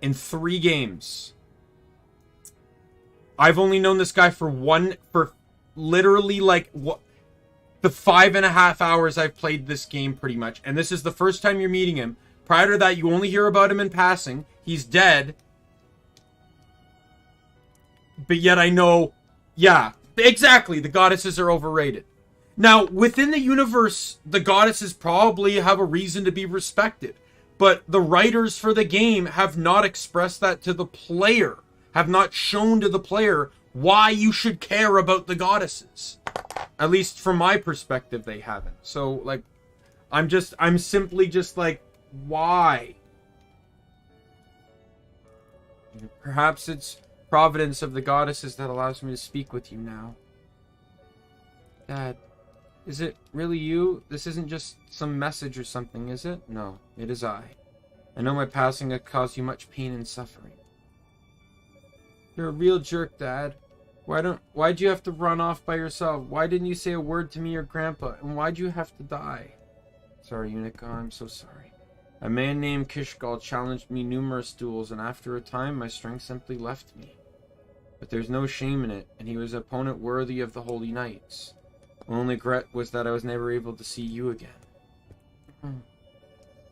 A: In 3 games. I've only known this guy for literally like the 5.5 hours I've played this game pretty much. And this is the first time you're meeting him. Prior to that, you only hear about him in passing. He's dead. But yet I know, yeah, exactly, the goddesses are overrated. Now, within the universe, the goddesses probably have a reason to be respected. But the writers for the game have not expressed that to the player. Have not shown to the player why you should care about the goddesses. At least from my perspective, they haven't. So, like, I'm simply just like, why? Perhaps it's providence of the goddesses that allows me to speak with you now. Dad, is it really you? This isn't just some message or something, is it? No, it is I. I know my passing has caused you much pain and suffering. You're a real jerk, Dad. Why'd you have to run off by yourself? Why didn't you say a word to me or Grandpa? And why'd you have to die? Sorry, Yunica, I'm so sorry. A man named Kishgal challenged me numerous duels, and after a time, my strength simply left me. But there's no shame in it, and he was an opponent worthy of the Holy Knights.
C: My only regret was that I was never able to see you again.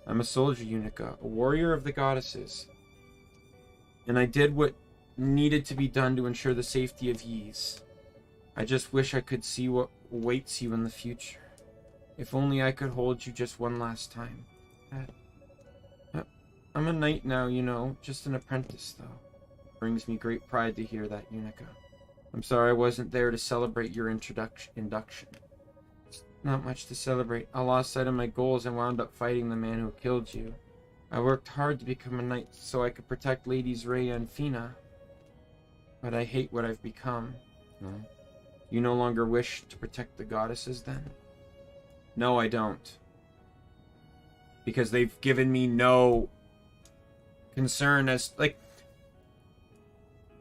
C: I'm a soldier, Yunica, a warrior of the goddesses. And I did what needed to be done to ensure the safety of Ys. I just wish I could see what awaits you in the future. If only I could hold you just one last time. I'm a knight now, you know, just an apprentice, though. It brings me great pride to hear that, Yunica. I'm sorry I wasn't there to celebrate your induction. Not much to celebrate. I lost sight of my goals and wound up fighting the man who killed you. I worked hard to become a knight so I could protect Ladies Rhea and Fina. But I hate what I've become. No. You no longer wish to protect the goddesses, then? No, I don't. Because they've given me no concern as, like...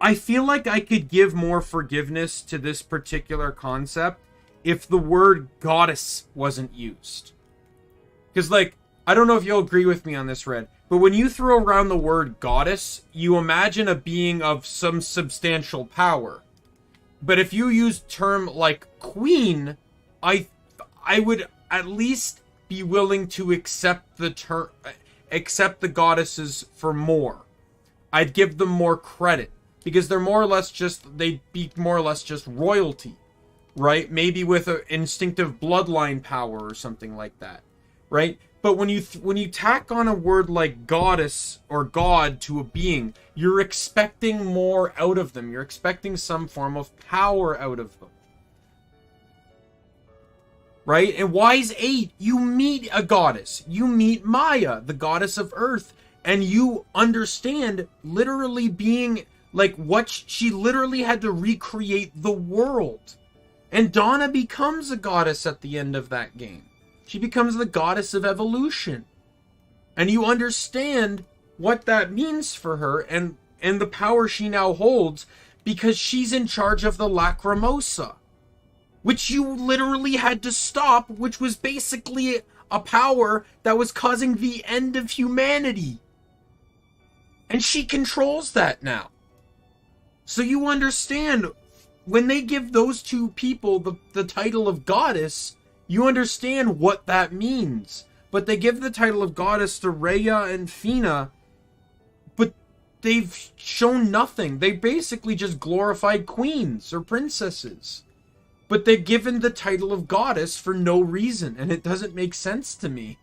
C: I feel like I could give more forgiveness to this particular concept if the word goddess wasn't used. Because, like, I don't know if you'll agree with me on this, Red, but when you throw around the word goddess, you imagine a being of some substantial power. But if you use term like queen, I would at least be willing to accept the goddesses for more. I'd give them more credit because they'd be more or less just royalty, right? Maybe with an instinctive bloodline power or something like that, right? But when you tack on a word like goddess or god to a being, you're expecting more out of them. You're expecting some form of power out of them. Right? In Wise 8, you meet a goddess. You meet Maya, the goddess of earth. And you understand literally being like what she literally had to recreate the world. And Donna becomes a goddess at the end of that game. She becomes the goddess of evolution. And you understand what that means for her and the power she now holds because she's in charge of the Lacrimosa, which you literally had to stop, which was basically a power that was causing the end of humanity. And she controls that now. So you understand, when they give those two people the title of goddess, you understand what that means. But they give the title of goddess to Rhea and Fina, but they've shown nothing. They basically just glorified queens or princesses. But they're given the title of goddess for no reason, and it doesn't make sense to me.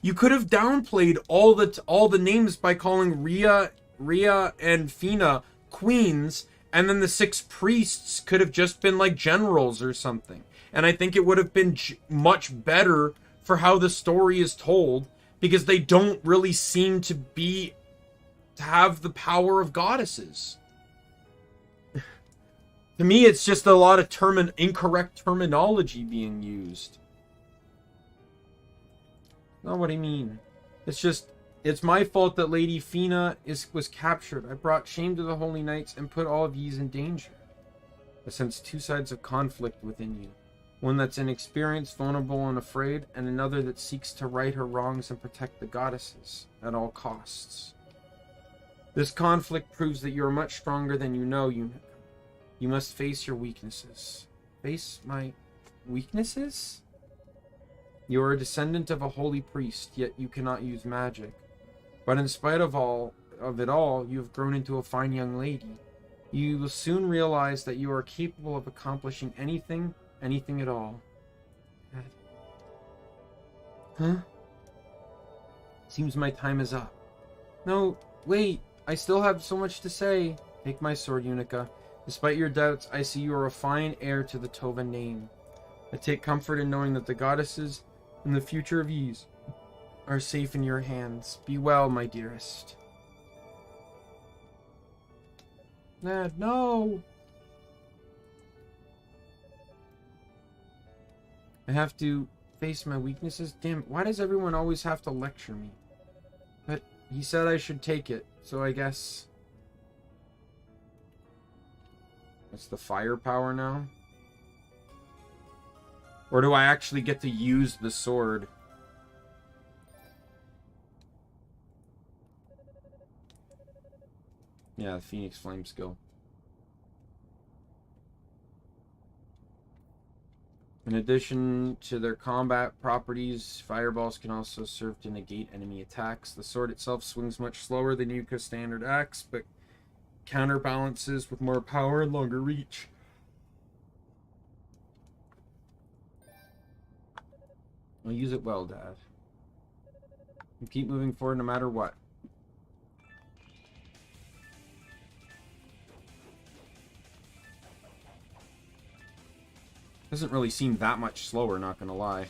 C: You could have downplayed all the names by calling Rhea and Fina queens, and then the 6 priests could have just been like generals or something. And I think it would have been much better for how the story is told, because they don't really seem to have the power of goddesses. To me, it's just a lot of incorrect terminology being used. Not what I mean. It's my fault that Lady Fina was captured. I brought shame to the Holy Knights and put all of yous in danger. I sense 2 sides of conflict within you. One that's inexperienced, vulnerable, and afraid, and another that seeks to right her wrongs and protect the goddesses at all costs. This conflict proves that you are much stronger than you know, Yunica. You must face your weaknesses. Face my weaknesses? You are a descendant of a holy priest, yet you cannot use magic. But in spite of it all, you have grown into a fine young lady. You will soon realize that you are capable of accomplishing anything at all. Huh? Seems my time is up. No, wait, I still have so much to say. Take my sword, Yunica. Despite your doubts, I see you are a fine heir to the Tova name. I take comfort in knowing that the goddesses and the future of Ys are safe in your hands. Be well, my dearest. No! I have to face my weaknesses? Damn, why does everyone always have to lecture me? But he said I should take it, so I guess... That's the firepower now? Or do I actually get to use the sword? Yeah, the Phoenix Flame skill. In addition to their combat properties, fireballs can also serve to negate enemy attacks. The sword itself swings much slower than Yuka's standard axe, but counterbalances with more power and longer reach. I'll use it well, Dad. And keep moving forward no matter what. Doesn't really seem that much slower, not gonna lie.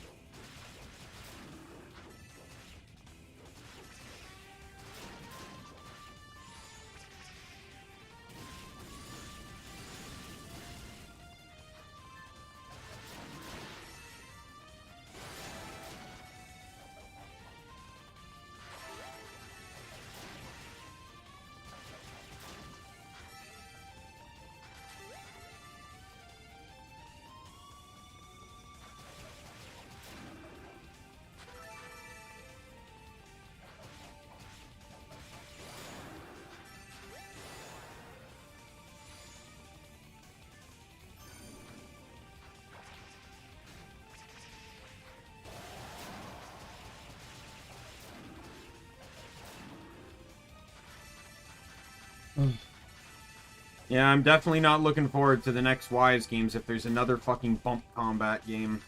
C: Yeah, I'm definitely not looking forward to the next Wise games if there's another fucking bump combat game.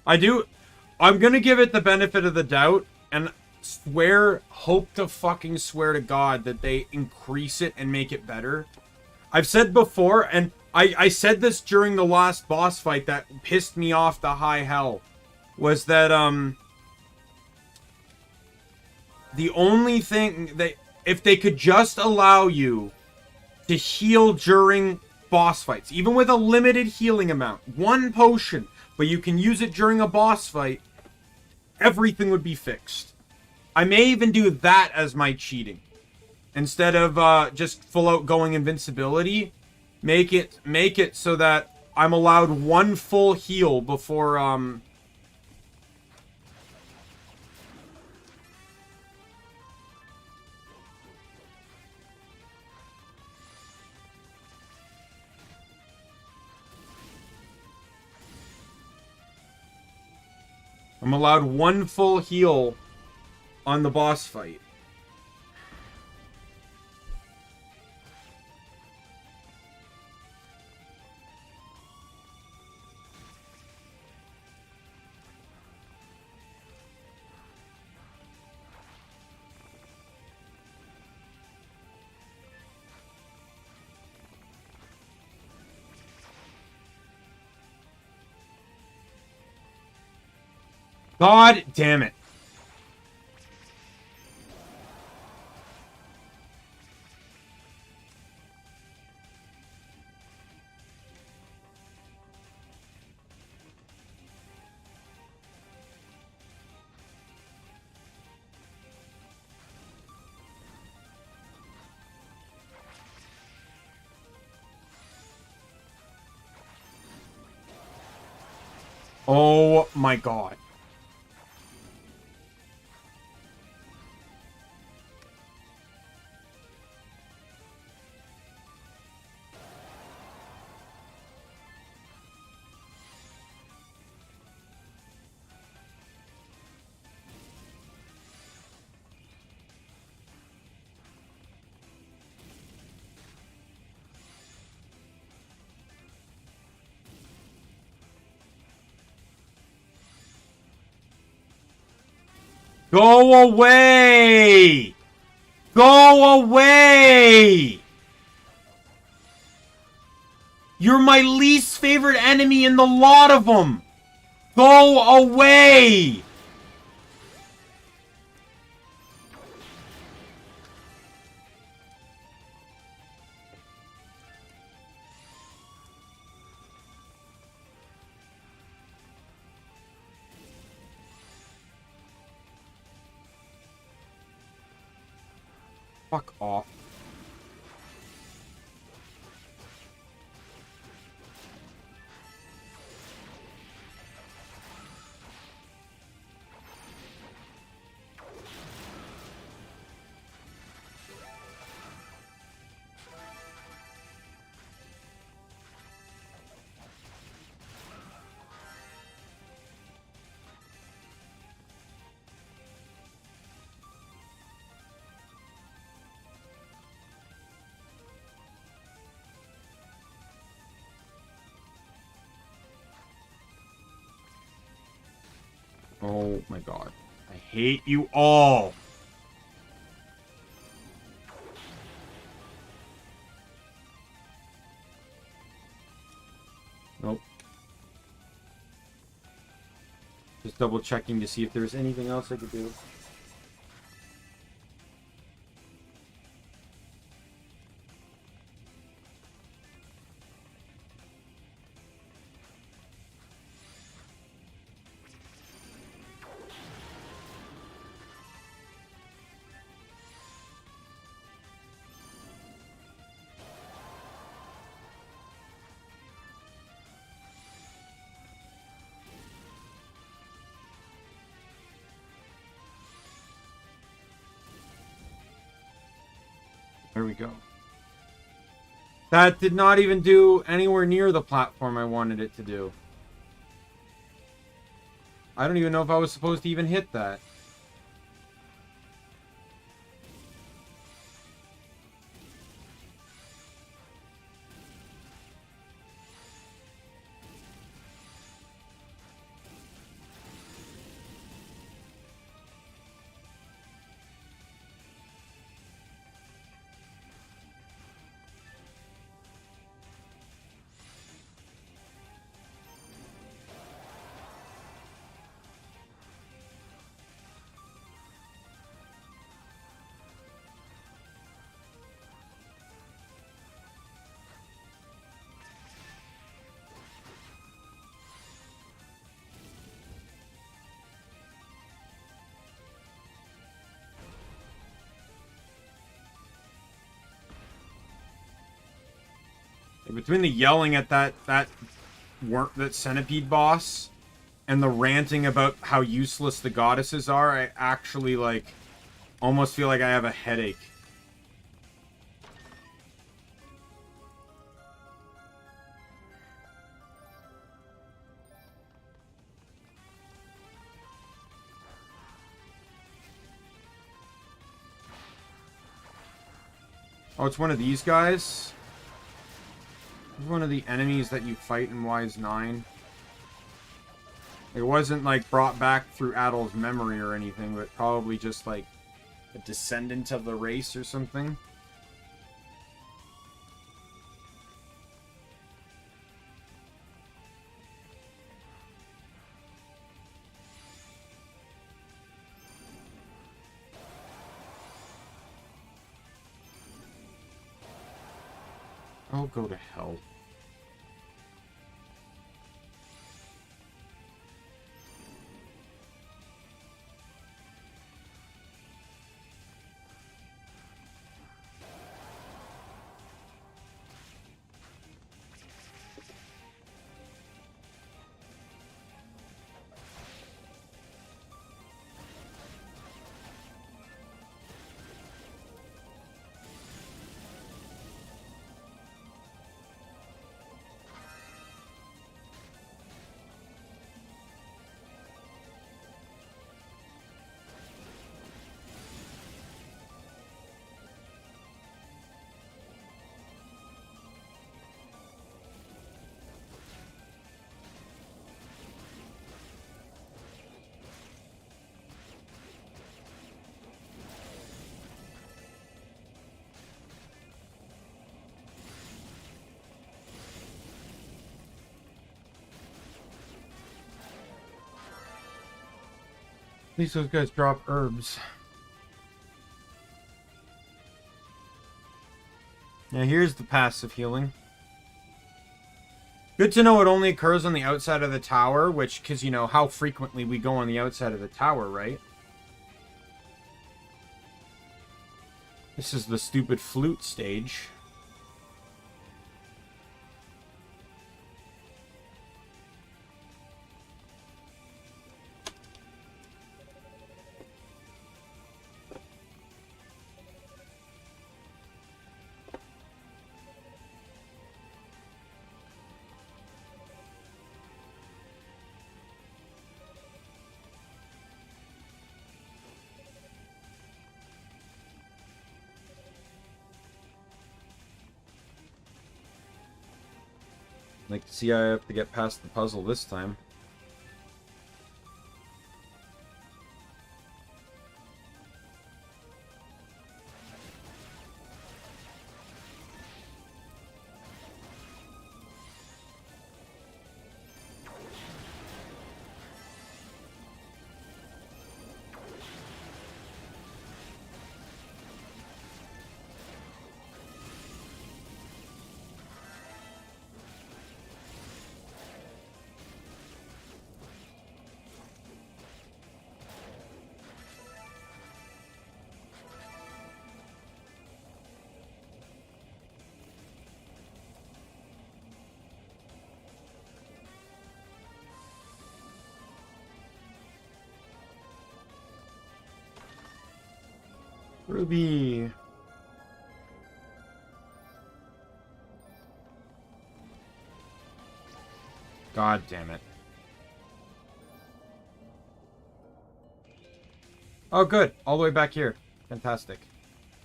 C: I'm gonna give it the benefit of the doubt and hope to fucking swear to God that they increase it and make it better. I've said before, and I said this during the last boss fight that pissed me off the high hell, was that, the only thing that, if they could just allow you to heal during boss fights, even with a limited healing amount, one potion, but you can use it during a boss fight, everything would be fixed. I may even do that as my cheating. Instead of just full out going invincibility, make it so that I'm allowed one full heal before I'm allowed one full heal on the boss fight. God damn it. Oh my God. Go away! Go away! You're my least favorite enemy in the lot of them! Go away! Fuck off.
A: Oh my god. I hate you all. Nope. Just double checking to see if there's anything else I could do. There we go. That did not even do anywhere near the platform I wanted it to do. I don't even know if I was supposed to even hit that. Between the yelling at that centipede boss and the ranting about how useless the goddesses are, I actually, like, almost feel like I have a headache. Oh, it's one of these guys? One of the enemies that you fight in Wise 9. It wasn't, like, brought back through Adol's memory or anything, but probably just, like, a descendant of the race or something. Oh, go to hell. At least those guys drop herbs. Now here's the passive healing. Good to know it only occurs on the outside of the tower, which, because, you know, how frequently we go on the outside of the tower, right? This is the stupid flute stage. Like to see I have to get past the puzzle this time. Ruby. God damn it. Oh, good. All the way back here. Fantastic.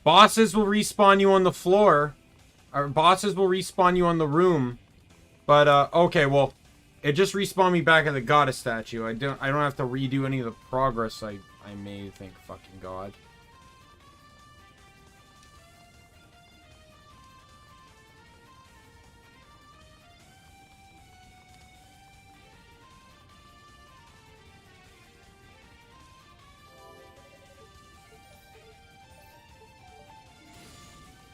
A: Bosses will respawn you on the floor. Or bosses will respawn you on the room. But, okay, well, it just respawned me back at the goddess statue. I don't have to redo any of the progress I made, thank fucking God.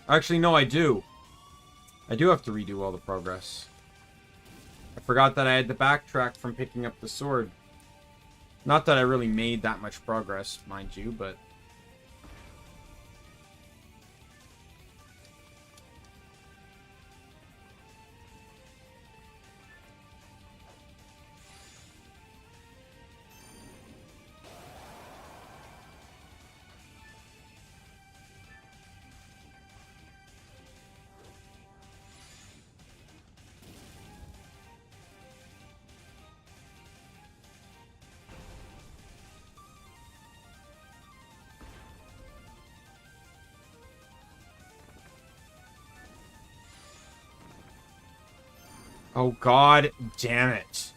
A: Actually, no, I do. I do have to redo all the progress. I forgot that I had to backtrack from picking up the sword. Not that I really made that much progress, mind you, but... Oh, God damn it.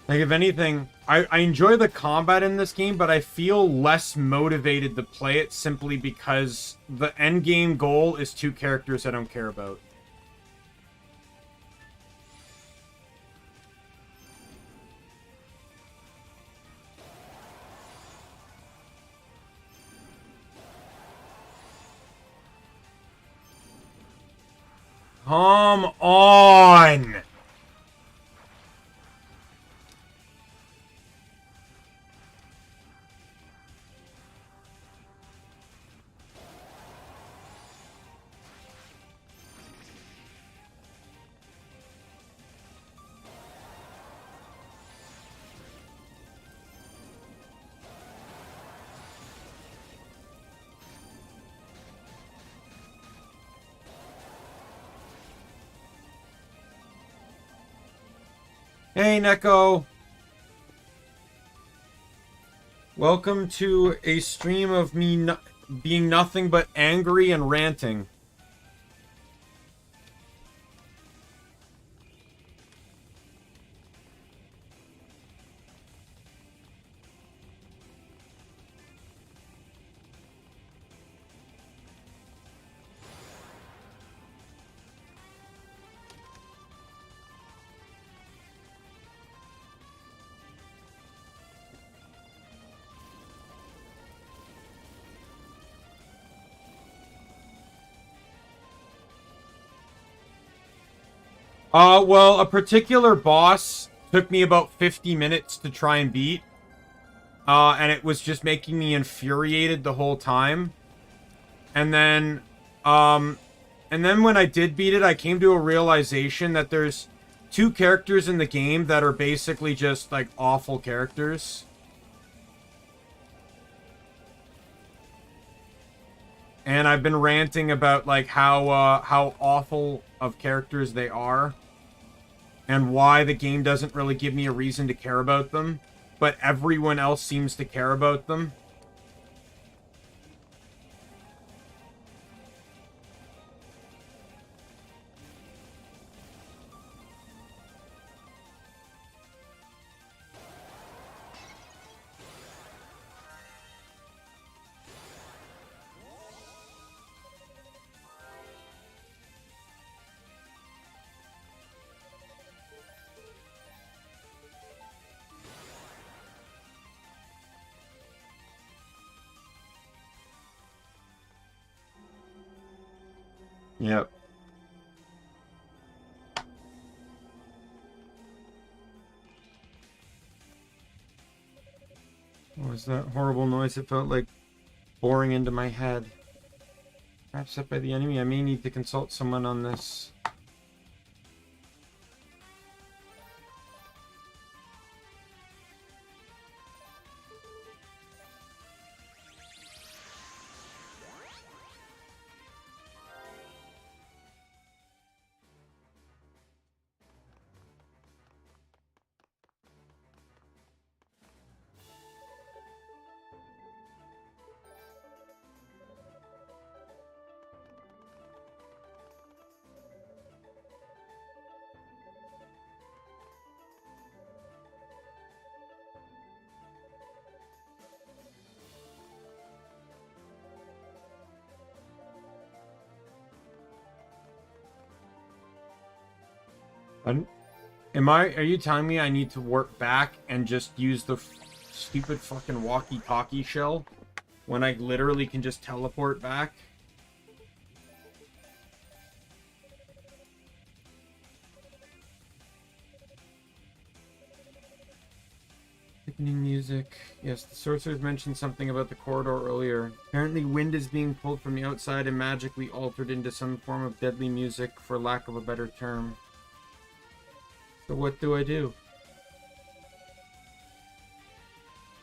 A: Like, if anything, I enjoy the combat in this game, but I feel less motivated to play it simply because the end game goal is 2 characters I don't care about. Come on! Hey, Neko! Welcome to a stream of me being nothing but angry and ranting. Well, a particular boss took me about 50 minutes to try and beat. And it was just making me infuriated the whole time. And then when I did beat it, I came to a realization that there's 2 characters in the game that are basically just, like, awful characters. And I've been ranting about, like, how awful of characters they are. And why the game doesn't really give me a reason to care about them. But everyone else seems to care about them.
D: Yep. What was that horrible noise? It felt like boring into my head. Perhaps set by the enemy. I may need to consult someone on this. Are you telling me I need to warp back and just use the stupid fucking walkie-talkie shell when I literally can just teleport back? Thickening music. Yes, the sorcerers mentioned something about the corridor earlier. Apparently wind is being pulled from the outside and magically altered into some form of deadly music, for lack of a better term. So what do I do?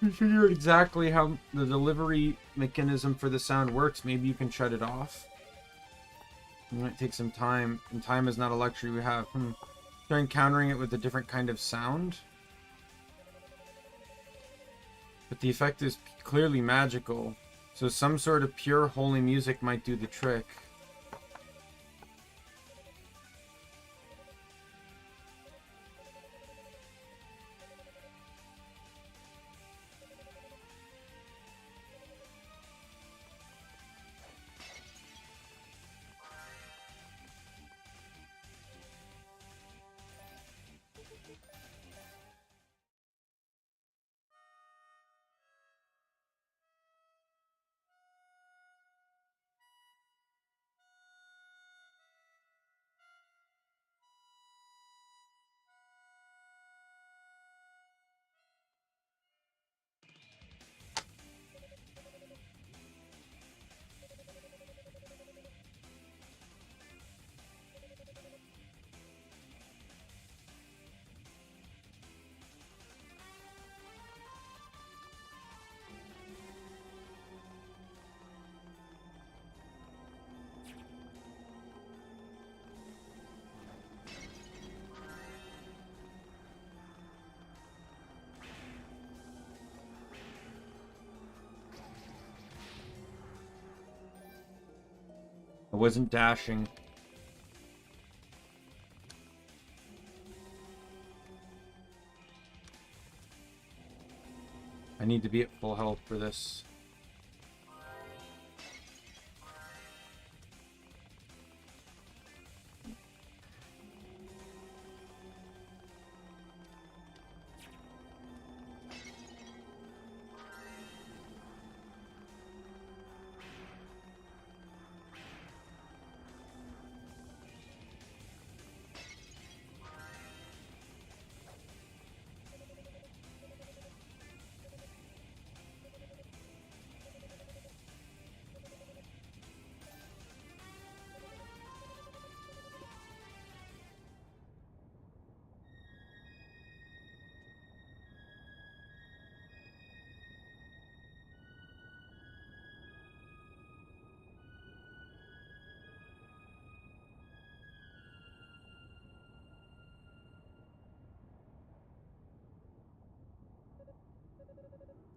D: I figured exactly how the delivery mechanism for the sound works. Maybe you can shut it off. It might take some time, and time is not a luxury we have. Try encountering it with a different kind of sound. But the effect is clearly magical, so some sort of pure holy music might do the trick. I wasn't dashing. I need to be at full health for this.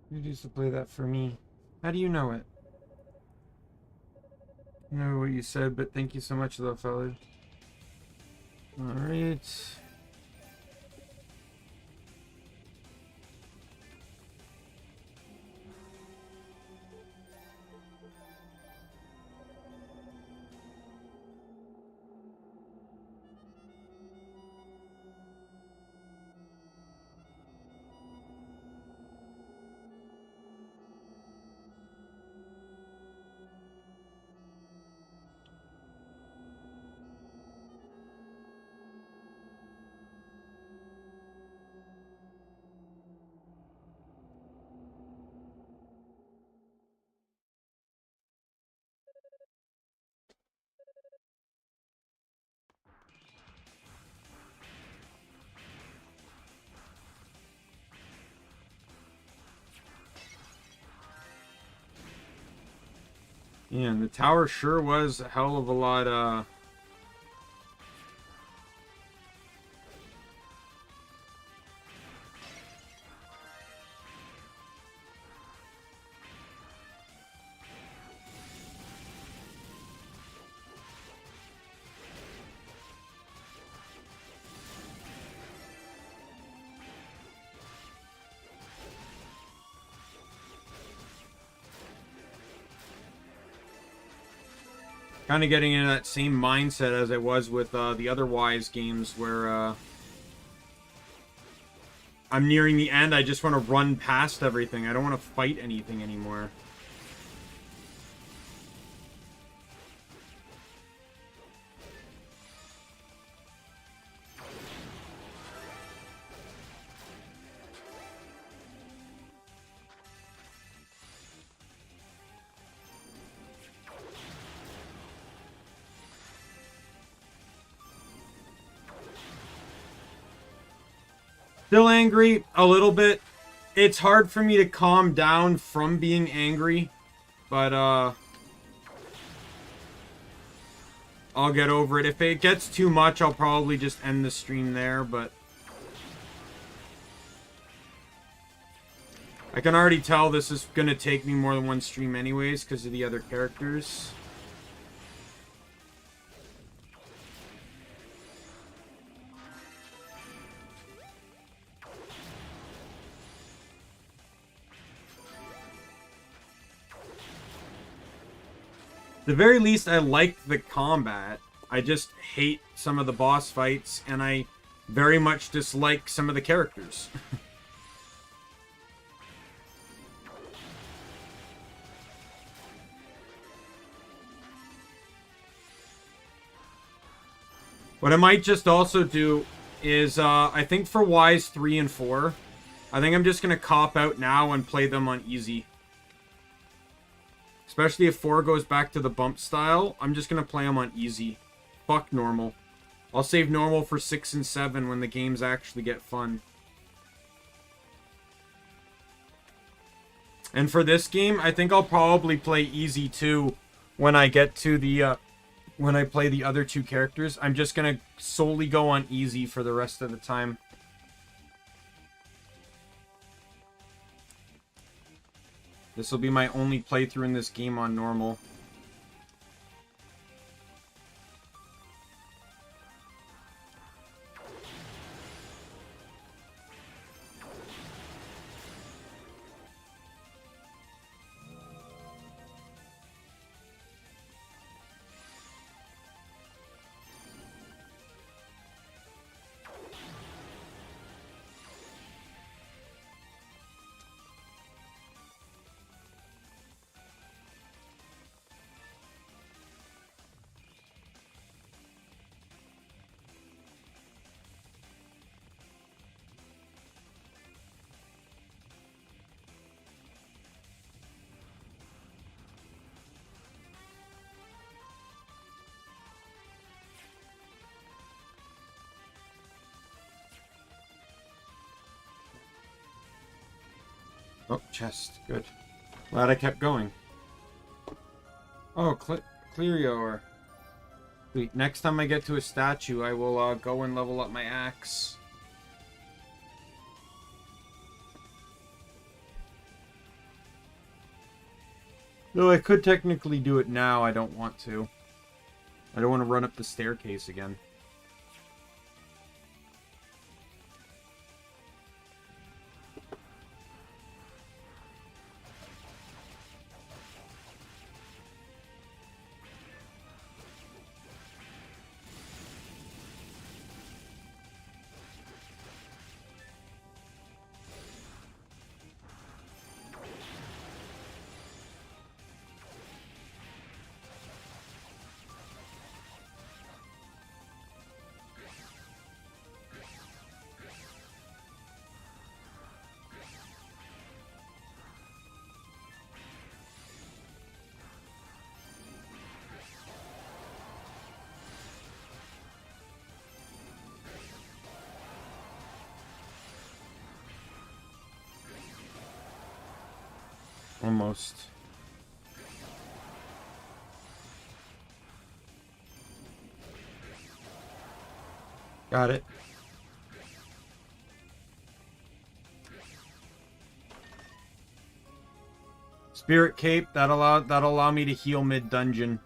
D: You used to play that for me. How do you know it? I know what you said, but thank you so much, though, fella. Alright. Yeah, and the tower sure was a hell of a lot, kind of getting into that same mindset as I was with the other Wise games where I'm nearing the end. I just want to run past everything. I don't want to fight anything anymore. Still angry a little bit. It's hard for me to calm down from being angry, but I'll get over it. If it gets too much, I'll probably just end the stream there, but I can already tell this is going to take me more than one stream anyways because of the other characters. At the very least, I like the combat. I just hate some of the boss fights, and I very much dislike some of the characters. What I might just also do is, I think for Wise 3 and 4, I think I'm just going to cop out now and play them on easy. Especially if 4 goes back to the bump style, I'm just going to play them on easy. Fuck normal. I'll save normal for 6 and 7 when the games actually get fun. And for this game, I think I'll probably play easy too when I get to the, when I play the other two characters. I'm just going to solely go on easy for the rest of the time. This will be my only playthrough in this game on normal. Oh, chest. Good. Glad I kept going. Oh, Clerio. Sweet. Next time I get to a statue, I will go and level up my axe. Though I could technically do it now, I don't want to. I don't want to run up the staircase again. Almost. Got it. Spirit Cape, that'll allow me to heal mid-dungeon.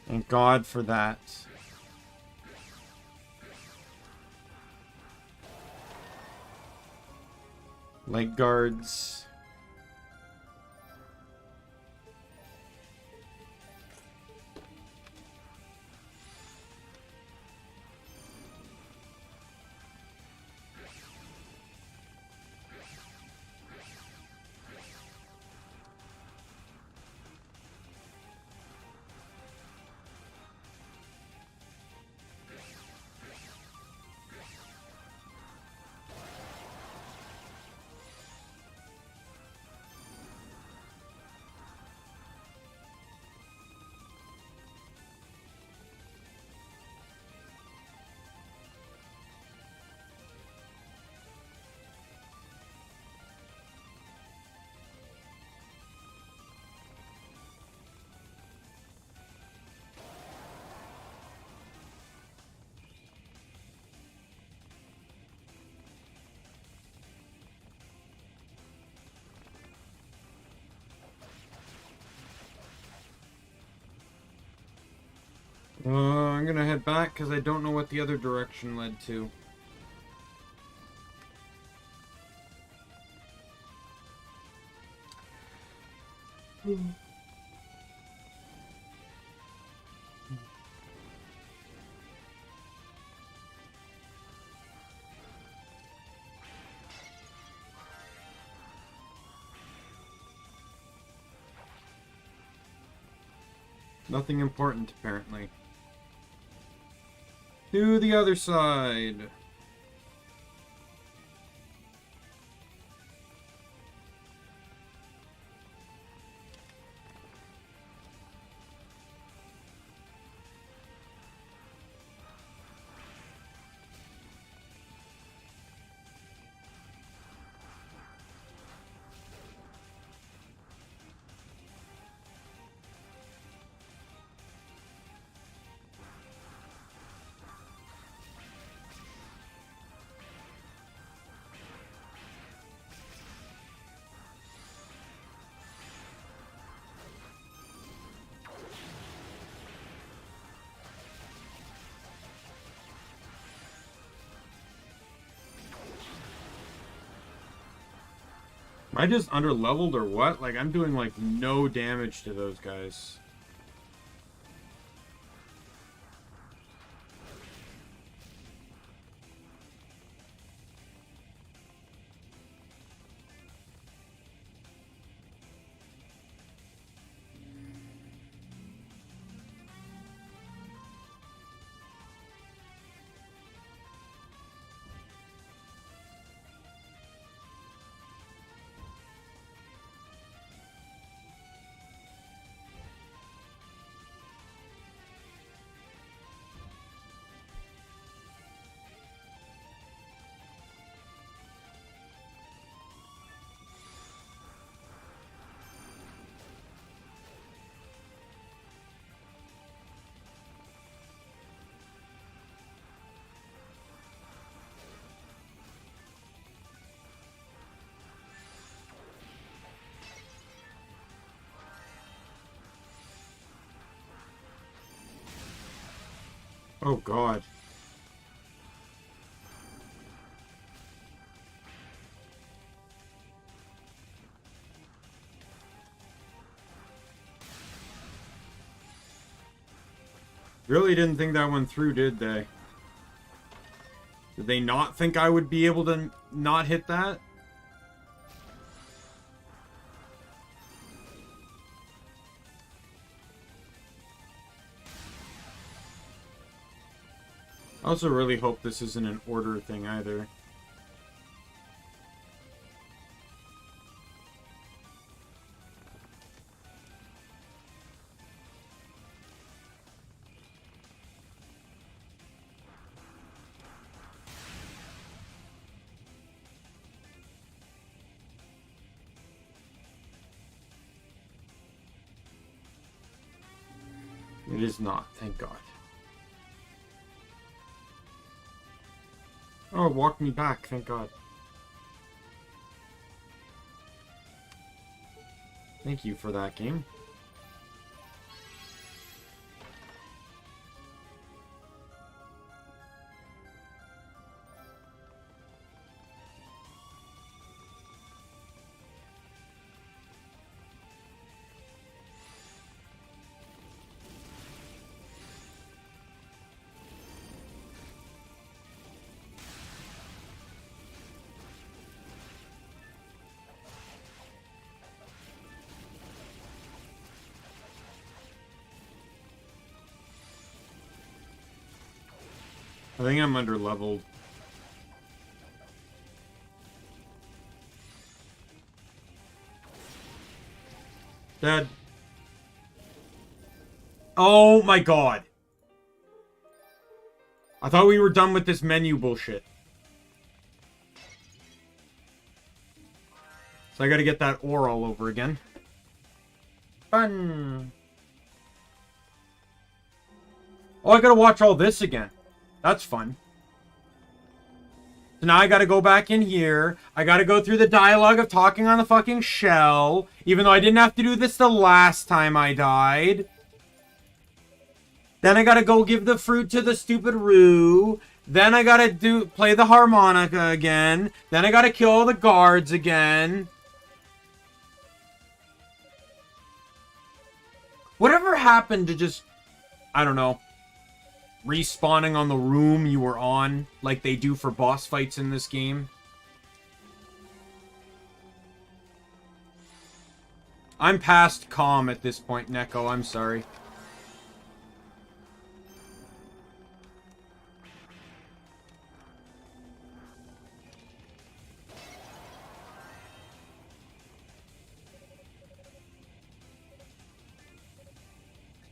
D: Thank God for that. Leg guards. I'm gonna head back because I don't know what the other direction led to. Nothing important, apparently. To the other side. Am I just under-leveled or what? Like, I'm doing, like, no damage to those guys. Oh, God. Really didn't think that one through, did they? Did they not think I would be able to not hit that? I also really hope this isn't an order thing either. It is not, thank God. Oh, it walked me back, thank God. Thank you for that, game. I think I'm under-leveled. Dead. Oh my God. I thought we were done with this menu bullshit. So I gotta get that ore all over again. Fun. Oh, I gotta watch all this again. That's fun. So now I gotta go back in here. I gotta go through the dialogue of talking on the fucking shell. Even though I didn't have to do this the last time I died. Then I gotta go give the fruit to the stupid Roo. Then I gotta play the harmonica again. Then I gotta kill all the guards again. Whatever happened to just, I don't know, respawning on the room you were on, like they do for boss fights in this game? I'm past calm at this point, Neko. I'm sorry.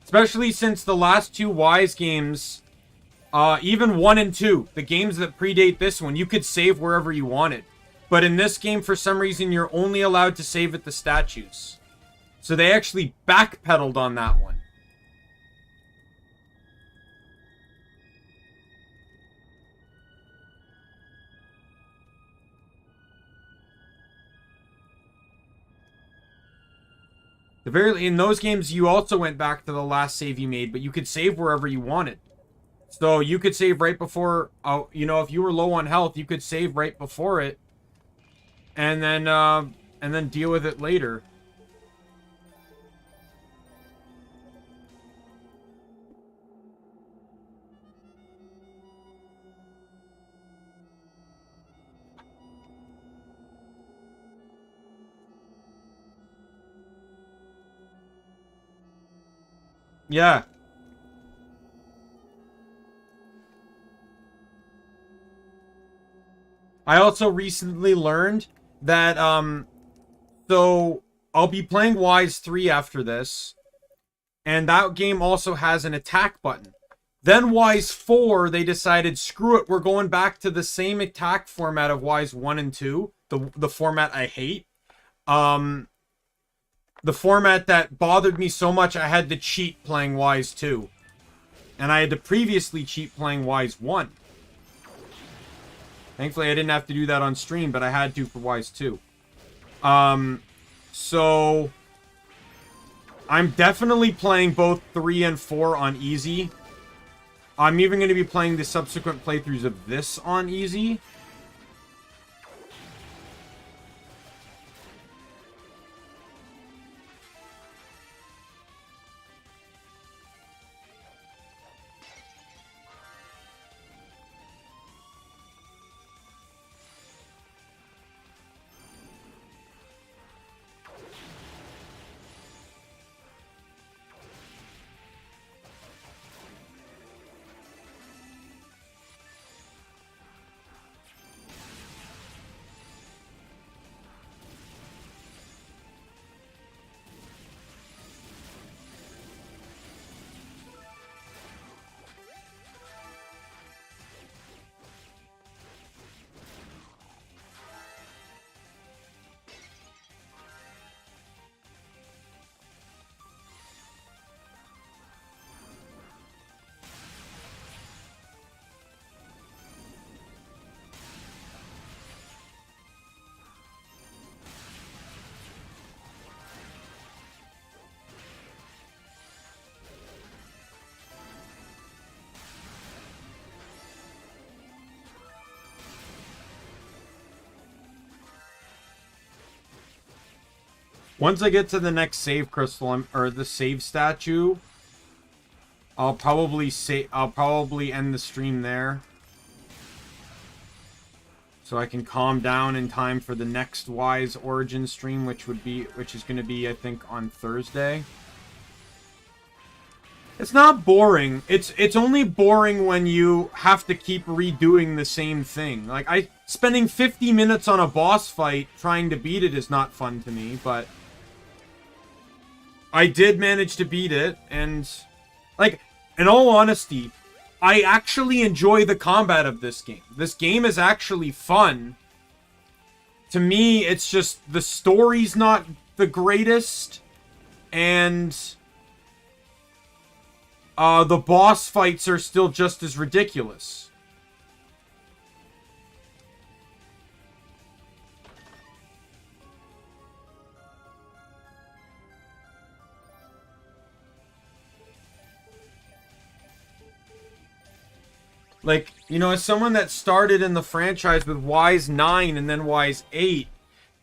D: Especially since the last two Wise games, even 1 and 2, the games that predate this one, you could save wherever you wanted. But in this game, for some reason, you're only allowed to save at the statues. So they actually backpedaled on that one. In those games, you also went back to the last save you made, but you could save wherever you wanted. So you could save right before, you know, if you were low on health, you could save right before it, and then deal with it later. Yeah. I also recently learned that, so I'll be playing Wise 3 after this, and that game also has an attack button. Then Wise 4, they decided, screw it, we're going back to the same attack format of Wise 1 and 2, the format I hate. The format that bothered me so much I had to cheat playing Wise 2. And I had to previously cheat playing Wise 1. Thankfully, I didn't have to do that on stream, but I had to for Wise 2. So I'm definitely playing both 3 and 4 on easy. I'm even going to be playing the subsequent playthroughs of this on easy. Once I get to the next save crystal, or the save statue, I'll probably end the stream there. So I can calm down in time for the next Wise Origin stream, which is going to be, I think, on Thursday. It's not boring. It's only boring when you have to keep redoing the same thing. Like, spending 50 minutes on a boss fight trying to beat it is not fun to me, but I did manage to beat it, and, like, in all honesty, I actually enjoy the combat of this game. This game is actually fun. To me, it's just the story's not the greatest, and the boss fights are still just as ridiculous. Like, you know, as someone that started in the franchise with Wise 9 and then Wise 8,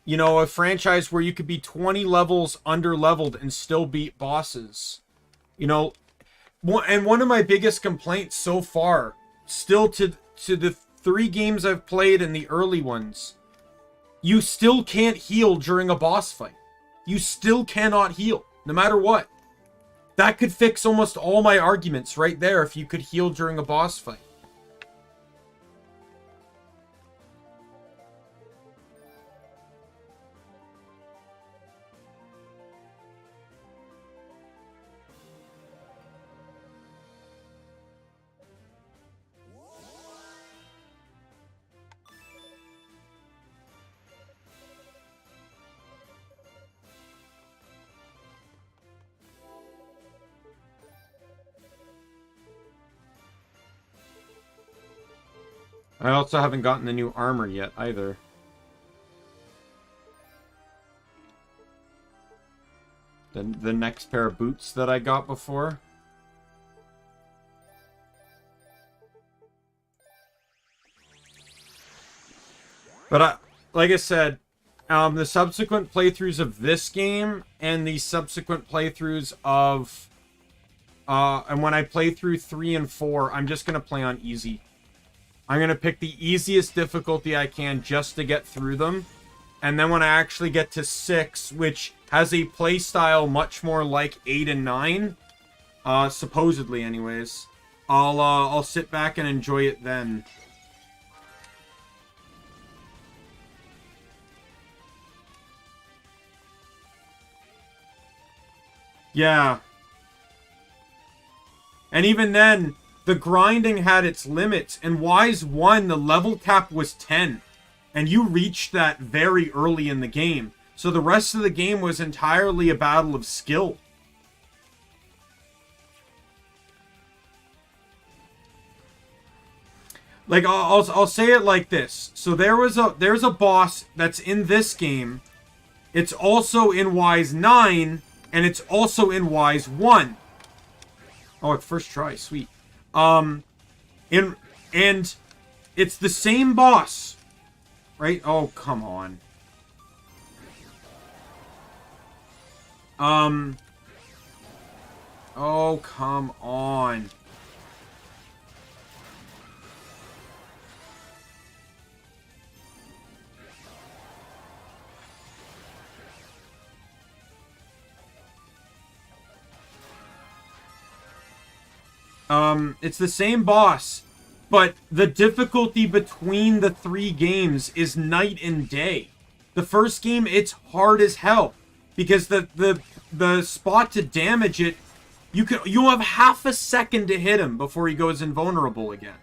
D: you know, a franchise where you could be 20 levels under-leveled and still beat bosses. You know, and one of my biggest complaints so far, still to the 3 games I've played and the early ones, you still can't heal during a boss fight. You still cannot heal, no matter what. That could fix almost all my arguments right there if you could heal during a boss fight. I also haven't gotten the new armor yet, either. The next pair of boots that I got before. But like I said, the subsequent playthroughs of this game and the subsequent playthroughs of... and when I play through 3 and 4, I'm just going to play on easy. I'm going to pick the easiest difficulty I can just to get through them. And then when I actually get to 6, which has a playstyle much more like 8 and 9, supposedly anyways, I'll sit back and enjoy it then. Yeah. And even then, the grinding had its limits. In Wise 1, the level cap was 10. And you reached that very early in the game. So the rest of the game was entirely a battle of skill. Like, I'll say it like this. So there's a boss that's in this game. It's also in Wise 9, and it's also in Wise 1. Oh, first try, sweet. And it's the same boss, right? Oh, come on. Oh, come on. It's the same boss, but the difficulty between the 3 games is night and day. The first game, it's hard as hell, because the spot to damage it, you have half a second to hit him before he goes invulnerable again.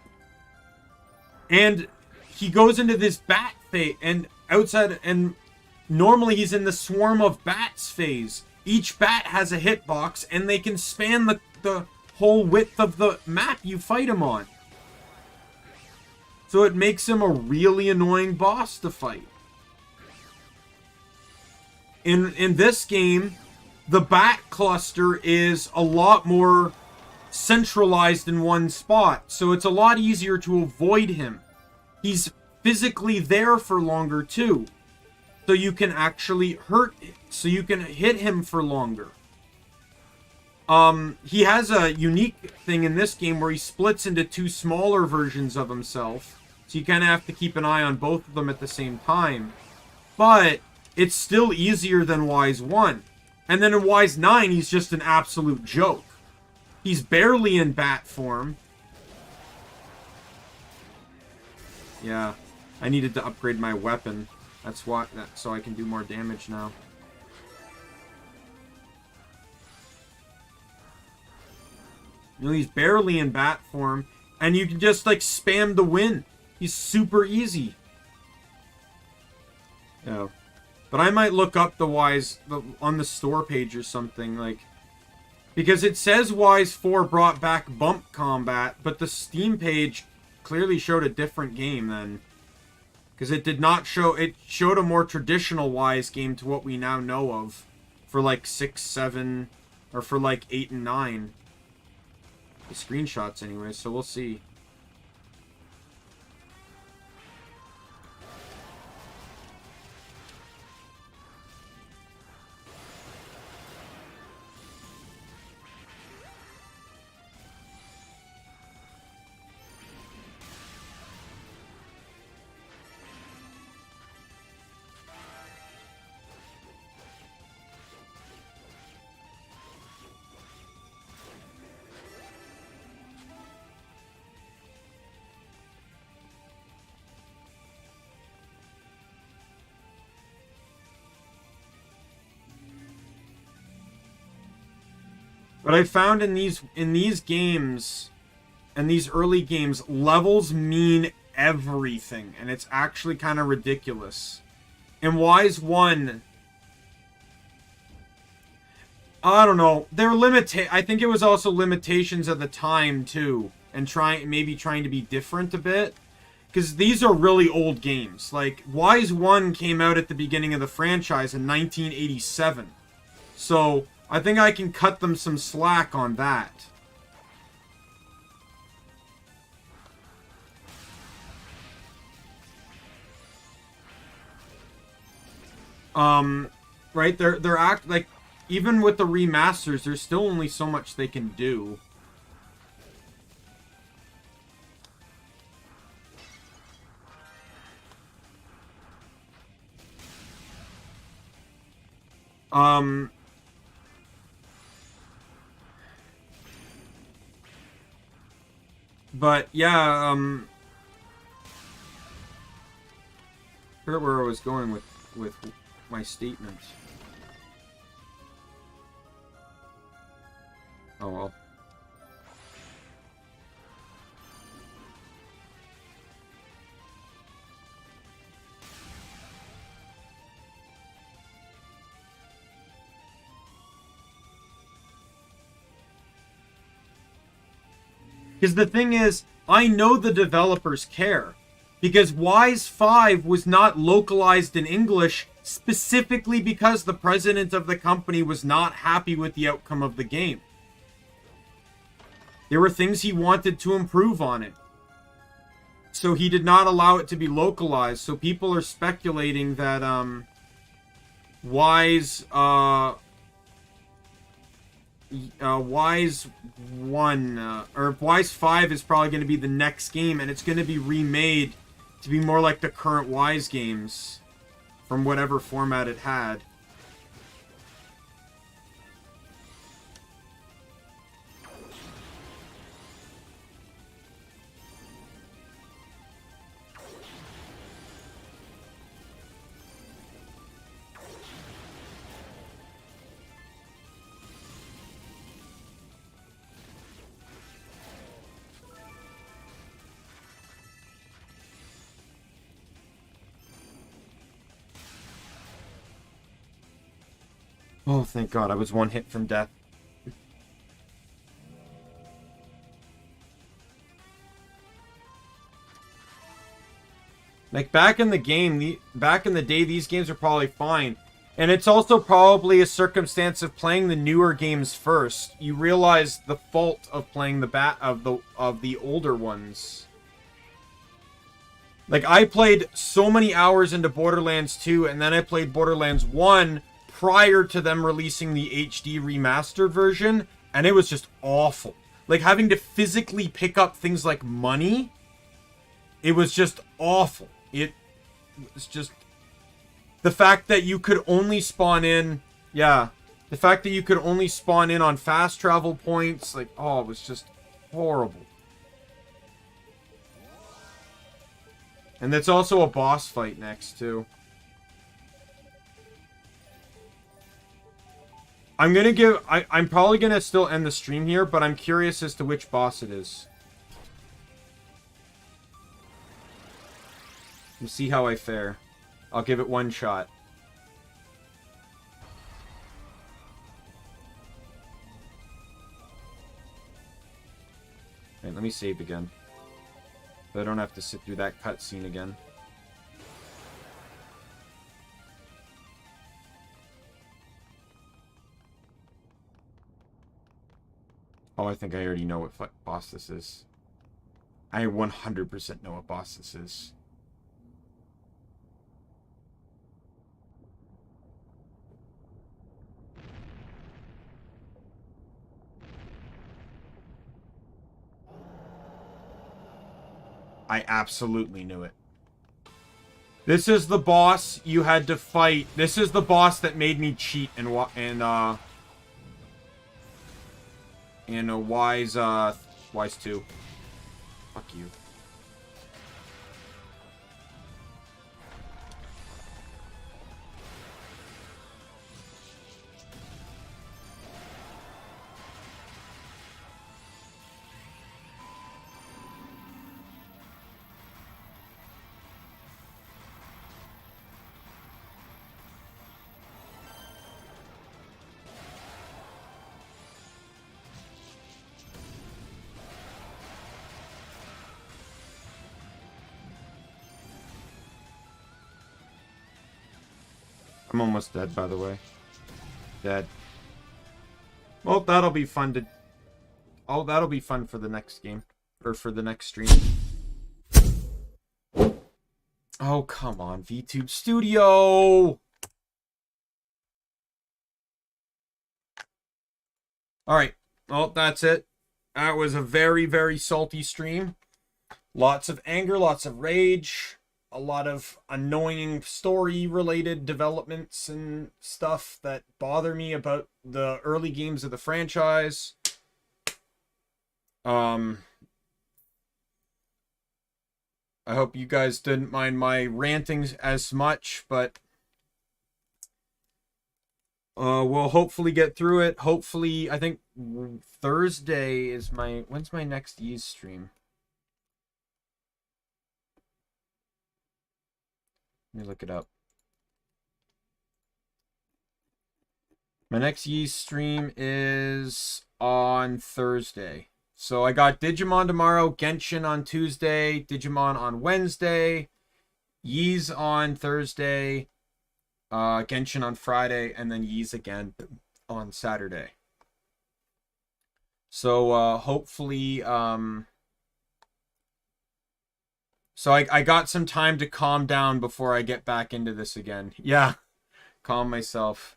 D: And he goes into this bat phase, and normally he's in the swarm of bats phase. Each bat has a hitbox, and they can span the whole width of the map you fight him on. So it makes him a really annoying boss to fight. In this game, the bat cluster is a lot more centralized in one spot, so it's a lot easier to avoid him. He's physically there for longer too. so you can actually so you can hit him for longer. He has a unique thing in this game where he splits into two smaller versions of himself. So you kind of have to keep an eye on both of them at the same time. But it's still easier than Wise 1. And then in Wise 9, he's just an absolute joke. He's barely in bat form. Yeah, I needed to upgrade my weapon. That's why, so I can do more damage now. You know, he's barely in bat form, and you can just, like, spam the win. He's super easy. Yeah. But I might look up the Wise on the store page or something, like, because it says Wise 4 brought back bump combat, but the Steam page clearly showed a different game then. Because it did not show, it showed a more traditional Wise game to what we now know of. For like 6, 7, or for like 8 and 9. The screenshots anyway, so we'll see. But I found in these games, and these early games, levels mean everything, and it's actually kind of ridiculous. In Wise 1, I don't know, I think it was also limitations of the time too, and maybe trying to be different a bit, because these are really old games. Like Wise 1 came out at the beginning of the franchise in 1987, so I think I can cut them some slack on that. Right? They're like, even with the remasters, there's still only so much they can do. But yeah, I forgot where I was going with my statement. Oh well. Because the thing is, I know the developers care. Because Wise 5 was not localized in English specifically because the president of the company was not happy with the outcome of the game. There were things he wanted to improve on it. So he did not allow it to be localized. So people are speculating that Wise 1 or Wise 5 is probably going to be the next game, and it's going to be remade to be more like the current Wise games from whatever format it had. Oh, thank God, I was one hit from death. Like, back in the day, these games are probably fine. And it's also probably a circumstance of playing the newer games first. You realize the fault of playing the older ones.
A: Like, I played so many hours into Borderlands 2, and then I played Borderlands 1 prior to them releasing the HD remastered version, and it was just awful. Like, having to physically pick up things like money, it was just awful. It was just... The fact that you could only spawn in... Yeah. The fact that you could only spawn in on fast travel points, like, oh, it was just horrible. And that's also a boss fight next, too. I'm gonna give... I'm probably gonna still end the stream here, but I'm curious as to which boss it is. We'll see how I fare. I'll give it one shot. Alright, let me save again. So I don't have to sit through that cutscene again. Oh, I think I already know what boss this is. I 100% know what boss this is. I absolutely knew it. This is the boss you had to fight. This is the boss that made me cheat in a Wise 2. Fuck you. I'm almost dead, by the way. Dead. Well, that'll be fun to... Oh, that'll be fun for the next game. Or for the next stream. Oh, come on, VTube Studio! Alright. Well, that's it. That was a very, very salty stream. Lots of anger, lots of rage. A lot of annoying story-related developments and stuff that bother me about the early games of the franchise. I hope you guys didn't mind my rantings as much, but we'll hopefully get through it. Hopefully, I think Thursday is my... When's my next Ys stream? Let me look it up. My next Ys stream is on Thursday. So I got Digimon tomorrow, Genshin on Tuesday, Digimon on Wednesday, Ys on Thursday, Genshin on Friday, and then Ys again on Saturday. So hopefully... So I got some time to calm down before I get back into this again. Yeah, calm myself.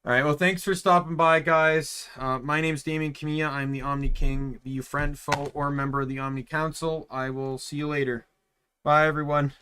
A: All right, well, thanks for stopping by, guys. My name's Daimien Kamiya. I'm the Omni King. Be you friend, foe, or member of the Omni Council. I will see you later. Bye, everyone.